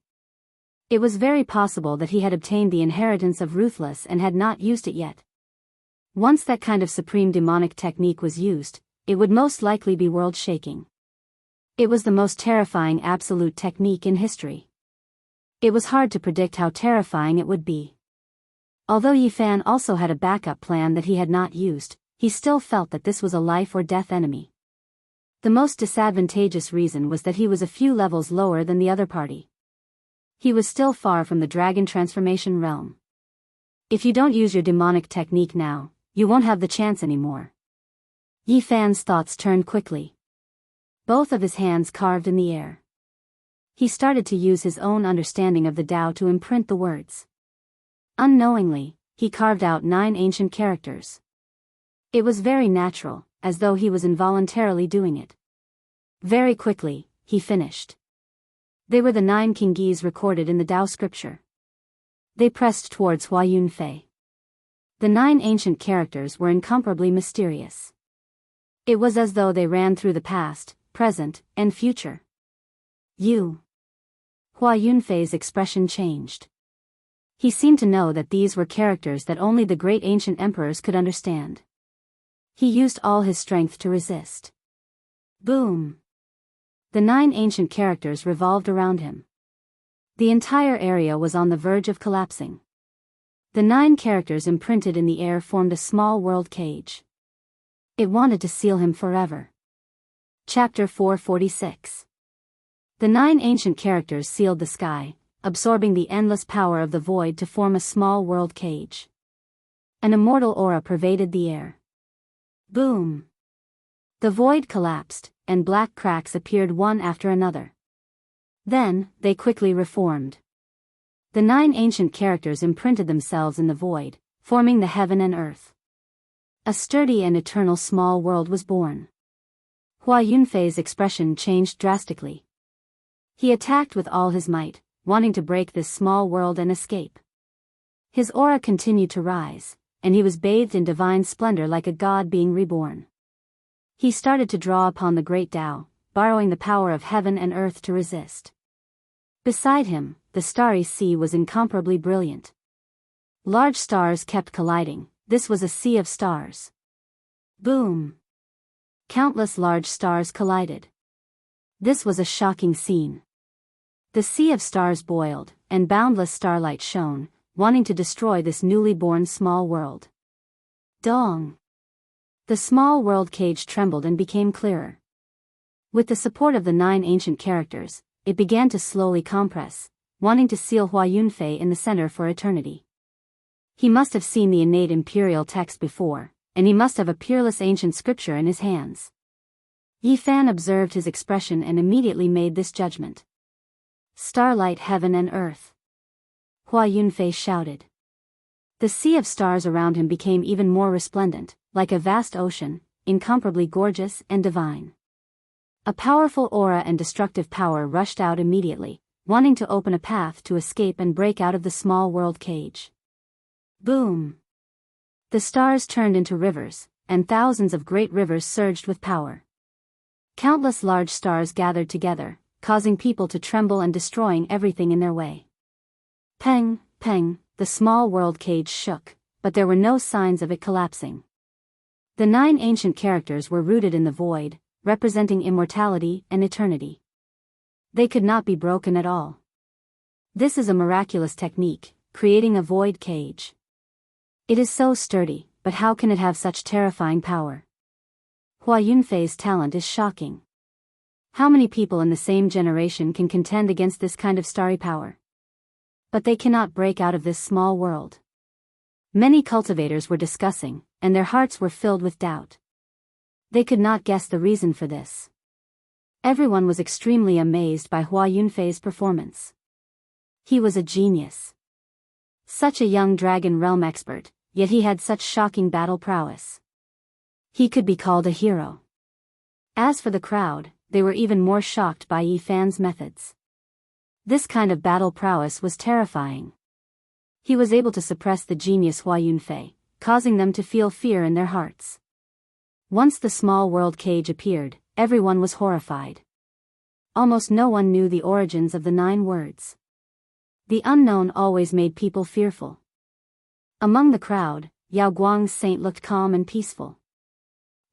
It was very possible that he had obtained the inheritance of Ruthless and had not used it yet. Once that kind of supreme demonic technique was used, it would most likely be world-shaking. It was the most terrifying absolute technique in history. It was hard to predict how terrifying it would be. Although Yifan also had a backup plan that he had not used, he still felt that this was a life-or-death enemy. The most disadvantageous reason was that he was a few levels lower than the other party. He was still far from the dragon transformation realm. If you don't use your demonic technique now, you won't have the chance anymore. Yifan's thoughts turned quickly. Both of his hands carved in the air. He started to use his own understanding of the Tao to imprint the words. Unknowingly, he carved out 9 ancient characters. It was very natural, as though he was involuntarily doing it. Very quickly, he finished. They were the 9 Qinggis recorded in the Tao scripture. They pressed towards Hua Yunfei. The 9 ancient characters were incomparably mysterious. It was as though they ran through the past, present, and future. Hua Yunfei's expression changed. He seemed to know that these were characters that only the great ancient emperors could understand. He used all his strength to resist. Boom! The 9 ancient characters revolved around him. The entire area was on the verge of collapsing. The 9 characters imprinted in the air formed a small world cage. It wanted to seal him forever. Chapter 446. The 9 ancient characters sealed the sky, absorbing the endless power of the void to form a small world cage. An immortal aura pervaded the air. Boom! The void collapsed, and black cracks appeared one after another. Then, they quickly reformed. The 9 ancient characters imprinted themselves in the void, forming the heaven and earth. A sturdy and eternal small world was born. Hua Yunfei's expression changed drastically. He attacked with all his might, wanting to break this small world and escape. His aura continued to rise, and he was bathed in divine splendor like a god being reborn. He started to draw upon the great Tao, borrowing the power of heaven and earth to resist. Beside him, the starry sea was incomparably brilliant. Large stars kept colliding. This was a sea of stars. Boom! Countless large stars collided. This was a shocking scene. The sea of stars boiled, and boundless starlight shone, wanting to destroy this newly born small world. Dong! The small world cage trembled and became clearer. With the support of the 9 ancient characters, it began to slowly compress, wanting to seal Hua Yunfei in the center for eternity. He must have seen the innate imperial text before, and he must have a peerless ancient scripture in his hands. Yi Fan observed his expression and immediately made this judgment. Starlight heaven and earth. Hua Yunfei shouted. The sea of stars around him became even more resplendent, like a vast ocean, incomparably gorgeous and divine. A powerful aura and destructive power rushed out immediately, wanting to open a path to escape and break out of the small world cage. Boom! The stars turned into rivers, and thousands of great rivers surged with power. Countless large stars gathered together, causing people to tremble and destroying everything in their way. Peng, peng, the small world cage shook, but there were no signs of it collapsing. The 9 ancient characters were rooted in the void, representing immortality and eternity. They could not be broken at all. This is a miraculous technique, creating a void cage. It is so sturdy, but how can it have such terrifying power? Hua Yunfei's talent is shocking. How many people in the same generation can contend against this kind of starry power? But they cannot break out of this small world. Many cultivators were discussing, and their hearts were filled with doubt. They could not guess the reason for this. Everyone was extremely amazed by Hua Yunfei's performance. He was a genius. Such a young dragon realm expert, yet he had such shocking battle prowess. He could be called a hero. As for the crowd, they were even more shocked by Yi Fan's methods. This kind of battle prowess was terrifying. He was able to suppress the genius Hua Yunfei, causing them to feel fear in their hearts. Once the small world cage appeared, everyone was horrified. Almost no one knew the origins of the 9 words. The unknown always made people fearful. Among the crowd, Yao Guang's saint looked calm and peaceful.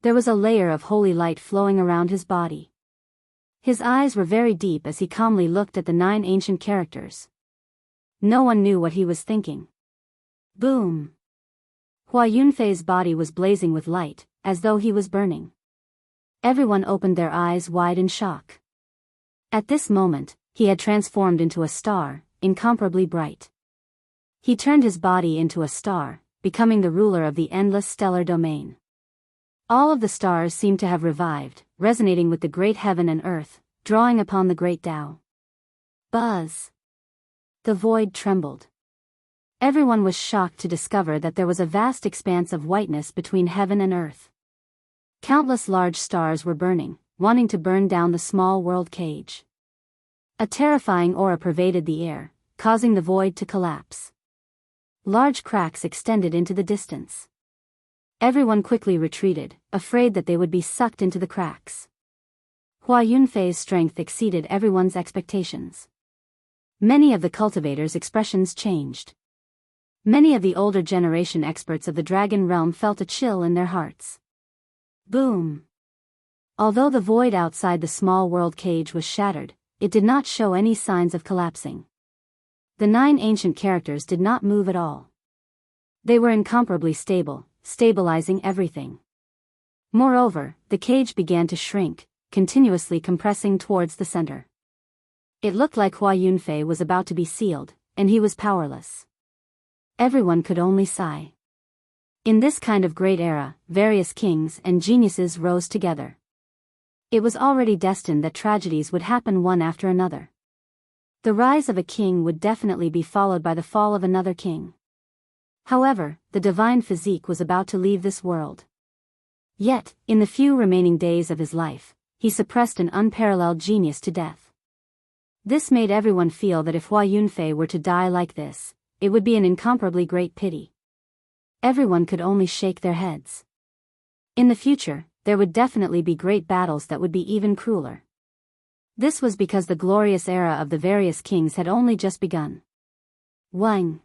There was a layer of holy light flowing around his body. His eyes were very deep as he calmly looked at the 9 ancient characters. No one knew what he was thinking. Boom! Hua Yunfei's body was blazing with light, as though he was burning. Everyone opened their eyes wide in shock. At this moment, he had transformed into a star, incomparably bright. He turned his body into a star, becoming the ruler of the endless stellar domain. All of the stars seemed to have revived, resonating with the great heaven and earth, drawing upon the great Tao. Buzz! The void trembled. Everyone was shocked to discover that there was a vast expanse of whiteness between heaven and earth. Countless large stars were burning, wanting to burn down the small world cage. A terrifying aura pervaded the air, causing the void to collapse. Large cracks extended into the distance. Everyone quickly retreated, afraid that they would be sucked into the cracks. Hua Yunfei's strength exceeded everyone's expectations. Many of the cultivators' expressions changed. Many of the older generation experts of the dragon realm felt a chill in their hearts. Boom! Although the void outside the small world cage was shattered, it did not show any signs of collapsing. The 9 ancient characters did not move at all. They were incomparably stable, stabilizing everything. Moreover, the cage began to shrink, continuously compressing towards the center. It looked like Hua Yunfei was about to be sealed, and he was powerless. Everyone could only sigh. In this kind of great era, various kings and geniuses rose together. It was already destined that tragedies would happen one after another. The rise of a king would definitely be followed by the fall of another king. However, the divine physique was about to leave this world. Yet, in the few remaining days of his life, he suppressed an unparalleled genius to death. This made everyone feel that if Hua Yunfei were to die like this, it would be an incomparably great pity. Everyone could only shake their heads. In the future, there would definitely be great battles that would be even crueler. This was because the glorious era of the various kings had only just begun. Wang.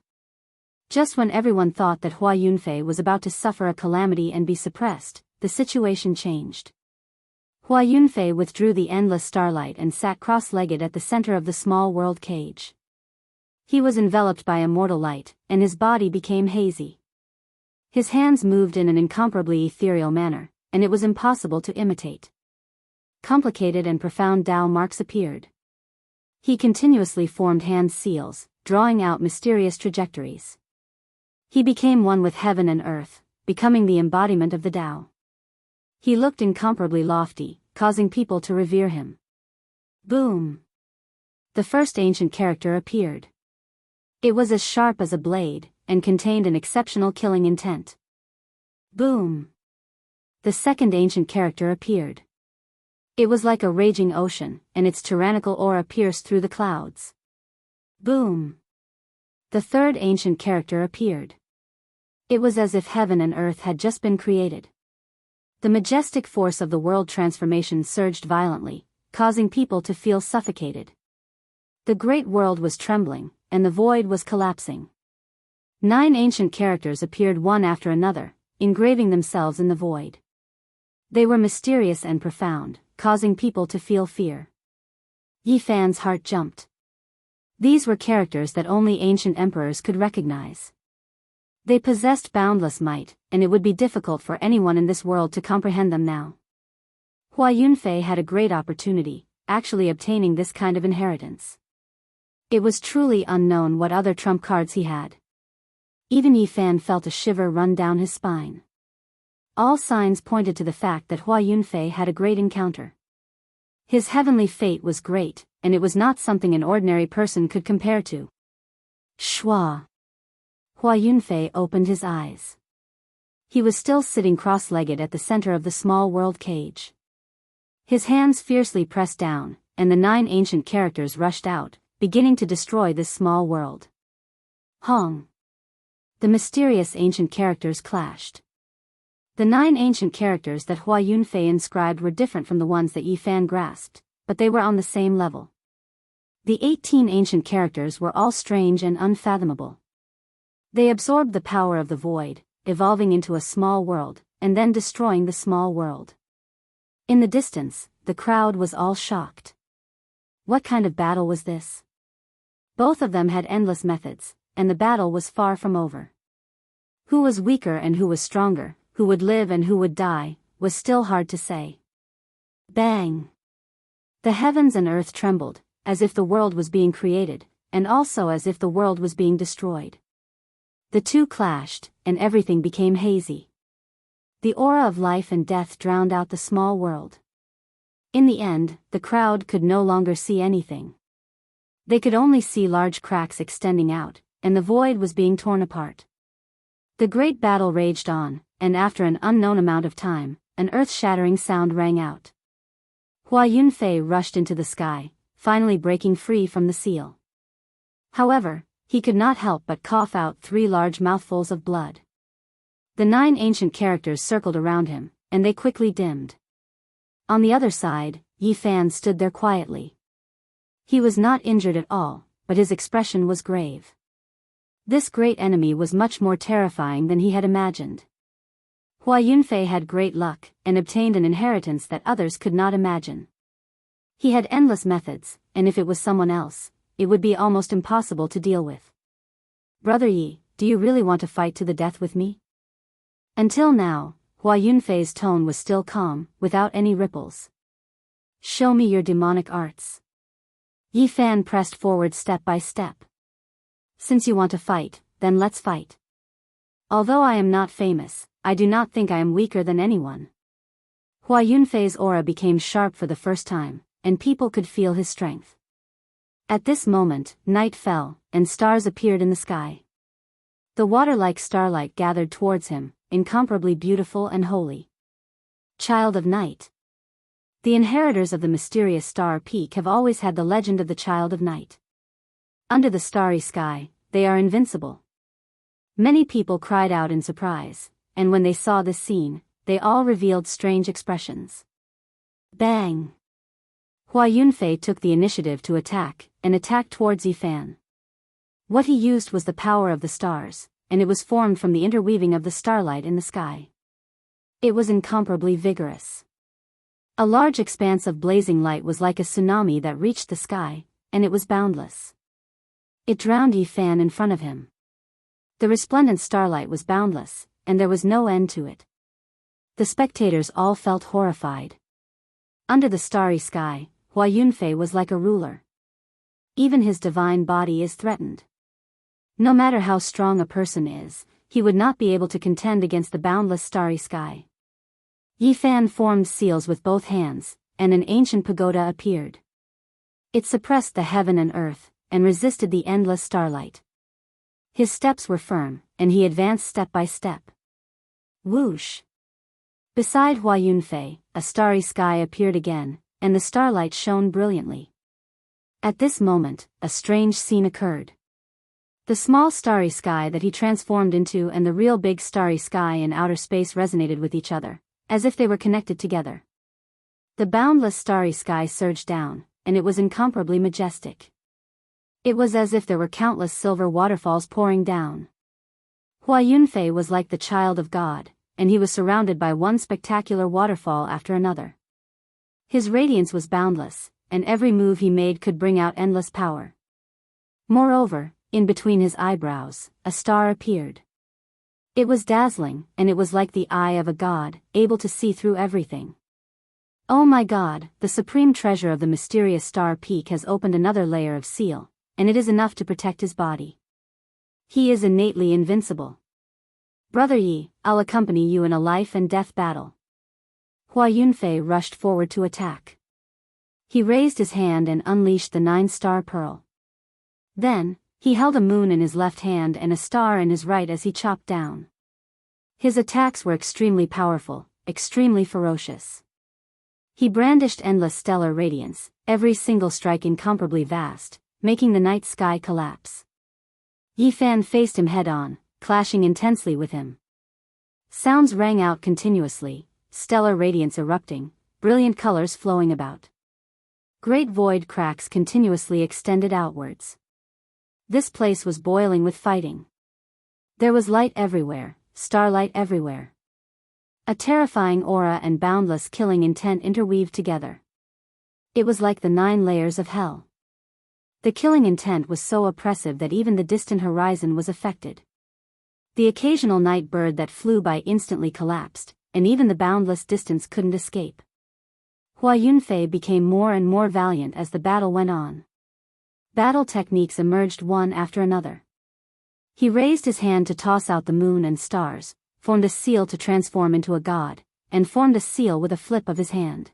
Just when everyone thought that Hua Yunfei was about to suffer a calamity and be suppressed, the situation changed. Hua Yunfei withdrew the endless starlight and sat cross-legged at the center of the small world cage. He was enveloped by immortal light, and his body became hazy. His hands moved in an incomparably ethereal manner, and it was impossible to imitate. Complicated and profound Tao marks appeared. He continuously formed hand seals, drawing out mysterious trajectories. He became one with heaven and earth, becoming the embodiment of the Tao. He looked incomparably lofty, causing people to revere him. Boom! The first ancient character appeared. It was as sharp as a blade, and contained an exceptional killing intent. Boom! The second ancient character appeared. It was like a raging ocean, and its tyrannical aura pierced through the clouds. Boom! The third ancient character appeared. It was as if heaven and earth had just been created. The majestic force of the world transformation surged violently, causing people to feel suffocated. The great world was trembling, and the void was collapsing. 9 ancient characters appeared one after another, engraving themselves in the void. They were mysterious and profound, causing people to feel fear. Yi Fan's heart jumped. These were characters that only ancient emperors could recognize. They possessed boundless might, and it would be difficult for anyone in this world to comprehend them now. Hua Yunfei had a great opportunity, actually obtaining this kind of inheritance. It was truly unknown what other trump cards he had. Even Yi Fan felt a shiver run down his spine. All signs pointed to the fact that Hua Yunfei had a great encounter. His heavenly fate was great, and it was not something an ordinary person could compare to. Shwa. Hua Yunfei opened his eyes. He was still sitting cross-legged at the center of the small world cage. His hands fiercely pressed down, and the 9 ancient characters rushed out, beginning to destroy this small world. Hong. The mysterious ancient characters clashed. The 9 ancient characters that Hua Yunfei inscribed were different from the ones that Yi Fan grasped, but they were on the same level. The 18 ancient characters were all strange and unfathomable. They absorbed the power of the void, evolving into a small world, and then destroying the small world. In the distance, the crowd was all shocked. What kind of battle was this? Both of them had endless methods, and the battle was far from over. Who was weaker and who was stronger, who would live and who would die, was still hard to say. Bang! The heavens and earth trembled, as if the world was being created, and also as if the world was being destroyed. The two clashed, and everything became hazy. The aura of life and death drowned out the small world. In the end, the crowd could no longer see anything. They could only see large cracks extending out, and the void was being torn apart. The great battle raged on, and after an unknown amount of time, an earth-shattering sound rang out. Hua Yunfei rushed into the sky, finally breaking free from the seal. However, he could not help but cough out 3 large mouthfuls of blood. The 9 ancient characters circled around him, and they quickly dimmed. On the other side, Yi Fan stood there quietly. He was not injured at all, but his expression was grave. This great enemy was much more terrifying than he had imagined. Hua Yunfei had great luck, and obtained an inheritance that others could not imagine. He had endless methods, and if it was someone else, it would be almost impossible to deal with. Brother Yi, do you really want to fight to the death with me? Until now, Hua Yunfei's tone was still calm, without any ripples. Show me your demonic arts. Yi Fan pressed forward step by step. Since you want to fight, then let's fight. Although I am not famous, I do not think I am weaker than anyone. Hua Yunfei's aura became sharp for the first time, and people could feel his strength. At this moment, night fell, and stars appeared in the sky. The water-like starlight gathered towards him, incomparably beautiful and holy. Child of Night. The inheritors of the mysterious star peak have always had the legend of the Child of Night. Under the starry sky, they are invincible. Many people cried out in surprise, and when they saw this scene, they all revealed strange expressions. Bang! Hua Yunfei took the initiative to attack, and attacked towards Yi Fan. What he used was the power of the stars, and it was formed from the interweaving of the starlight in the sky. It was incomparably vigorous. A large expanse of blazing light was like a tsunami that reached the sky, and it was boundless. It drowned Yi Fan in front of him. The resplendent starlight was boundless, and there was no end to it. The spectators all felt horrified. Under the starry sky, Hua Yunfei was like a ruler. Even his divine body is threatened. No matter how strong a person is, he would not be able to contend against the boundless starry sky. Yi Fan formed seals with both hands, and an ancient pagoda appeared. It suppressed the heaven and earth, and resisted the endless starlight. His steps were firm, and he advanced step by step. Whoosh! Beside Hua Yunfei, a starry sky appeared again, and the starlight shone brilliantly. At this moment, a strange scene occurred. The small starry sky that he transformed into and the real big starry sky in outer space resonated with each other, as if they were connected together. The boundless starry sky surged down, and it was incomparably majestic. It was as if there were countless silver waterfalls pouring down. Hua Yunfei was like the child of God, and he was surrounded by one spectacular waterfall after another. His radiance was boundless, and every move he made could bring out endless power. Moreover, in between his eyebrows, a star appeared. It was dazzling, and it was like the eye of a god, able to see through everything. Oh my God, the supreme treasure of the mysterious star peak has opened another layer of seal, and it is enough to protect his body. He is innately invincible. Brother Yi, I'll accompany you in a life and death battle. Hua Yunfei rushed forward to attack. He raised his hand and unleashed the 9-star pearl. Then, he held a moon in his left hand and a star in his right as he chopped down. His attacks were extremely powerful, extremely ferocious. He brandished endless stellar radiance, every single strike incomparably vast, making the night sky collapse. Yi Fan faced him head-on, clashing intensely with him. Sounds rang out continuously, stellar radiance erupting, brilliant colors flowing about. Great void cracks continuously extended outwards. This place was boiling with fighting. There was light everywhere, starlight everywhere. A terrifying aura and boundless killing intent interweaved together. It was like the 9 layers of hell. The killing intent was so oppressive that even the distant horizon was affected. The occasional night bird that flew by instantly collapsed, and even the boundless distance couldn't escape. Hua Yunfei became more and more valiant as the battle went on. Battle techniques emerged one after another. He raised his hand to toss out the moon and stars, formed a seal to transform into a god, and formed a seal with a flip of his hand.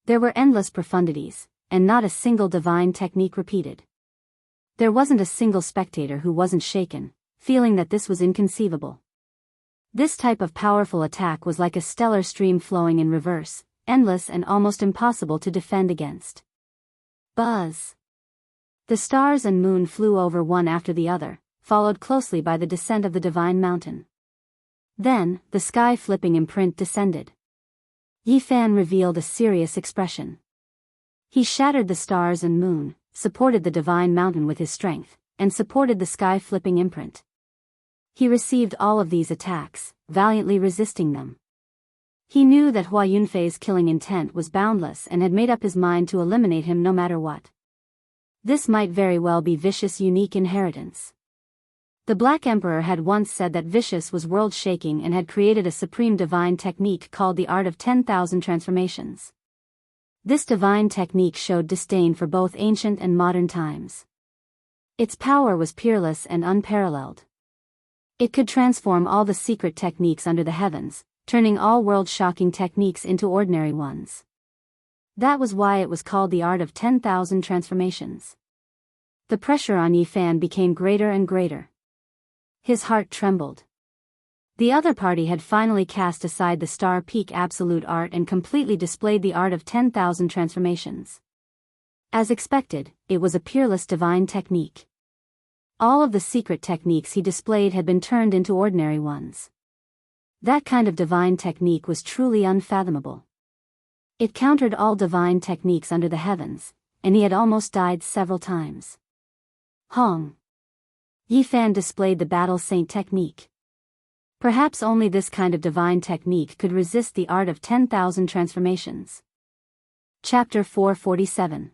There were endless profundities, and not a single divine technique repeated. There wasn't a single spectator who wasn't shaken, feeling that this was inconceivable. This type of powerful attack was like a stellar stream flowing in reverse, endless and almost impossible to defend against. Buzz! The stars and moon flew over one after the other, followed closely by the descent of the divine mountain. Then, the sky-flipping imprint descended. Yi Fan revealed a serious expression. He shattered the stars and moon, supported the divine mountain with his strength, and supported the sky-flipping imprint. He received all of these attacks, valiantly resisting them. He knew that Hua Yunfei's killing intent was boundless and had made up his mind to eliminate him no matter what. This might very well be Vicious' unique inheritance. The Black Emperor had once said that Vicious was world-shaking and had created a supreme divine technique called the Art of 10,000 Transformations. This divine technique showed disdain for both ancient and modern times. Its power was peerless and unparalleled. It could transform all the secret techniques under the heavens, turning all world-shocking techniques into ordinary ones. That was why it was called the Art of 10,000 Transformations. The pressure on Yi Fan became greater and greater. His heart trembled. The other party had finally cast aside the Star Peak Absolute Art and completely displayed the Art of 10,000 Transformations. As expected, it was a peerless divine technique. All of the secret techniques he displayed had been turned into ordinary ones. That kind of divine technique was truly unfathomable. It countered all divine techniques under the heavens, and he had almost died several times. Hong! Yi Fan displayed the Battle Saint technique. Perhaps only this kind of divine technique could resist the Art of 10,000 Transformations. Chapter 447.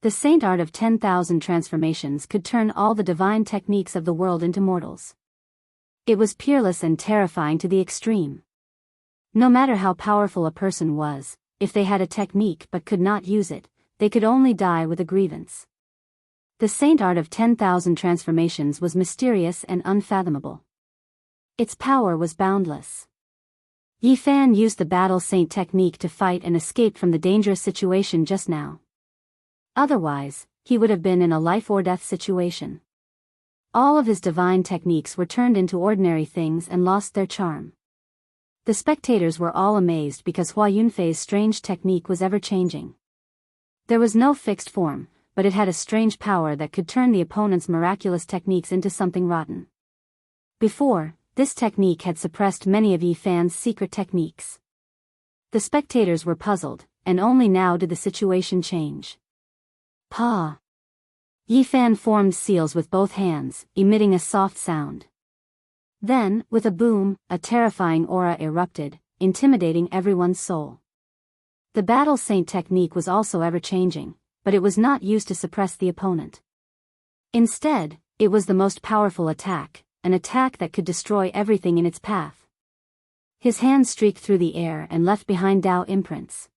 The Saint Art of 10,000 Transformations could turn all the divine techniques of the world into mortals. It was peerless and terrifying to the extreme. No matter how powerful a person was, if they had a technique but could not use it, they could only die with a grievance. The Saint Art of 10,000 Transformations was mysterious and unfathomable. Its power was boundless. Yi Fan used the Battle Saint technique to fight and escape from the dangerous situation just now. Otherwise, he would have been in a life-or-death situation. All of his divine techniques were turned into ordinary things and lost their charm. The spectators were all amazed because Hua Yunfei's strange technique was ever-changing. There was no fixed form, but it had a strange power that could turn the opponent's miraculous techniques into something rotten. Before, this technique had suppressed many of Yi Fan's secret techniques. The spectators were puzzled, and only now did the situation change. Pa! Yi Fan formed seals with both hands, emitting a soft sound. Then, with a boom, a terrifying aura erupted, intimidating everyone's soul. The Battle Saint technique was also ever-changing, but it was not used to suppress the opponent. Instead, it was the most powerful attack, an attack that could destroy everything in its path. His hand streaked through the air and left behind Dao imprints.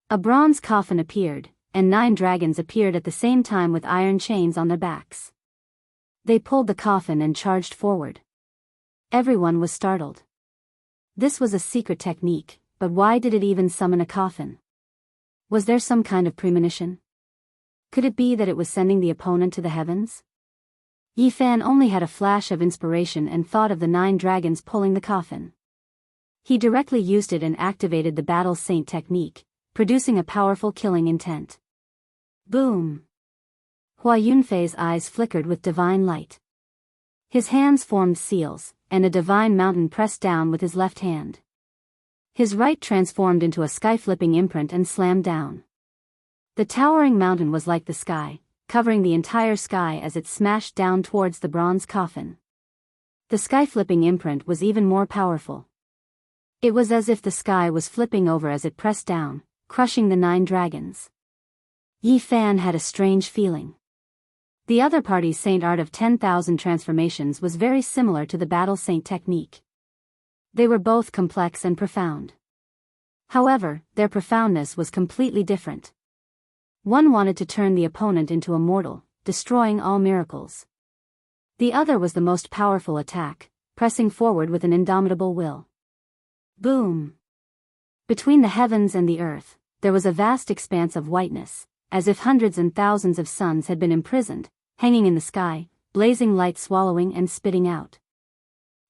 A bronze coffin appeared, and 9 dragons appeared at the same time with iron chains on their backs. They pulled the coffin and charged forward. Everyone was startled. This was a secret technique, but why did it even summon a coffin? Was there some kind of premonition? Could it be that it was sending the opponent to the heavens? Yi Fan only had a flash of inspiration and thought of the 9 dragons pulling the coffin. He directly used it and activated the Battle Saint technique, producing a powerful killing intent. Boom! Hua Yunfei's eyes flickered with divine light. His hands formed seals, and a divine mountain pressed down with his left hand. His right transformed into a sky-flipping imprint and slammed down. The towering mountain was like the sky, covering the entire sky as it smashed down towards the bronze coffin. The sky-flipping imprint was even more powerful. It was as if the sky was flipping over as it pressed down, crushing the 9 dragons. Yi Fan had a strange feeling. The other party's Saint Art of 10,000 Transformations was very similar to the Battle Saint technique. They were both complex and profound. However, their profoundness was completely different. One wanted to turn the opponent into a mortal, destroying all miracles. The other was the most powerful attack, pressing forward with an indomitable will. Boom! Between the heavens and the earth, there was a vast expanse of whiteness, as if hundreds and thousands of suns had been imprisoned, hanging in the sky, blazing light swallowing and spitting out.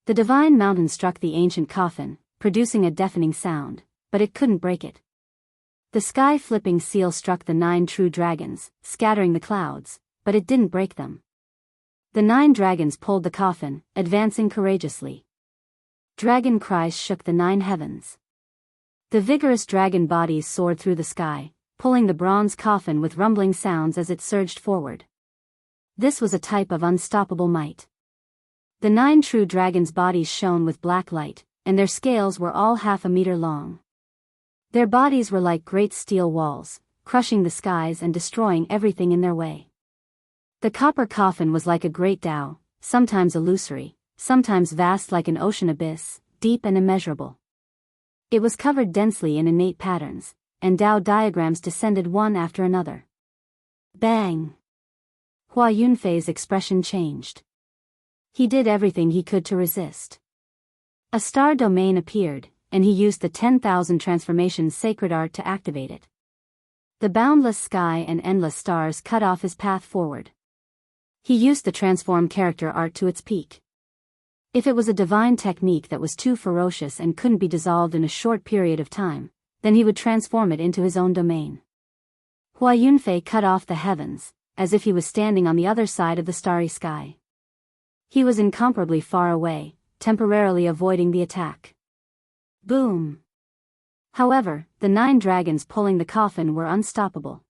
The divine mountain struck the ancient coffin, producing a deafening sound, but it couldn't break it. The sky-flipping seal struck the 9 true dragons, scattering the clouds, but it didn't break them. The 9 dragons pulled the coffin, advancing courageously. Dragon cries shook the 9 heavens. The vigorous dragon bodies soared through the sky, pulling the bronze coffin with rumbling sounds as it surged forward. This was a type of unstoppable might. The 9 true dragons' bodies shone with black light, and their scales were all half a meter long. Their bodies were like great steel walls, crushing the skies and destroying everything in their way. The copper coffin was like a great Tao, sometimes illusory, sometimes vast like an ocean abyss, deep and immeasurable. It was covered densely in innate patterns, and Tao diagrams descended one after another. Bang! Hua Yunfei's expression changed. He did everything he could to resist. A star domain appeared, and he used the 10,000 transformations sacred art to activate it. The boundless sky and endless stars cut off his path forward. He used the transform character art to its peak. If it was a divine technique that was too ferocious and couldn't be dissolved in a short period of time, then he would transform it into his own domain. Hua Yunfei cut off the heavens, as if he was standing on the other side of the starry sky. He was incomparably far away, temporarily avoiding the attack. Boom! However, the 9 dragons pulling the coffin were unstoppable.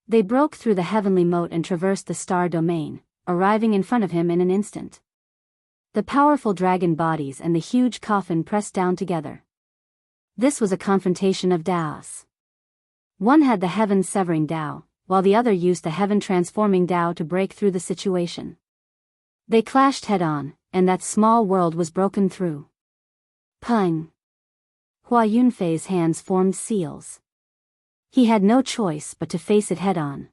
They broke through the heavenly moat and traversed the star domain, arriving in front of him in an instant. The powerful dragon bodies and the huge coffin pressed down together. This was a confrontation of Taos. One had the heaven-severing Tao, while the other used the heaven-transforming Tao to break through the situation. They clashed head-on, and that small world was broken through. Pung! Hua Yunfei's hands formed seals. He had no choice but to face it head-on.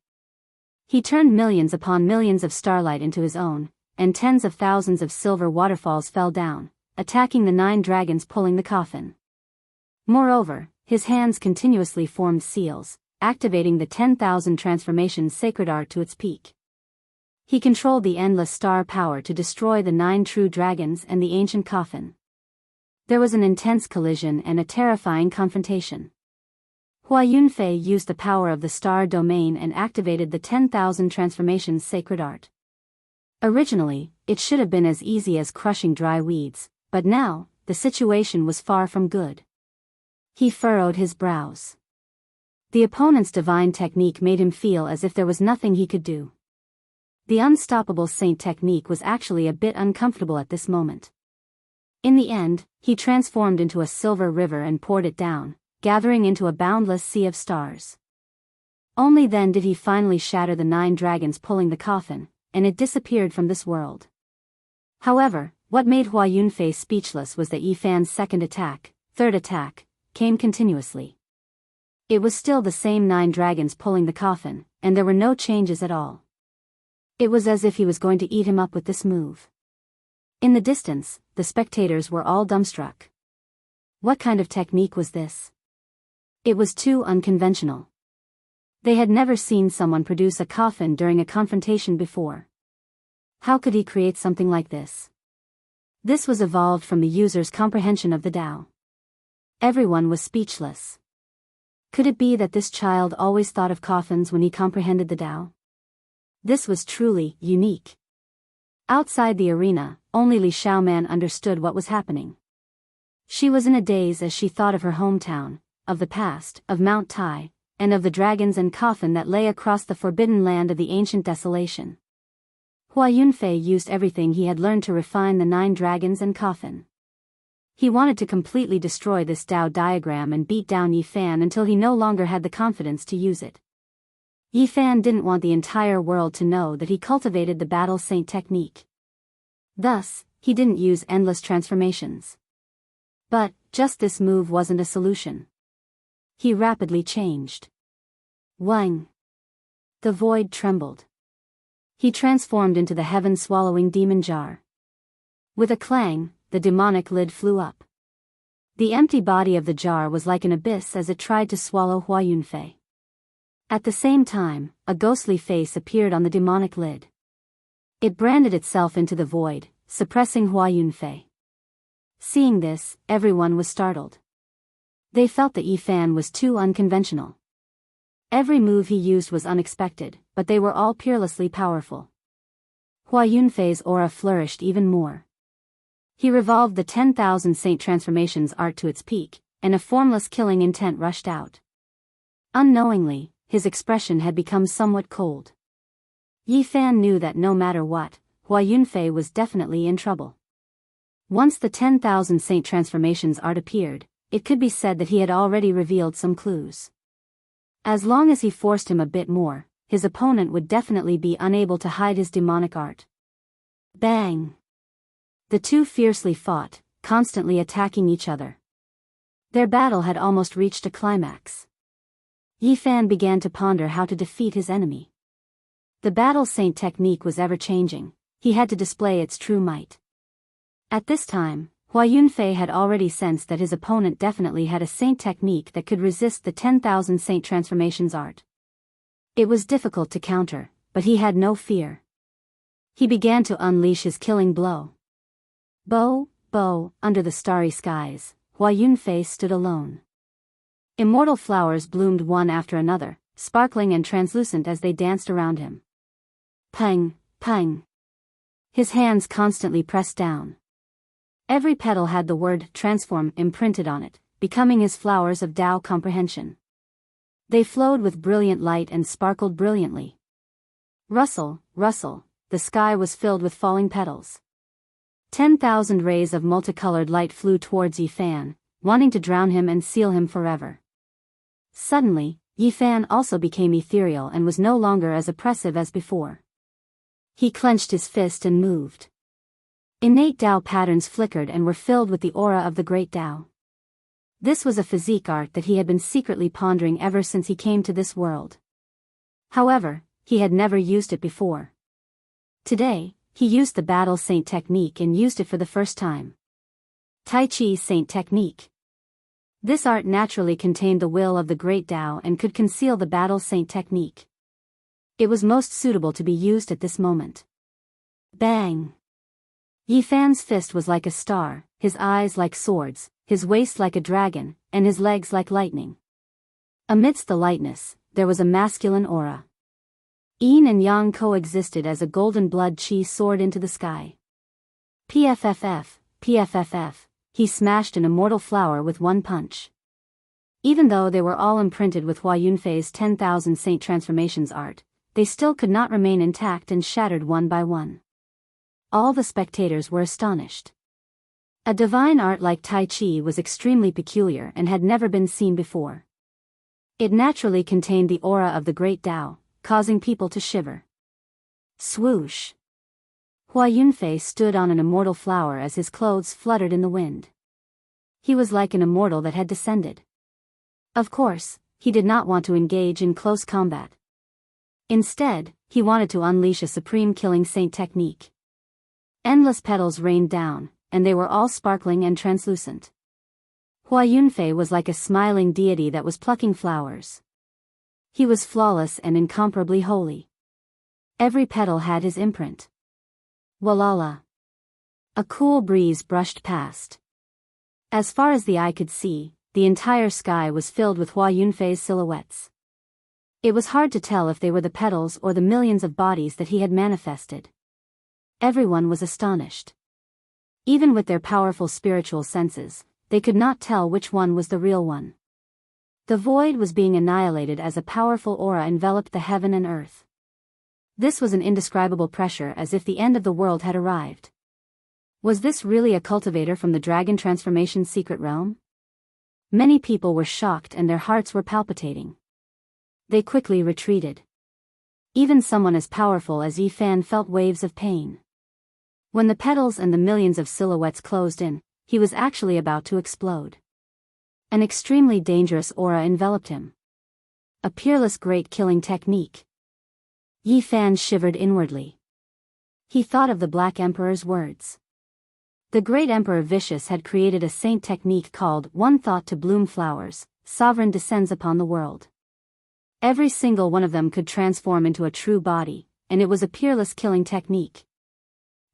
He turned millions upon millions of starlight into his own, and tens of thousands of silver waterfalls fell down, attacking the 9 dragons pulling the coffin. Moreover, his hands continuously formed seals, activating the 10,000 transformations sacred art to its peak. He controlled the endless star power to destroy the 9 true dragons and the ancient coffin. There was an intense collision and a terrifying confrontation. Hua Yunfei used the power of the star domain and activated the 10,000 transformations sacred art. Originally, it should have been as easy as crushing dry weeds, but now, the situation was far from good. He furrowed his brows. The opponent's divine technique made him feel as if there was nothing he could do. The unstoppable saint technique was actually a bit uncomfortable at this moment. In the end, he transformed into a silver river and poured it down, gathering into a boundless sea of stars. Only then did he finally shatter the 9 dragons pulling the coffin, and it disappeared from this world. However, what made Hua Yunfei speechless was that Yifan's second attack, third attack, came continuously. It was still the same 9 dragons pulling the coffin, and there were no changes at all. It was as if he was going to eat him up with this move. In the distance, the spectators were all dumbstruck. What kind of technique was this? It was too unconventional. They had never seen someone produce a coffin during a confrontation before. How could he create something like this? This was evolved from the user's comprehension of the Tao. Everyone was speechless. Could it be that this child always thought of coffins when he comprehended the Tao? This was truly unique. Outside the arena, only Li Xiaoman understood what was happening. She was in a daze as she thought of her hometown, of the past, of Mount Tai, and of the dragons and coffin that lay across the forbidden land of the ancient desolation. Hua Yunfei used everything he had learned to refine the 9 dragons and coffin. He wanted to completely destroy this Tao diagram and beat down Yifan until he no longer had the confidence to use it. Yifan didn't want the entire world to know that he cultivated the battle saint technique. Thus, he didn't use endless transformations. But, just this move wasn't a solution. He rapidly changed. Wang! The void trembled. He transformed into the heaven-swallowing demon jar. With a clang, the demonic lid flew up. The empty body of the jar was like an abyss as it tried to swallow Hua Yunfei. At the same time, a ghostly face appeared on the demonic lid. It branded itself into the void, suppressing Hua Yunfei. Seeing this, everyone was startled. They felt that Yi Fan was too unconventional. Every move he used was unexpected, but they were all peerlessly powerful. Hua Yunfei's aura flourished even more. He revolved the 10,000 Saint Transformations art to its peak, and a formless killing intent rushed out. Unknowingly, his expression had become somewhat cold. Yi Fan knew that no matter what, Hua Yunfei was definitely in trouble. Once the 10,000 Saint Transformations art appeared, it could be said that he had already revealed some clues. As long as he forced him a bit more, his opponent would definitely be unable to hide his demonic art. Bang! The two fiercely fought, constantly attacking each other. Their battle had almost reached a climax. Yi Fan began to ponder how to defeat his enemy. The battle saint technique was ever-changing. He had to display its true might. At this time, Hua Yunfei had already sensed that his opponent definitely had a saint technique that could resist the 10,000 Saint Transformations art. It was difficult to counter, but he had no fear. He began to unleash his killing blow. Bo, under the starry skies, Hua Yunfei stood alone. Immortal flowers bloomed one after another, sparkling and translucent as they danced around him. Pang, pang. His hands constantly pressed down. Every petal had the word transform imprinted on it, becoming his flowers of Tao comprehension. They flowed with brilliant light and sparkled brilliantly. Rustle, rustle, the sky was filled with falling petals. 10,000 rays of multicolored light flew towards Yi Fan, wanting to drown him and seal him forever. Suddenly, Yi Fan also became ethereal and was no longer as oppressive as before. He clenched his fist and moved. Innate Tao patterns flickered and were filled with the aura of the great Tao. This was a physique art that he had been secretly pondering ever since he came to this world. However, he had never used it before. Today, he used the Battle Saint technique and used it for the first time. Tai Chi Saint technique. This art naturally contained the will of the great Tao and could conceal the Battle Saint technique. It was most suitable to be used at this moment. Bang! Yi Fan's fist was like a star, his eyes like swords, his waist like a dragon, and his legs like lightning. Amidst the lightness, there was a masculine aura. Yin and Yang coexisted as a golden blood chi soared into the sky. PFFF, he smashed an immortal flower with one punch. Even though they were all imprinted with Hua Yunfei's 10,000 Saint Transformations art, they still could not remain intact and shattered one by one. All the spectators were astonished. A divine art like Tai Chi was extremely peculiar and had never been seen before. It naturally contained the aura of the great Tao, causing people to shiver. Swoosh! Hua Yunfei stood on an immortal flower as his clothes fluttered in the wind. He was like an immortal that had descended. Of course, he did not want to engage in close combat. Instead, he wanted to unleash a supreme killing saint technique. Endless petals rained down, and they were all sparkling and translucent. Hua Yunfei was like a smiling deity that was plucking flowers. He was flawless and incomparably holy. Every petal had his imprint. Walala. A cool breeze brushed past. As far as the eye could see, the entire sky was filled with Hua Yunfei's silhouettes. It was hard to tell if they were the petals or the millions of bodies that he had manifested. Everyone was astonished. Even with their powerful spiritual senses, they could not tell which one was the real one. The void was being annihilated as a powerful aura enveloped the heaven and earth. This was an indescribable pressure, as if the end of the world had arrived. Was this really a cultivator from the dragon transformation's secret realm? Many people were shocked and their hearts were palpitating. They quickly retreated. Even someone as powerful as Yi Fan felt waves of pain. When the petals and the millions of silhouettes closed in, he was actually about to explode. An extremely dangerous aura enveloped him. A peerless great killing technique. Yi Fan shivered inwardly. He thought of the Black Emperor's words. The great Emperor Vicious had created a saint technique called One Thought to Bloom Flowers, Sovereign descends upon the world. Every single one of them could transform into a true body, and it was a peerless killing technique.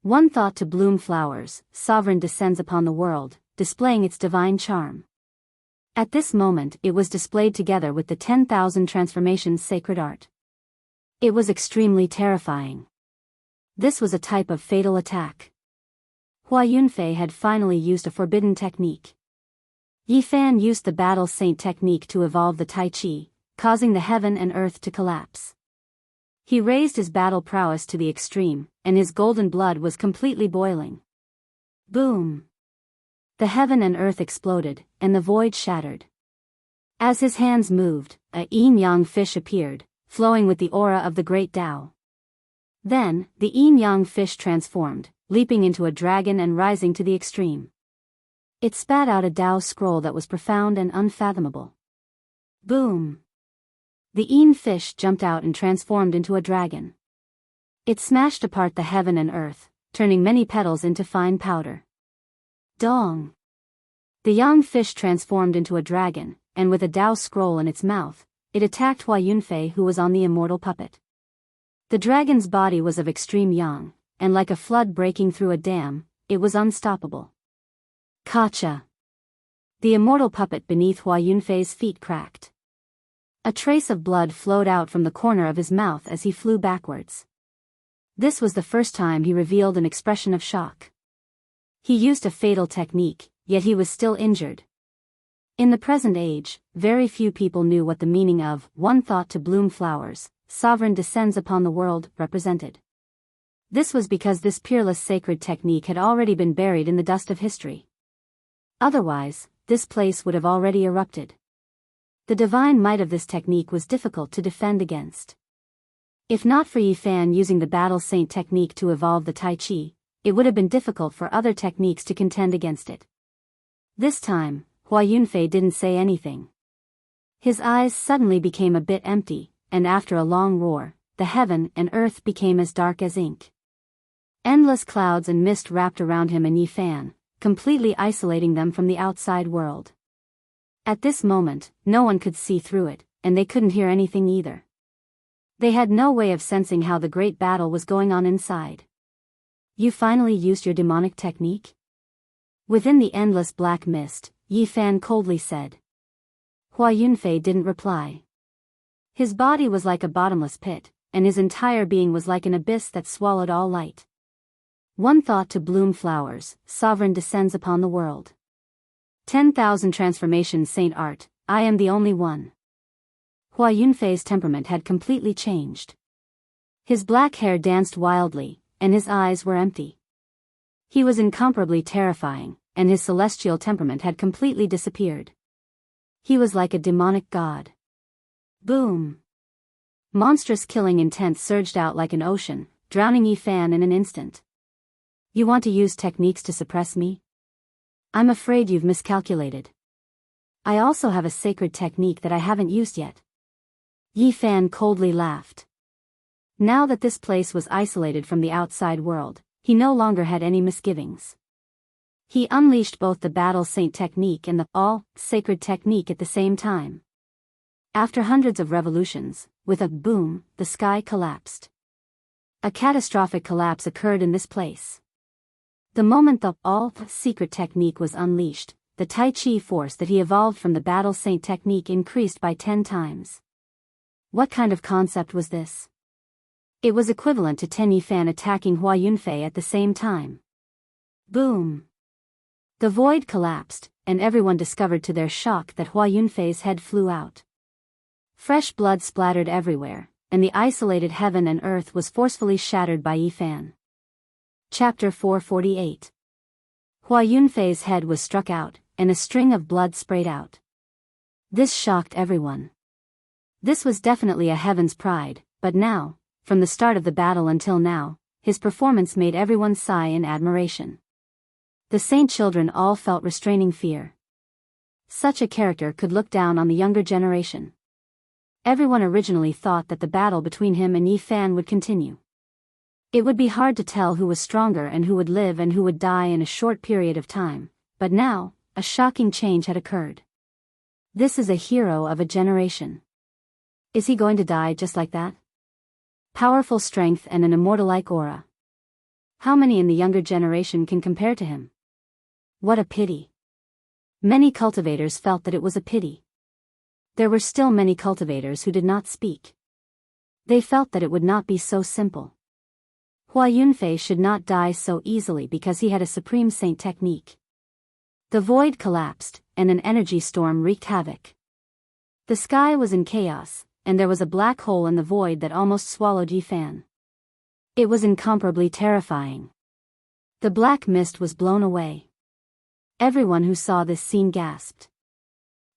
One thought to bloom flowers, sovereign descends upon the world, displaying its divine charm. At this moment it was displayed together with the 10,000 transformations sacred art. It was extremely terrifying. This was a type of fatal attack. Hua Yunfei had finally used a forbidden technique. Yi Fan used the battle saint technique to evolve the Tai Chi, causing the heaven and earth to collapse. He raised his battle prowess to the extreme, and his golden blood was completely boiling. Boom! The heaven and earth exploded, and the void shattered. As his hands moved, a yin-yang fish appeared, flowing with the aura of the great Tao. Then, the yin-yang fish transformed, leaping into a dragon and rising to the extreme. It spat out a Tao scroll that was profound and unfathomable. Boom! The yin fish jumped out and transformed into a dragon. It smashed apart the heaven and earth, turning many petals into fine powder. Dong! The yang fish transformed into a dragon, and with a Tao scroll in its mouth, it attacked Hua Yunfei, who was on the immortal puppet. The dragon's body was of extreme yang, and like a flood breaking through a dam, it was unstoppable. Kacha! The immortal puppet beneath Hua Yunfei's feet cracked. A trace of blood flowed out from the corner of his mouth as he flew backwards. This was the first time he revealed an expression of shock. He used a fatal technique, yet he was still injured. In the present age, very few people knew what the meaning of "one thought to bloom flowers, sovereign descends upon the world" represented. This was because this peerless sacred technique had already been buried in the dust of history. Otherwise, this place would have already erupted. The divine might of this technique was difficult to defend against. If not for Yi Fan using the battle saint technique to evolve the Tai Chi, it would have been difficult for other techniques to contend against it. This time, Hua Yunfei didn't say anything. His eyes suddenly became a bit empty, and after a long roar, the heaven and earth became as dark as ink. Endless clouds and mist wrapped around him and Yi Fan, completely isolating them from the outside world. At this moment, no one could see through it, and they couldn't hear anything either. They had no way of sensing how the great battle was going on inside. You finally used your demonic technique? Within the endless black mist, Yi Fan coldly said. Hua Yunfei didn't reply. His body was like a bottomless pit, and his entire being was like an abyss that swallowed all light. One thought to bloom flowers, sovereign descends upon the world. 10,000 transformations saint art, I am the only one. Hua Yunfei's temperament had completely changed. His black hair danced wildly, and his eyes were empty. He was incomparably terrifying, and his celestial temperament had completely disappeared. He was like a demonic god. Boom! Monstrous killing intent surged out like an ocean, drowning Yi Fan in an instant. You want to use techniques to suppress me? I'm afraid you've miscalculated. I also have a sacred technique that I haven't used yet. Yi Fan coldly laughed. Now that this place was isolated from the outside world, he no longer had any misgivings. He unleashed both the battle saint technique and the all-sacred technique at the same time. After hundreds of revolutions, with a boom, the sky collapsed. A catastrophic collapse occurred in this place. The moment the all-secret technique was unleashed, the Tai Chi force that he evolved from the battle saint technique increased by 10 times. What kind of concept was this? It was equivalent to 10 Yi Fan attacking Hua Yunfei at the same time. Boom! The void collapsed, and everyone discovered to their shock that Hua Yunfei's head flew out. Fresh blood splattered everywhere, and the isolated heaven and earth was forcefully shattered by Yi Fan. Chapter 448. Hua Yunfei's head was struck out, and a string of blood sprayed out. This shocked everyone. This was definitely a heaven's pride, but now, from the start of the battle until now, his performance made everyone sigh in admiration. The saint children all felt restraining fear. Such a character could look down on the younger generation. Everyone originally thought that the battle between him and Yi Fan would continue. It would be hard to tell who was stronger and who would live and who would die in a short period of time, but now, a shocking change had occurred. This is a hero of a generation. Is he going to die just like that? Powerful strength and an immortal-like aura. How many in the younger generation can compare to him? What a pity. Many cultivators felt that it was a pity. There were still many cultivators who did not speak. They felt that it would not be so simple. Hua Yunfei should not die so easily because he had a supreme saint technique. The void collapsed, and an energy storm wreaked havoc. The sky was in chaos, and there was a black hole in the void that almost swallowed Yifan. It was incomparably terrifying. The black mist was blown away. Everyone who saw this scene gasped.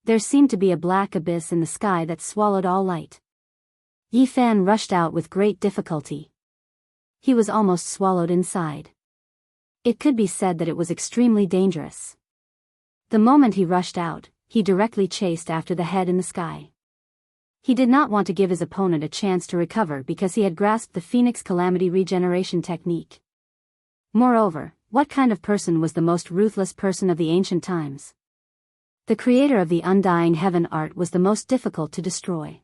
There seemed to be a black abyss in the sky that swallowed all light. Yifan rushed out with great difficulty. He was almost swallowed inside. It could be said that it was extremely dangerous. The moment he rushed out, he directly chased after the head in the sky. He did not want to give his opponent a chance to recover because he had grasped the Phoenix Calamity regeneration technique. Moreover, what kind of person was the most ruthless person of the ancient times? The creator of the undying heaven art was the most difficult to destroy.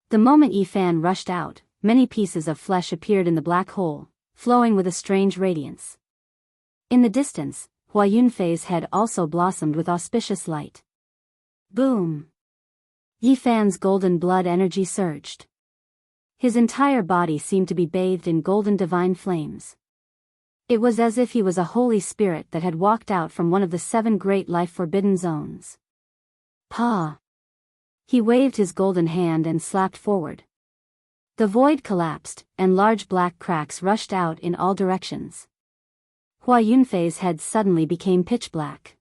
The moment Yifan rushed out, many pieces of flesh appeared in the black hole, flowing with a strange radiance. In the distance, Hua Yunfei's head also blossomed with auspicious light. Boom! Yifan's golden blood energy surged. His entire body seemed to be bathed in golden divine flames. It was as if he was a holy spirit that had walked out from one of the 7 great life-forbidden zones. Pa! He waved his golden hand and slapped forward. The void collapsed, and large black cracks rushed out in all directions. Hua Yunfei's head suddenly became pitch black.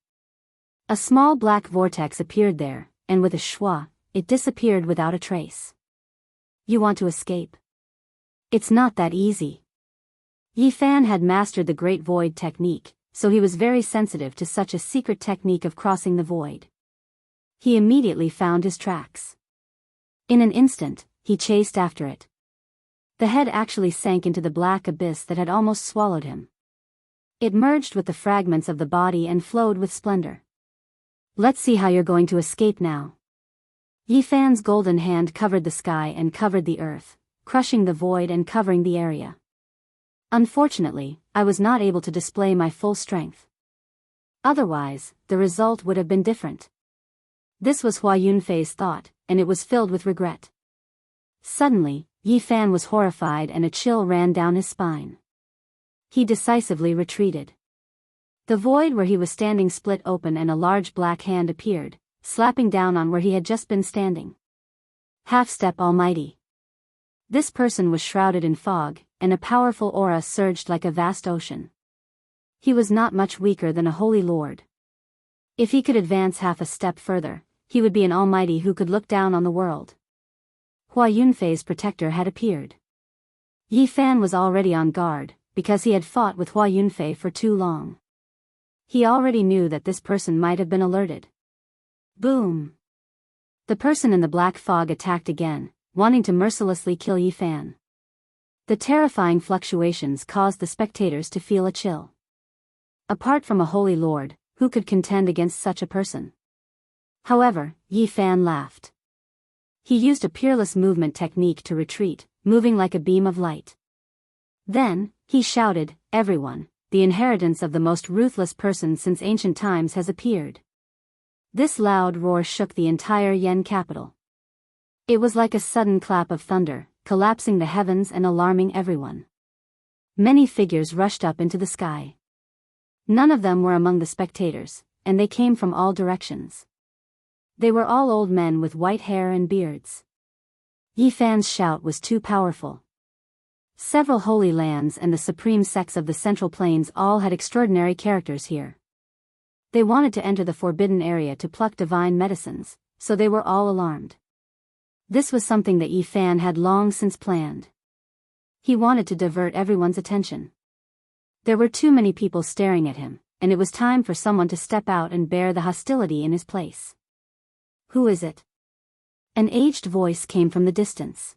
A small black vortex appeared there, and with a schwa, it disappeared without a trace. You want to escape? It's not that easy. Yifan had mastered the Great Void technique, so he was very sensitive to such a secret technique of crossing the void. He immediately found his tracks. In an instant, he chased after it. The head actually sank into the black abyss that had almost swallowed him. It merged with the fragments of the body and flowed with splendor. Let's see how you're going to escape now. Yifan's golden hand covered the sky and covered the earth, crushing the void and covering the area. Unfortunately, I was not able to display my full strength. Otherwise, the result would have been different. This was Hua Yunfei's thought, and it was filled with regret. Suddenly, Yifan was horrified and a chill ran down his spine. He decisively retreated. The void where he was standing split open and a large black hand appeared, slapping down on where he had just been standing. Half-step Almighty. This person was shrouded in fog, and a powerful aura surged like a vast ocean. He was not much weaker than a holy lord. If he could advance half a step further, he would be an almighty who could look down on the world. Hua Yunfei's protector had appeared. Yifan was already on guard, because he had fought with Hua Yunfei for too long. He already knew that this person might have been alerted. Boom! The person in the black fog attacked again, wanting to mercilessly kill Yifan. The terrifying fluctuations caused the spectators to feel a chill. Apart from a holy lord, who could contend against such a person? However, Yifan laughed. He used a peerless movement technique to retreat, moving like a beam of light. Then, he shouted, "Everyone, the inheritance of the most ruthless person since ancient times has appeared." This loud roar shook the entire Yen capital. It was like a sudden clap of thunder, collapsing the heavens and alarming everyone. Many figures rushed up into the sky. None of them were among the spectators, and they came from all directions. They were all old men with white hair and beards. Yifan's shout was too powerful. Several holy lands and the supreme sects of the Central Plains all had extraordinary characters here. They wanted to enter the forbidden area to pluck divine medicines, so they were all alarmed. This was something that Yifan had long since planned. He wanted to divert everyone's attention. There were too many people staring at him, and it was time for someone to step out and bear the hostility in his place. Who is it? An aged voice came from the distance.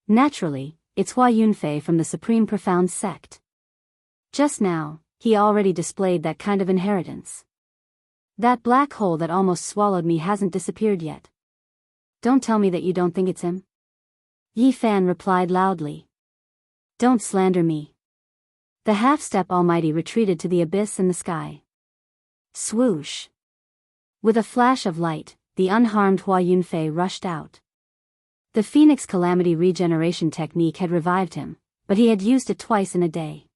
Naturally, it's Hua Yunfei from the Supreme Profound Sect. Just now, he already displayed that kind of inheritance. That black hole that almost swallowed me hasn't disappeared yet. Don't tell me that you don't think it's him. Yifan replied loudly. Don't slander me. The half-step almighty retreated to the abyss in the sky. Swoosh! With a flash of light, the unharmed Hua Yunfei rushed out. The Phoenix Calamity regeneration technique had revived him, but he had used it twice in a day.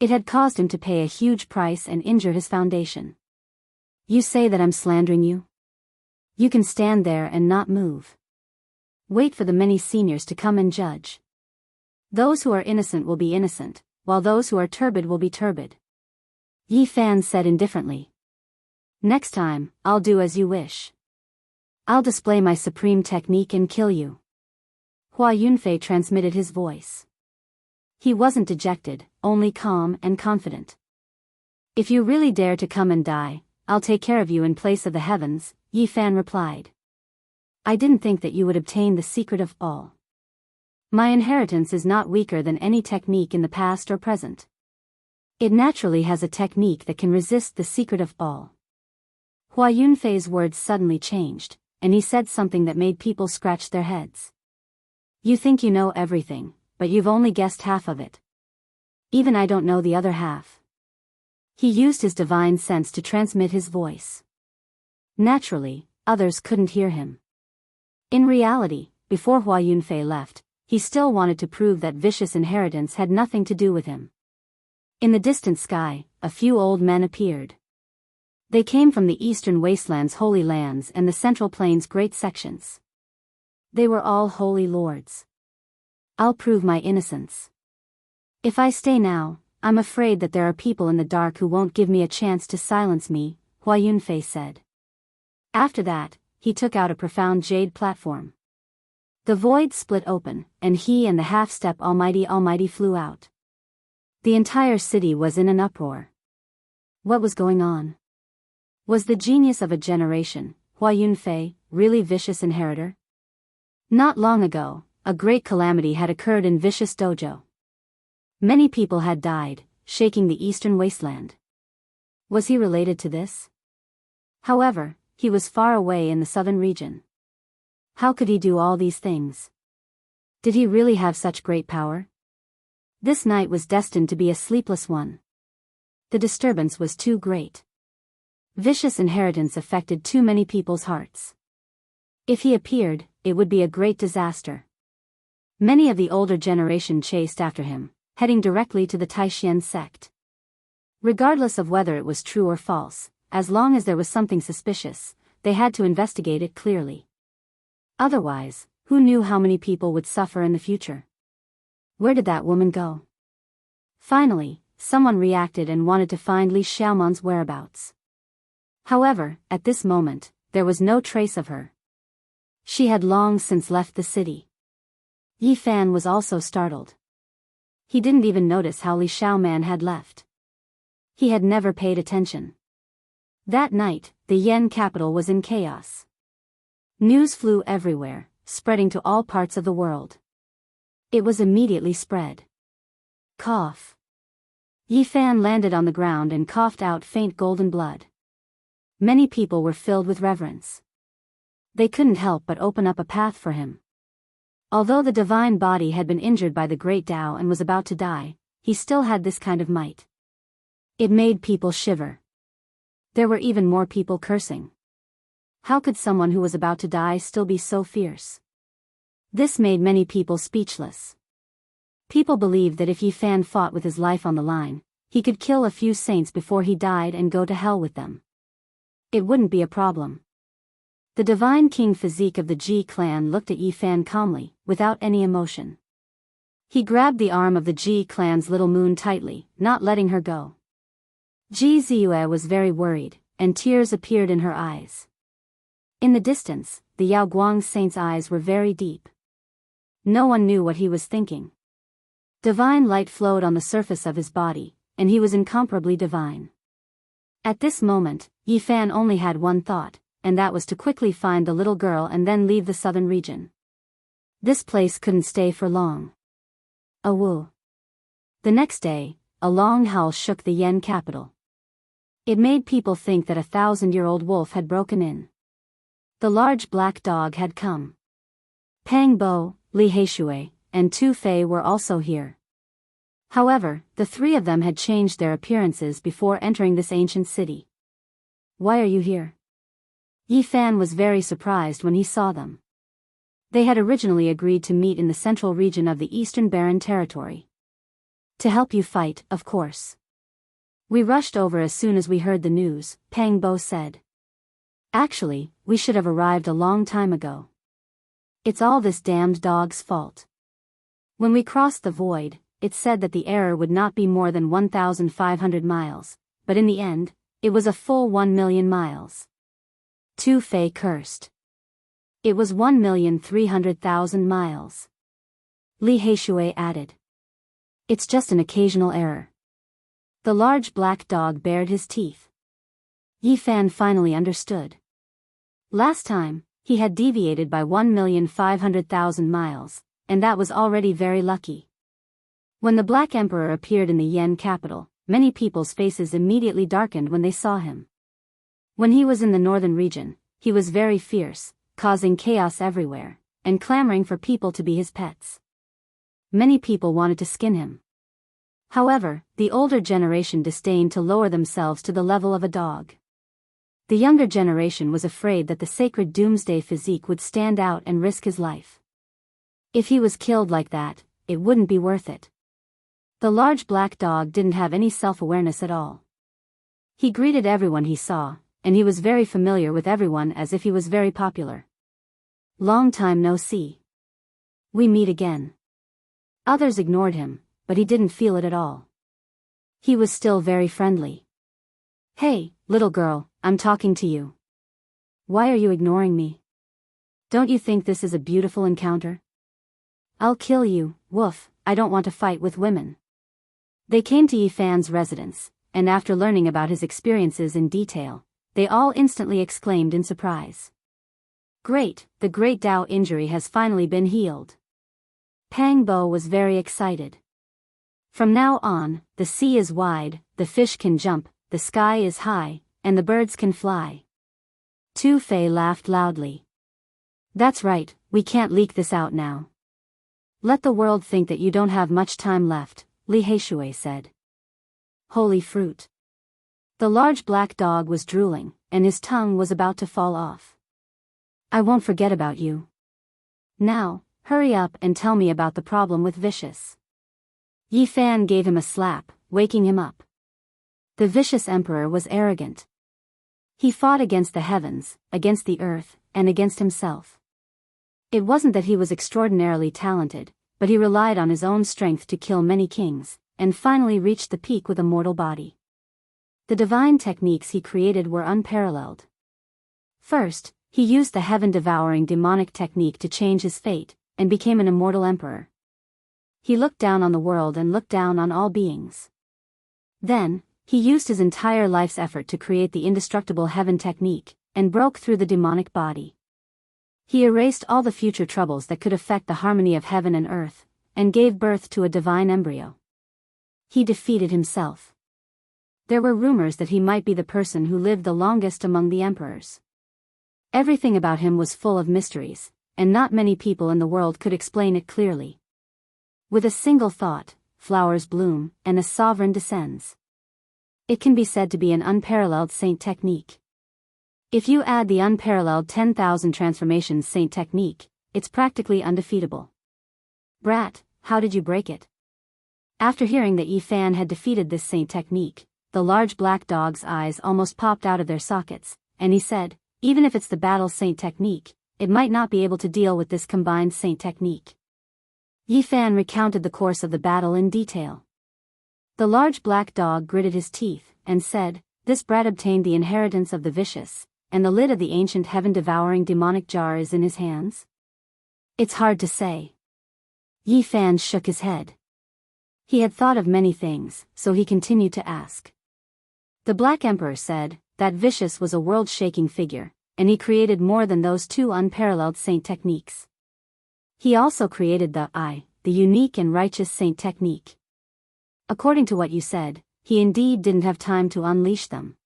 It had caused him to pay a huge price and injure his foundation. You say that I'm slandering you? You can stand there and not move. Wait for the many seniors to come and judge. Those who are innocent will be innocent, while those who are turbid will be turbid. Yi Fan said indifferently. Next time, I'll do as you wish. I'll display my supreme technique and kill you. Hua Yunfei transmitted his voice. He wasn't dejected, only calm and confident. If you really dare to come and die, I'll take care of you in place of the heavens, Yi Fan replied. I didn't think that you would obtain the secret of all. My inheritance is not weaker than any technique in the past or present. It naturally has a technique that can resist the secret of all. Hua Yunfei's words suddenly changed, and he said something that made people scratch their heads. You think you know everything, but you've only guessed half of it. Even I don't know the other half. He used his divine sense to transmit his voice. Naturally, others couldn't hear him. In reality, before Hua Yunfei left, he still wanted to prove that vicious inheritance had nothing to do with him. In the distant sky, a few old men appeared. They came from the eastern wasteland's holy lands and the central plains' great sections. They were all holy lords. I'll prove my innocence. If I stay now, I'm afraid that there are people in the dark who won't give me a chance to silence me, Hua Yunfei said. After that, he took out a profound jade platform. The void split open, and he and the half-step almighty flew out. The entire city was in an uproar. What was going on? Was the genius of a generation, Hua Yunfei, really vicious inheritor? Not long ago, a great calamity had occurred in Vicious Dojo. Many people had died, shaking the eastern wasteland. Was he related to this? However, he was far away in the southern region. How could he do all these things? Did he really have such great power? This night was destined to be a sleepless one. The disturbance was too great. Vicious inheritance affected too many people's hearts. If he appeared, it would be a great disaster. Many of the older generation chased after him, heading directly to the Taishan sect. Regardless of whether it was true or false, as long as there was something suspicious, they had to investigate it clearly. Otherwise, who knew how many people would suffer in the future? Where did that woman go? Finally, someone reacted and wanted to find Li Xiaoman's whereabouts. However, at this moment, there was no trace of her. She had long since left the city. Yi Fan was also startled. He didn't even notice how Li Xiaoman had left. He had never paid attention. That night, the Yen capital was in chaos. News flew everywhere, spreading to all parts of the world. It was immediately spread. Cough. Yi Fan landed on the ground and coughed out faint golden blood. Many people were filled with reverence. They couldn't help but open up a path for him. Although the divine body had been injured by the great Tao and was about to die, he still had this kind of might. It made people shiver. There were even more people cursing. How could someone who was about to die still be so fierce? This made many people speechless. People believed that if Yi Fan fought with his life on the line, he could kill a few saints before he died and go to hell with them. It wouldn't be a problem. The divine king physique of the Ji clan looked at Yi Fan calmly, without any emotion. He grabbed the arm of the Ji clan's little moon tightly, not letting her go. Ji Ziyue was very worried, and tears appeared in her eyes. In the distance, the Yao Guang saint's eyes were very deep. No one knew what he was thinking. Divine light flowed on the surface of his body, and he was incomparably divine. At this moment, Yi Fan only had one thought, and that was to quickly find the little girl and then leave the southern region. This place couldn't stay for long. Awoo. The next day, a long howl shook the Yen capital. It made people think that a 1,000-year-old wolf had broken in. The large black dog had come. Pang Bo, Li Heishui, and Tu Fei were also here. However, the three of them had changed their appearances before entering this ancient city. "Why are you here?" Yi Fan was very surprised when he saw them. They had originally agreed to meet in the central region of the Eastern Barren Territory. "To help you fight, of course. We rushed over as soon as we heard the news," Pang Bo said. "Actually, we should have arrived a long time ago. It's all this damned dog's fault. When we crossed the void, it said that the error would not be more than 1,500 miles, but in the end, it was a full 1,000,000 miles. Tu Fei cursed. It was 1,300,000 miles. Li Heishui added. It's just an occasional error. The large black dog bared his teeth. Yi Fan finally understood. Last time, he had deviated by 1,500,000 miles, and that was already very lucky. When the Black Emperor appeared in the Yen capital, many people's faces immediately darkened when they saw him. When he was in the northern region, he was very fierce, causing chaos everywhere, and clamoring for people to be his pets. Many people wanted to skin him. However, the older generation disdained to lower themselves to the level of a dog. The younger generation was afraid that the sacred doomsday physique would stand out and risk his life. If he was killed like that, it wouldn't be worth it. The large black dog didn't have any self-awareness at all. He greeted everyone he saw, and he was very familiar with everyone as if he was very popular. Long time no see. We meet again. Others ignored him, but he didn't feel it at all. He was still very friendly. Hey, little girl, I'm talking to you. Why are you ignoring me? Don't you think this is a beautiful encounter? I'll kill you, woof, I don't want to fight with women. They came to Yi Fan's residence, and after learning about his experiences in detail, they all instantly exclaimed in surprise. Great, the great Dao injury has finally been healed. Pang Bo was very excited. From now on, the sea is wide, the fish can jump, the sky is high, and the birds can fly. Tu Fei laughed loudly. That's right, we can't leak this out now. Let the world think that you don't have much time left, Li Heishui said. Holy fruit. The large black dog was drooling, and his tongue was about to fall off. I won't forget about you. Now, hurry up and tell me about the problem with Vicious. Yi Fan gave him a slap, waking him up. The vicious emperor was arrogant. He fought against the heavens, against the earth, and against himself. It wasn't that he was extraordinarily talented, but he relied on his own strength to kill many kings, and finally reached the peak with a mortal body. The divine techniques he created were unparalleled. First, he used the heaven-devouring demonic technique to change his fate, and became an immortal emperor. He looked down on the world and looked down on all beings. Then, he used his entire life's effort to create the indestructible heaven technique, and broke through the demonic body. He erased all the future troubles that could affect the harmony of heaven and earth, and gave birth to a divine embryo. He defeated himself. There were rumors that he might be the person who lived the longest among the emperors. Everything about him was full of mysteries, and not many people in the world could explain it clearly. With a single thought, flowers bloom, and a sovereign descends. It can be said to be an unparalleled saint technique. If you add the unparalleled 10,000 transformations saint technique, it's practically undefeatable. Brat, how did you break it? After hearing that Yi Fan had defeated this saint technique, the large black dog's eyes almost popped out of their sockets, and he said, even if it's the battle saint technique, it might not be able to deal with this combined saint technique. Yi Fan recounted the course of the battle in detail. The large black dog gritted his teeth, and said, this brat obtained the inheritance of the vicious, and the lid of the ancient heaven-devouring demonic jar is in his hands? It's hard to say. Yi Fan shook his head. He had thought of many things, so he continued to ask. The Black Emperor said, that Vicious was a world-shaking figure, and he created more than those two unparalleled saint techniques. He also created the unique and righteous saint technique. According to what you said, he indeed didn't have time to unleash them.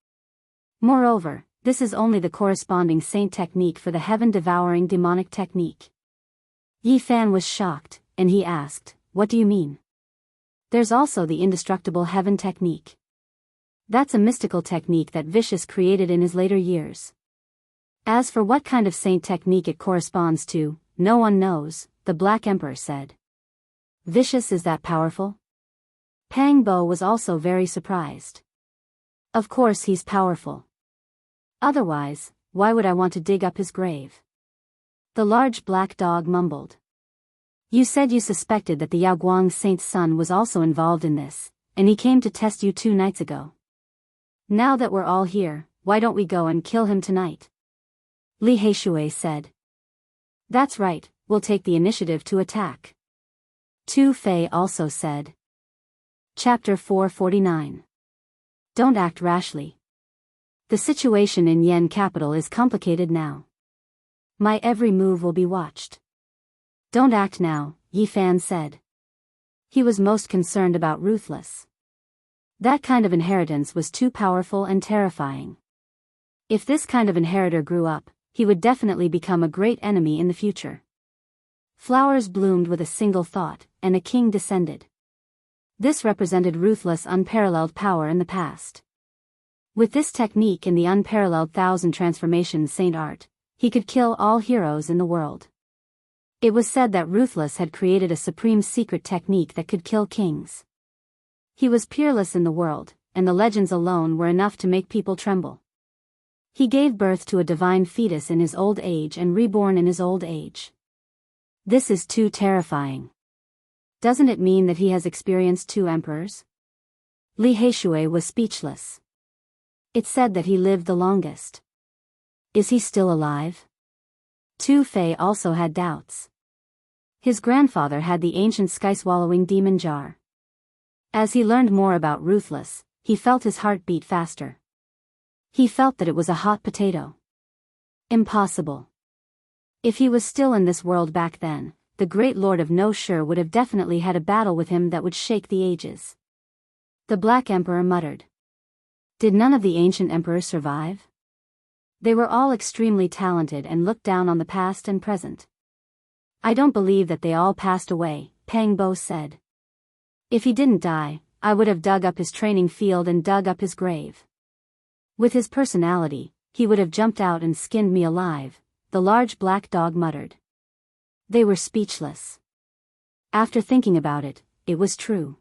Moreover, this is only the corresponding saint technique for the heaven-devouring demonic technique. Yi Fan was shocked, and he asked, what do you mean? There's also the indestructible heaven technique. That's a mystical technique that Vicious created in his later years. As for what kind of saint technique it corresponds to, no one knows, the Black Emperor said. Vicious is that powerful? Pang Bo was also very surprised. Of course he's powerful. Otherwise, why would I want to dig up his grave? The large black dog mumbled. You said you suspected that the Yaoguang saint's son was also involved in this, and he came to test you 2 nights ago. Now that we're all here, why don't we go and kill him tonight? Li Heishui said. That's right, we'll take the initiative to attack. Tu Fei also said. Chapter 449. Don't act rashly. The situation in Yen capital is complicated now. My every move will be watched. Don't act now, Yi Fan said. He was most concerned about Ruthless. That kind of inheritance was too powerful and terrifying. If this kind of inheritor grew up, he would definitely become a great enemy in the future. Flowers bloomed with a single thought, and a king descended. This represented Ruthless' unparalleled power in the past. With this technique in the unparalleled 1,000 transformations saint art, he could kill all heroes in the world. It was said that Ruthless had created a supreme secret technique that could kill kings. He was peerless in the world, and the legends alone were enough to make people tremble. He gave birth to a divine fetus in his old age and reborn in his old age. This is too terrifying. Doesn't it mean that he has experienced 2 emperors? Li Heishui was speechless. It said that he lived the longest. Is he still alive? Tu Fei also had doubts. His grandfather had the ancient sky-swallowing demon jar. As he learned more about Ruthless, he felt his heart beat faster. He felt that it was a hot potato. Impossible. If he was still in this world back then, the great Lord of No Sure would have definitely had a battle with him that would shake the ages. The Black Emperor muttered. Did none of the ancient emperors survive? They were all extremely talented and looked down on the past and present. I don't believe that they all passed away, Pang Bo said. If he didn't die, I would have dug up his training field and dug up his grave. With his personality, he would have jumped out and skinned me alive, the large black dog muttered. They were speechless. After thinking about it, it was true.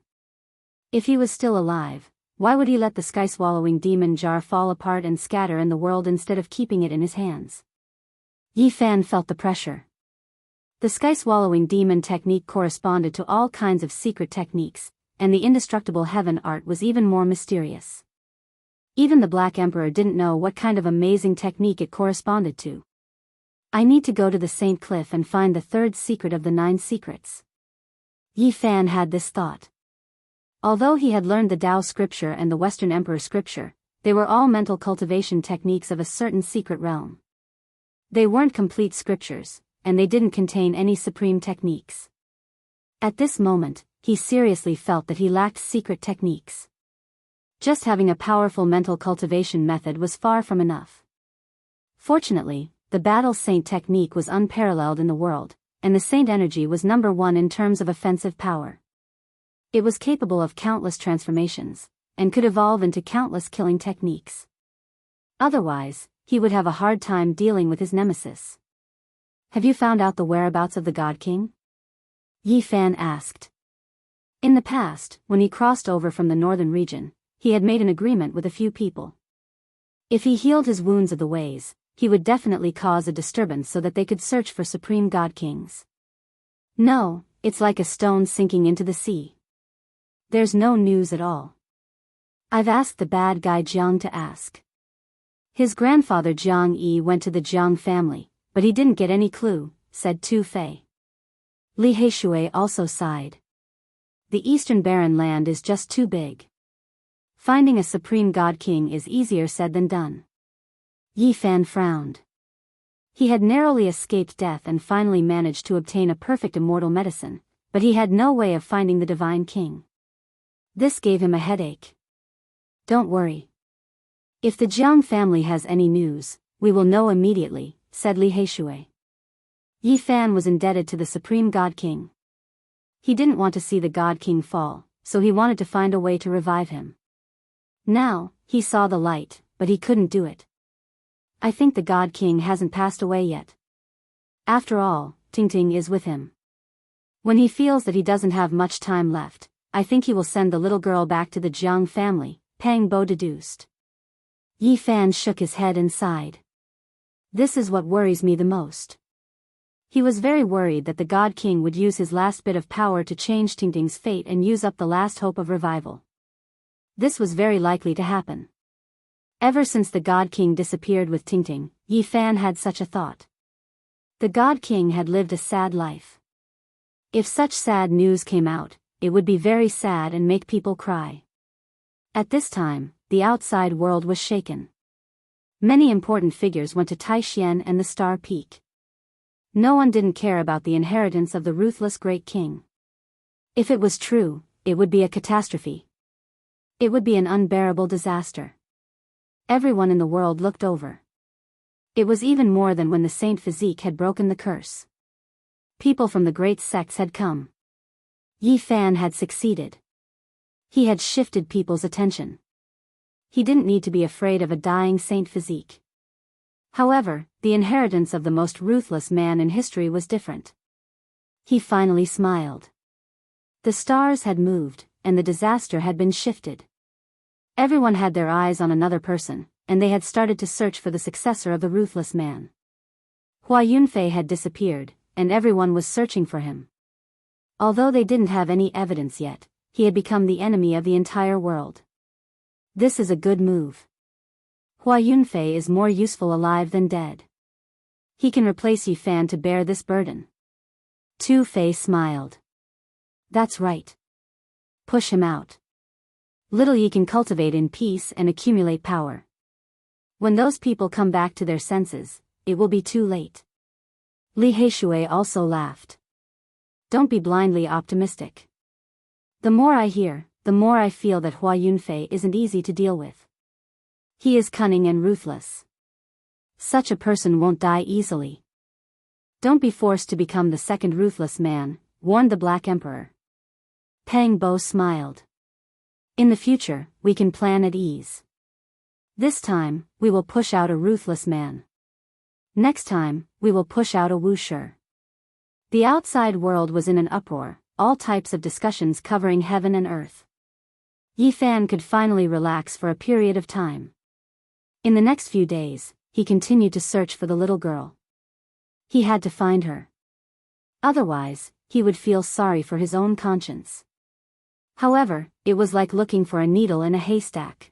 If he was still alive, why would he let the sky-swallowing demon jar fall apart and scatter in the world instead of keeping it in his hands? Yi Fan felt the pressure. The sky-swallowing demon technique corresponded to all kinds of secret techniques, and the indestructible heaven art was even more mysterious. Even the Black Emperor didn't know what kind of amazing technique it corresponded to. I need to go to the Saint Cliff and find the 3rd secret of the 9 secrets. Yi Fan had this thought. Although he had learned the Tao scripture and the Western Emperor scripture, they were all mental cultivation techniques of a certain secret realm. They weren't complete scriptures, and they didn't contain any supreme techniques. At this moment, he seriously felt that he lacked secret techniques. Just having a powerful mental cultivation method was far from enough. Fortunately, the Battle Saint technique was unparalleled in the world, and the Saint energy was number 1 in terms of offensive power. It was capable of countless transformations, and could evolve into countless killing techniques. Otherwise, he would have a hard time dealing with his nemesis. Have you found out the whereabouts of the God King? Yi Fan asked. In the past, when he crossed over from the northern region, he had made an agreement with a few people. If he healed his wounds of the ways, he would definitely cause a disturbance so that they could search for supreme God Kings. No, it's like a stone sinking into the sea. There's no news at all. I've asked the bad guy Jiang to ask. His grandfather Jiang Yi went to the Jiang family, but he didn't get any clue, said Tu Fei. Li Heishui also sighed. The Eastern Barren Land is just too big. Finding a supreme God King is easier said than done. Yi Fan frowned. He had narrowly escaped death and finally managed to obtain a perfect immortal medicine, but he had no way of finding the Divine King. This gave him a headache. Don't worry. If the Jiang family has any news, we will know immediately, said Li Heishui. Yi Fan was indebted to the Supreme God King. He didn't want to see the God King fall, so he wanted to find a way to revive him. Now, he saw the light, but he couldn't do it. I think the God King hasn't passed away yet. After all, Ting is with him. When he feels that he doesn't have much time left, I think he will send the little girl back to the Jiang family, Pang Bo deduced. Yi Fan shook his head and sighed. This is what worries me the most. He was very worried that the God King would use his last bit of power to change Ting's fate and use up the last hope of revival. This was very likely to happen. Ever since the God King disappeared with Ting, Yi Fan had such a thought. The God King had lived a sad life. If such sad news came out, it would be very sad and make people cry. At this time, the outside world was shaken. Many important figures went to Taishan and the Star Peak. No one didn't care about the inheritance of the ruthless Great King. If it was true, it would be a catastrophe. It would be an unbearable disaster. Everyone in the world looked over. It was even more than when the Saint Physique had broken the curse. People from the great sects had come. Yi Fan had succeeded. He had shifted people's attention. He didn't need to be afraid of a dying Saint Physique. However, the inheritance of the most ruthless man in history was different. He finally smiled. The stars had moved, and the disaster had been shifted. Everyone had their eyes on another person, and they had started to search for the successor of the ruthless man. Hua Yunfei had disappeared, and everyone was searching for him. Although they didn't have any evidence yet, he had become the enemy of the entire world. This is a good move. Hua Yunfei is more useful alive than dead. He can replace Yi Fan to bear this burden. Tu Fei smiled. That's right. Push him out. Little Yi can cultivate in peace and accumulate power. When those people come back to their senses, it will be too late. Li Heishui also laughed. Don't be blindly optimistic. The more I hear, the more I feel that Hua Yunfei isn't easy to deal with. He is cunning and ruthless. Such a person won't die easily. Don't be forced to become the second ruthless man, warned the Black Emperor. Pang Bo smiled. In the future, we can plan at ease. This time, we will push out a ruthless man. Next time, we will push out a wuxer. The outside world was in an uproar, all types of discussions covering heaven and earth. Yi Fan could finally relax for a period of time. In the next few days, he continued to search for the little girl. He had to find her. Otherwise, he would feel sorry for his own conscience. However, it was like looking for a needle in a haystack.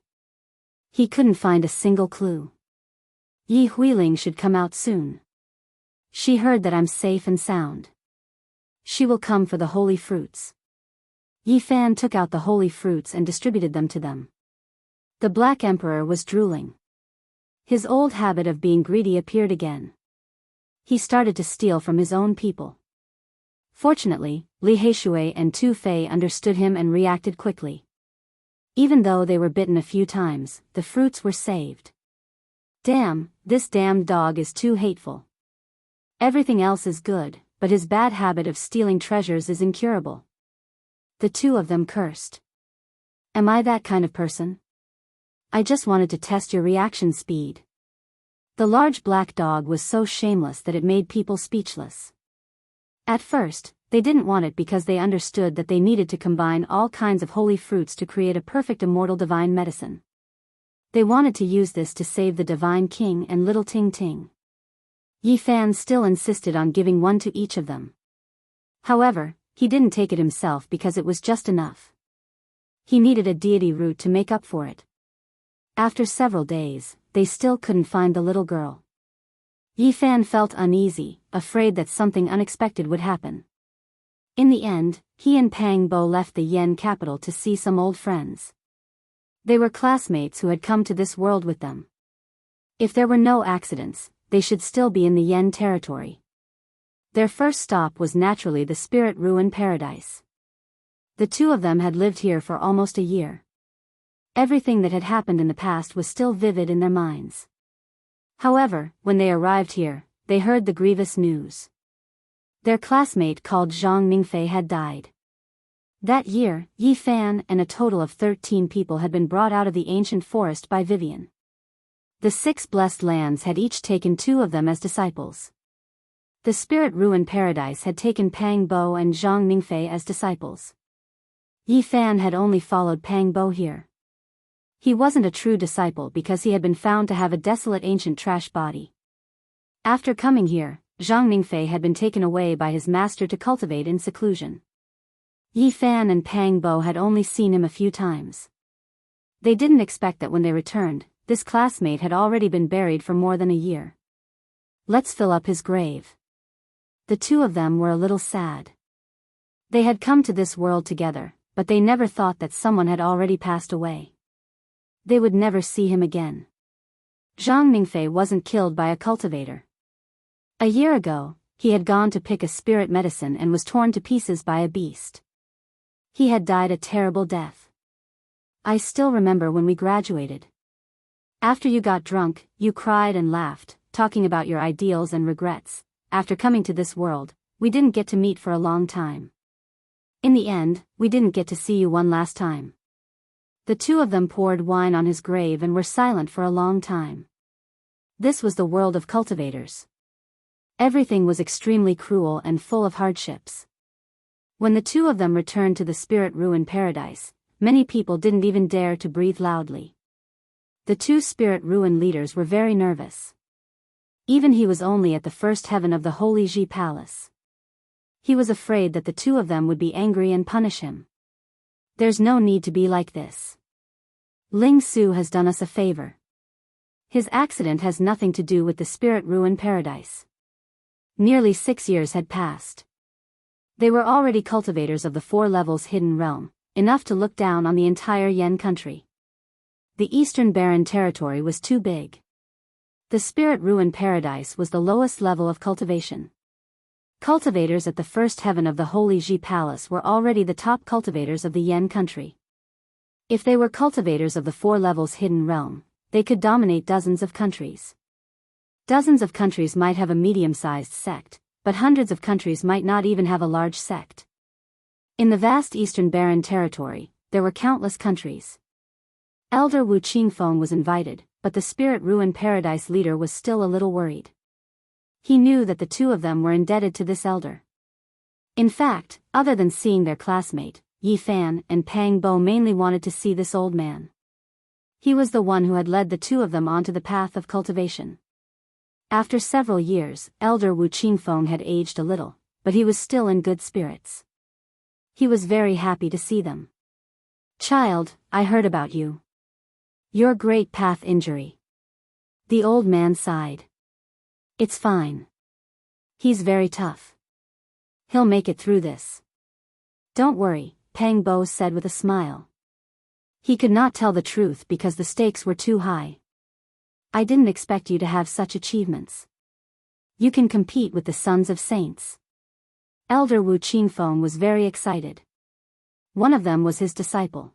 He couldn't find a single clue. Yi Huiling should come out soon. She heard that I'm safe and sound. She will come for the holy fruits. Yi Fan took out the holy fruits and distributed them to them. The Black Emperor was drooling. His old habit of being greedy appeared again. He started to steal from his own people. Fortunately, Li Heishui and Tu Fei understood him and reacted quickly. Even though they were bitten a few times, the fruits were saved. Damn, this damned dog is too hateful. Everything else is good, but his bad habit of stealing treasures is incurable. The two of them cursed. Am I that kind of person? I just wanted to test your reaction speed. The large black dog was so shameless that it made people speechless. At first, they didn't want it because they understood that they needed to combine all kinds of holy fruits to create a perfect immortal divine medicine. They wanted to use this to save the divine king and little Ting. Yi Fan still insisted on giving one to each of them. However, he didn't take it himself because it was just enough. He needed a deity root to make up for it. After several days, they still couldn't find the little girl. Yi Fan felt uneasy, afraid that something unexpected would happen. In the end, he and Pang Bo left the Yen capital to see some old friends. They were classmates who had come to this world with them. If there were no accidents, they should still be in the Yen territory. Their first stop was naturally the Spirit Ruin Paradise. The two of them had lived here for almost a year. Everything that had happened in the past was still vivid in their minds. However, when they arrived here, they heard the grievous news. Their classmate called Zhang Mingfei had died. That year, Yi Fan and a total of 13 people had been brought out of the ancient forest by Vivian. The 6 blessed lands had each taken 2 of them as disciples. The Spirit Ruin Paradise had taken Pang Bo and Zhang Ningfei as disciples. Yi Fan had only followed Pang Bo here. He wasn't a true disciple because he had been found to have a desolate ancient trash body. After coming here, Zhang Ningfei had been taken away by his master to cultivate in seclusion. Yi Fan and Pang Bo had only seen him a few times. They didn't expect that when they returned, this classmate had already been buried for more than a year. Let's fill up his grave. The 2 of them were a little sad. They had come to this world together, but they never thought that someone had already passed away. They would never see him again. Zhang Ningfei wasn't killed by a cultivator. A year ago, he had gone to pick a spirit medicine and was torn to pieces by a beast. He had died a terrible death. I still remember when we graduated. After you got drunk, you cried and laughed, talking about your ideals and regrets. After coming to this world, we didn't get to meet for a long time. In the end, we didn't get to see you one last time. The 2 of them poured wine on his grave and were silent for a long time. This was the world of cultivators. Everything was extremely cruel and full of hardships. When the 2 of them returned to the Spirit Ruin Paradise, many people didn't even dare to breathe loudly. The 2 Spirit Ruin leaders were very nervous. Even he was only at the first heaven of the Holy Ji Palace. He was afraid that the 2 of them would be angry and punish him. There's no need to be like this. Ling Su has done us a favor. His accident has nothing to do with the Spirit Ruin Paradise. Nearly 6 years had passed. They were already cultivators of the 4 levels hidden realm, enough to look down on the entire Yen country. The Eastern Barren territory was too big. The Spirit Ruin Paradise was the lowest level of cultivation. Cultivators at the first heaven of the Holy Ji Palace were already the top cultivators of the Yen country. If they were cultivators of the 4 levels hidden realm, they could dominate dozens of countries. Dozens of countries might have a medium-sized sect, but hundreds of countries might not even have a large sect. In the vast Eastern Barren territory, there were countless countries. Elder Wu Qingfeng was invited, but the Spirit Ruin Paradise leader was still a little worried. He knew that the 2 of them were indebted to this elder. In fact, other than seeing their classmate, Yi Fan and Pang Bo mainly wanted to see this old man. He was the one who had led the 2 of them onto the path of cultivation. After several years, Elder Wu Qingfeng had aged a little, but he was still in good spirits. He was very happy to see them. "Child, I heard about you. Your great path injury." The old man sighed. "It's fine. He's very tough. He'll make it through this." "Don't worry," Pang Bo said with a smile. He could not tell the truth because the stakes were too high. "I didn't expect you to have such achievements. You can compete with the sons of saints." Elder Wu Qingfeng was very excited. One of them was his disciple.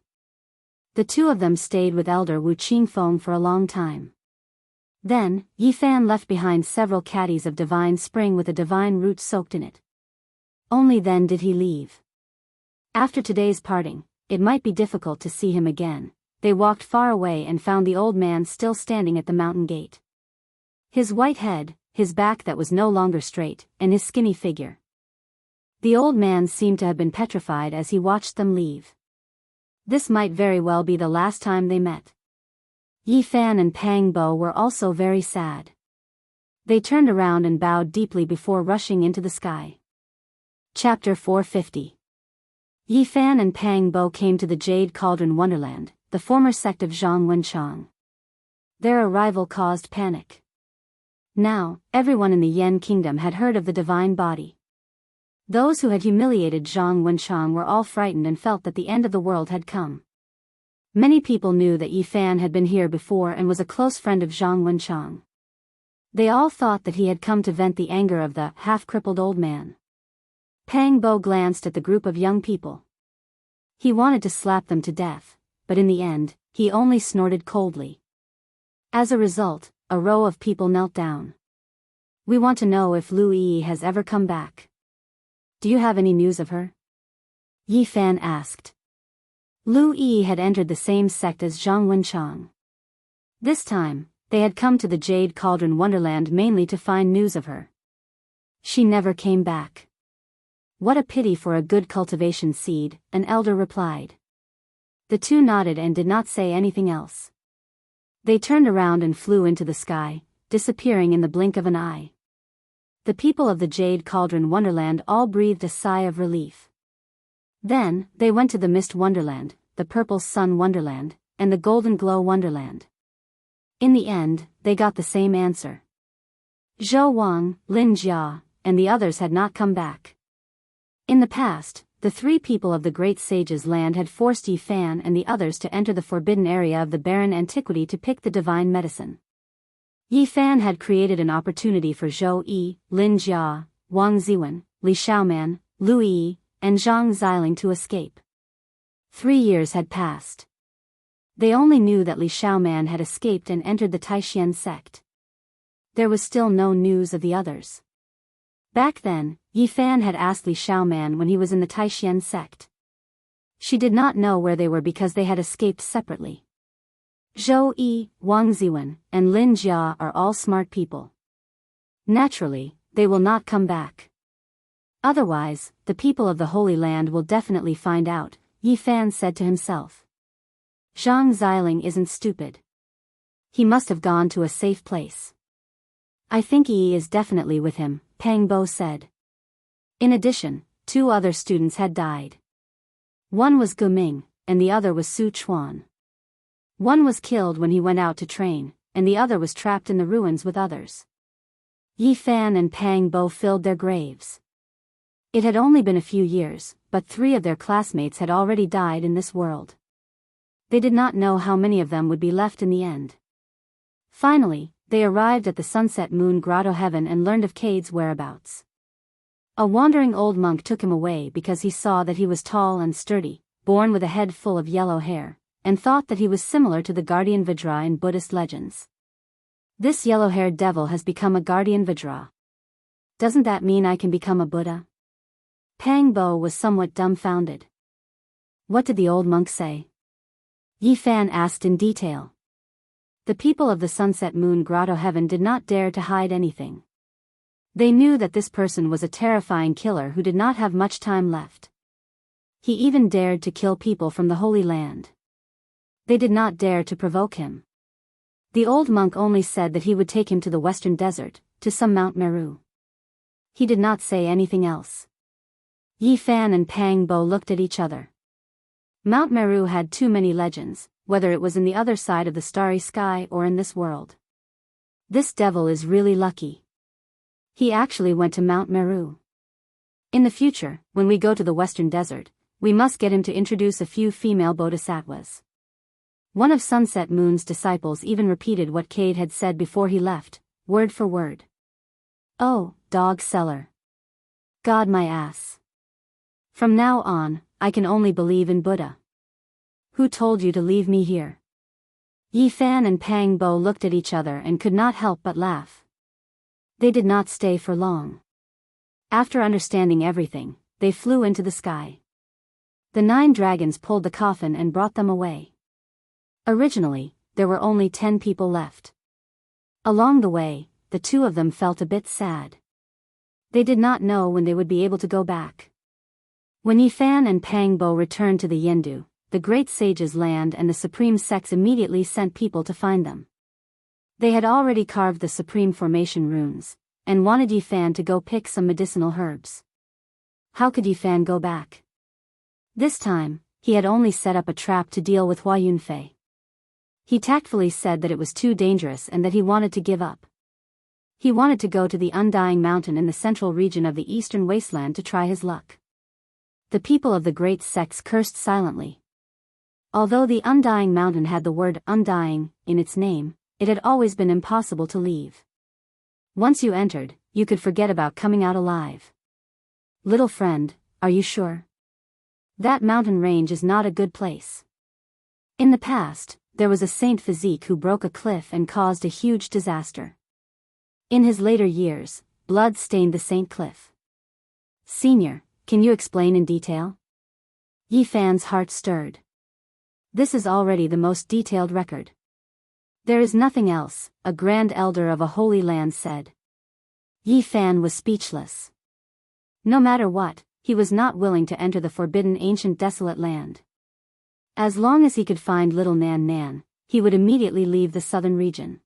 The 2 of them stayed with Elder Wu Qingfeng for a long time. Then, Yi Fan left behind several caddies of divine spring with a divine root soaked in it. Only then did he leave. After today's parting, it might be difficult to see him again. They walked far away and found the old man still standing at the mountain gate. His white head, his back that was no longer straight, and his skinny figure. The old man seemed to have been petrified as he watched them leave. This might very well be the last time they met. Yi Fan and Pang Bo were also very sad. They turned around and bowed deeply before rushing into the sky. Chapter 450. Yi Fan and Pang Bo came to the Jade Cauldron Wonderland, the former sect of Zhang Wenchang. Their arrival caused panic. Now, everyone in the Yen Kingdom had heard of the divine body. Those who had humiliated Zhang Wenchang were all frightened and felt that the end of the world had come. Many people knew that Yi Fan had been here before and was a close friend of Zhang Wenchang. They all thought that he had come to vent the anger of the half-crippled old man. Pang Bo glanced at the group of young people. He wanted to slap them to death, but in the end, he only snorted coldly. As a result, a row of people knelt down. "We want to know if Lu Yi has ever come back. Do you have any news of her?" Yi Fan asked. Lu Yi had entered the same sect as Zhang Wenchang. This time, they had come to the Jade Cauldron Wonderland mainly to find news of her. She never came back. What a pity for a good cultivation seed, an elder replied. The two nodded and did not say anything else. They turned around and flew into the sky, disappearing in the blink of an eye. The people of the Jade Cauldron Wonderland all breathed a sigh of relief. Then, they went to the Mist Wonderland, the Purple Sun Wonderland, and the Golden Glow Wonderland. In the end, they got the same answer. Zhou Wang, Lin Jia, and the others had not come back. In the past, the three people of the Great Sage's land had forced Yi Fan and the others to enter the forbidden area of the barren antiquity to pick the divine medicine. Yi Fan had created an opportunity for Zhou Yi, Lin Jia, Wang Ziwen, Li Xiaoman, Lu Yi, and Zhang Xiling to escape. 3 years had passed. They only knew that Li Xiaoman had escaped and entered the Taishan sect. There was still no news of the others. Back then, Yi Fan had asked Li Xiaoman when he was in the Taishan sect. She did not know where they were because they had escaped separately. Zhou Yi, Wang Ziwen, and Lin Jia are all smart people. Naturally, they will not come back. Otherwise, the people of the Holy Land will definitely find out, Yi Fan said to himself. Zhang Xiling isn't stupid. He must have gone to a safe place. I think Yi is definitely with him, Pang Bo said. In addition, 2 other students had died. One was Gu Ming, and the other was Su Chuan. One was killed when he went out to train, and the other was trapped in the ruins with others. Yi Fan and Pang Bo filled their graves. It had only been a few years, but 3 of their classmates had already died in this world. They did not know how many of them would be left in the end. Finally, they arrived at the Sunset Moon Grotto Heaven and learned of Cade's whereabouts. A wandering old monk took him away because he saw that he was tall and sturdy, born with a head full of yellow hair, and thought that he was similar to the guardian Vajra in Buddhist legends. This yellow-haired devil has become a guardian Vajra. Doesn't that mean I can become a Buddha? Pang Bo was somewhat dumbfounded. What did the old monk say? Yi Fan asked in detail. The people of the Sunset Moon Grotto Heaven did not dare to hide anything. They knew that this person was a terrifying killer who did not have much time left. He even dared to kill people from the Holy Land. They did not dare to provoke him. The old monk only said that he would take him to the western desert, to some Mount Meru. He did not say anything else. Yi Fan and Pang Bo looked at each other. Mount Meru had too many legends, whether it was in the other side of the starry sky or in this world. This devil is really lucky. He actually went to Mount Meru. In the future, when we go to the western desert, we must get him to introduce a few female bodhisattvas. One of Sunset Moon's disciples even repeated what Cade had said before he left, word for word. Oh, dog seller. God my ass. From now on, I can only believe in Buddha. Who told you to leave me here? Yi Fan and Pang Bo looked at each other and could not help but laugh. They did not stay for long. After understanding everything, they flew into the sky. The 9 dragons pulled the coffin and brought them away. Originally, there were only 10 people left. Along the way, the 2 of them felt a bit sad. They did not know when they would be able to go back. When Yi Fan and Pang Bo returned to the Yendu, the Great Sage's land and the Supreme Sects immediately sent people to find them. They had already carved the Supreme Formation runes, and wanted Yi Fan to go pick some medicinal herbs. How could Yi Fan go back? This time, he had only set up a trap to deal with Hua Yunfei. He tactfully said that it was too dangerous and that he wanted to give up. He wanted to go to the Undying Mountain in the central region of the eastern wasteland to try his luck. The people of the great sects cursed silently. Although the Undying Mountain had the word Undying in its name, it had always been impossible to leave. Once you entered, you could forget about coming out alive. Little friend, are you sure? That mountain range is not a good place. In the past, there was a Saint Physique who broke a cliff and caused a huge disaster. In his later years, blood stained the Saint Cliff. Senior, can you explain in detail? Yi Fan's heart stirred. This is already the most detailed record. There is nothing else, a grand elder of a holy land said. Yi Fan was speechless. No matter what, he was not willing to enter the forbidden ancient desolate land. As long as he could find little Nan Nan, he would immediately leave the southern region.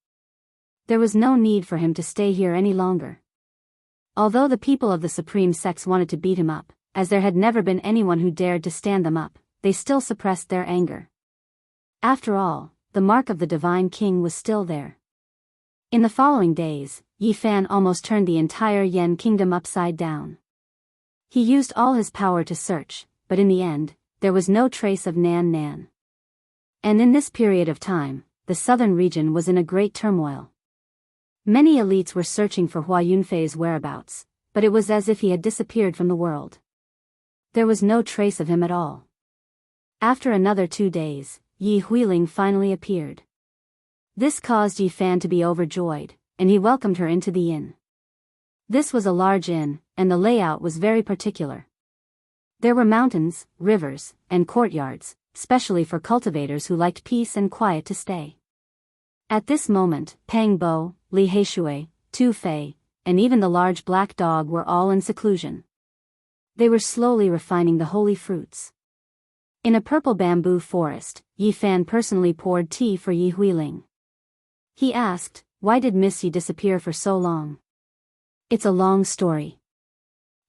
There was no need for him to stay here any longer. Although the people of the Supreme Sects wanted to beat him up, as there had never been anyone who dared to stand them up, they still suppressed their anger. After all, the mark of the Divine King was still there. In the following days, Yi Fan almost turned the entire Yen kingdom upside down. He used all his power to search, but in the end, there was no trace of Nan Nan. And in this period of time, the southern region was in a great turmoil. Many elites were searching for Hua Yunfei's whereabouts, but it was as if he had disappeared from the world. There was no trace of him at all. After another 2 days, Yi Huiling finally appeared. This caused Yi Fan to be overjoyed, and he welcomed her into the inn. This was a large inn, and the layout was very particular. There were mountains, rivers, and courtyards, specially for cultivators who liked peace and quiet to stay. At this moment, Pang Bo, Li Heishui, Tu Fei, and even the large black dog were all in seclusion. They were slowly refining the holy fruits. In a purple bamboo forest, Yi Fan personally poured tea for Yi Huiling. He asked, "Why did Miss Yi disappear for so long?" "It's a long story.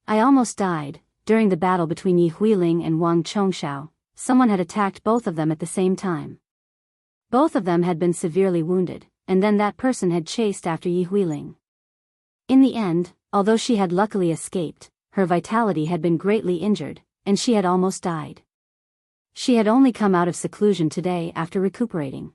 I almost died. During the battle between Yi Huiling and Wang Chongxiao, someone had attacked both of them at the same time. Both of them had been severely wounded, and then that person had chased after Yi Huiling. In the end, although she had luckily escaped, her vitality had been greatly injured, and she had almost died. She had only come out of seclusion today after recuperating.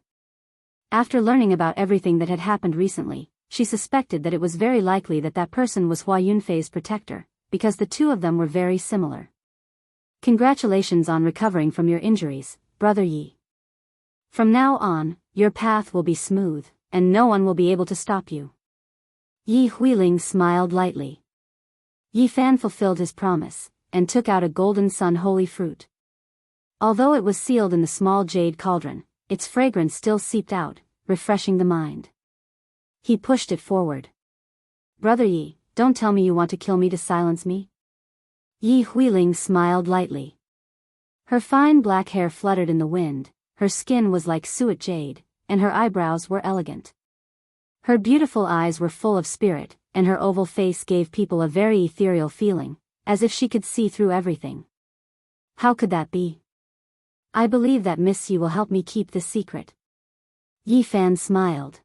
After learning about everything that had happened recently, she suspected that it was very likely that that person was Hua Yunfei's protector, because the two of them were very similar. Congratulations on recovering from your injuries, Brother Yi. From now on, your path will be smooth, and no one will be able to stop you." Yi Huiling smiled lightly. Yi Fan fulfilled his promise, and took out a golden sun holy fruit. Although it was sealed in the small jade cauldron, its fragrance still seeped out, refreshing the mind. He pushed it forward. "Brother Yi, don't tell me you want to kill me to silence me?" Yi Huiling smiled lightly. Her fine black hair fluttered in the wind, her skin was like suet jade, and her eyebrows were elegant. Her beautiful eyes were full of spirit, and her oval face gave people a very ethereal feeling, as if she could see through everything. "How could that be?" "I believe that Miss Yi will help me keep this secret." Yi Fan smiled.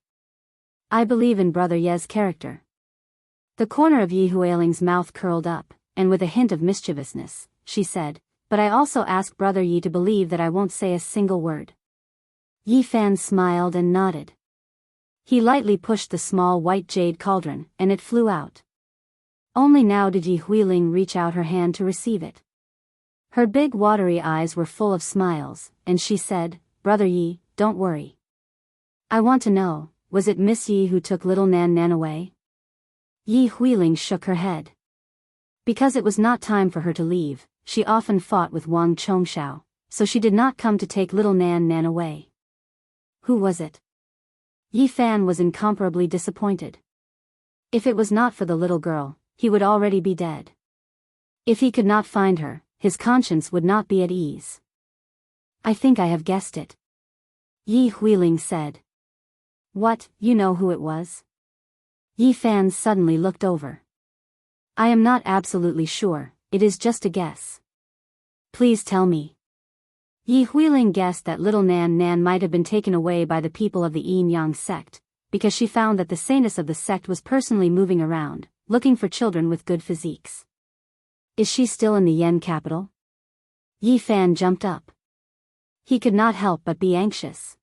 "I believe in Brother Ye's character." The corner of Yi Huiling's mouth curled up, and with a hint of mischievousness, she said, "But I also ask Brother Yi to believe that I won't say a single word." Yi Fan smiled and nodded. He lightly pushed the small white jade cauldron, and it flew out. Only now did Yi Huiling reach out her hand to receive it. Her big watery eyes were full of smiles, and she said, "Brother Yi, don't worry. I want to know, was it Miss Yi who took little Nan Nan away?" Yi Huiling shook her head. Because it was not time for her to leave, she often fought with Wang Chongxiao, so she did not come to take little Nan Nan away. "Who was it?" Yi Fan was incomparably disappointed. If it was not for the little girl, he would already be dead. If he could not find her, his conscience would not be at ease. "I think I have guessed it," Yi Huiling said. "What, you know who it was?" Yi Fan suddenly looked over. "I am not absolutely sure, it is just a guess." "Please tell me." Yi Huiling guessed that little Nan Nan might have been taken away by the people of the Yin Yang sect, because she found that the saintess of the sect was personally moving around, looking for children with good physiques. "Is she still in the Yen capital?" Yi Fan jumped up. He could not help but be anxious.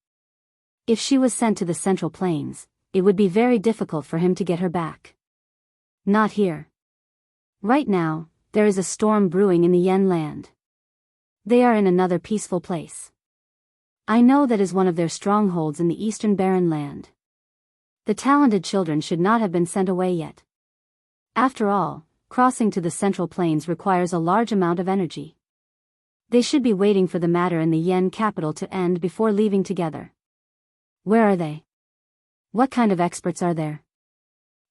If she was sent to the Central Plains, it would be very difficult for him to get her back. "Not here. Right now, there is a storm brewing in the Yen land. They are in another peaceful place. I know that is one of their strongholds in the eastern barren land. The talented children should not have been sent away yet. After all, crossing to the Central Plains requires a large amount of energy. They should be waiting for the matter in the Yen capital to end before leaving together. Where are they? What kind of experts are there?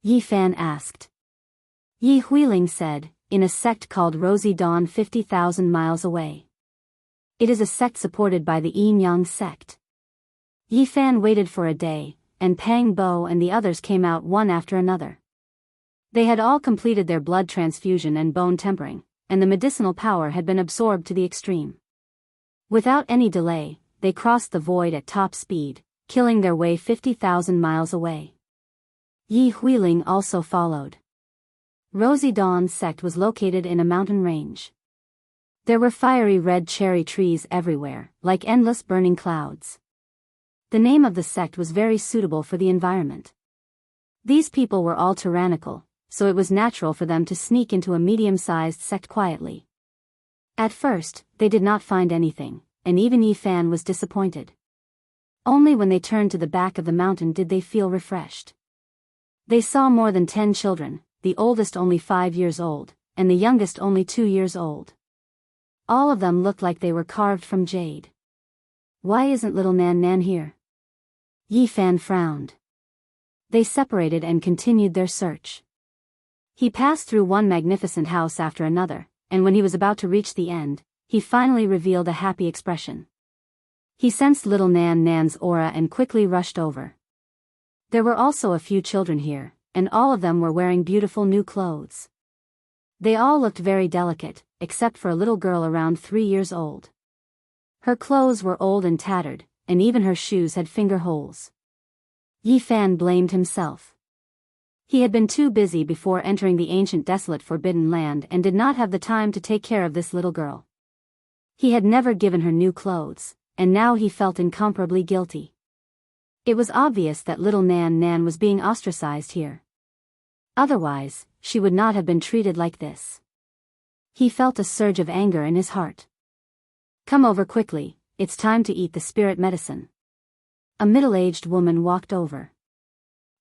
Yi Fan asked. Yi Huiling said, in a sect called Rosy Dawn 50,000 miles away. It is a sect supported by the Yin Yang sect. Yi Fan waited for a day, and Pang Bo and the others came out one after another. They had all completed their blood transfusion and bone tempering, and the medicinal power had been absorbed to the extreme. Without any delay, they crossed the void at top speed, killing their way 50,000 miles away. Yi Huiling also followed. Rosy Dawn's sect was located in a mountain range. There were fiery red cherry trees everywhere, like endless burning clouds. The name of the sect was very suitable for the environment. These people were all tyrannical, so it was natural for them to sneak into a medium-sized sect quietly. At first, they did not find anything, and even Yi Fan was disappointed. Only when they turned to the back of the mountain did they feel refreshed. They saw more than 10 children, the oldest only 5 years old, and the youngest only 2 years old. All of them looked like they were carved from jade. Why isn't little Nan Nan here? Yi Fan frowned. They separated and continued their search. He passed through one magnificent house after another, and when he was about to reach the end, he finally revealed a happy expression. He sensed little Nan Nan's aura and quickly rushed over. There were also a few children here, and all of them were wearing beautiful new clothes. They all looked very delicate, except for a little girl around 3 years old. Her clothes were old and tattered, and even her shoes had finger holes. Yi Fan blamed himself. He had been too busy before entering the ancient desolate forbidden land and did not have the time to take care of this little girl. He had never given her new clothes, and now he felt incomparably guilty. It was obvious that little Nan Nan was being ostracized here. Otherwise, she would not have been treated like this. He felt a surge of anger in his heart. Come over quickly, it's time to eat the spirit medicine. A middle-aged woman walked over.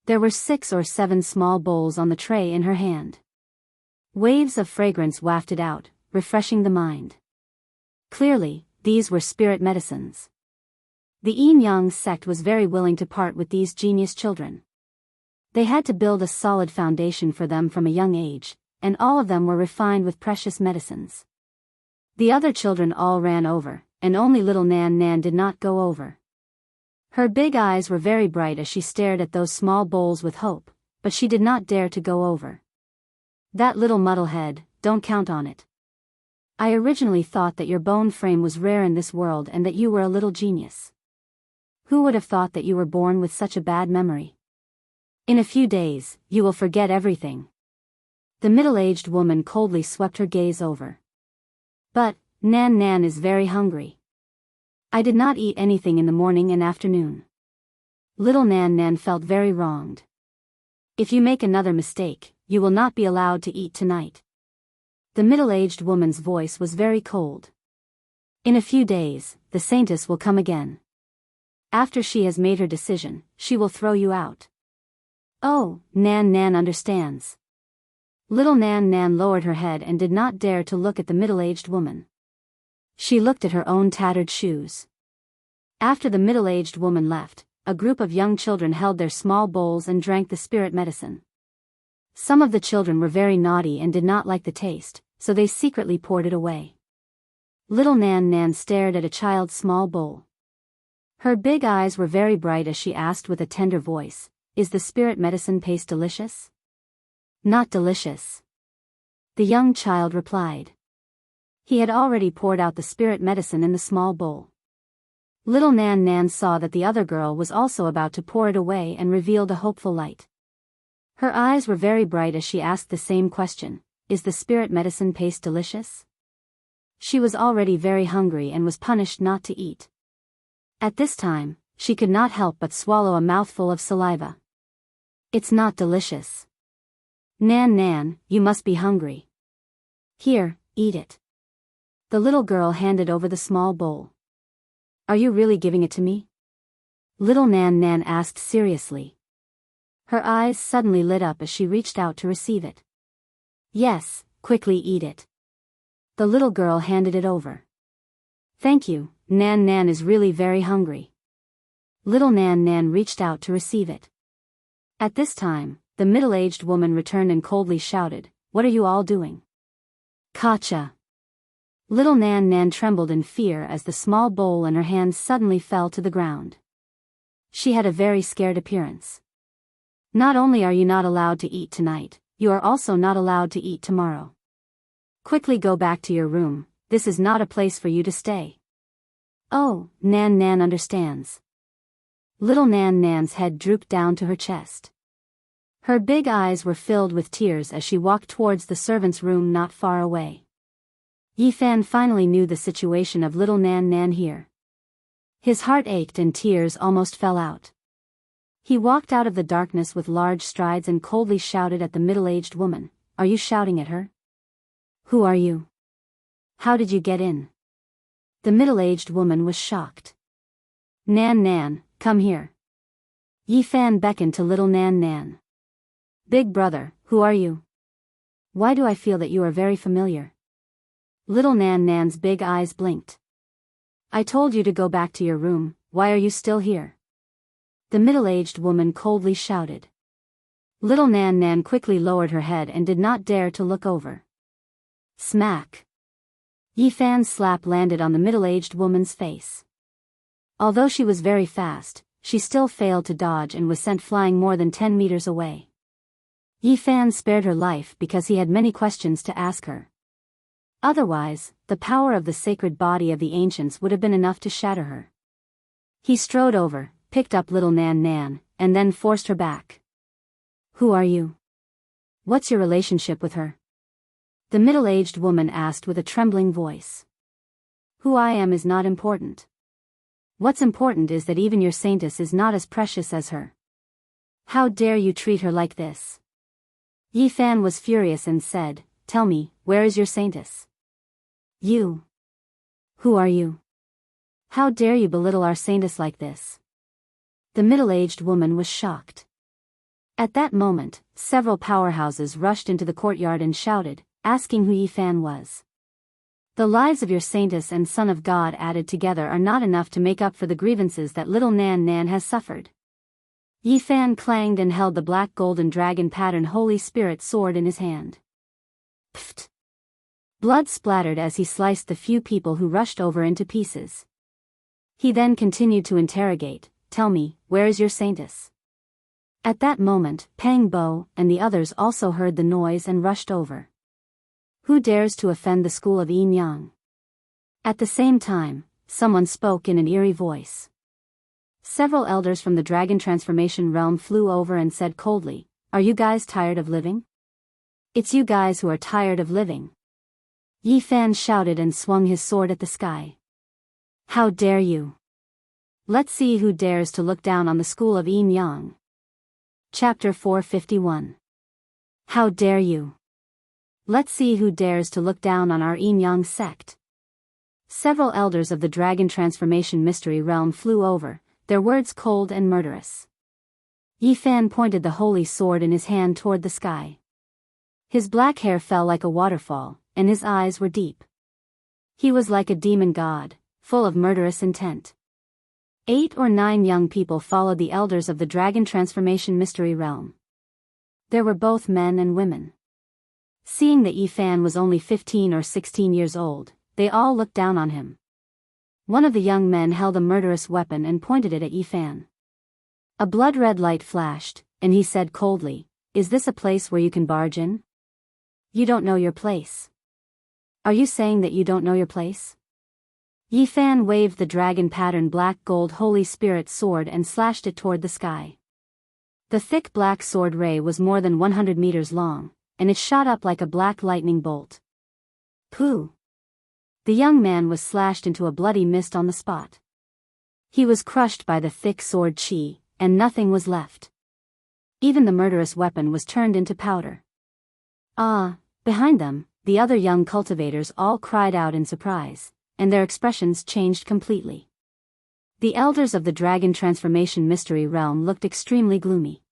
There were 6 or 7 small bowls on the tray in her hand. Waves of fragrance wafted out, refreshing the mind. Clearly, these were spirit medicines. The Yin Yang sect was very willing to part with these genius children. They had to build a solid foundation for them from a young age, and all of them were refined with precious medicines. The other children all ran over, and only little Nan Nan did not go over. Her big eyes were very bright as she stared at those small bowls with hope, but she did not dare to go over. That little muddlehead, don't count on it. I originally thought that your bone frame was rare in this world and that you were a little genius. Who would have thought that you were born with such a bad memory? In a few days, you will forget everything. The middle-aged woman coldly swept her gaze over. But, Nan Nan is very hungry. I did not eat anything in the morning and afternoon. Little Nan Nan felt very wronged. If you make another mistake, you will not be allowed to eat tonight. The middle-aged woman's voice was very cold. In a few days, the saintess will come again. After she has made her decision, she will throw you out. Oh, Nan Nan understands. Little Nan Nan lowered her head and did not dare to look at the middle-aged woman. She looked at her own tattered shoes. After the middle-aged woman left, a group of young children held their small bowls and drank the spirit medicine. Some of the children were very naughty and did not like the taste, so they secretly poured it away. Little Nan Nan stared at a child's small bowl. Her big eyes were very bright as she asked with a tender voice, "Is the spirit medicine paste delicious?" "Not delicious," the young child replied. He had already poured out the spirit medicine in the small bowl. Little Nan Nan saw that the other girl was also about to pour it away and revealed a hopeful light. Her eyes were very bright as she asked the same question, "Is the spirit medicine paste delicious?" She was already very hungry and was punished not to eat. At this time, she could not help but swallow a mouthful of saliva. "It's not delicious." "Nan Nan, you must be hungry. Here, eat it." The little girl handed over the small bowl. "Are you really giving it to me?" Little Nan Nan asked seriously. Her eyes suddenly lit up as she reached out to receive it. "Yes, quickly eat it." The little girl handed it over. Thank you, Nan Nan is really very hungry. Little Nan Nan reached out to receive it. At this time, the middle-aged woman returned and coldly shouted, "What are you all doing?" Gotcha. Little Nan Nan trembled in fear as the small bowl in her hand suddenly fell to the ground. She had a very scared appearance. Not only are you not allowed to eat tonight, you are also not allowed to eat tomorrow. Quickly go back to your room, this is not a place for you to stay. Oh, Nan Nan understands. Little Nan Nan's head drooped down to her chest. Her big eyes were filled with tears as she walked towards the servant's room not far away. Yi Fan finally knew the situation of little Nan Nan here. His heart ached and tears almost fell out. He walked out of the darkness with large strides and coldly shouted at the middle-aged woman, "Are you shouting at her? Who are you? How did you get in?" The middle-aged woman was shocked. "Nan Nan, come here." Yi Fan beckoned to little Nan Nan. "Big brother, who are you? Why do I feel that you are very familiar?" Little Nan Nan's big eyes blinked. "I told you to go back to your room, why are you still here?" The middle-aged woman coldly shouted. Little Nan Nan quickly lowered her head and did not dare to look over. Smack! Yi Fan's slap landed on the middle-aged woman's face. Although she was very fast, she still failed to dodge and was sent flying more than 10 meters away. Yi Fan spared her life because he had many questions to ask her. Otherwise, the power of the sacred body of the ancients would have been enough to shatter her. He strode over, picked up little Nan Nan, and then forced her back. "Who are you? What's your relationship with her?" The middle-aged woman asked with a trembling voice. "Who I am is not important. What's important is that even your saintess is not as precious as her. How dare you treat her like this?" Yi Fan was furious and said, "Tell me, where is your saintess?" "You. Who are you? How dare you belittle our saintess like this?" The middle-aged woman was shocked. At that moment, several powerhouses rushed into the courtyard and shouted, asking who Yi Fan was. The lives of your saintess and son of God added together are not enough to make up for the grievances that little Nan Nan has suffered. Yi Fan clanged and held the black golden dragon pattern Holy Spirit sword in his hand. Pfft! Blood splattered as he sliced the few people who rushed over into pieces. He then continued to interrogate, "Tell me, where is your saintess?" At that moment, Pang Bo and the others also heard the noise and rushed over. "Who dares to offend the school of Yin Yang?" At the same time, someone spoke in an eerie voice. Several elders from the dragon transformation realm flew over and said coldly, "Are you guys tired of living? It's you guys who are tired of living." Yi Fan shouted and swung his sword at the sky. "How dare you? Let's see who dares to look down on the school of Yin Yang." Chapter 451. How dare you? Let's see who dares to look down on our Yin Yang sect. Several elders of the dragon transformation mystery realm flew over, their words cold and murderous. Yi Fan pointed the holy sword in his hand toward the sky. His black hair fell like a waterfall, and his eyes were deep. He was like a demon god, full of murderous intent. 8 or 9 young people followed the elders of the dragon transformation mystery realm. There were both men and women. Seeing that Yi Fan was only 15 or 16 years old, they all looked down on him. One of the young men held a murderous weapon and pointed it at Yi Fan. A blood-red light flashed, and he said coldly, "Is this a place where you can barge in? You don't know your place. Are you saying that you don't know your place?" Yi Fan waved the dragon pattern black gold Holy Spirit sword and slashed it toward the sky. The thick black sword ray was more than 100 meters long, and it shot up like a black lightning bolt. Pooh! The young man was slashed into a bloody mist on the spot. He was crushed by the thick sword chi, and nothing was left. Even the murderous weapon was turned into powder. Behind them, the other young cultivators all cried out in surprise, and their expressions changed completely. The elders of the dragon transformation mystery realm looked extremely gloomy.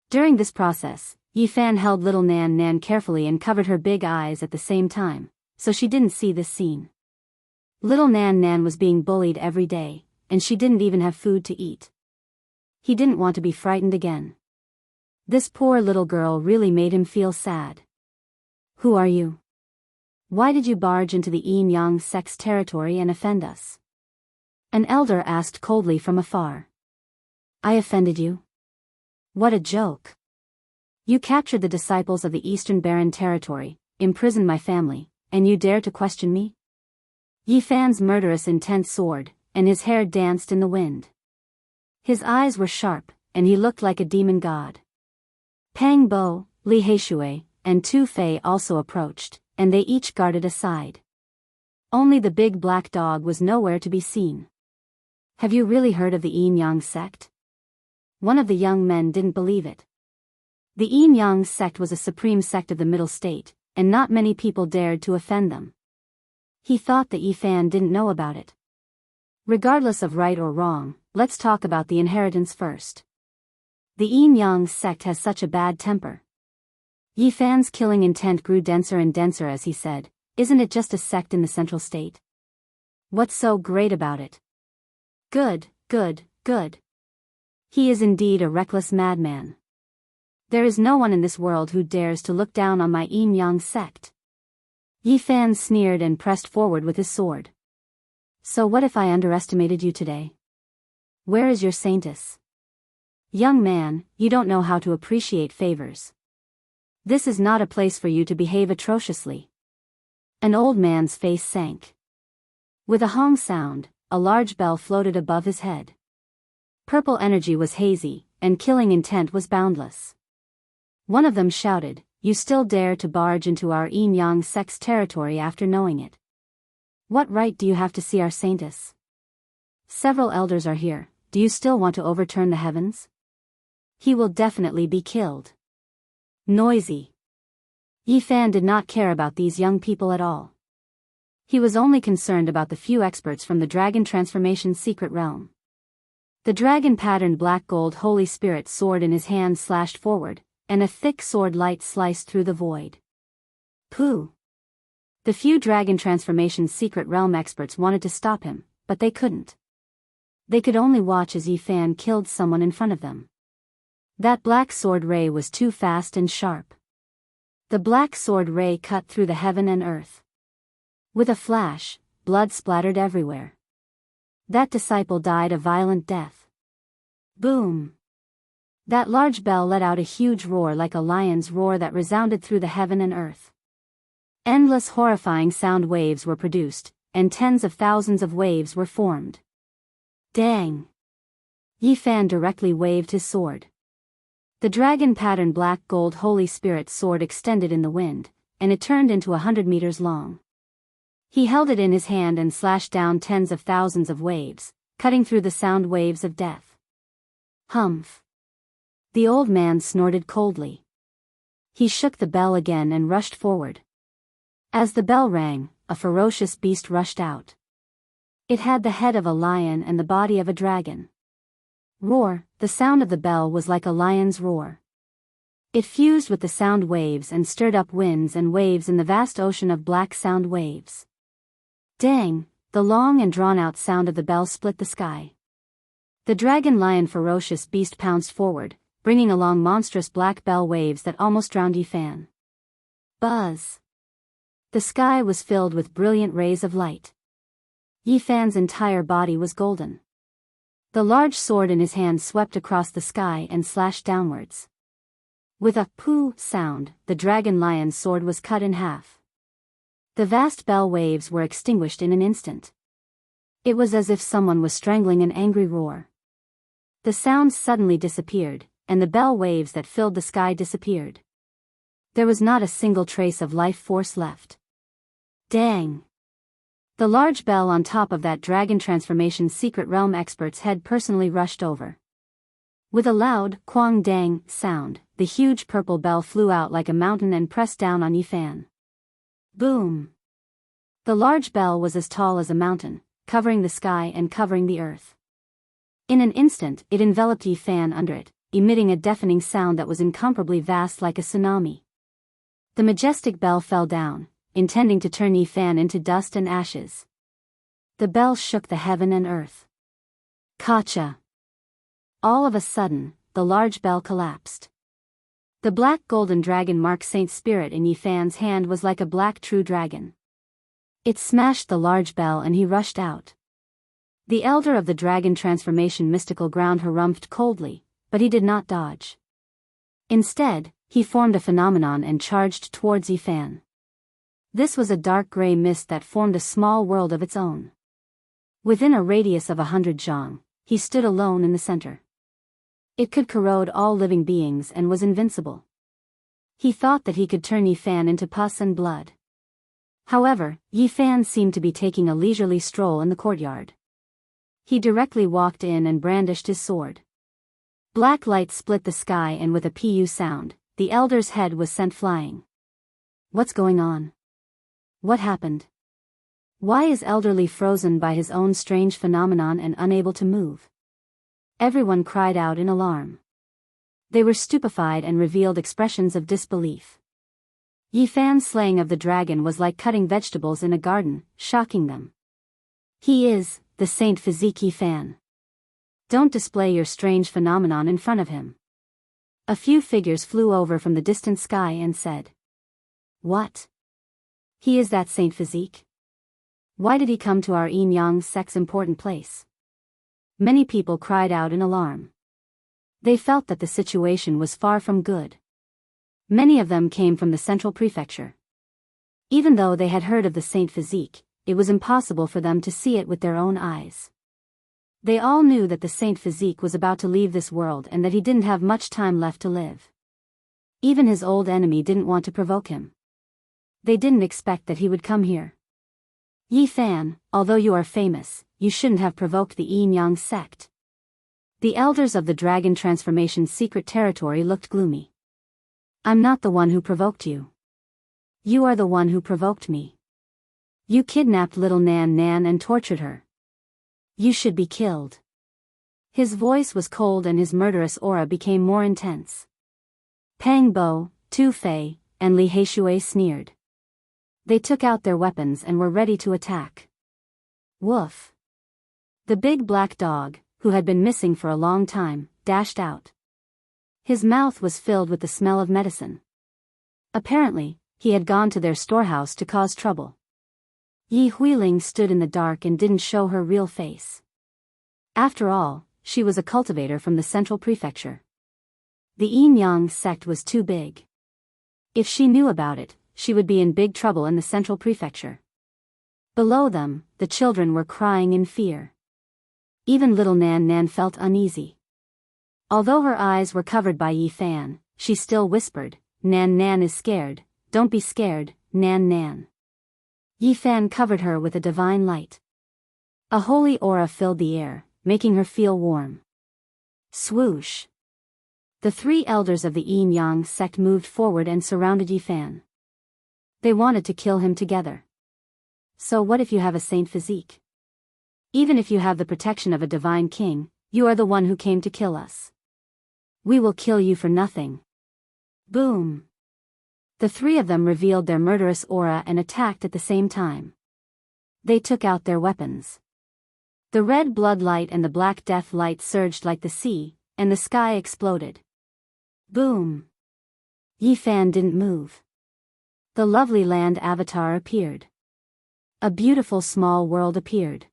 During this process, Yi Fan held little Nan Nan carefully and covered her big eyes at the same time, so she didn't see this scene. Little Nan Nan was being bullied every day, and she didn't even have food to eat. He didn't want to be frightened again. This poor little girl really made him feel sad. Who are you? Why did you barge into the Yin Yang sect's territory and offend us? An elder asked coldly from afar. I offended you? What a joke. You captured the disciples of the Eastern Barren Territory, imprisoned my family, and you dare to question me? Yi Fan's murderous intent soared, and his hair danced in the wind. His eyes were sharp, and he looked like a demon god. Pang Bo, Li Heishui, and Tu Fei also approached, and they each guarded aside. Only the big black dog was nowhere to be seen. Have you really heard of the Yin Yang sect? One of the young men didn't believe it. The Yin Yang sect was a supreme sect of the Middle State, and not many people dared to offend them. He thought that Yi Fan didn't know about it. Regardless of right or wrong, let's talk about the inheritance first. The Yin Yang sect has such a bad temper. Yi Fan's killing intent grew denser and denser as he said, isn't it just a sect in the Central State? What's so great about it? Good, good, good. He is indeed a reckless madman. There is no one in this world who dares to look down on my Yin Yang sect. Yi Fan sneered and pressed forward with his sword. So what if I underestimated you today? Where is your saintess? Young man, you don't know how to appreciate favors. This is not a place for you to behave atrociously. An old man's face sank. With a hong sound, a large bell floated above his head. Purple energy was hazy, and killing intent was boundless. One of them shouted, "You still dare to barge into our Yin Yang sect's territory after knowing it? What right do you have to see our saintess? Several elders are here, do you still want to overturn the heavens? He will definitely be killed." Noisy. Yi Fan did not care about these young people at all. He was only concerned about the few experts from the Dragon Transformation's secret realm. The dragon-patterned black gold Holy Spirit sword in his hand slashed forward, and a thick sword light sliced through the void. Pooh! The few Dragon Transformation's secret realm experts wanted to stop him, but they couldn't. They could only watch as Yi Fan killed someone in front of them. That black sword ray was too fast and sharp. The black sword ray cut through the heaven and earth. With a flash, blood splattered everywhere. That disciple died a violent death. Boom! That large bell let out a huge roar like a lion's roar that resounded through the heaven and earth. Endless horrifying sound waves were produced, and tens of thousands of waves were formed. Dang! Yi Fan directly waved his sword. The dragon-patterned black gold Holy Spirit sword extended in the wind, and it turned into 100 meters long. He held it in his hand and slashed down tens of thousands of waves, cutting through the sound waves of death. Humph! The old man snorted coldly. He shook the bell again and rushed forward. As the bell rang, a ferocious beast rushed out. It had the head of a lion and the body of a dragon. Roar, the sound of the bell was like a lion's roar. It fused with the sound waves and stirred up winds and waves in the vast ocean of black sound waves. Dang, the long and drawn-out sound of the bell split the sky. The dragon-lion ferocious beast pounced forward, bringing along monstrous black bell waves that almost drowned Yi Fan. Buzz! The sky was filled with brilliant rays of light. Yi Fan's entire body was golden. The large sword in his hand swept across the sky and slashed downwards. With a pooh sound, the dragon lion's sword was cut in half. The vast bell waves were extinguished in an instant. It was as if someone was strangling an angry roar. The sounds suddenly disappeared, and the bell waves that filled the sky disappeared. There was not a single trace of life force left. Dang! The large bell on top of that Dragon Transformation secret realm expert's head personally rushed over. With a loud, quang dang sound, the huge purple bell flew out like a mountain and pressed down on Yi Fan. Boom! The large bell was as tall as a mountain, covering the sky and covering the earth. In an instant, it enveloped Yi Fan under it, emitting a deafening sound that was incomparably vast like a tsunami. The majestic bell fell down, intending to turn Yi Fan into dust and ashes. The bell shook the heaven and earth. Kacha! All of a sudden, the large bell collapsed. The black golden dragon mark Saint Spirit in Yifan's hand was like a black true dragon. It smashed the large bell and he rushed out. The elder of the dragon transformation mystical ground harumphed coldly, but he did not dodge. Instead, he formed a phenomenon and charged towards Yifan. This was a dark gray mist that formed a small world of its own. Within a radius of 100 zhang, he stood alone in the center. It could corrode all living beings and was invincible. He thought that he could turn Yifan into pus and blood. However, Yifan seemed to be taking a leisurely stroll in the courtyard. He directly walked in and brandished his sword. Black light split the sky and with a pu sound, the elder's head was sent flying. What's going on? What happened? Why is elderly frozen by his own strange phenomenon and unable to move? Everyone cried out in alarm. They were stupefied and revealed expressions of disbelief. Yifan's slaying of the dragon was like cutting vegetables in a garden, shocking them. He is the Saint Physique Yifan. Don't display your strange phenomenon in front of him. A few figures flew over from the distant sky and said, "What? He is that Saint Physique? Why did he come to our yin yang sect's important place?" Many people cried out in alarm. They felt that the situation was far from good. Many of them came from the central prefecture. Even though they had heard of the Saint Physique, it was impossible for them to see it with their own eyes. They all knew that the Saint Physique was about to leave this world and that he didn't have much time left to live. Even his old enemy didn't want to provoke him. They didn't expect that he would come here. Yifan, although you are famous, you shouldn't have provoked the yin-yang sect. The elders of the dragon transformation's secret territory looked gloomy. I'm not the one who provoked you. You are the one who provoked me. You kidnapped little Nan Nan and tortured her. You should be killed. His voice was cold and his murderous aura became more intense. Pang Bo, Tu Fei, and Li Heishui sneered. They took out their weapons and were ready to attack. Woof. The big black dog, who had been missing for a long time, dashed out. His mouth was filled with the smell of medicine. Apparently, he had gone to their storehouse to cause trouble. Yi Huiling stood in the dark and didn't show her real face. After all, she was a cultivator from the central prefecture. The yin-yang sect was too big. If she knew about it, she would be in big trouble in the central prefecture. Below them, the children were crying in fear. Even little Nan Nan felt uneasy. Although her eyes were covered by Yifan, she still whispered, "Nan Nan is scared, don't be scared, Nan Nan." Yifan covered her with a divine light. A holy aura filled the air, making her feel warm. Swoosh! The three elders of the yin-yang sect moved forward and surrounded Yifan. They wanted to kill him together. So what if you have a saint physique? Even if you have the protection of a divine king, you are the one who came to kill us. We will kill you for nothing. Boom! The three of them revealed their murderous aura and attacked at the same time. They took out their weapons. The red blood light and the black death light surged like the sea, and the sky exploded. Boom! Yifan didn't move. The lovely land avatar appeared. A beautiful small world appeared.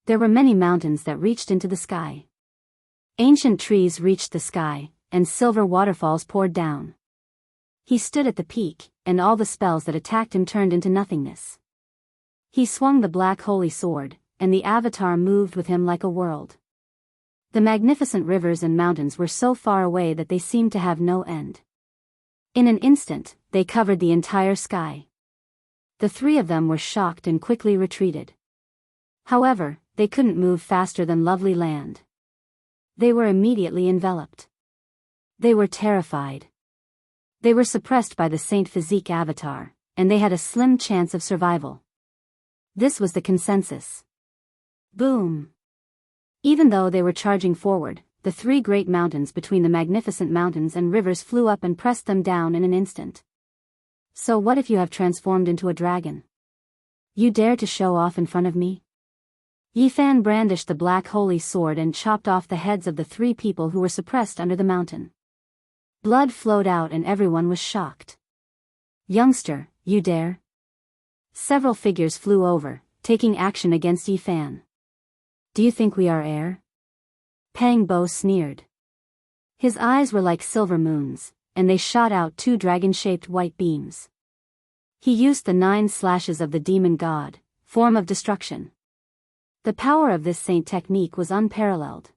There were many mountains that reached into the sky. Ancient trees reached the sky, and silver waterfalls poured down. He stood at the peak, and all the spells that attacked him turned into nothingness. He swung the black holy sword, and the avatar moved with him like a world. The magnificent rivers and mountains were so far away that they seemed to have no end. In an instant, they covered the entire sky. The three of them were shocked and quickly retreated. However, they couldn't move faster than lovely land. They were immediately enveloped. They were terrified. They were suppressed by the Saint Physique avatar, and they had a slim chance of survival. This was the consensus. Boom! Even though they were charging forward, the three great mountains between the magnificent mountains and rivers flew up and pressed them down in an instant. So what if you have transformed into a dragon? You dare to show off in front of me? Yifan brandished the black holy sword and chopped off the heads of the 3 people who were suppressed under the mountain. Blood flowed out and everyone was shocked. "Youngster, you dare?" Several figures flew over, taking action against Yifan. "Do you think we are air?" Pang Bo sneered. His eyes were like silver moons, and they shot out 2 dragon-shaped white beams. He used the 9 slashes of the demon god, form of destruction. The power of this saint technique was unparalleled.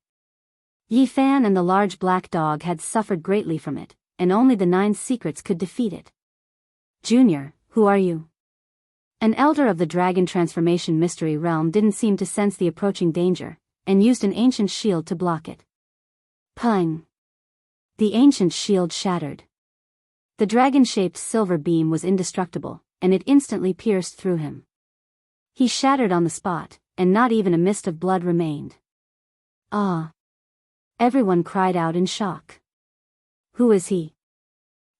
Yifan and the large black dog had suffered greatly from it, and only the 9 secrets could defeat it. "Junior, who are you?" An elder of the dragon transformation mystery realm didn't seem to sense the approaching danger, and used an ancient shield to block it. Pung! The ancient shield shattered. The dragon-shaped silver beam was indestructible, and it instantly pierced through him. He shattered on the spot, and not even a mist of blood remained. "Ah!" Everyone cried out in shock. "Who is he?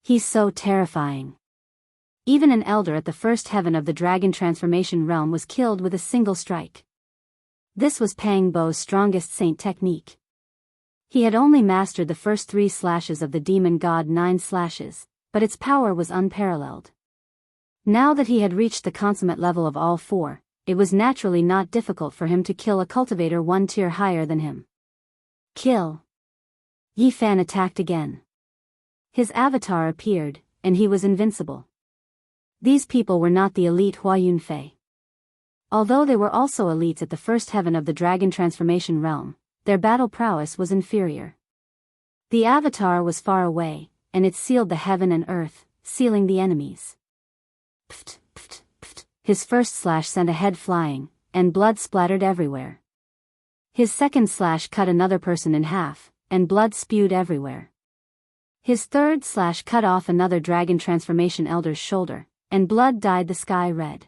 He's so terrifying." Even an elder at the first heaven of the dragon transformation realm was killed with a single strike. This was Pang Bo's strongest saint technique. He had only mastered the first 3 slashes of the demon god 9 slashes, but its power was unparalleled. Now that he had reached the consummate level of all 4, it was naturally not difficult for him to kill a cultivator 1 tier higher than him. Kill! Yifan attacked again. His avatar appeared, and he was invincible. These people were not the elite Huayun Fei. Although they were also elites at the first heaven of the dragon transformation realm, their battle prowess was inferior. The avatar was far away, and it sealed the heaven and earth, sealing the enemies. Pft, pft, pft. His first slash sent a head flying, and blood splattered everywhere. His second slash cut another person in half, and blood spewed everywhere. His third slash cut off another dragon transformation elder's shoulder, and blood dyed the sky red.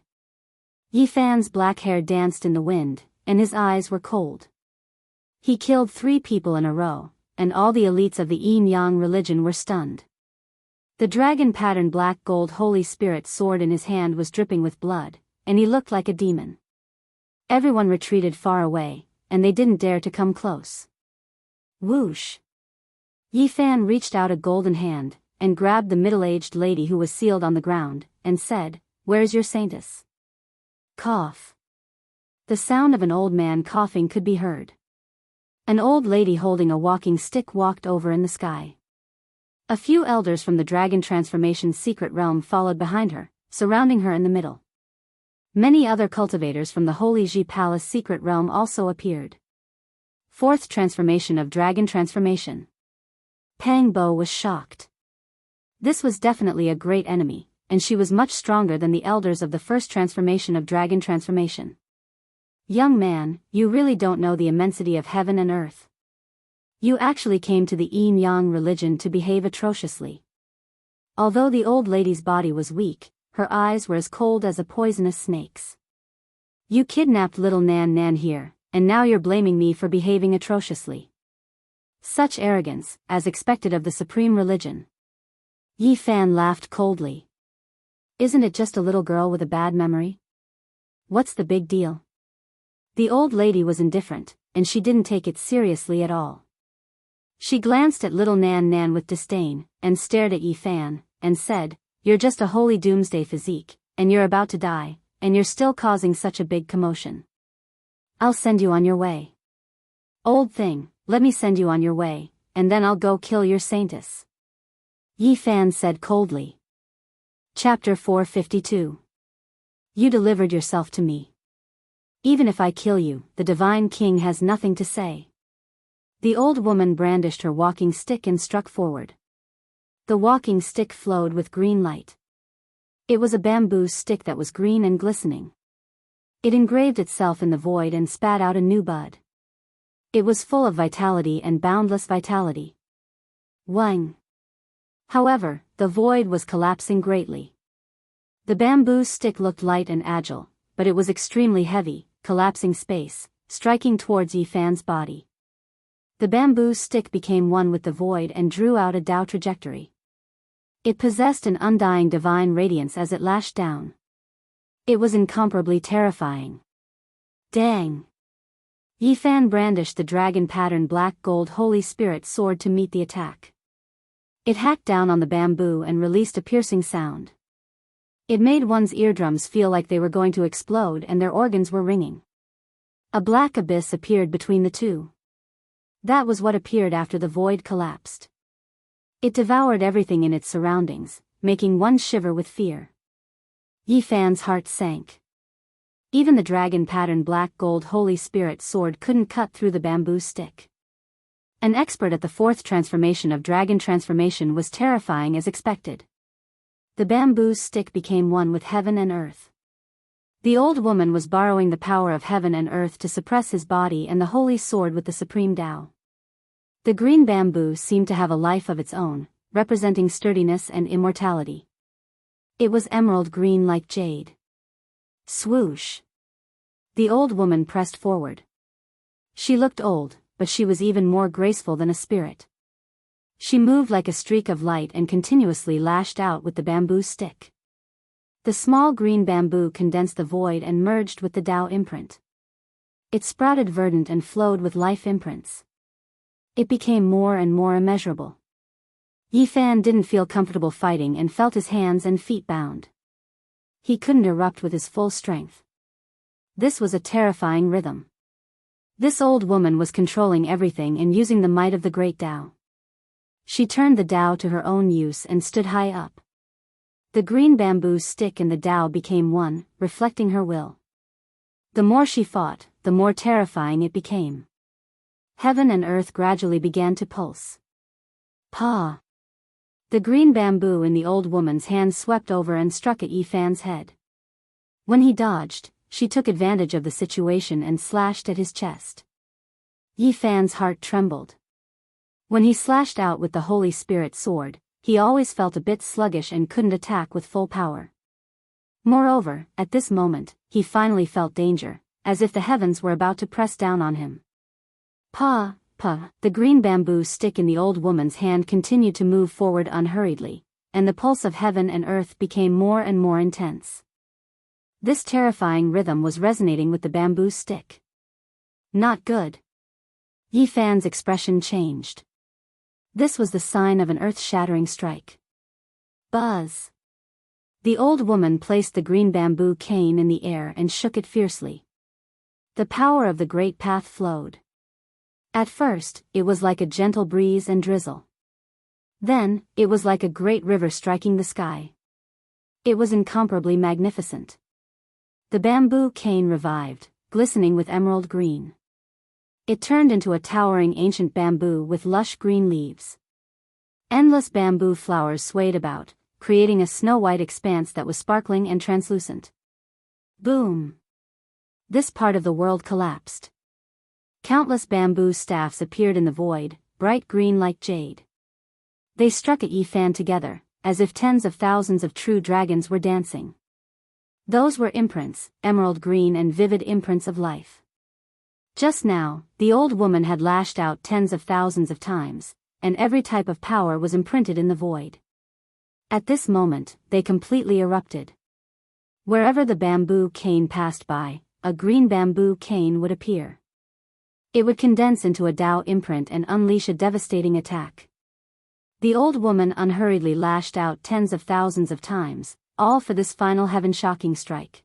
Yifan's black hair danced in the wind, and his eyes were cold. He killed 3 people in a row, and all the elites of the Yin-Yang religion were stunned. The dragon-patterned black gold Holy Spirit sword in his hand was dripping with blood, and he looked like a demon. Everyone retreated far away, and they didn't dare to come close. Whoosh! Yifan reached out a golden hand, and grabbed the middle-aged lady who was sealed on the ground, and said, "Where's your saintess?" Cough. The sound of an old man coughing could be heard. An old lady holding a walking stick walked over in the sky. A few elders from the dragon transformation's secret realm followed behind her, surrounding her in the middle. Many other cultivators from the Holy Ji Palace secret realm also appeared. 4th transformation of dragon transformation. Pang Bo was shocked. This was definitely a great enemy, and she was much stronger than the elders of the first transformation of dragon transformation. "Young man, you really don't know the immensity of heaven and earth. You actually came to the Yin-Yang religion to behave atrociously." Although the old lady's body was weak, her eyes were as cold as a poisonous snake's. "You kidnapped little Nan Nan here, and now you're blaming me for behaving atrociously. Such arrogance, as expected of the supreme religion." Yifan laughed coldly. "Isn't it just a little girl with a bad memory? What's the big deal?" The old lady was indifferent, and she didn't take it seriously at all. She glanced at little Nan Nan with disdain, and stared at Yifan, and said, "You're just a holy doomsday physique, and you're about to die, and you're still causing such a big commotion. I'll send you on your way. Old thing, let me send you on your way, and then I'll go kill your saintess," Yifan said coldly. Chapter 452. You delivered yourself to me. Even if I kill you, the Divine King has nothing to say. The old woman brandished her walking stick and struck forward. The walking stick flowed with green light. It was a bamboo stick that was green and glistening. It engraved itself in the void and spat out a new bud. It was full of vitality and boundless vitality. Wang. However, the void was collapsing greatly. The bamboo stick looked light and agile, but it was extremely heavy, collapsing space, striking towards Yifan's body. The bamboo stick became one with the void and drew out a Tao trajectory. It possessed an undying divine radiance as it lashed down. It was incomparably terrifying. Dang! Yifan brandished the dragon-patterned black gold Holy Spirit sword to meet the attack. It hacked down on the bamboo and released a piercing sound. It made one's eardrums feel like they were going to explode and their organs were ringing. A black abyss appeared between the two. That was what appeared after the void collapsed. It devoured everything in its surroundings, making one shiver with fear. Yifan's heart sank. Even the dragon-patterned black gold Holy Spirit sword couldn't cut through the bamboo stick. An expert at the fourth transformation of dragon transformation was terrifying as expected. The bamboo stick became one with heaven and earth. The old woman was borrowing the power of heaven and earth to suppress his body and the holy sword with the supreme Tao. The green bamboo seemed to have a life of its own, representing sturdiness and immortality. It was emerald green like jade. Swoosh! The old woman pressed forward. She looked old, but she was even more graceful than a spirit. She moved like a streak of light and continuously lashed out with the bamboo stick. The small green bamboo condensed the void and merged with the Tao imprint. It sprouted verdant and flowed with life imprints. It became more and more immeasurable. Yifan didn't feel comfortable fighting and felt his hands and feet bound. He couldn't erupt with his full strength. This was a terrifying rhythm. This old woman was controlling everything and using the might of the great Tao. She turned the Tao to her own use and stood high up. The green bamboo stick and the Tao became one, reflecting her will. The more she fought, the more terrifying it became. Heaven and earth gradually began to pulse. Pa! The green bamboo in the old woman's hand swept over and struck at Yifan's head. When he dodged, she took advantage of the situation and slashed at his chest. Yifan's heart trembled. When he slashed out with the Holy Spirit sword, he always felt a bit sluggish and couldn't attack with full power. Moreover, at this moment, he finally felt danger, as if the heavens were about to press down on him. Pa! The green bamboo stick in the old woman's hand continued to move forward unhurriedly, and the pulse of heaven and earth became more and more intense. This terrifying rhythm was resonating with the bamboo stick. Not good. Yifan's expression changed. This was the sign of an earth-shattering strike. Buzz! The old woman placed the green bamboo cane in the air and shook it fiercely. The power of the great path flowed. At first, it was like a gentle breeze and drizzle. Then, it was like a great river striking the sky. It was incomparably magnificent. The bamboo cane revived, glistening with emerald green. It turned into a towering ancient bamboo with lush green leaves. Endless bamboo flowers swayed about, creating a snow-white expanse that was sparkling and translucent. Boom! This part of the world collapsed. Countless bamboo staffs appeared in the void, bright green like jade. They struck at Yifan together, as if tens of thousands of true dragons were dancing. Those were imprints, emerald green and vivid imprints of life. Just now, the old woman had lashed out tens of thousands of times, and every type of power was imprinted in the void. At this moment, they completely erupted. Wherever the bamboo cane passed by, a green bamboo cane would appear. It would condense into a Tao imprint and unleash a devastating attack. The old woman unhurriedly lashed out tens of thousands of times, all for this final heaven-shocking strike.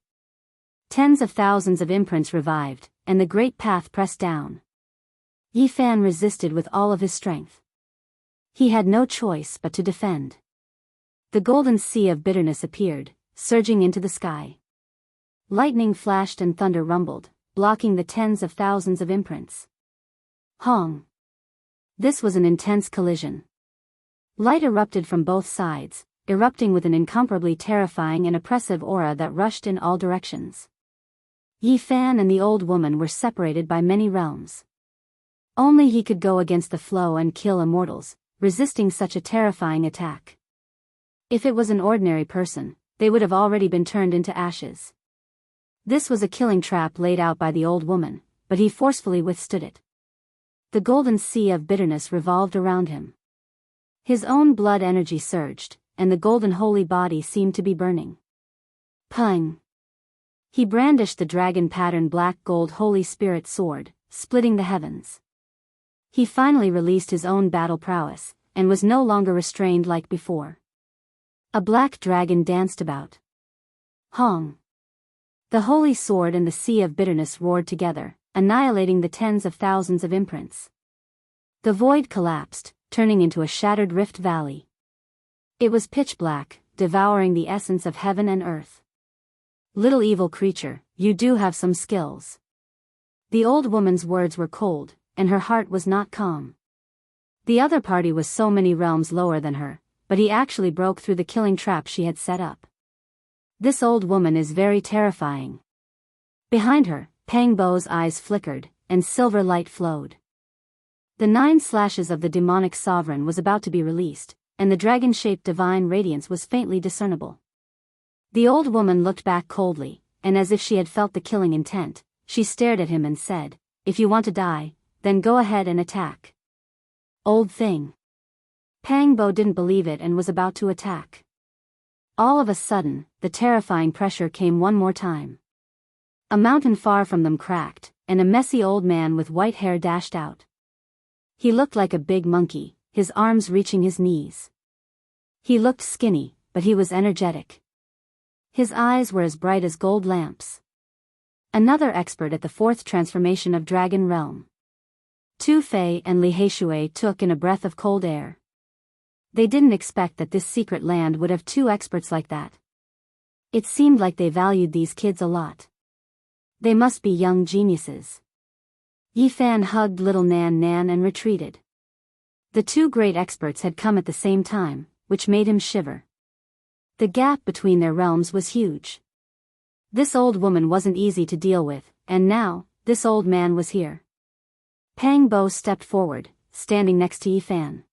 Tens of thousands of imprints revived, and the great path pressed down. Yifan resisted with all of his strength. He had no choice but to defend. The golden sea of bitterness appeared, surging into the sky. Lightning flashed and thunder rumbled, blocking the tens of thousands of imprints. Hong! This was an intense collision. Light erupted from both sides, erupting with an incomparably terrifying and oppressive aura that rushed in all directions. Yifan and the old woman were separated by many realms. Only he could go against the flow and kill immortals, resisting such a terrifying attack. If it was an ordinary person, they would have already been turned into ashes. This was a killing trap laid out by the old woman, but he forcefully withstood it. The golden sea of bitterness revolved around him. His own blood energy surged, and the golden holy body seemed to be burning. Pung! He brandished the dragon-patterned black gold Holy Spirit sword, splitting the heavens. He finally released his own battle prowess, and was no longer restrained like before. A black dragon danced about. Hong! The holy sword and the sea of bitterness roared together, annihilating the tens of thousands of imprints. The void collapsed, turning into a shattered rift valley. It was pitch black, devouring the essence of heaven and earth. Little evil creature, you do have some skills. The old woman's words were cold, and her heart was not calm. The other party was so many realms lower than her, but he actually broke through the killing trap she had set up. This old woman is very terrifying. Behind her, Pang Bo's eyes flickered, and silver light flowed. The 9 slashes of the demonic sovereign was about to be released, and the dragon-shaped divine radiance was faintly discernible. The old woman looked back coldly, and as if she had felt the killing intent, she stared at him and said, "If you want to die, then go ahead and attack." Old thing. Pang Bo didn't believe it and was about to attack. All of a sudden, the terrifying pressure came one more time. A mountain far from them cracked, and a messy old man with white hair dashed out. He looked like a big monkey, his arms reaching his knees. He looked skinny, but he was energetic. His eyes were as bright as gold lamps. Another expert at the 4th transformation of Dragon Realm. Tu Fei and Li Heishui took in a breath of cold air. They didn't expect that this secret land would have 2 experts like that. It seemed like they valued these kids a lot. They must be young geniuses. Yi Fan hugged little Nan Nan and retreated. The 2 great experts had come at the same time, which made him shiver. The gap between their realms was huge. This old woman wasn't easy to deal with, and now, this old man was here. Pang Bo stepped forward, standing next to Yi Fan.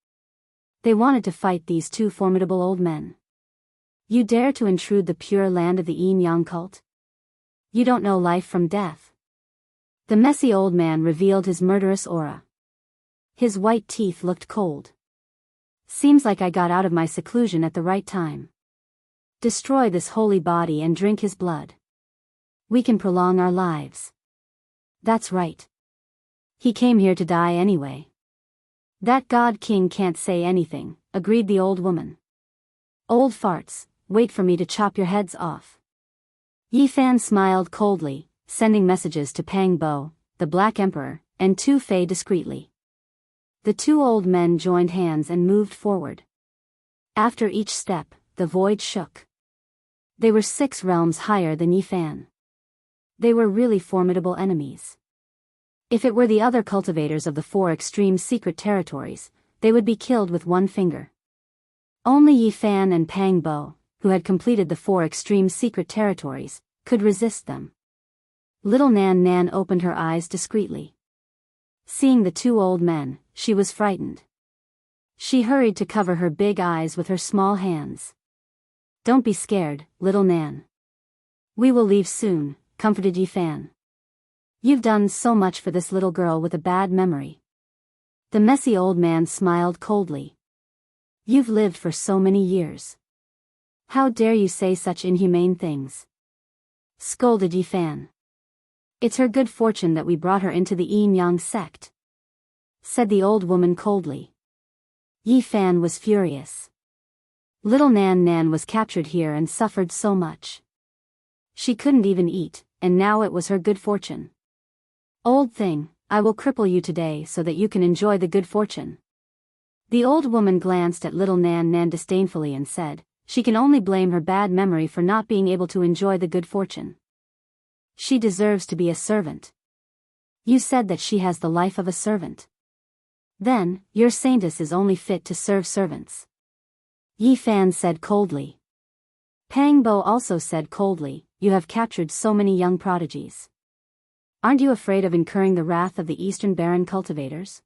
They wanted to fight these 2 formidable old men. You dare to intrude the pure land of the Yin Yang cult? You don't know life from death. The messy old man revealed his murderous aura. His white teeth looked cold. Seems like I got out of my seclusion at the right time. Destroy this holy body and drink his blood. We can prolong our lives. That's right. He came here to die anyway. That God King can't say anything, agreed the old woman. Old farts, wait for me to chop your heads off. Yi Fan smiled coldly, sending messages to Pang Bo, the Black Emperor, and Tu Fei discreetly. The 2 old men joined hands and moved forward. After each step, the void shook. They were 6 realms higher than Yi Fan. They were really formidable enemies. If it were the other cultivators of the 4 extreme secret territories, they would be killed with one finger. Only Yi Fan and Pang Bo, who had completed the 4 extreme secret territories, could resist them. Little Nan Nan opened her eyes discreetly. Seeing the 2 old men, she was frightened. She hurried to cover her big eyes with her small hands. Don't be scared, little Nan. We will leave soon, comforted Yi Fan. You've done so much for this little girl with a bad memory. The messy old man smiled coldly. You've lived for so many years. How dare you say such inhumane things? Scolded Yi Fan. It's her good fortune that we brought her into the Yin Yang sect, said the old woman coldly. Yi Fan was furious. Little Nan Nan was captured here and suffered so much. She couldn't even eat, and now it was her good fortune. Old thing, I will cripple you today so that you can enjoy the good fortune. The old woman glanced at little Nan Nan disdainfully and said, she can only blame her bad memory for not being able to enjoy the good fortune. She deserves to be a servant. You said that she has the life of a servant. Then, your saintess is only fit to serve servants. Yi Fan said coldly. Pang Bo also said coldly, you have captured so many young prodigies. Aren't you afraid of incurring the wrath of the Eastern Baron cultivators?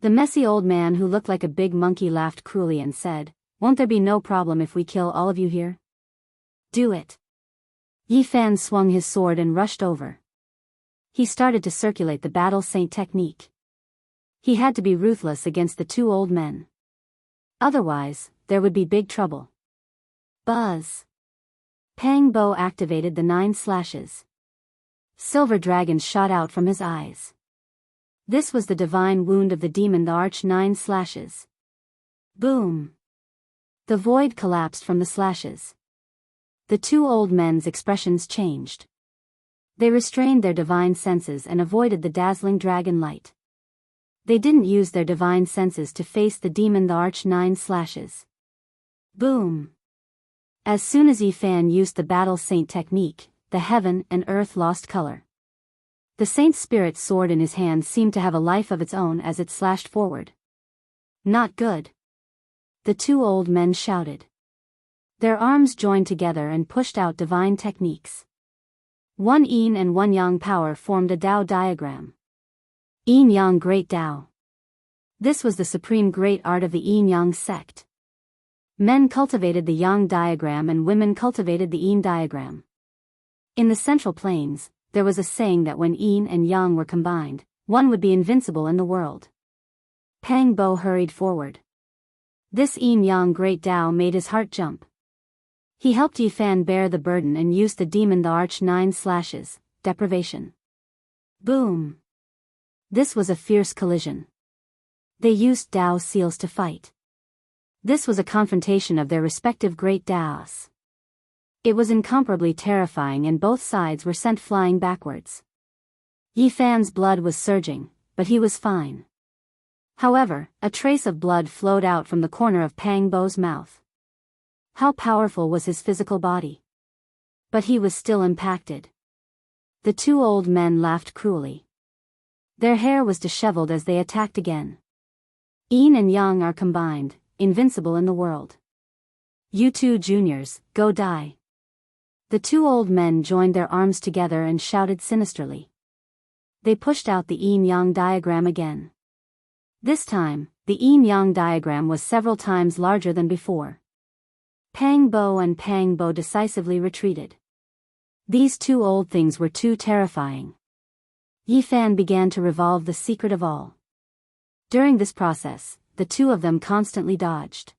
The messy old man who looked like a big monkey laughed cruelly and said, won't there be no problem if we kill all of you here? Do it. Yi Fan swung his sword and rushed over. He started to circulate the battle saint technique. He had to be ruthless against the 2 old men. Otherwise, there would be big trouble. Buzz. Pang Bo activated the 9 slashes. Silver dragons shot out from his eyes. This was the divine wound of the demon, the arch 9 slashes. Boom! The void collapsed from the slashes. The two old men's expressions changed. They restrained their divine senses and avoided the dazzling dragon light. They didn't use their divine senses to face the demon, the arch 9 slashes. Boom! As soon as Yifan used the battle saint technique, the heaven and earth lost color. The saint's spirit sword in his hand seemed to have a life of its own as it slashed forward. Not good. The two old men shouted. Their arms joined together and pushed out divine techniques. One yin and one yang power formed a Tao diagram. Yin Yang Great Tao. This was the supreme great art of the Yin Yang sect. Men cultivated the Yang diagram and women cultivated the Yin diagram. In the Central Plains, there was a saying that when Yin and Yang were combined, one would be invincible in the world. Pang Bo hurried forward. This Yin Yang Great Tao made his heart jump. He helped Yifan bear the burden and used the demon, the arch 9 slashes, deprivation. Boom! This was a fierce collision. They used Tao seals to fight. This was a confrontation of their respective great Taos. It was incomparably terrifying and both sides were sent flying backwards. Yifan's blood was surging, but he was fine. However, a trace of blood flowed out from the corner of Pang Bo's mouth. How powerful was his physical body? But he was still impacted. The two old men laughed cruelly. Their hair was disheveled as they attacked again. Yin and Yang are combined, invincible in the world. You two juniors, go die. The two old men joined their arms together and shouted sinisterly. They pushed out the yin-yang diagram again. This time, the yin-yang diagram was several times larger than before. Pang Bo and Pang Bo decisively retreated. These two old things were too terrifying. Yifan began to revolve the secret of all. During this process, the two of them constantly dodged.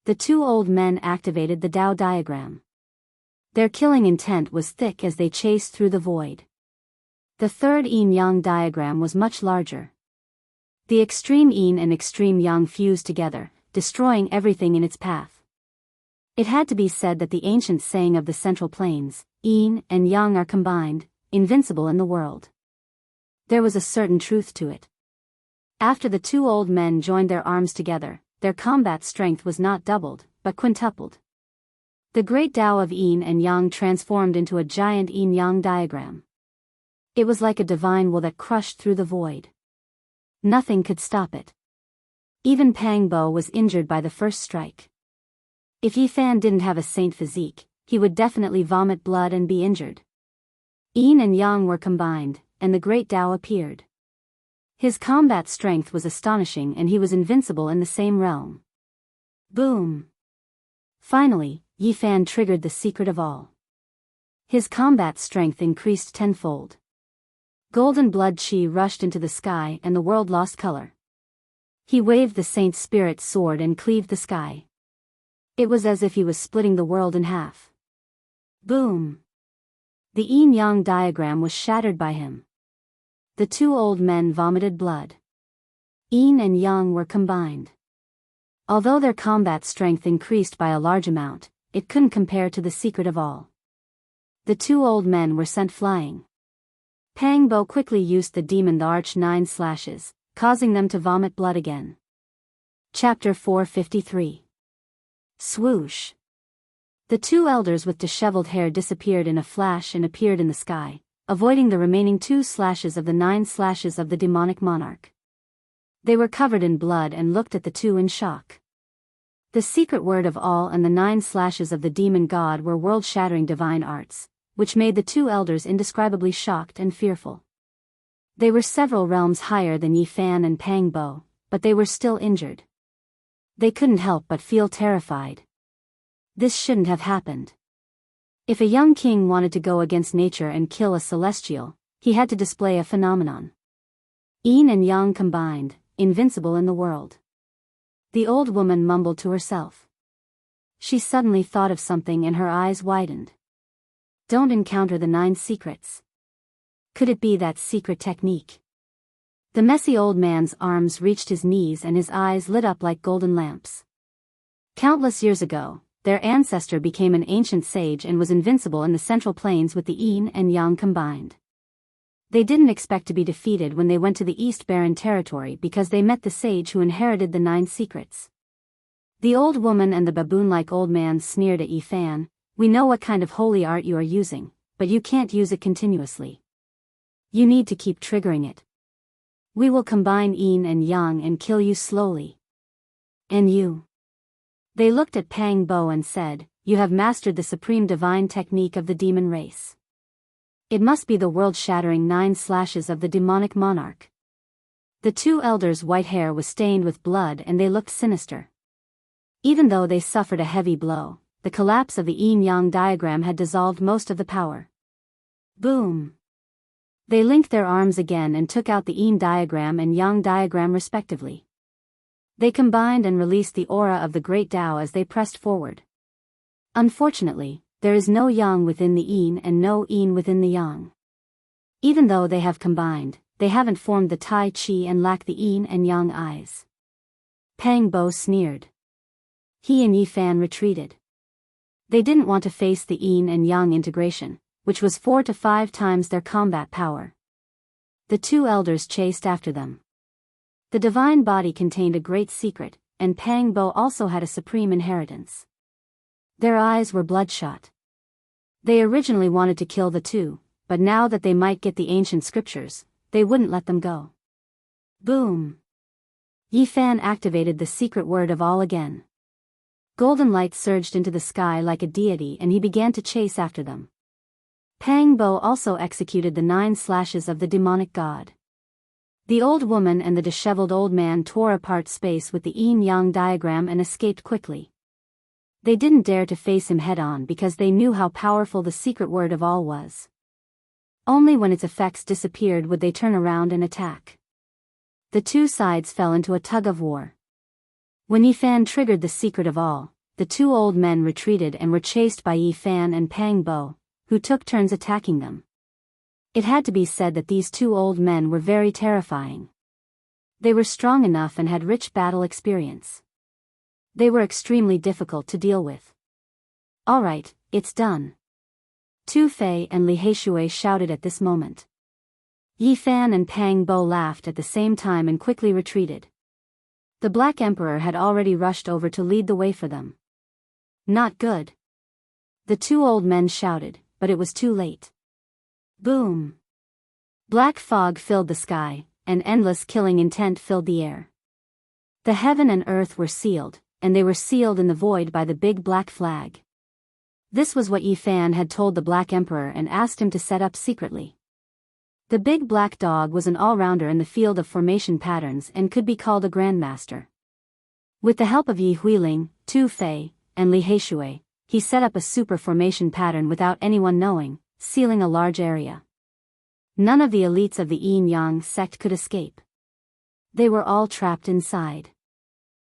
The two old men activated the Tao diagram. Their killing intent was thick as they chased through the void. The third yin-yang diagram was much larger. The extreme yin and extreme yang fused together, destroying everything in its path. It had to be said that the ancient saying of the Central Plains, yin and yang are combined, invincible in the world. There was a certain truth to it. After the two old men joined their arms together, their combat strength was not doubled, but quintupled. The great Tao of yin and yang transformed into a giant yin-yang diagram. It was like a divine will that crushed through the void. Nothing could stop it. Even Pang Bo was injured by the first strike. If Yifan didn't have a saint physique, he would definitely vomit blood and be injured. Yin and yang were combined, and the great Tao appeared. His combat strength was astonishing and he was invincible in the same realm. Boom! Finally, Yifan triggered the secret of all. His combat strength increased tenfold. Golden blood chi rushed into the sky and the world lost color. He waved the saint's spirit sword and cleaved the sky. It was as if he was splitting the world in half. Boom! The yin-yang diagram was shattered by him. The two old men vomited blood. Yin and yang were combined. Although their combat strength increased by a large amount, it couldn't compare to the secret of all. The two old men were sent flying. Pang Bo quickly used the demon, the arch 9 slashes, causing them to vomit blood again. Chapter 453. Swoosh! The two elders with disheveled hair disappeared in a flash and appeared in the sky, avoiding the remaining 2 slashes of the 9 slashes of the demonic monarch. They were covered in blood and looked at the two in shock. The secret word of all and the 9 slashes of the demon god were world-shattering divine arts, which made the two elders indescribably shocked and fearful. They were several realms higher than Yifan and Pang Bo, but they were still injured. They couldn't help but feel terrified. This shouldn't have happened. If a young king wanted to go against nature and kill a celestial, he had to display a phenomenon. Yin and yang combined, invincible in the world. The old woman mumbled to herself. She suddenly thought of something and her eyes widened. Don't encounter the 9 secrets. Could it be that secret technique? The messy old man's arms reached his knees and his eyes lit up like golden lamps. Countless years ago, their ancestor became an ancient sage and was invincible in the Central Plains with the yin and yang combined. They didn't expect to be defeated when they went to the East Barren territory because they met the sage who inherited the 9 secrets. The old woman and the baboon-like old man sneered at Yi Fan. "We know what kind of holy art you are using, but you can't use it continuously. You need to keep triggering it. We will combine yin and yang and kill you slowly. And you." They looked at Pang Bo and said, "You have mastered the supreme divine technique of the demon race. It must be the world-shattering 9 slashes of the demonic monarch." The 2 elders' white hair was stained with blood and they looked sinister. Even though they suffered a heavy blow, the collapse of the yin-yang diagram had dissolved most of the power. Boom! They linked their arms again and took out the yin diagram and yang diagram respectively. They combined and released the aura of the great Tao as they pressed forward. Unfortunately, there is no yang within the yin and no yin within the yang. Even though they have combined, they haven't formed the Tai Chi and lack the yin and yang eyes. Pang Bo sneered. He and Yi Fan retreated. They didn't want to face the yin and yang integration, which was 4 to 5 times their combat power. The 2 elders chased after them. The divine body contained a great secret, and Pang Bo also had a supreme inheritance. Their eyes were bloodshot. They originally wanted to kill the 2, but now that they might get the ancient scriptures, they wouldn't let them go. Boom! Yi Fan activated the secret word of all again. Golden light surged into the sky like a deity and he began to chase after them. Pang Bo also executed the 9 slashes of the demonic god. The old woman and the disheveled old man tore apart space with the yin-yang diagram and escaped quickly. They didn't dare to face him head-on because they knew how powerful the secret word of all was. Only when its effects disappeared would they turn around and attack. The 2 sides fell into a tug-of-war. When Yi Fan triggered the secret of all, the 2 old men retreated and were chased by Yi Fan and Pang Bo, who took turns attacking them. It had to be said that these 2 old men were very terrifying. They were strong enough and had rich battle experience. They were extremely difficult to deal with. "All right, it's done." Tu Fei and Li Heishui shouted at this moment. Yi Fan and Pang Bo laughed at the same time and quickly retreated. The Black Emperor had already rushed over to lead the way for them. "Not good." The 2 old men shouted, but it was too late. Boom! Black fog filled the sky, and endless killing intent filled the air. The heaven and earth were sealed, and they were sealed in the void by the big black flag. This was what Yi Fan had told the Black Emperor and asked him to set up secretly. The big black dog was an all-rounder in the field of formation patterns and could be called a grandmaster. With the help of Yi Huiling, Tu Fei, and Li Heishui, he set up a super formation pattern without anyone knowing, sealing a large area. None of the elites of the yin-yang sect could escape. They were all trapped inside.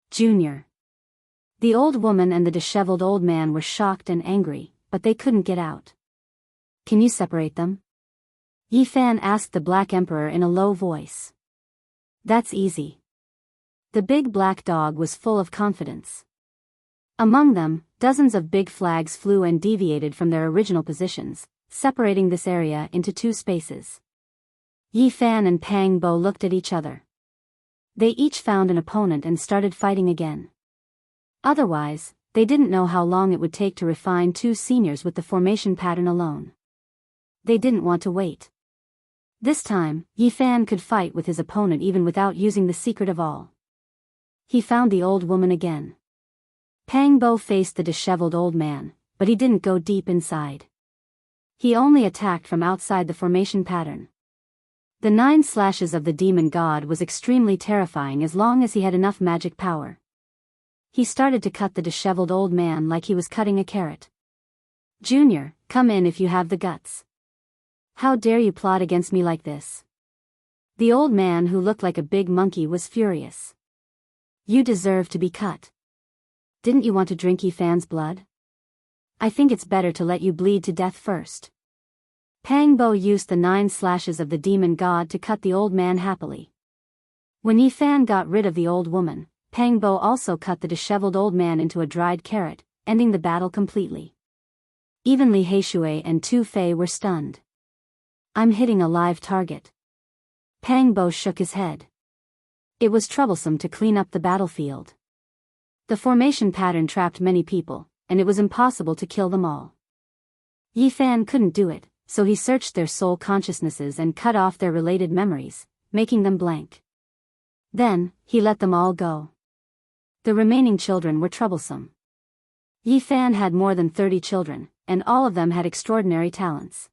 Junior. The old woman and the disheveled old man were shocked and angry, but they couldn't get out. "Can you separate them?" Yi Fan asked the Black Emperor in a low voice. "That's easy." The big black dog was full of confidence. Among them, dozens of big flags flew and deviated from their original positions, separating this area into 2 spaces. Yi Fan and Pang Bo looked at each other. They each found an opponent and started fighting again. Otherwise, they didn't know how long it would take to refine 2 seniors with the formation pattern alone. They didn't want to wait. This time, Yi Fan could fight with his opponent even without using the secret of all. He found the old woman again. Pang Bo faced the disheveled old man, but he didn't go deep inside. He only attacked from outside the formation pattern. The 9 slashes of the demon god was extremely terrifying as long as he had enough magic power. He started to cut the disheveled old man like he was cutting a carrot. "Junior, come in if you have the guts. How dare you plot against me like this?" The old man who looked like a big monkey was furious. "You deserve to be cut. Didn't you want to drink Yi Fan's blood? I think it's better to let you bleed to death first." Pang Bo used the 9 slashes of the demon god to cut the old man happily. When Yi Fan got rid of the old woman, Pang Bo also cut the disheveled old man into a dried carrot, ending the battle completely. Even Li Heishui and Tu Fei were stunned. I'm hitting a live target. Pang Bo shook his head. It was troublesome to clean up the battlefield. The formation pattern trapped many people, and it was impossible to kill them all. Yi Fan couldn't do it, so he searched their soul consciousnesses and cut off their related memories, making them blank. Then, he let them all go. The remaining children were troublesome. Yi Fan had more than 30 children, and all of them had extraordinary talents.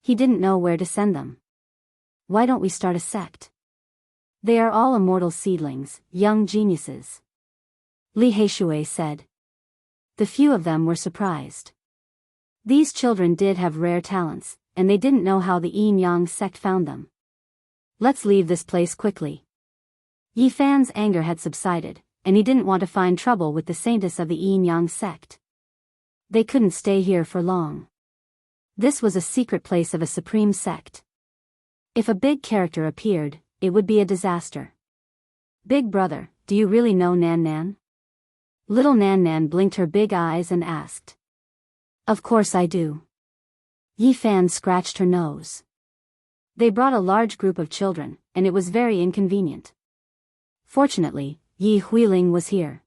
He didn't know where to send them. Why don't we start a sect? They are all immortal seedlings, young geniuses. Li Heishui said. The few of them were surprised. These children did have rare talents, and they didn't know how the Yin-Yang sect found them. Let's leave this place quickly. Yi Fan's anger had subsided, and he didn't want to find trouble with the saintess of the Yin-Yang sect. They couldn't stay here for long. This was a secret place of a supreme sect. If a big character appeared, it would be a disaster. Big brother, do you really know Nan Nan? Little Nan Nan blinked her big eyes and asked. Of course I do. Yi Fan scratched her nose. They brought a large group of children, and it was very inconvenient. Fortunately, Yi Huiling was here.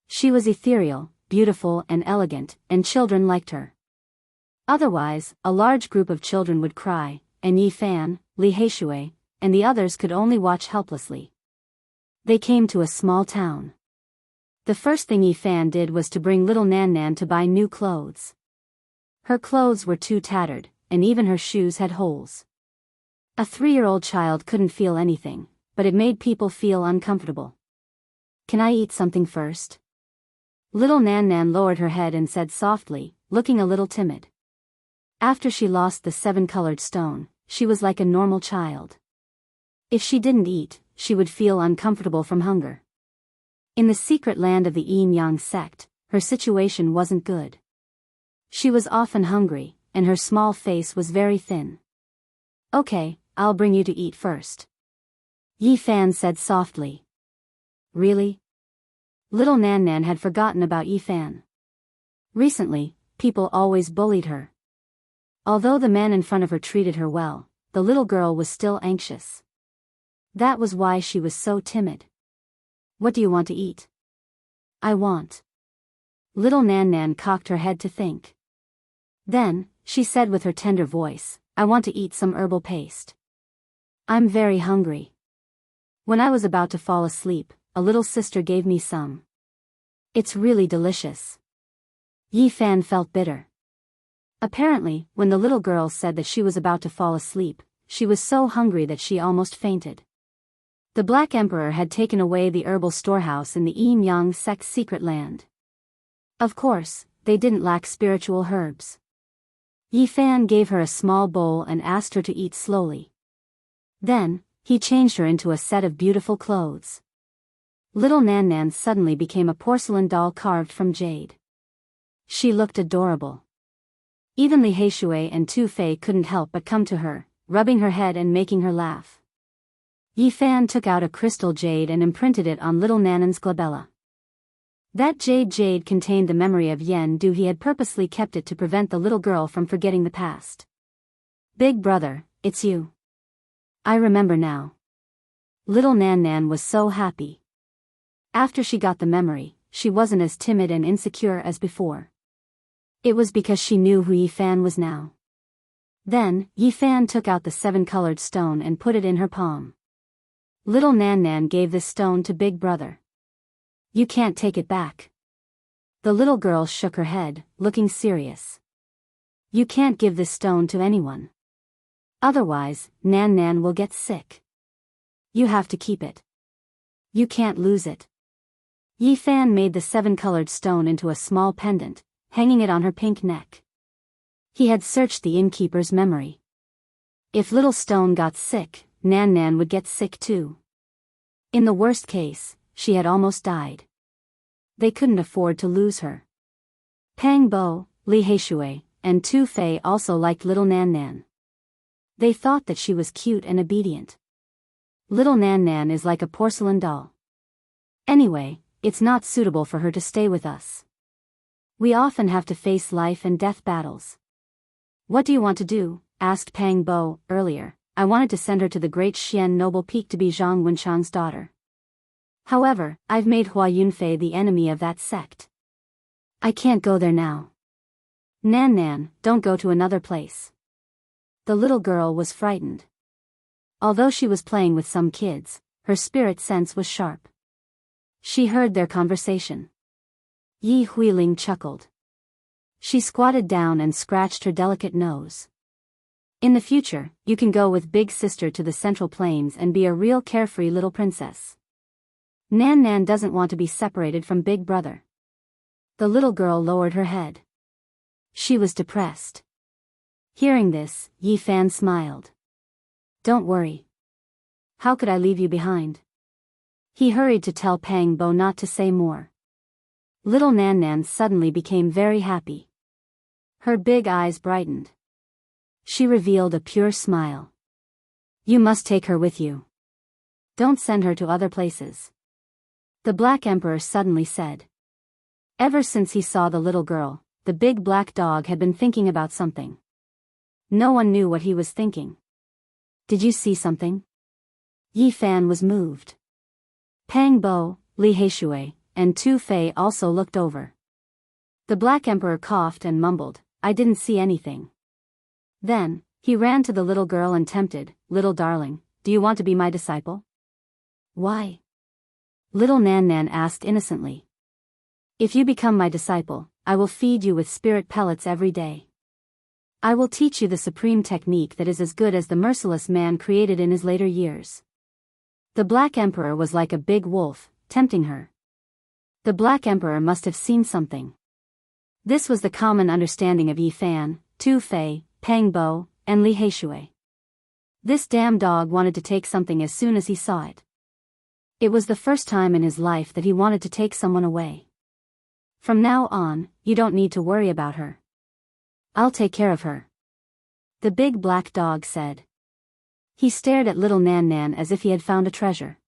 She was ethereal, beautiful and elegant, and children liked her. Otherwise, a large group of children would cry, and Yi Fan, Li Heishui, and the others could only watch helplessly. They came to a small town. The first thing Yi Fan did was to bring little Nan Nan to buy new clothes. Her clothes were too tattered, and even her shoes had holes. A 3-year-old child couldn't feel anything, but it made people feel uncomfortable. Can I eat something first? Little Nan Nan lowered her head and said softly, looking a little timid. After she lost the 7-colored stone, she was like a normal child. If she didn't eat, she would feel uncomfortable from hunger. In the secret land of the Yin-Yang sect, her situation wasn't good. She was often hungry, and her small face was very thin. Okay, I'll bring you to eat first. Yi Fan said softly. Really? Little Nan Nan had forgotten about Yi Fan. Recently, people always bullied her. Although the man in front of her treated her well, the little girl was still anxious. That was why she was so timid. What do you want to eat? I want. Little Nan Nan cocked her head to think. Then, she said with her tender voice, I want to eat some herbal paste. I'm very hungry. When I was about to fall asleep, a little sister gave me some. It's really delicious. Yi Fan felt bitter. Apparently, when the little girl said that she was about to fall asleep, she was so hungry that she almost fainted. The Black Emperor had taken away the herbal storehouse in the Yin-Yang sect's secret land. Of course, they didn't lack spiritual herbs. Yi Fan gave her a small bowl and asked her to eat slowly. Then, he changed her into a set of beautiful clothes. Little Nan Nan suddenly became a porcelain doll carved from jade. She looked adorable. Even Li Heishui and Tu Fei couldn't help but come to her, rubbing her head and making her laugh. Yi Fan took out a crystal jade and imprinted it on little Nanan's glabella. That jade contained the memory of Yen Du. He had purposely kept it to prevent the little girl from forgetting the past. Big brother, it's you. I remember now. Little Nan Nan was so happy. After she got the memory, she wasn't as timid and insecure as before. It was because she knew who Yi Fan was now. Then, Yi Fan took out the 7-colored stone and put it in her palm. Little Nan Nan gave this stone to Big Brother. You can't take it back. The little girl shook her head, looking serious. You can't give this stone to anyone. Otherwise, Nan Nan will get sick. You have to keep it. You can't lose it. Yi Fan made the 7-colored stone into a small pendant, hanging it on her pink neck. He had searched the innkeeper's memory. If little stone got sick, Nan Nan would get sick too. In the worst case, she had almost died. They couldn't afford to lose her. Pang Bo, Li Heishui, and Tu Fei also liked little Nan Nan. They thought that she was cute and obedient. Little Nan Nan is like a porcelain doll. Anyway, it's not suitable for her to stay with us. We often have to face life and death battles. What do you want to do? Asked Pang Bo earlier. I wanted to send her to the great Xian Noble Peak to be Zhang Wenchang's daughter. However, I've made Hua Yunfei the enemy of that sect. I can't go there now. Nan Nan, don't go to another place. The little girl was frightened. Although she was playing with some kids, her spirit sense was sharp. She heard their conversation. Yi Huiling chuckled. She squatted down and scratched her delicate nose. In the future, you can go with Big Sister to the Central Plains and be a real carefree little princess. Nan Nan doesn't want to be separated from Big Brother. The little girl lowered her head. She was depressed. Hearing this, Yi Fan smiled. Don't worry. How could I leave you behind? He hurried to tell Pang Bo not to say more. Little Nan Nan suddenly became very happy. Her big eyes brightened. She revealed a pure smile. You must take her with you. Don't send her to other places. The Black Emperor suddenly said. Ever since he saw the little girl, the big black dog had been thinking about something. No one knew what he was thinking. Did you see something? Yi Fan was moved. Pang Bo, Li Heishui, and Tu Fei also looked over. The Black Emperor coughed and mumbled, I didn't see anything. Then, he ran to the little girl and tempted, Little darling, do you want to be my disciple? Why? Little Nan Nan asked innocently. If you become my disciple, I will feed you with spirit pellets every day. I will teach you the supreme technique that is as good as the merciless man created in his later years. The Black Emperor was like a big wolf, tempting her. The Black Emperor must have seen something. This was the common understanding of Yi Fan, Tu Fei, Pang Bo, and Li Heishui. This damn dog wanted to take something as soon as he saw it. It was the first time in his life that he wanted to take someone away. From now on, you don't need to worry about her. I'll take care of her. The big black dog said. He stared at little Nan Nan as if he had found a treasure.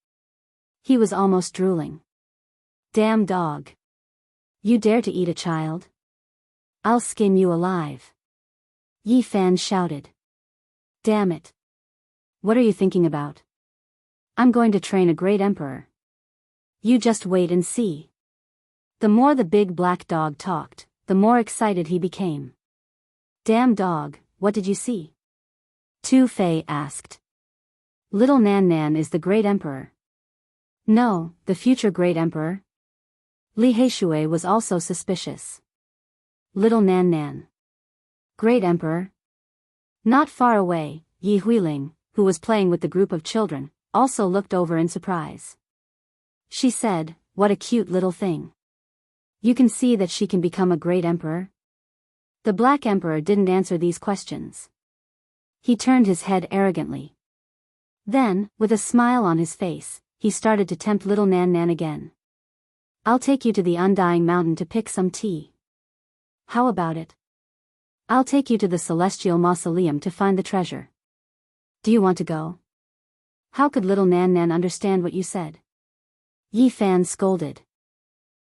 He was almost drooling. Damn dog. You dare to eat a child? I'll skin you alive. Yi Fan shouted. Damn it. What are you thinking about? I'm going to train a great emperor. You just wait and see. The more the big black dog talked, the more excited he became. Damn dog, what did you see? Tu Fei asked. Little Nan Nan is the great emperor. No, the future great emperor. Li Heishui was also suspicious. Little Nan Nan. Great emperor? Not far away, Yi Huiling, who was playing with the group of children, also looked over in surprise. She said, what a cute little thing. You can see that she can become a great emperor? The Black Emperor didn't answer these questions. He turned his head arrogantly. Then, with a smile on his face, he started to tempt little Nan Nan again. I'll take you to the Undying Mountain to pick some tea. How about it? I'll take you to the Celestial Mausoleum to find the treasure. Do you want to go? How could little Nan Nan understand what you said? Yi Fan scolded.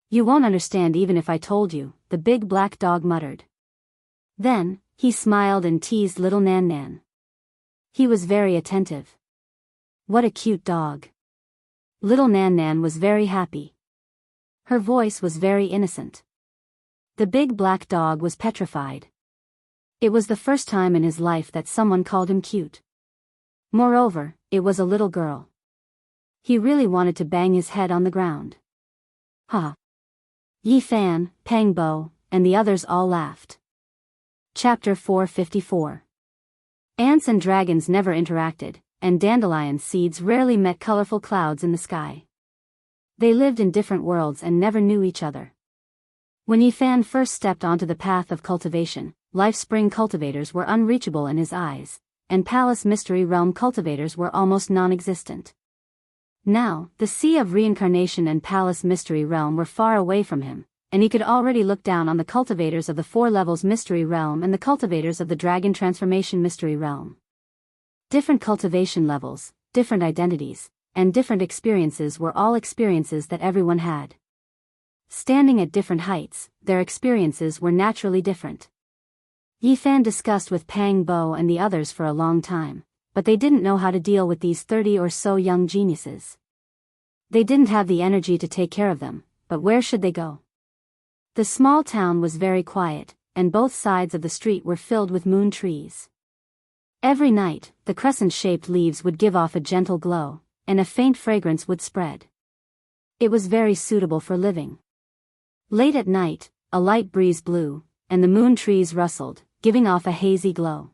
You won't understand even if I told you, the big black dog muttered. Then, he smiled and teased little Nan Nan. He was very attentive. What a cute dog. Little Nan Nan was very happy. Her voice was very innocent. The big black dog was petrified. It was the first time in his life that someone called him cute. Moreover, it was a little girl. He really wanted to bang his head on the ground. Ha! Yi Fan, Pang Bo, and the others all laughed. Chapter 454. Ants and dragons never interacted, and dandelion seeds rarely met colorful clouds in the sky. They lived in different worlds and never knew each other. When Yi Fan first stepped onto the path of cultivation, Life Spring cultivators were unreachable in his eyes, and Palace Mystery Realm cultivators were almost non-existent. Now, the Sea of Reincarnation and Palace Mystery Realm were far away from him, and he could already look down on the cultivators of the 4 levels Mystery Realm and the cultivators of the Dragon Transformation Mystery Realm. Different cultivation levels, different identities, and different experiences were all experiences that everyone had. Standing at different heights, their experiences were naturally different. Yifan discussed with Pang Bo and the others for a long time, but they didn't know how to deal with these 30 or so young geniuses. They didn't have the energy to take care of them, but where should they go? The small town was very quiet, and both sides of the street were filled with moon trees. Every night, the crescent-shaped leaves would give off a gentle glow, and a faint fragrance would spread. It was very suitable for living. Late at night, a light breeze blew, and the moon trees rustled, giving off a hazy glow.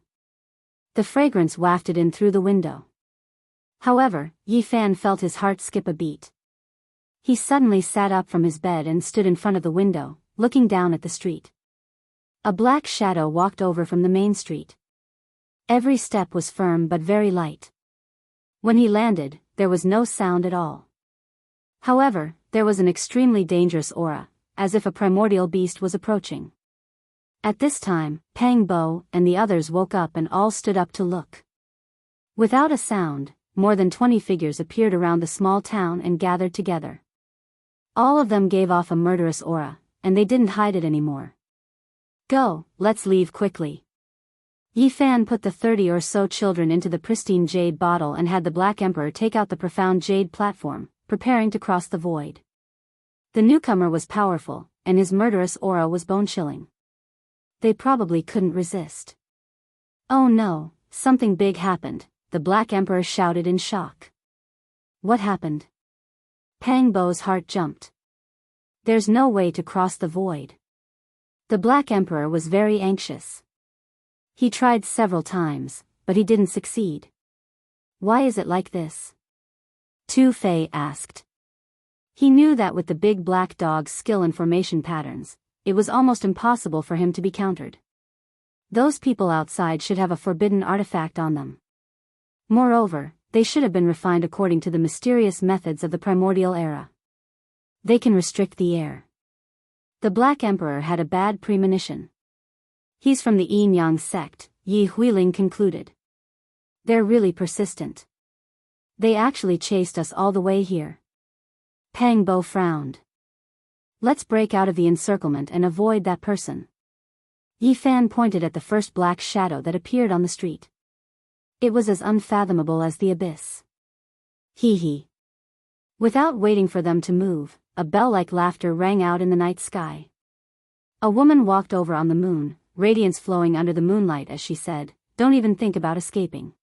The fragrance wafted in through the window. However, Yifan felt his heart skip a beat. He suddenly sat up from his bed and stood in front of the window, looking down at the street. A black shadow walked over from the main street. Every step was firm but very light. When he landed, there was no sound at all. However, there was an extremely dangerous aura, as if a primordial beast was approaching. At this time, Pang Bo and the others woke up and all stood up to look. Without a sound, more than 20 figures appeared around the small town and gathered together. All of them gave off a murderous aura, and they didn't hide it anymore. Go, let's leave quickly. Yifan put the 30 or so children into the pristine jade bottle and had the Black Emperor take out the profound jade platform, preparing to cross the void. The newcomer was powerful, and his murderous aura was bone-chilling. They probably couldn't resist. Oh no, something big happened, the Black Emperor shouted in shock. What happened? Pang Bo's heart jumped. There's no way to cross the void. The Black Emperor was very anxious. He tried several times, but he didn't succeed. Why is it like this? Tu Fei asked. He knew that with the big black dog's skill and formation patterns, it was almost impossible for him to be countered. Those people outside should have a forbidden artifact on them. Moreover, they should have been refined according to the mysterious methods of the primordial era. They can restrict the air. The Black Emperor had a bad premonition. He's from the Yin Yang sect, Yi Huiling concluded. They're really persistent. They actually chased us all the way here. Pang Bo frowned. Let's break out of the encirclement and avoid that person. Yifan pointed at the first black shadow that appeared on the street. It was as unfathomable as the abyss. Hee hee. Without waiting for them to move, a bell-like laughter rang out in the night sky. A woman walked over on the moon, radiance flowing under the moonlight as she said, "Don't even think about escaping."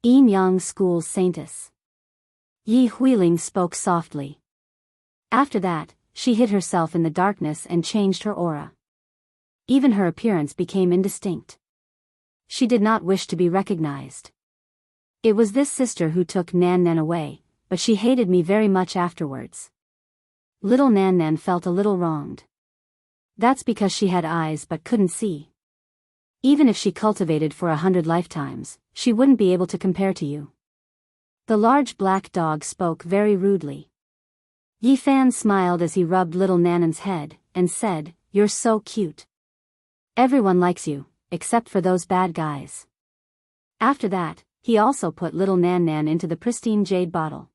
Yin Yang School's Saintess. Yi Huiling spoke softly. After that, she hid herself in the darkness and changed her aura. Even her appearance became indistinct. She did not wish to be recognized. It was this sister who took Nan Nan away, but she hated me very much afterwards. Little Nan Nan felt a little wronged. That's because she had eyes but couldn't see. Even if she cultivated for 100 lifetimes, she wouldn't be able to compare to you. The large black dog spoke very rudely. Yifan smiled as he rubbed little Nanan's head, and said, "You're so cute. Everyone likes you, except for those bad guys." After that, he also put little Nan Nan into the pristine jade bottle.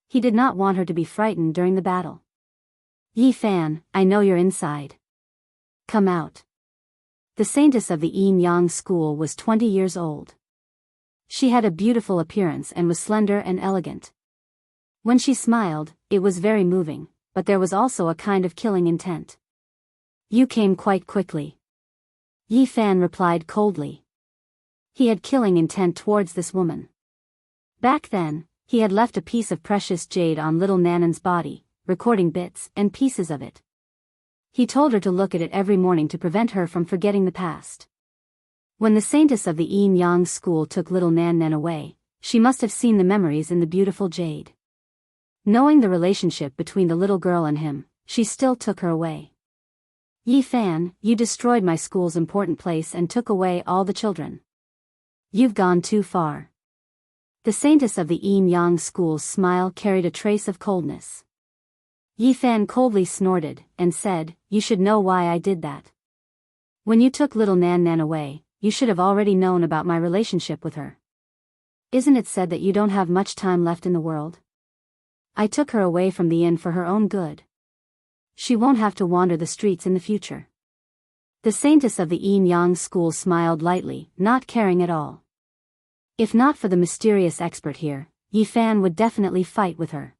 He did not want her to be frightened during the battle. "Yifan, I know you're inside. Come out." The saintess of the Yin Yang school was 20 years old. She had a beautiful appearance and was slender and elegant. When she smiled, it was very moving, but there was also a kind of killing intent. "You came quite quickly." Yifan replied coldly. He had killing intent towards this woman. Back then, he had left a piece of precious jade on little Nanan's body, recording bits and pieces of it. He told her to look at it every morning to prevent her from forgetting the past. When the saintess of the Yin Yang school took little Nan Nan away, she must have seen the memories in the beautiful jade. Knowing the relationship between the little girl and him, she still took her away. "Yifan, you destroyed my school's important place and took away all the children. You've gone too far." The saintess of the Yin Yang school's smile carried a trace of coldness. Yifan coldly snorted, and said, "You should know why I did that. When you took little Nan Nan away, you should have already known about my relationship with her." Isn't it said that you don't have much time left in the world? I took her away from the inn for her own good. She won't have to wander the streets in the future. The saintess of the Yin Yang school smiled lightly, not caring at all. If not for the mysterious expert here, Yi Fan would definitely fight with her.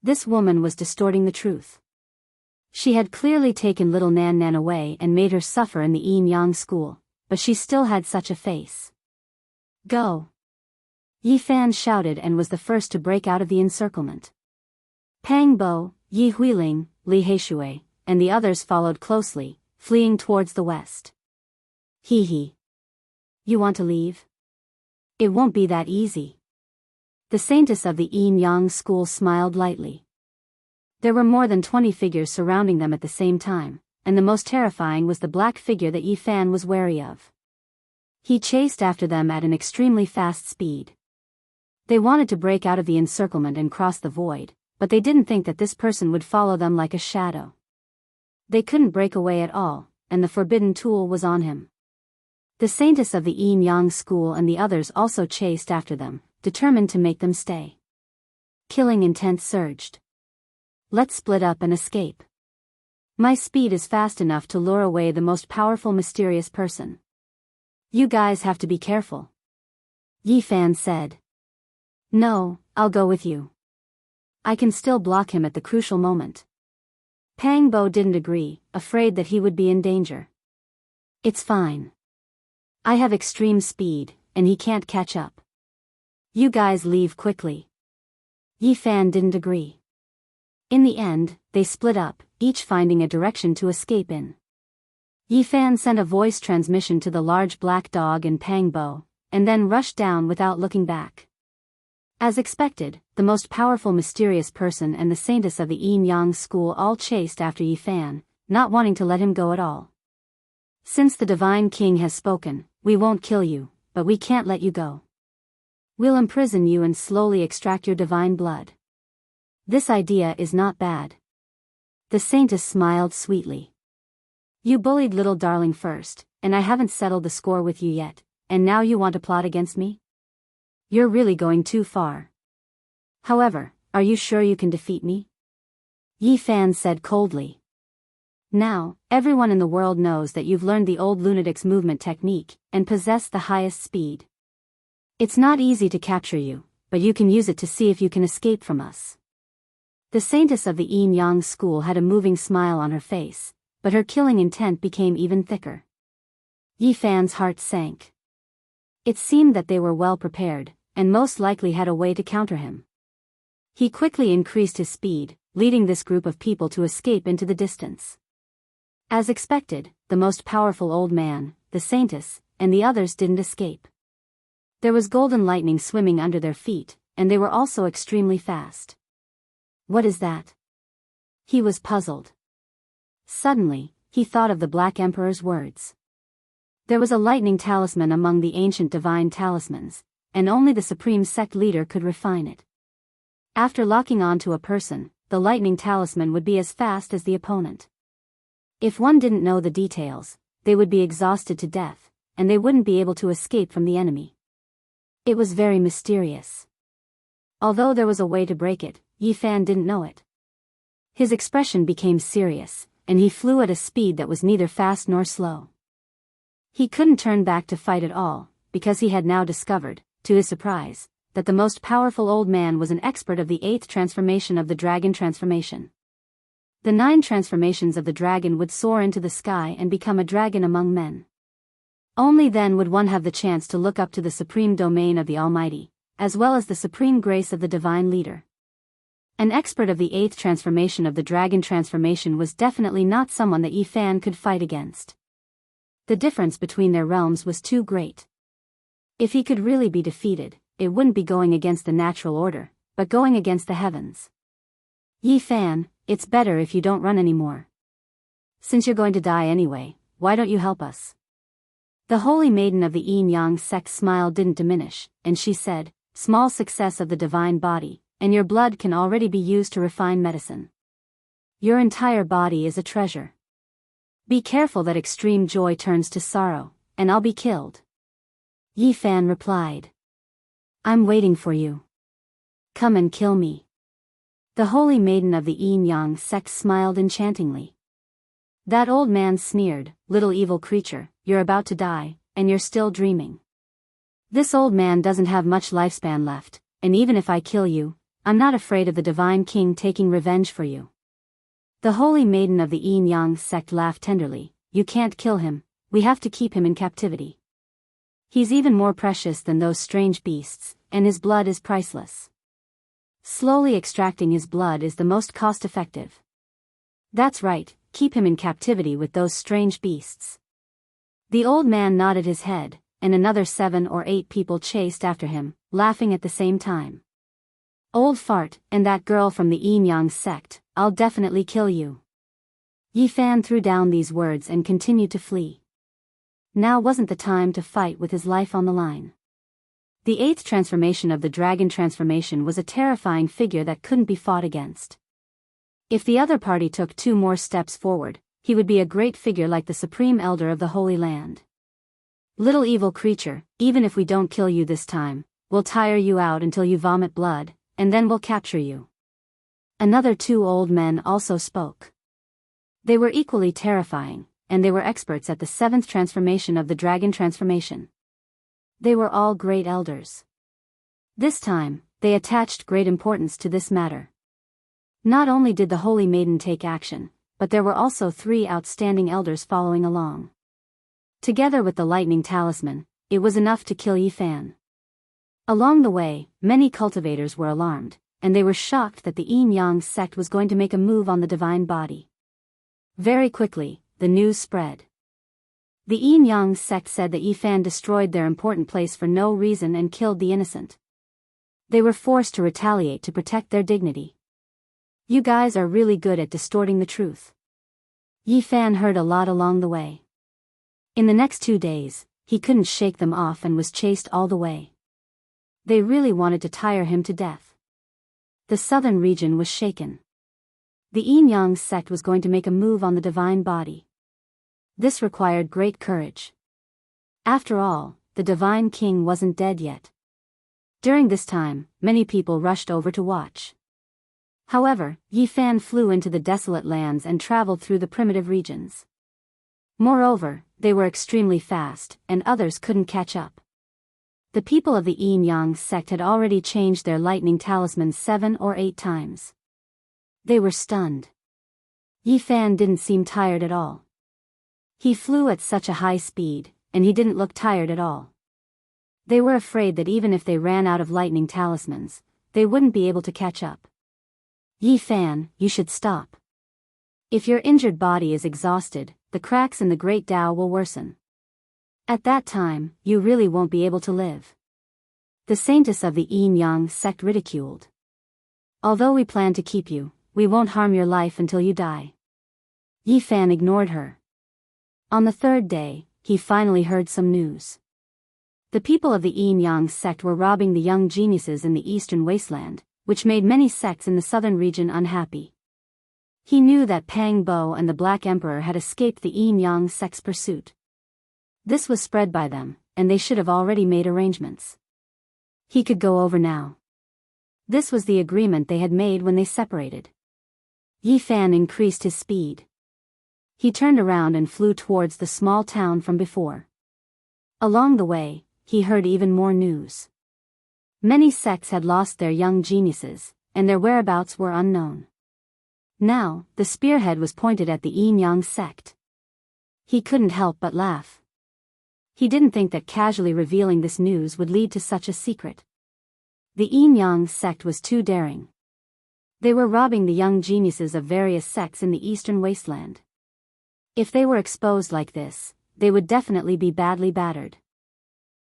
This woman was distorting the truth. She had clearly taken little Nan Nan away and made her suffer in the Yin Yang school, but she still had such a face. Go! Yi Fan shouted and was the first to break out of the encirclement. Pang Bo, Yi Huiling, Li Heishui, and the others followed closely, fleeing towards the west. Hee hee. You want to leave? It won't be that easy. The saintess of the Yin Yang school smiled lightly. There were more than 20 figures surrounding them at the same time, and the most terrifying was the black figure that Yi Fan was wary of. He chased after them at an extremely fast speed. They wanted to break out of the encirclement and cross the void, but they didn't think that this person would follow them like a shadow. They couldn't break away at all, and the forbidden tool was on him. The saintess of the Yin Yang school and the others also chased after them, determined to make them stay. Killing intent surged. Let's split up and escape. My speed is fast enough to lure away the most powerful mysterious person. You guys have to be careful. Yi Fan said. No, I'll go with you. I can still block him at the crucial moment. Pang Bo didn't agree, afraid that he would be in danger. It's fine. I have extreme speed, and he can't catch up. You guys leave quickly. Yi Fan didn't agree. In the end, they split up, each finding a direction to escape in. Yi Fan sent a voice transmission to the large black dog and Pang Bo, and then rushed down without looking back. As expected, the most powerful mysterious person and the saintess of the Yin Yang school all chased after Yi Fan, not wanting to let him go at all. Since the Divine King has spoken, we won't kill you, but we can't let you go. We'll imprison you and slowly extract your divine blood. This idea is not bad. The saintess smiled sweetly. You bullied little darling first, and I haven't settled the score with you yet, and now you want to plot against me? You're really going too far. However, are you sure you can defeat me? Yi Fan said coldly. Now, everyone in the world knows that you've learned the old lunatic's movement technique, and possess the highest speed. It's not easy to capture you, but you can use it to see if you can escape from us. The saintess of the Yin Yang school had a moving smile on her face, but her killing intent became even thicker. Yi Fan's heart sank. It seemed that they were well prepared, and most likely had a way to counter him. He quickly increased his speed, leading this group of people to escape into the distance. As expected, the most powerful old man, the saintess, and the others didn't escape. There was golden lightning swimming under their feet, and they were also extremely fast. What is that? He was puzzled. Suddenly, he thought of the Black Emperor's words. There was a lightning talisman among the ancient divine talismans, and only the supreme sect leader could refine it. After locking on to a person, the lightning talisman would be as fast as the opponent. If one didn't know the details, they would be exhausted to death, and they wouldn't be able to escape from the enemy. It was very mysterious. Although there was a way to break it, Yi Fan didn't know it. His expression became serious, and he flew at a speed that was neither fast nor slow. He couldn't turn back to fight at all, because he had now discovered, to his surprise, that the most powerful old man was an expert of the 8th transformation of the dragon transformation. The 9 transformations of the dragon would soar into the sky and become a dragon among men. Only then would one have the chance to look up to the supreme domain of the Almighty, as well as the supreme grace of the divine leader. An expert of the 8th transformation of the dragon transformation was definitely not someone that Yi Fan could fight against. The difference between their realms was too great. If he could really be defeated, it wouldn't be going against the natural order, but going against the heavens. Yi Fan, it's better if you don't run anymore. Since you're going to die anyway, why don't you help us? The holy maiden of the Yin Yang sect smile didn't diminish, and she said, small success of the divine body, and your blood can already be used to refine medicine. Your entire body is a treasure. Be careful that extreme joy turns to sorrow, and I'll be killed. Yi Fan replied. I'm waiting for you. Come and kill me. The holy maiden of the Yin-Yang sect smiled enchantingly. That old man sneered, "Little evil creature, you're about to die, and you're still dreaming. This old man doesn't have much lifespan left, and even if I kill you, I'm not afraid of the Divine King taking revenge for you." The holy maiden of the Yin-Yang sect laughed tenderly. "You can't kill him, we have to keep him in captivity. He's even more precious than those strange beasts, and his blood is priceless. Slowly extracting his blood is the most cost-effective." "That's right, keep him in captivity with those strange beasts." The old man nodded his head, and another 7 or 8 people chased after him, laughing at the same time. "Old fart, and that girl from the Yin-Yang sect, I'll definitely kill you." Yi Fan threw down these words and continued to flee. Now wasn't the time to fight with his life on the line. The 8th transformation of the dragon transformation was a terrifying figure that couldn't be fought against. If the other party took 2 more steps forward, he would be a great figure like the Supreme Elder of the Holy Land. "Little evil creature, even if we don't kill you this time, we'll tire you out until you vomit blood, and then we'll capture you." Another 2 old men also spoke. They were equally terrifying, and they were experts at the 7th transformation of the dragon transformation. They were all great elders. This time, they attached great importance to this matter. Not only did the holy maiden take action, but there were also 3 outstanding elders following along. Together with the lightning talisman, it was enough to kill Yi Fan. Along the way, many cultivators were alarmed, and they were shocked that the Yin-Yang sect was going to make a move on the divine body. Very quickly, the news spread. The Yin-Yang sect said that Yi Fan destroyed their important place for no reason and killed the innocent. They were forced to retaliate to protect their dignity. "You guys are really good at distorting the truth." Yi Fan heard a lot along the way. In the next 2 days, he couldn't shake them off and was chased all the way. They really wanted to tire him to death. The southern region was shaken. The Yin-Yang sect was going to make a move on the divine body. This required great courage. After all, the Divine King wasn't dead yet. During this time, many people rushed over to watch. However, Yi Fan flew into the desolate lands and traveled through the primitive regions. Moreover, they were extremely fast, and others couldn't catch up. The people of the Yin-Yang sect had already changed their lightning talismans 7 or 8 times. They were stunned. Yi Fan didn't seem tired at all. He flew at such a high speed, and he didn't look tired at all. They were afraid that even if they ran out of lightning talismans, they wouldn't be able to catch up. "Yi Fan, you should stop. If your injured body is exhausted, the cracks in the Great Tao will worsen. At that time, you really won't be able to live." The saintess of the Yin-Yang sect ridiculed. "Although we plan to keep you, we won't harm your life until you die." Yi Fan ignored her. On the 3rd day, he finally heard some news. The people of the Yin-Yang sect were robbing the young geniuses in the eastern wasteland, which made many sects in the southern region unhappy. He knew that Pang Bo and the Black Emperor had escaped the Yin-Yang sect's pursuit. This was spread by them, and they should have already made arrangements. He could go over now. This was the agreement they had made when they separated. Yi Fan increased his speed. He turned around and flew towards the small town from before. Along the way, he heard even more news. Many sects had lost their young geniuses, and their whereabouts were unknown. Now, the spearhead was pointed at the Yin-Yang sect. He couldn't help but laugh. He didn't think that casually revealing this news would lead to such a secret. The Yin-Yang sect was too daring. They were robbing the young geniuses of various sects in the eastern wasteland. If they were exposed like this, they would definitely be badly battered.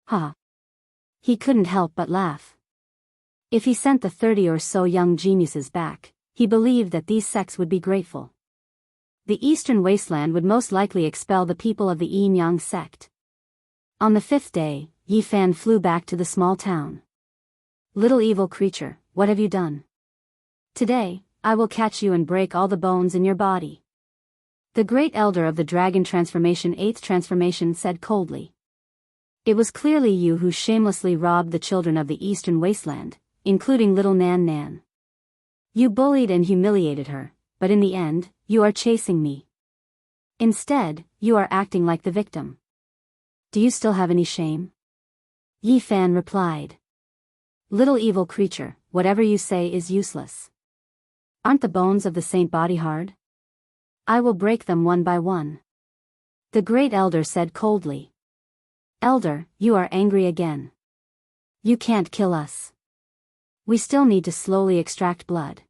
Ha! He couldn't help but laugh. If he sent the 30 or so young geniuses back, he believed that these sects would be grateful. The eastern wasteland would most likely expel the people of the Yin-Yang sect. On the 5th day, Yi Fan flew back to the small town. "Little evil creature, what have you done? Today, I will catch you and break all the bones in your body." The great elder of the dragon transformation 8th transformation said coldly. It was clearly you who shamelessly robbed the children of the eastern wasteland, including little Nan Nan. You bullied and humiliated her, but in the end, you are chasing me. Instead, you are acting like the victim. Do you still have any shame? Yi Fan replied. Little evil creature, whatever you say is useless. Aren't the bones of the saint body hard? I will break them one by one. The great elder said coldly. Elder, you are angry again. You can't kill us. We still need to slowly extract blood.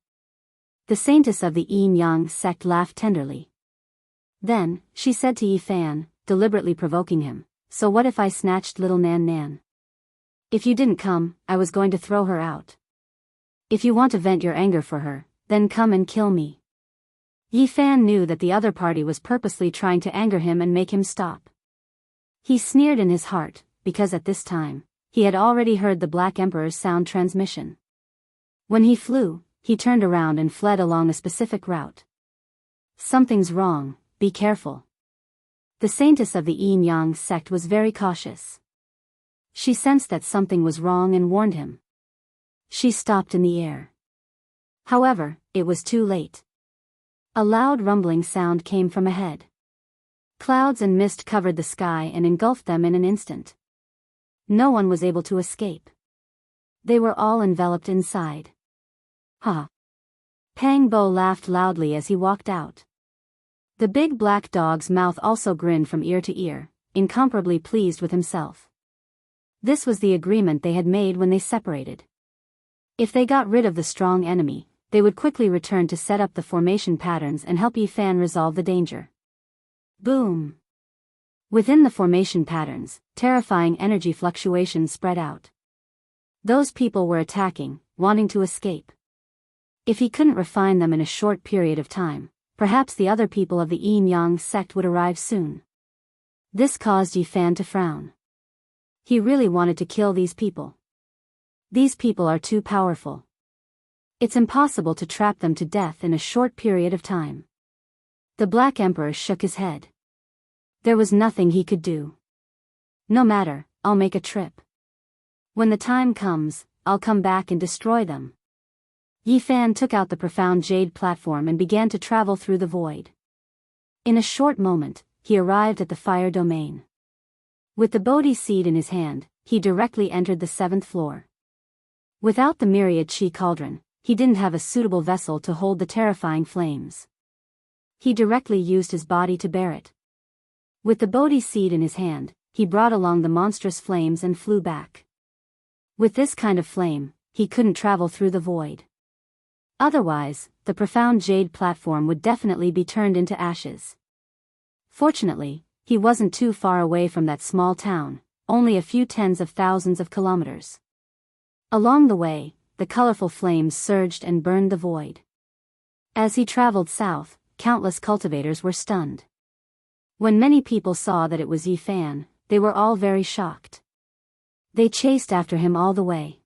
The saintess of the Yin Yang sect laughed tenderly. Then, she said to Yi Fan, deliberately provoking him, so what if I snatched little Nan Nan? If you didn't come, I was going to throw her out. If you want to vent your anger for her, then come and kill me. Yi Fan knew that the other party was purposely trying to anger him and make him stop. He sneered in his heart, because at this time, he had already heard the Black Emperor's sound transmission. When he flew, he turned around and fled along a specific route. Something's wrong, be careful. The saintess of the Yin Yang sect was very cautious. She sensed that something was wrong and warned him. She stopped in the air. However, it was too late. A loud rumbling sound came from ahead. Clouds and mist covered the sky and engulfed them in an instant. No one was able to escape. They were all enveloped inside. Ha! Pang Bo laughed loudly as he walked out. The big black dog's mouth also grinned from ear to ear, incomparably pleased with himself. This was the agreement they had made when they separated. If they got rid of the strong enemy, they would quickly return to set up the formation patterns and help Yi Fan resolve the danger. Boom! Within the formation patterns, terrifying energy fluctuations spread out. Those people were attacking, wanting to escape. If he couldn't refine them in a short period of time, perhaps the other people of the Yin Yang sect would arrive soon. This caused Yi Fan to frown. He really wanted to kill these people. These people are too powerful. It's impossible to trap them to death in a short period of time. The Black Emperor shook his head. There was nothing he could do. No matter, I'll make a trip. When the time comes, I'll come back and destroy them. Yi Fan took out the profound jade platform and began to travel through the void. In a short moment, he arrived at the fire domain. With the Bodhi seed in his hand, he directly entered the 7th floor. Without the myriad chi cauldron, he didn't have a suitable vessel to hold the terrifying flames. He directly used his body to bear it. With the Bodhi seed in his hand, he brought along the monstrous flames and flew back. With this kind of flame, he couldn't travel through the void. Otherwise, the profound jade platform would definitely be turned into ashes. Fortunately, he wasn't too far away from that small town, only a few tens of thousands of kilometers. Along the way, the colorful flames surged and burned the void. As he traveled south, countless cultivators were stunned. When many people saw that it was Yi Fan, they were all very shocked. They chased after him all the way.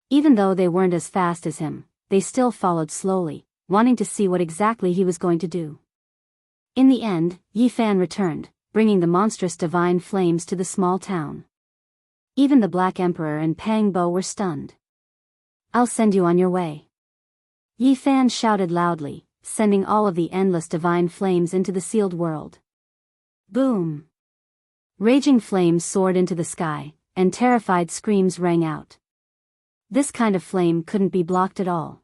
Even though they weren't as fast as him, they still followed slowly, wanting to see what exactly he was going to do. In the end, Yi Fan returned, bringing the monstrous divine flames to the small town. Even the Black Emperor and Pang Bo were stunned. I'll send you on your way. Yi Fan shouted loudly, sending all of the endless divine flames into the sealed world. Boom! Raging flames soared into the sky, and terrified screams rang out. This kind of flame couldn't be blocked at all.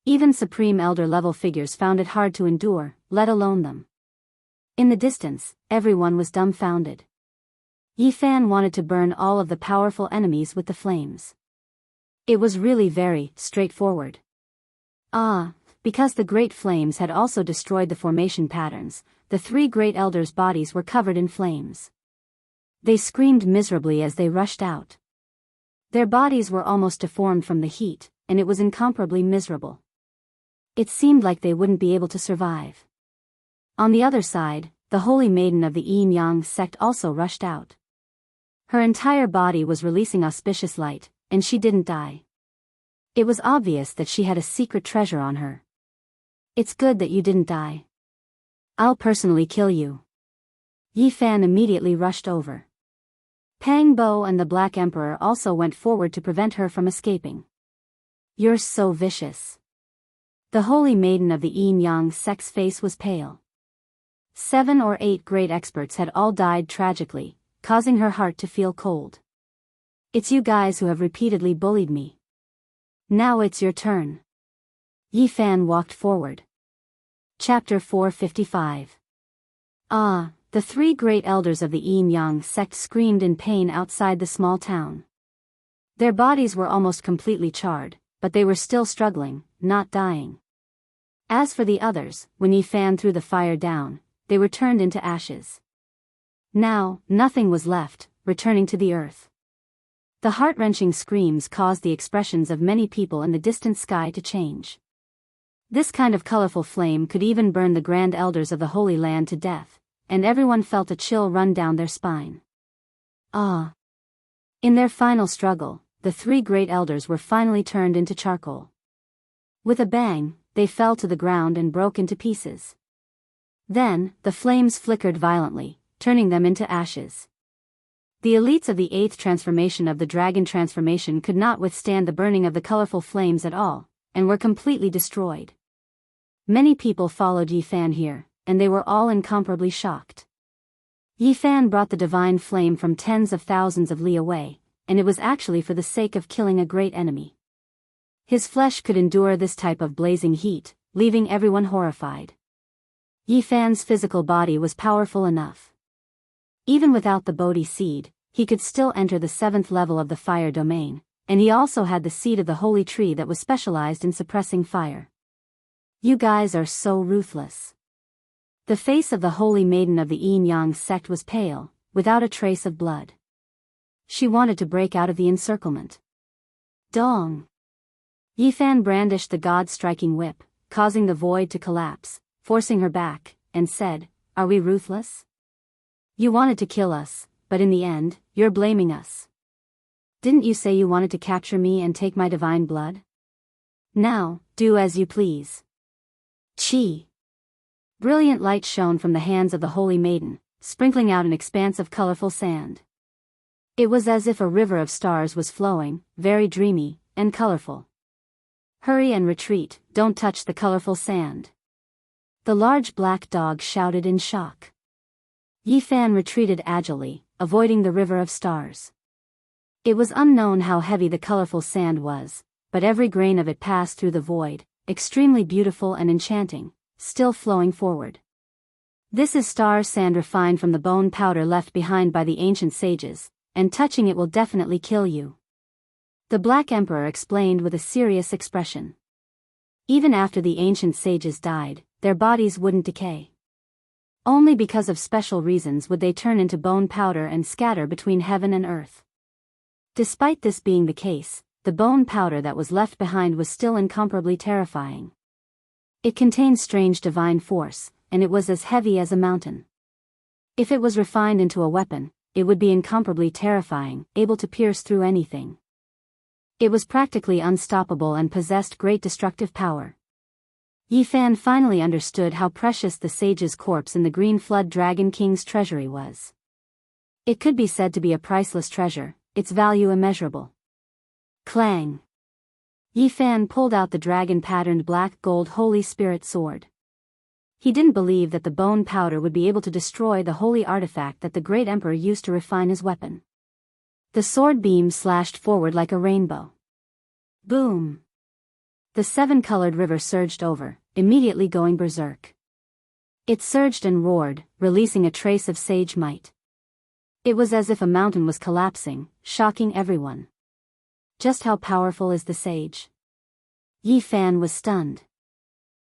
Even Supreme Elder level figures found it hard to endure, let alone them. In the distance, everyone was dumbfounded. Yi Fan wanted to burn all of the powerful enemies with the flames. It was really very straightforward. Because the great flames had also destroyed the formation patterns, the 3 great elders' bodies were covered in flames. They screamed miserably as they rushed out. Their bodies were almost deformed from the heat, and it was incomparably miserable. It seemed like they wouldn't be able to survive. On the other side, the holy maiden of the Yin Yang sect also rushed out. Her entire body was releasing auspicious light, and she didn't die. It was obvious that she had a secret treasure on her. It's good that you didn't die. I'll personally kill you. Yi Fan immediately rushed over. Pang Bo and the Black Emperor also went forward to prevent her from escaping. "You're so vicious." The holy maiden of the Yin Yang sect's face was pale. 7 or 8 great experts had all died tragically, causing her heart to feel cold. "It's you guys who have repeatedly bullied me. Now it's your turn." Yi Fan walked forward. Chapter 455. Ah, the 3 great elders of the Yin Yang sect screamed in pain outside the small town. Their bodies were almost completely charred, but they were still struggling, not dying. As for the others, when Yi Fan threw the fire down, they were turned into ashes. Now, nothing was left, returning to the earth. The heart-wrenching screams caused the expressions of many people in the distant sky to change. This kind of colorful flame could even burn the grand elders of the Holy Land to death, and everyone felt a chill run down their spine. Ah! In their final struggle, the 3 great elders were finally turned into charcoal. With a bang, they fell to the ground and broke into pieces. Then, the flames flickered violently, turning them into ashes. The elites of the 8th transformation of the dragon transformation could not withstand the burning of the colorful flames at all, and were completely destroyed. Many people followed Yi Fan here, and they were all incomparably shocked. Yi Fan brought the divine flame from tens of thousands of li away, and it was actually for the sake of killing a great enemy. His flesh could endure this type of blazing heat, leaving everyone horrified. Yi Fan's physical body was powerful enough. Even without the Bodhi seed, he could still enter the 7th level of the fire domain, and he also had the seed of the holy tree that was specialized in suppressing fire. "You guys are so ruthless." The face of the holy maiden of the Yin Yang sect was pale, without a trace of blood. She wanted to break out of the encirclement. Dong! Yi Fan brandished the god-striking whip, causing the void to collapse, forcing her back, and said, "Are we ruthless? You wanted to kill us, but in the end, you're blaming us. Didn't you say you wanted to capture me and take my divine blood? Now, do as you please." Chi! Brilliant light shone from the hands of the holy maiden, sprinkling out an expanse of colorful sand. It was as if a river of stars was flowing, very dreamy, and colorful. "Hurry and retreat, don't touch the colorful sand." The large black dog shouted in shock. Yi Fan retreated agilely, avoiding the river of stars. It was unknown how heavy the colorful sand was, but every grain of it passed through the void, extremely beautiful and enchanting, still flowing forward. "This is star sand refined from the bone powder left behind by the ancient sages, and touching it will definitely kill you," the Black Emperor explained with a serious expression. Even after the ancient sages died, their bodies wouldn't decay. Only because of special reasons would they turn into bone powder and scatter between heaven and earth. Despite this being the case, the bone powder that was left behind was still incomparably terrifying. It contained strange divine force, and it was as heavy as a mountain. If it was refined into a weapon, it would be incomparably terrifying, able to pierce through anything. It was practically unstoppable and possessed great destructive power. Yi Fan finally understood how precious the sage's corpse in the Green Flood Dragon King's treasury was. It could be said to be a priceless treasure, its value immeasurable. Clang! Yi Fan pulled out the dragon-patterned black gold Holy Spirit sword. He didn't believe that the bone powder would be able to destroy the holy artifact that the great emperor used to refine his weapon. The sword beam slashed forward like a rainbow. Boom! The 7-colored river surged over, immediately going berserk. It surged and roared, releasing a trace of sage might. It was as if a mountain was collapsing, shocking everyone. Just how powerful is the sage? Yi Fan was stunned.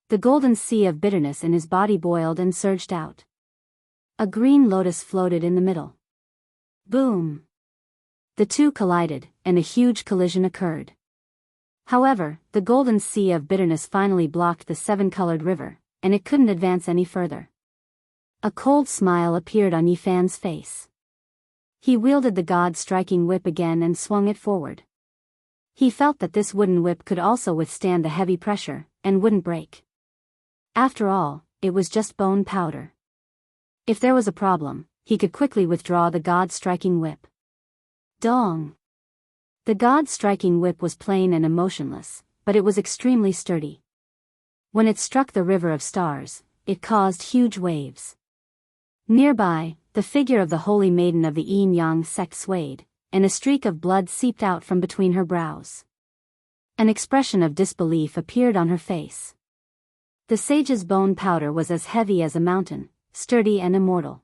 The golden sea of bitterness in his body boiled and surged out. A green lotus floated in the middle. Boom! The two collided, and a huge collision occurred. However, the golden sea of bitterness finally blocked the 7-colored river, and it couldn't advance any further. A cold smile appeared on Yi Fan's face. He wielded the god-striking whip again and swung it forward. He felt that this wooden whip could also withstand the heavy pressure, and wouldn't break. After all, it was just bone powder. If there was a problem, he could quickly withdraw the god-striking whip. Dong! The god-striking whip was plain and emotionless, but it was extremely sturdy. When it struck the river of stars, it caused huge waves. Nearby, the figure of the holy maiden of the Yin-Yang sect swayed, and a streak of blood seeped out from between her brows. An expression of disbelief appeared on her face. The sage's bone powder was as heavy as a mountain, sturdy and immortal.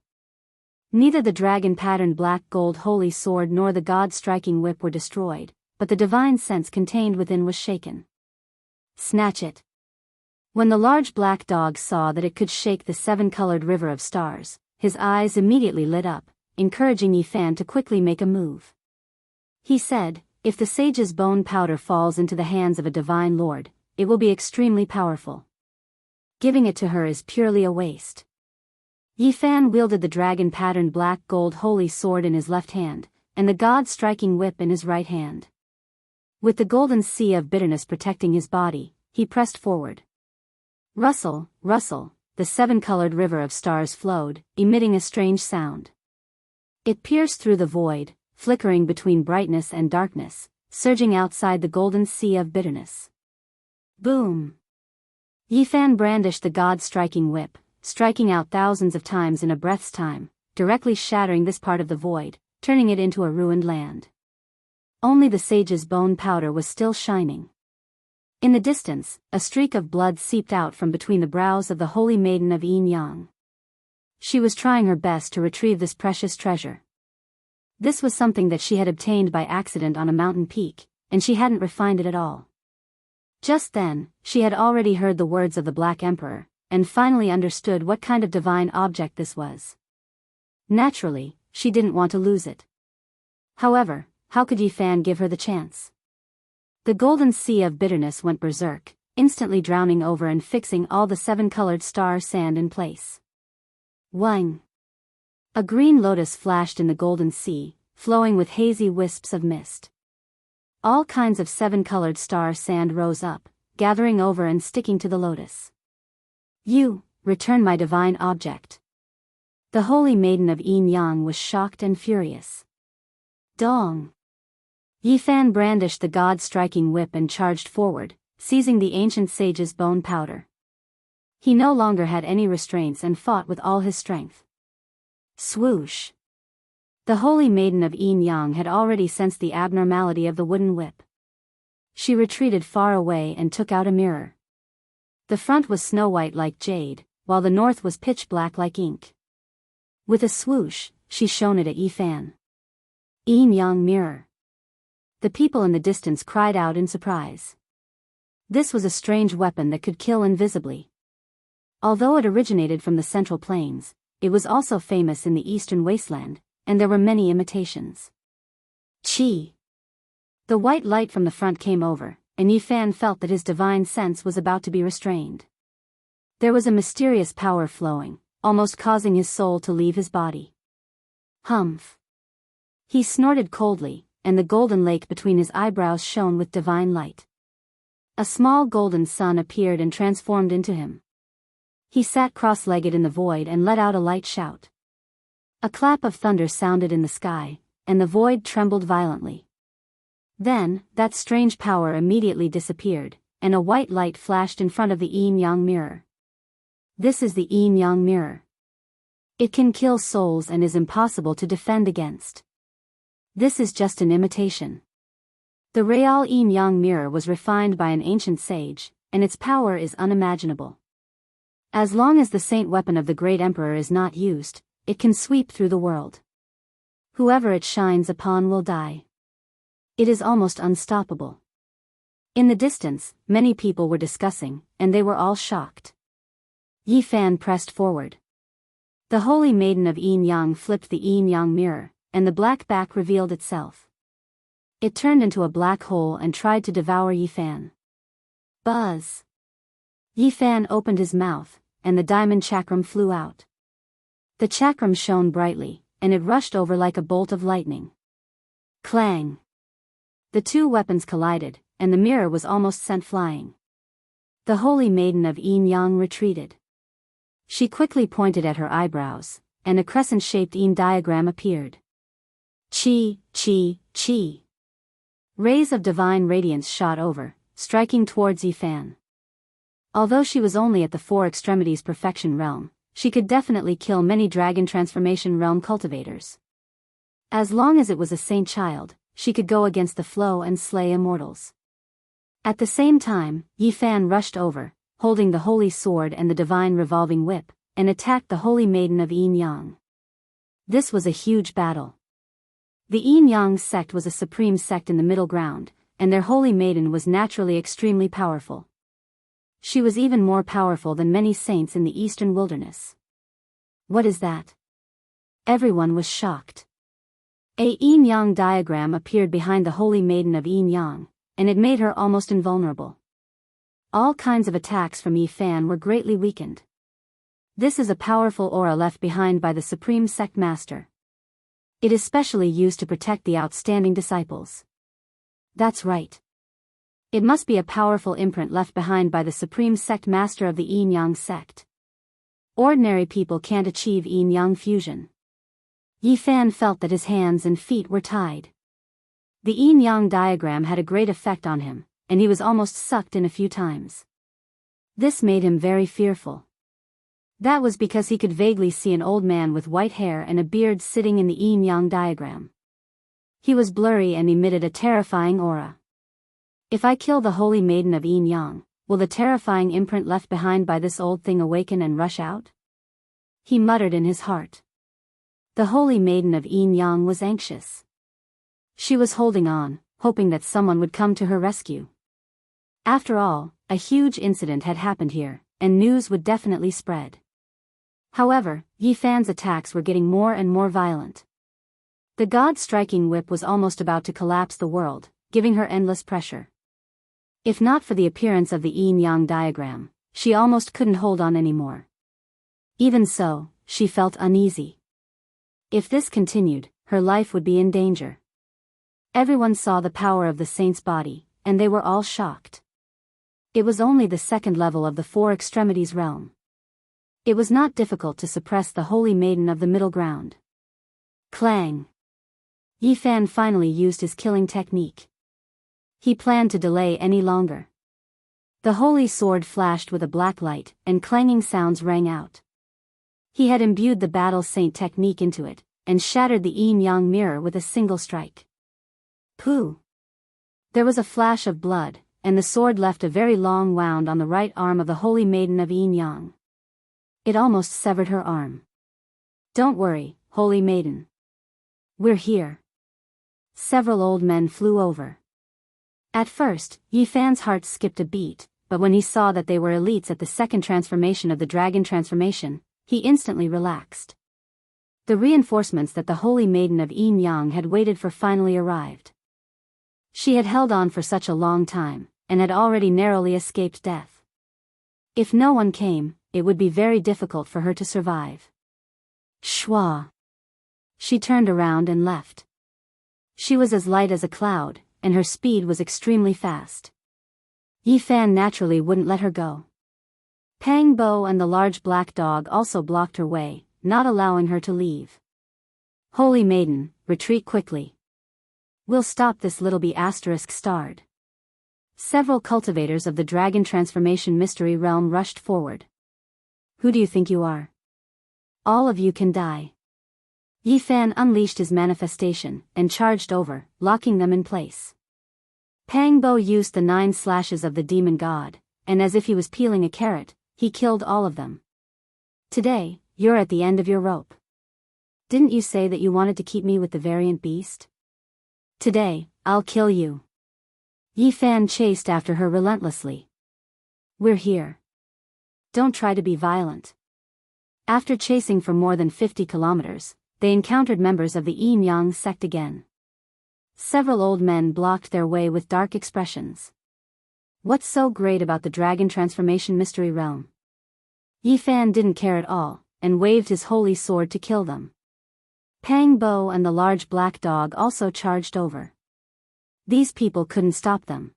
Neither the dragon-patterned black gold holy sword nor the god-striking whip were destroyed, but the divine sense contained within was shaken. Snatch it. When the large black dog saw that it could shake the seven-colored river of stars, his eyes immediately lit up, encouraging Yifan to quickly make a move. He said, "If the sage's bone powder falls into the hands of a divine lord, it will be extremely powerful. Giving it to her is purely a waste." Yifan wielded the dragon-patterned black gold holy sword in his left hand, and the god-striking whip in his right hand. With the golden sea of bitterness protecting his body, he pressed forward. Rustle, rustle, the seven-colored river of stars flowed, emitting a strange sound. It pierced through the void, flickering between brightness and darkness, surging outside the golden sea of bitterness. Boom! Yifan brandished the god-striking whip, striking out thousands of times in a breath's time, directly shattering this part of the void, turning it into a ruined land. Only the sage's bone powder was still shining. In the distance, a streak of blood seeped out from between the brows of the holy maiden of Yin-Yang. She was trying her best to retrieve this precious treasure. This was something that she had obtained by accident on a mountain peak, and she hadn't refined it at all. Just then, she had already heard the words of the Black Emperor, and finally understood what kind of divine object this was. Naturally, she didn't want to lose it. However, how could Yifan give her the chance? The golden sea of bitterness went berserk, instantly drowning over and fixing all the seven-colored star sand in place. Wang! A green lotus flashed in the golden sea, flowing with hazy wisps of mist. All kinds of seven-colored star sand rose up, gathering over and sticking to the lotus. "You, return my divine object." The holy maiden of Yin-Yang was shocked and furious. Dong! Yifan brandished the god-striking whip and charged forward, seizing the ancient sage's bone powder. He no longer had any restraints and fought with all his strength. Swoosh! The holy maiden of Yin-Yang had already sensed the abnormality of the wooden whip. She retreated far away and took out a mirror. The front was snow-white like jade, while the north was pitch-black like ink. With a swoosh, she shone it at Yifan. Yin-Yang mirror. The people in the distance cried out in surprise. This was a strange weapon that could kill invisibly. Although it originated from the Central Plains, it was also famous in the Eastern Wasteland, and there were many imitations. Chi! The white light from the front came over, and Yifan felt that his divine sense was about to be restrained. There was a mysterious power flowing, almost causing his soul to leave his body. Humph! He snorted coldly, and the golden lake between his eyebrows shone with divine light. A small golden sun appeared and transformed into him. He sat cross-legged in the void and let out a light shout. A clap of thunder sounded in the sky, and the void trembled violently. Then, that strange power immediately disappeared, and a white light flashed in front of the Yin-Yang mirror. This is the Yin-Yang mirror. It can kill souls and is impossible to defend against. This is just an imitation. The real Yin-Yang mirror was refined by an ancient sage, and its power is unimaginable. As long as the saint weapon of the great emperor is not used, it can sweep through the world. Whoever it shines upon will die. It is almost unstoppable. In the distance, many people were discussing, and they were all shocked. Yifan pressed forward. The holy maiden of Yin-Yang flipped the Yin-Yang mirror, and the black back revealed itself. It turned into a black hole and tried to devour Yifan. Buzz! Yifan opened his mouth, and the diamond chakram flew out. The chakram shone brightly, and it rushed over like a bolt of lightning. Clang! The two weapons collided, and the mirror was almost sent flying. The holy maiden of Yin-Yang retreated. She quickly pointed at her eyebrows, and a crescent-shaped Yin diagram appeared. Chi, chi, Chi. Rays of divine radiance shot over, striking towards Yifan. Although she was only at the four extremities perfection realm, she could definitely kill many dragon transformation realm cultivators. As long as it was a saint child, she could go against the flow and slay immortals. At the same time, Yifan rushed over, holding the holy sword and the divine revolving whip, and attacked the holy maiden of Yin Yang. This was a huge battle. The Yin Yang sect was a supreme sect in the middle ground, and their holy maiden was naturally extremely powerful. She was even more powerful than many saints in the eastern wilderness. What is that? Everyone was shocked. A Yin Yang diagram appeared behind the holy maiden of Yin Yang, and it made her almost invulnerable. All kinds of attacks from Yifan were greatly weakened. This is a powerful aura left behind by the Supreme Sect Master. It is specially used to protect the outstanding disciples. That's right. It must be a powerful imprint left behind by the Supreme Sect Master of the Yin Yang sect. Ordinary people can't achieve Yin Yang fusion. Yifan felt that his hands and feet were tied. The Yin Yang diagram had a great effect on him, and he was almost sucked in a few times. This made him very fearful. That was because he could vaguely see an old man with white hair and a beard sitting in the Yin Yang diagram. He was blurry and emitted a terrifying aura. If I kill the holy maiden of Yin Yang, will the terrifying imprint left behind by this old thing awaken and rush out? He muttered in his heart. The holy maiden of Yin Yang was anxious. She was holding on, hoping that someone would come to her rescue. After all, a huge incident had happened here, and news would definitely spread. However, Yifan's attacks were getting more and more violent. The god-striking whip was almost about to collapse the world, giving her endless pressure. If not for the appearance of the Yin Yang diagram, she almost couldn't hold on anymore. Even so, she felt uneasy. If this continued, her life would be in danger. Everyone saw the power of the saint's body, and they were all shocked. It was only the second level of the four extremities realm. It was not difficult to suppress the holy maiden of the middle ground. Clang! Yifan finally used his killing technique. He planned to delay any longer. The holy sword flashed with a black light, and clanging sounds rang out. He had imbued the battle saint technique into it, and shattered the Yin Yang mirror with a single strike. Pooh! There was a flash of blood, and the sword left a very long wound on the right arm of the holy maiden of Yin Yang. It almost severed her arm. Don't worry, holy maiden. We're here. Several old men flew over. At first, Yifan's heart skipped a beat, but when he saw that they were elites at the second transformation of the dragon transformation, he instantly relaxed. The reinforcements that the holy maiden of Yin Yang had waited for finally arrived. She had held on for such a long time, and had already narrowly escaped death. If no one came, it would be very difficult for her to survive. Shwa! She turned around and left. She was as light as a cloud, and her speed was extremely fast. Yifan naturally wouldn't let her go. Pang Bo and the large black dog also blocked her way, not allowing her to leave. Holy maiden, retreat quickly. We'll stop this little bee *****. Several cultivators of the dragon transformation mystery realm rushed forward. Who do you think you are? All of you can die. Yifan unleashed his manifestation, and charged over, locking them in place. Pang Bo used the 9 slashes of the demon god, and as if he was peeling a carrot, he killed all of them. Today, you're at the end of your rope. Didn't you say that you wanted to keep me with the variant beast? Today, I'll kill you. Yifan chased after her relentlessly. We're here. Don't try to be violent. After chasing for more than 50 kilometers, they encountered members of the Yin Yang sect again. Several old men blocked their way with dark expressions. What's so great about the dragon transformation mystery realm? Yifan didn't care at all, and waved his holy sword to kill them. Pang Bo and the large black dog also charged over. These people couldn't stop them.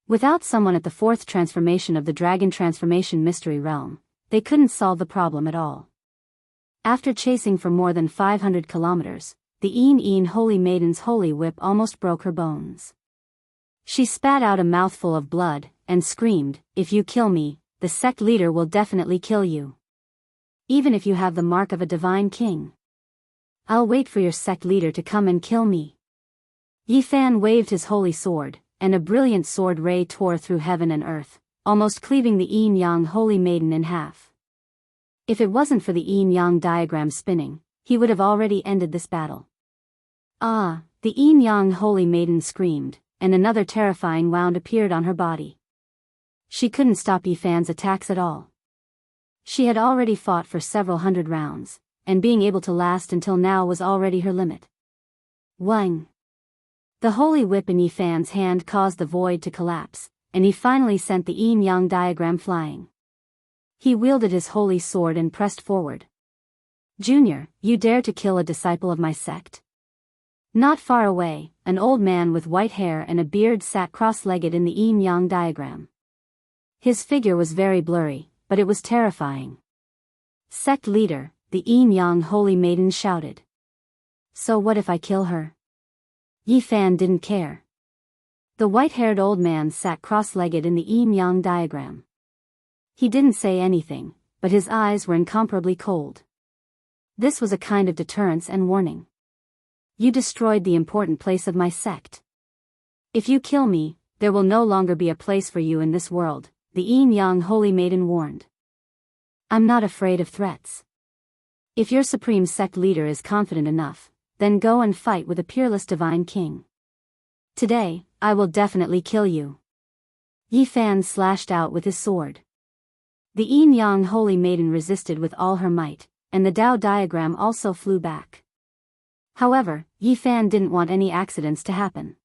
Without someone at the 4th transformation of the dragon transformation mystery realm, they couldn't solve the problem at all. After chasing for more than 500 kilometers, the Holy Maiden's holy whip almost broke her bones. She spat out a mouthful of blood, and screamed, "If you kill me, the sect leader will definitely kill you. Even if you have the mark of a divine king. I'll wait for your sect leader to come and kill me." Yi Fan waved his holy sword, and a brilliant sword ray tore through heaven and earth, almost cleaving the Holy Maiden in half. If it wasn't for the yin-yang diagram spinning, he would have already ended this battle. "Ah!" the Holy Maiden screamed, and another terrifying wound appeared on her body. She couldn't stop Yi Fan's attacks at all. She had already fought for several hundred rounds, and being able to last until now was already her limit. Wang! The holy whip in Yi Fan's hand caused the void to collapse, and he finally sent the yin-yang diagram flying. He wielded his holy sword and pressed forward. "Junior, you dare to kill a disciple of my sect?" Not far away, an old man with white hair and a beard sat cross-legged in the yin-yang diagram. His figure was very blurry, but it was terrifying. "Sect leader," the yin-yang holy maiden shouted. "So what if I kill her?" Yi Fan didn't care. The white-haired old man sat cross-legged in the yin-yang diagram. He didn't say anything, but his eyes were incomparably cold. This was a kind of deterrence and warning. "You destroyed the important place of my sect. If you kill me, there will no longer be a place for you in this world," the yin-yang holy maiden warned. "I'm not afraid of threats. If your supreme sect leader is confident enough, then go and fight with a peerless divine king. Today, I will definitely kill you." Yi Fan slashed out with his sword. The yin-yang holy maiden resisted with all her might, and the Tao diagram also flew back. However, Yi Fan didn't want any accidents to happen.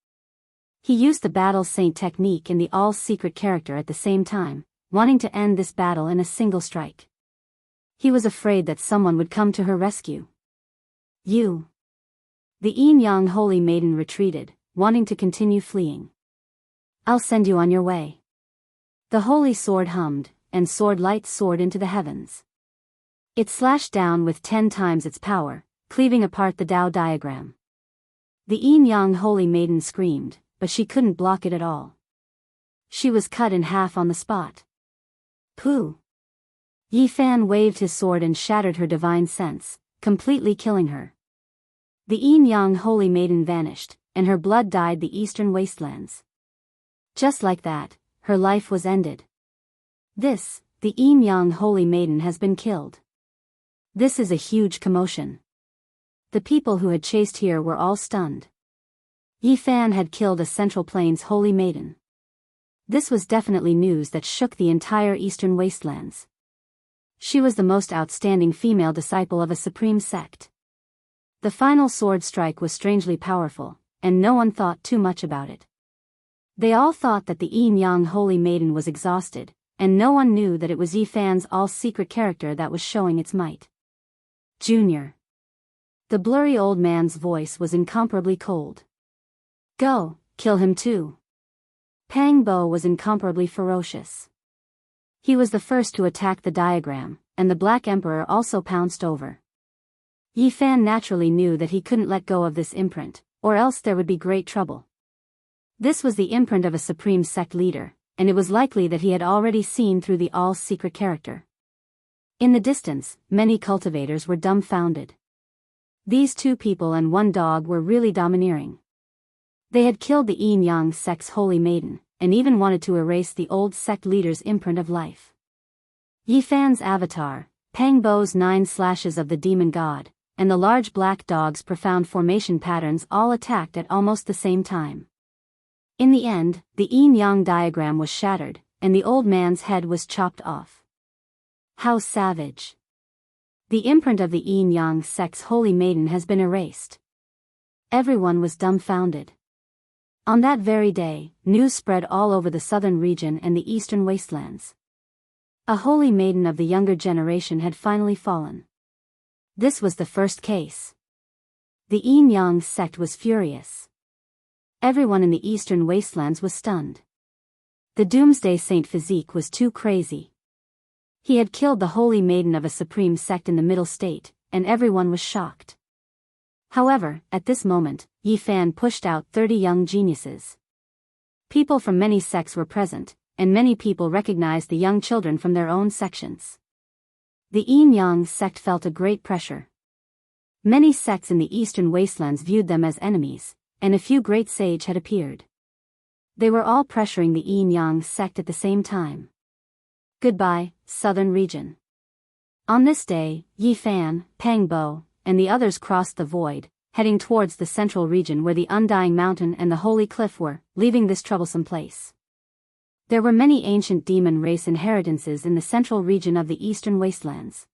He used the battle saint technique and the all-secret character at the same time, wanting to end this battle in a single strike. He was afraid that someone would come to her rescue. "You!" The yin-yang holy maiden retreated, wanting to continue fleeing. "I'll send you on your way." The holy sword hummed, and sword light soared into the heavens. It slashed down with 10 times its power, cleaving apart the Tao diagram. The yin-yang holy maiden screamed, but she couldn't block it at all. She was cut in half on the spot. "Pooh!" Yi Fan waved his sword and shattered her divine sense, completely killing her. The yin-yang holy maiden vanished, and her blood dyed the eastern wastelands. Just like that, her life was ended. The yin-yang holy maiden has been killed. This is a huge commotion. The people who had chased here were all stunned. Yi Fan had killed a Central Plains holy maiden. This was definitely news that shook the entire eastern wastelands. She was the most outstanding female disciple of a supreme sect. The final sword strike was strangely powerful, and no one thought too much about it. They all thought that the yin-yang holy maiden was exhausted, and no one knew that it was Yi Fan's all-secret character that was showing its might. "Junior." The blurry old man's voice was incomparably cold. "Go, kill him too." Pang Bo was incomparably ferocious. He was the first to attack the diagram, and the Black Emperor also pounced over. Yi Fan naturally knew that he couldn't let go of this imprint, or else there would be great trouble. This was the imprint of a supreme sect leader, and it was likely that he had already seen through the all-secret character. In the distance, many cultivators were dumbfounded. These 2 people and 1 dog were really domineering. They had killed the yin-yang sect's holy maiden, and even wanted to erase the old sect leader's imprint of life. Yi Fan's avatar, Pang Bo's 9 slashes of the demon god, and the large black dog's profound formation patterns all attacked at almost the same time. In the end, the yin-yang diagram was shattered, and the old man's head was chopped off. How savage! The imprint of the yin-yang sect's holy maiden has been erased. Everyone was dumbfounded. On that very day, news spread all over the southern region and the eastern wastelands. A holy maiden of the younger generation had finally fallen. This was the first case. The yin-yang sect was furious. Everyone in the eastern wastelands was stunned. The doomsday saint physique was too crazy. He had killed the holy maiden of a supreme sect in the middle state, and everyone was shocked. However, at this moment, Yi Fan pushed out 30 young geniuses. People from many sects were present, and many people recognized the young children from their own sections. The Yin-Yang sect felt a great pressure. Many sects in the eastern wastelands viewed them as enemies, and a few great sages had appeared. They were all pressuring the Yin-Yang sect at the same time. Goodbye, southern region. On this day, Yi Fan, Pang Bo, and the others crossed the void, heading towards the central region where the Undying Mountain and the Holy Cliff were, leaving this troublesome place. There were many ancient demon race inheritances in the central region of the eastern wastelands.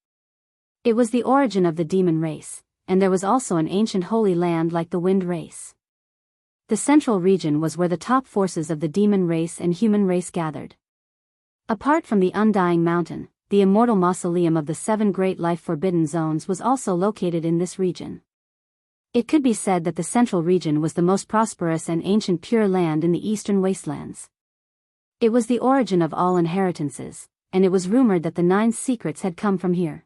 It was the origin of the demon race, and there was also an ancient holy land like the wind race. The central region was where the top forces of the demon race and human race gathered. Apart from the Undying Mountain, the immortal mausoleum of the 7 great life forbidden zones was also located in this region. It could be said that the central region was the most prosperous and ancient pure land in the eastern wastelands. It was the origin of all inheritances, and it was rumored that the 9 secrets had come from here.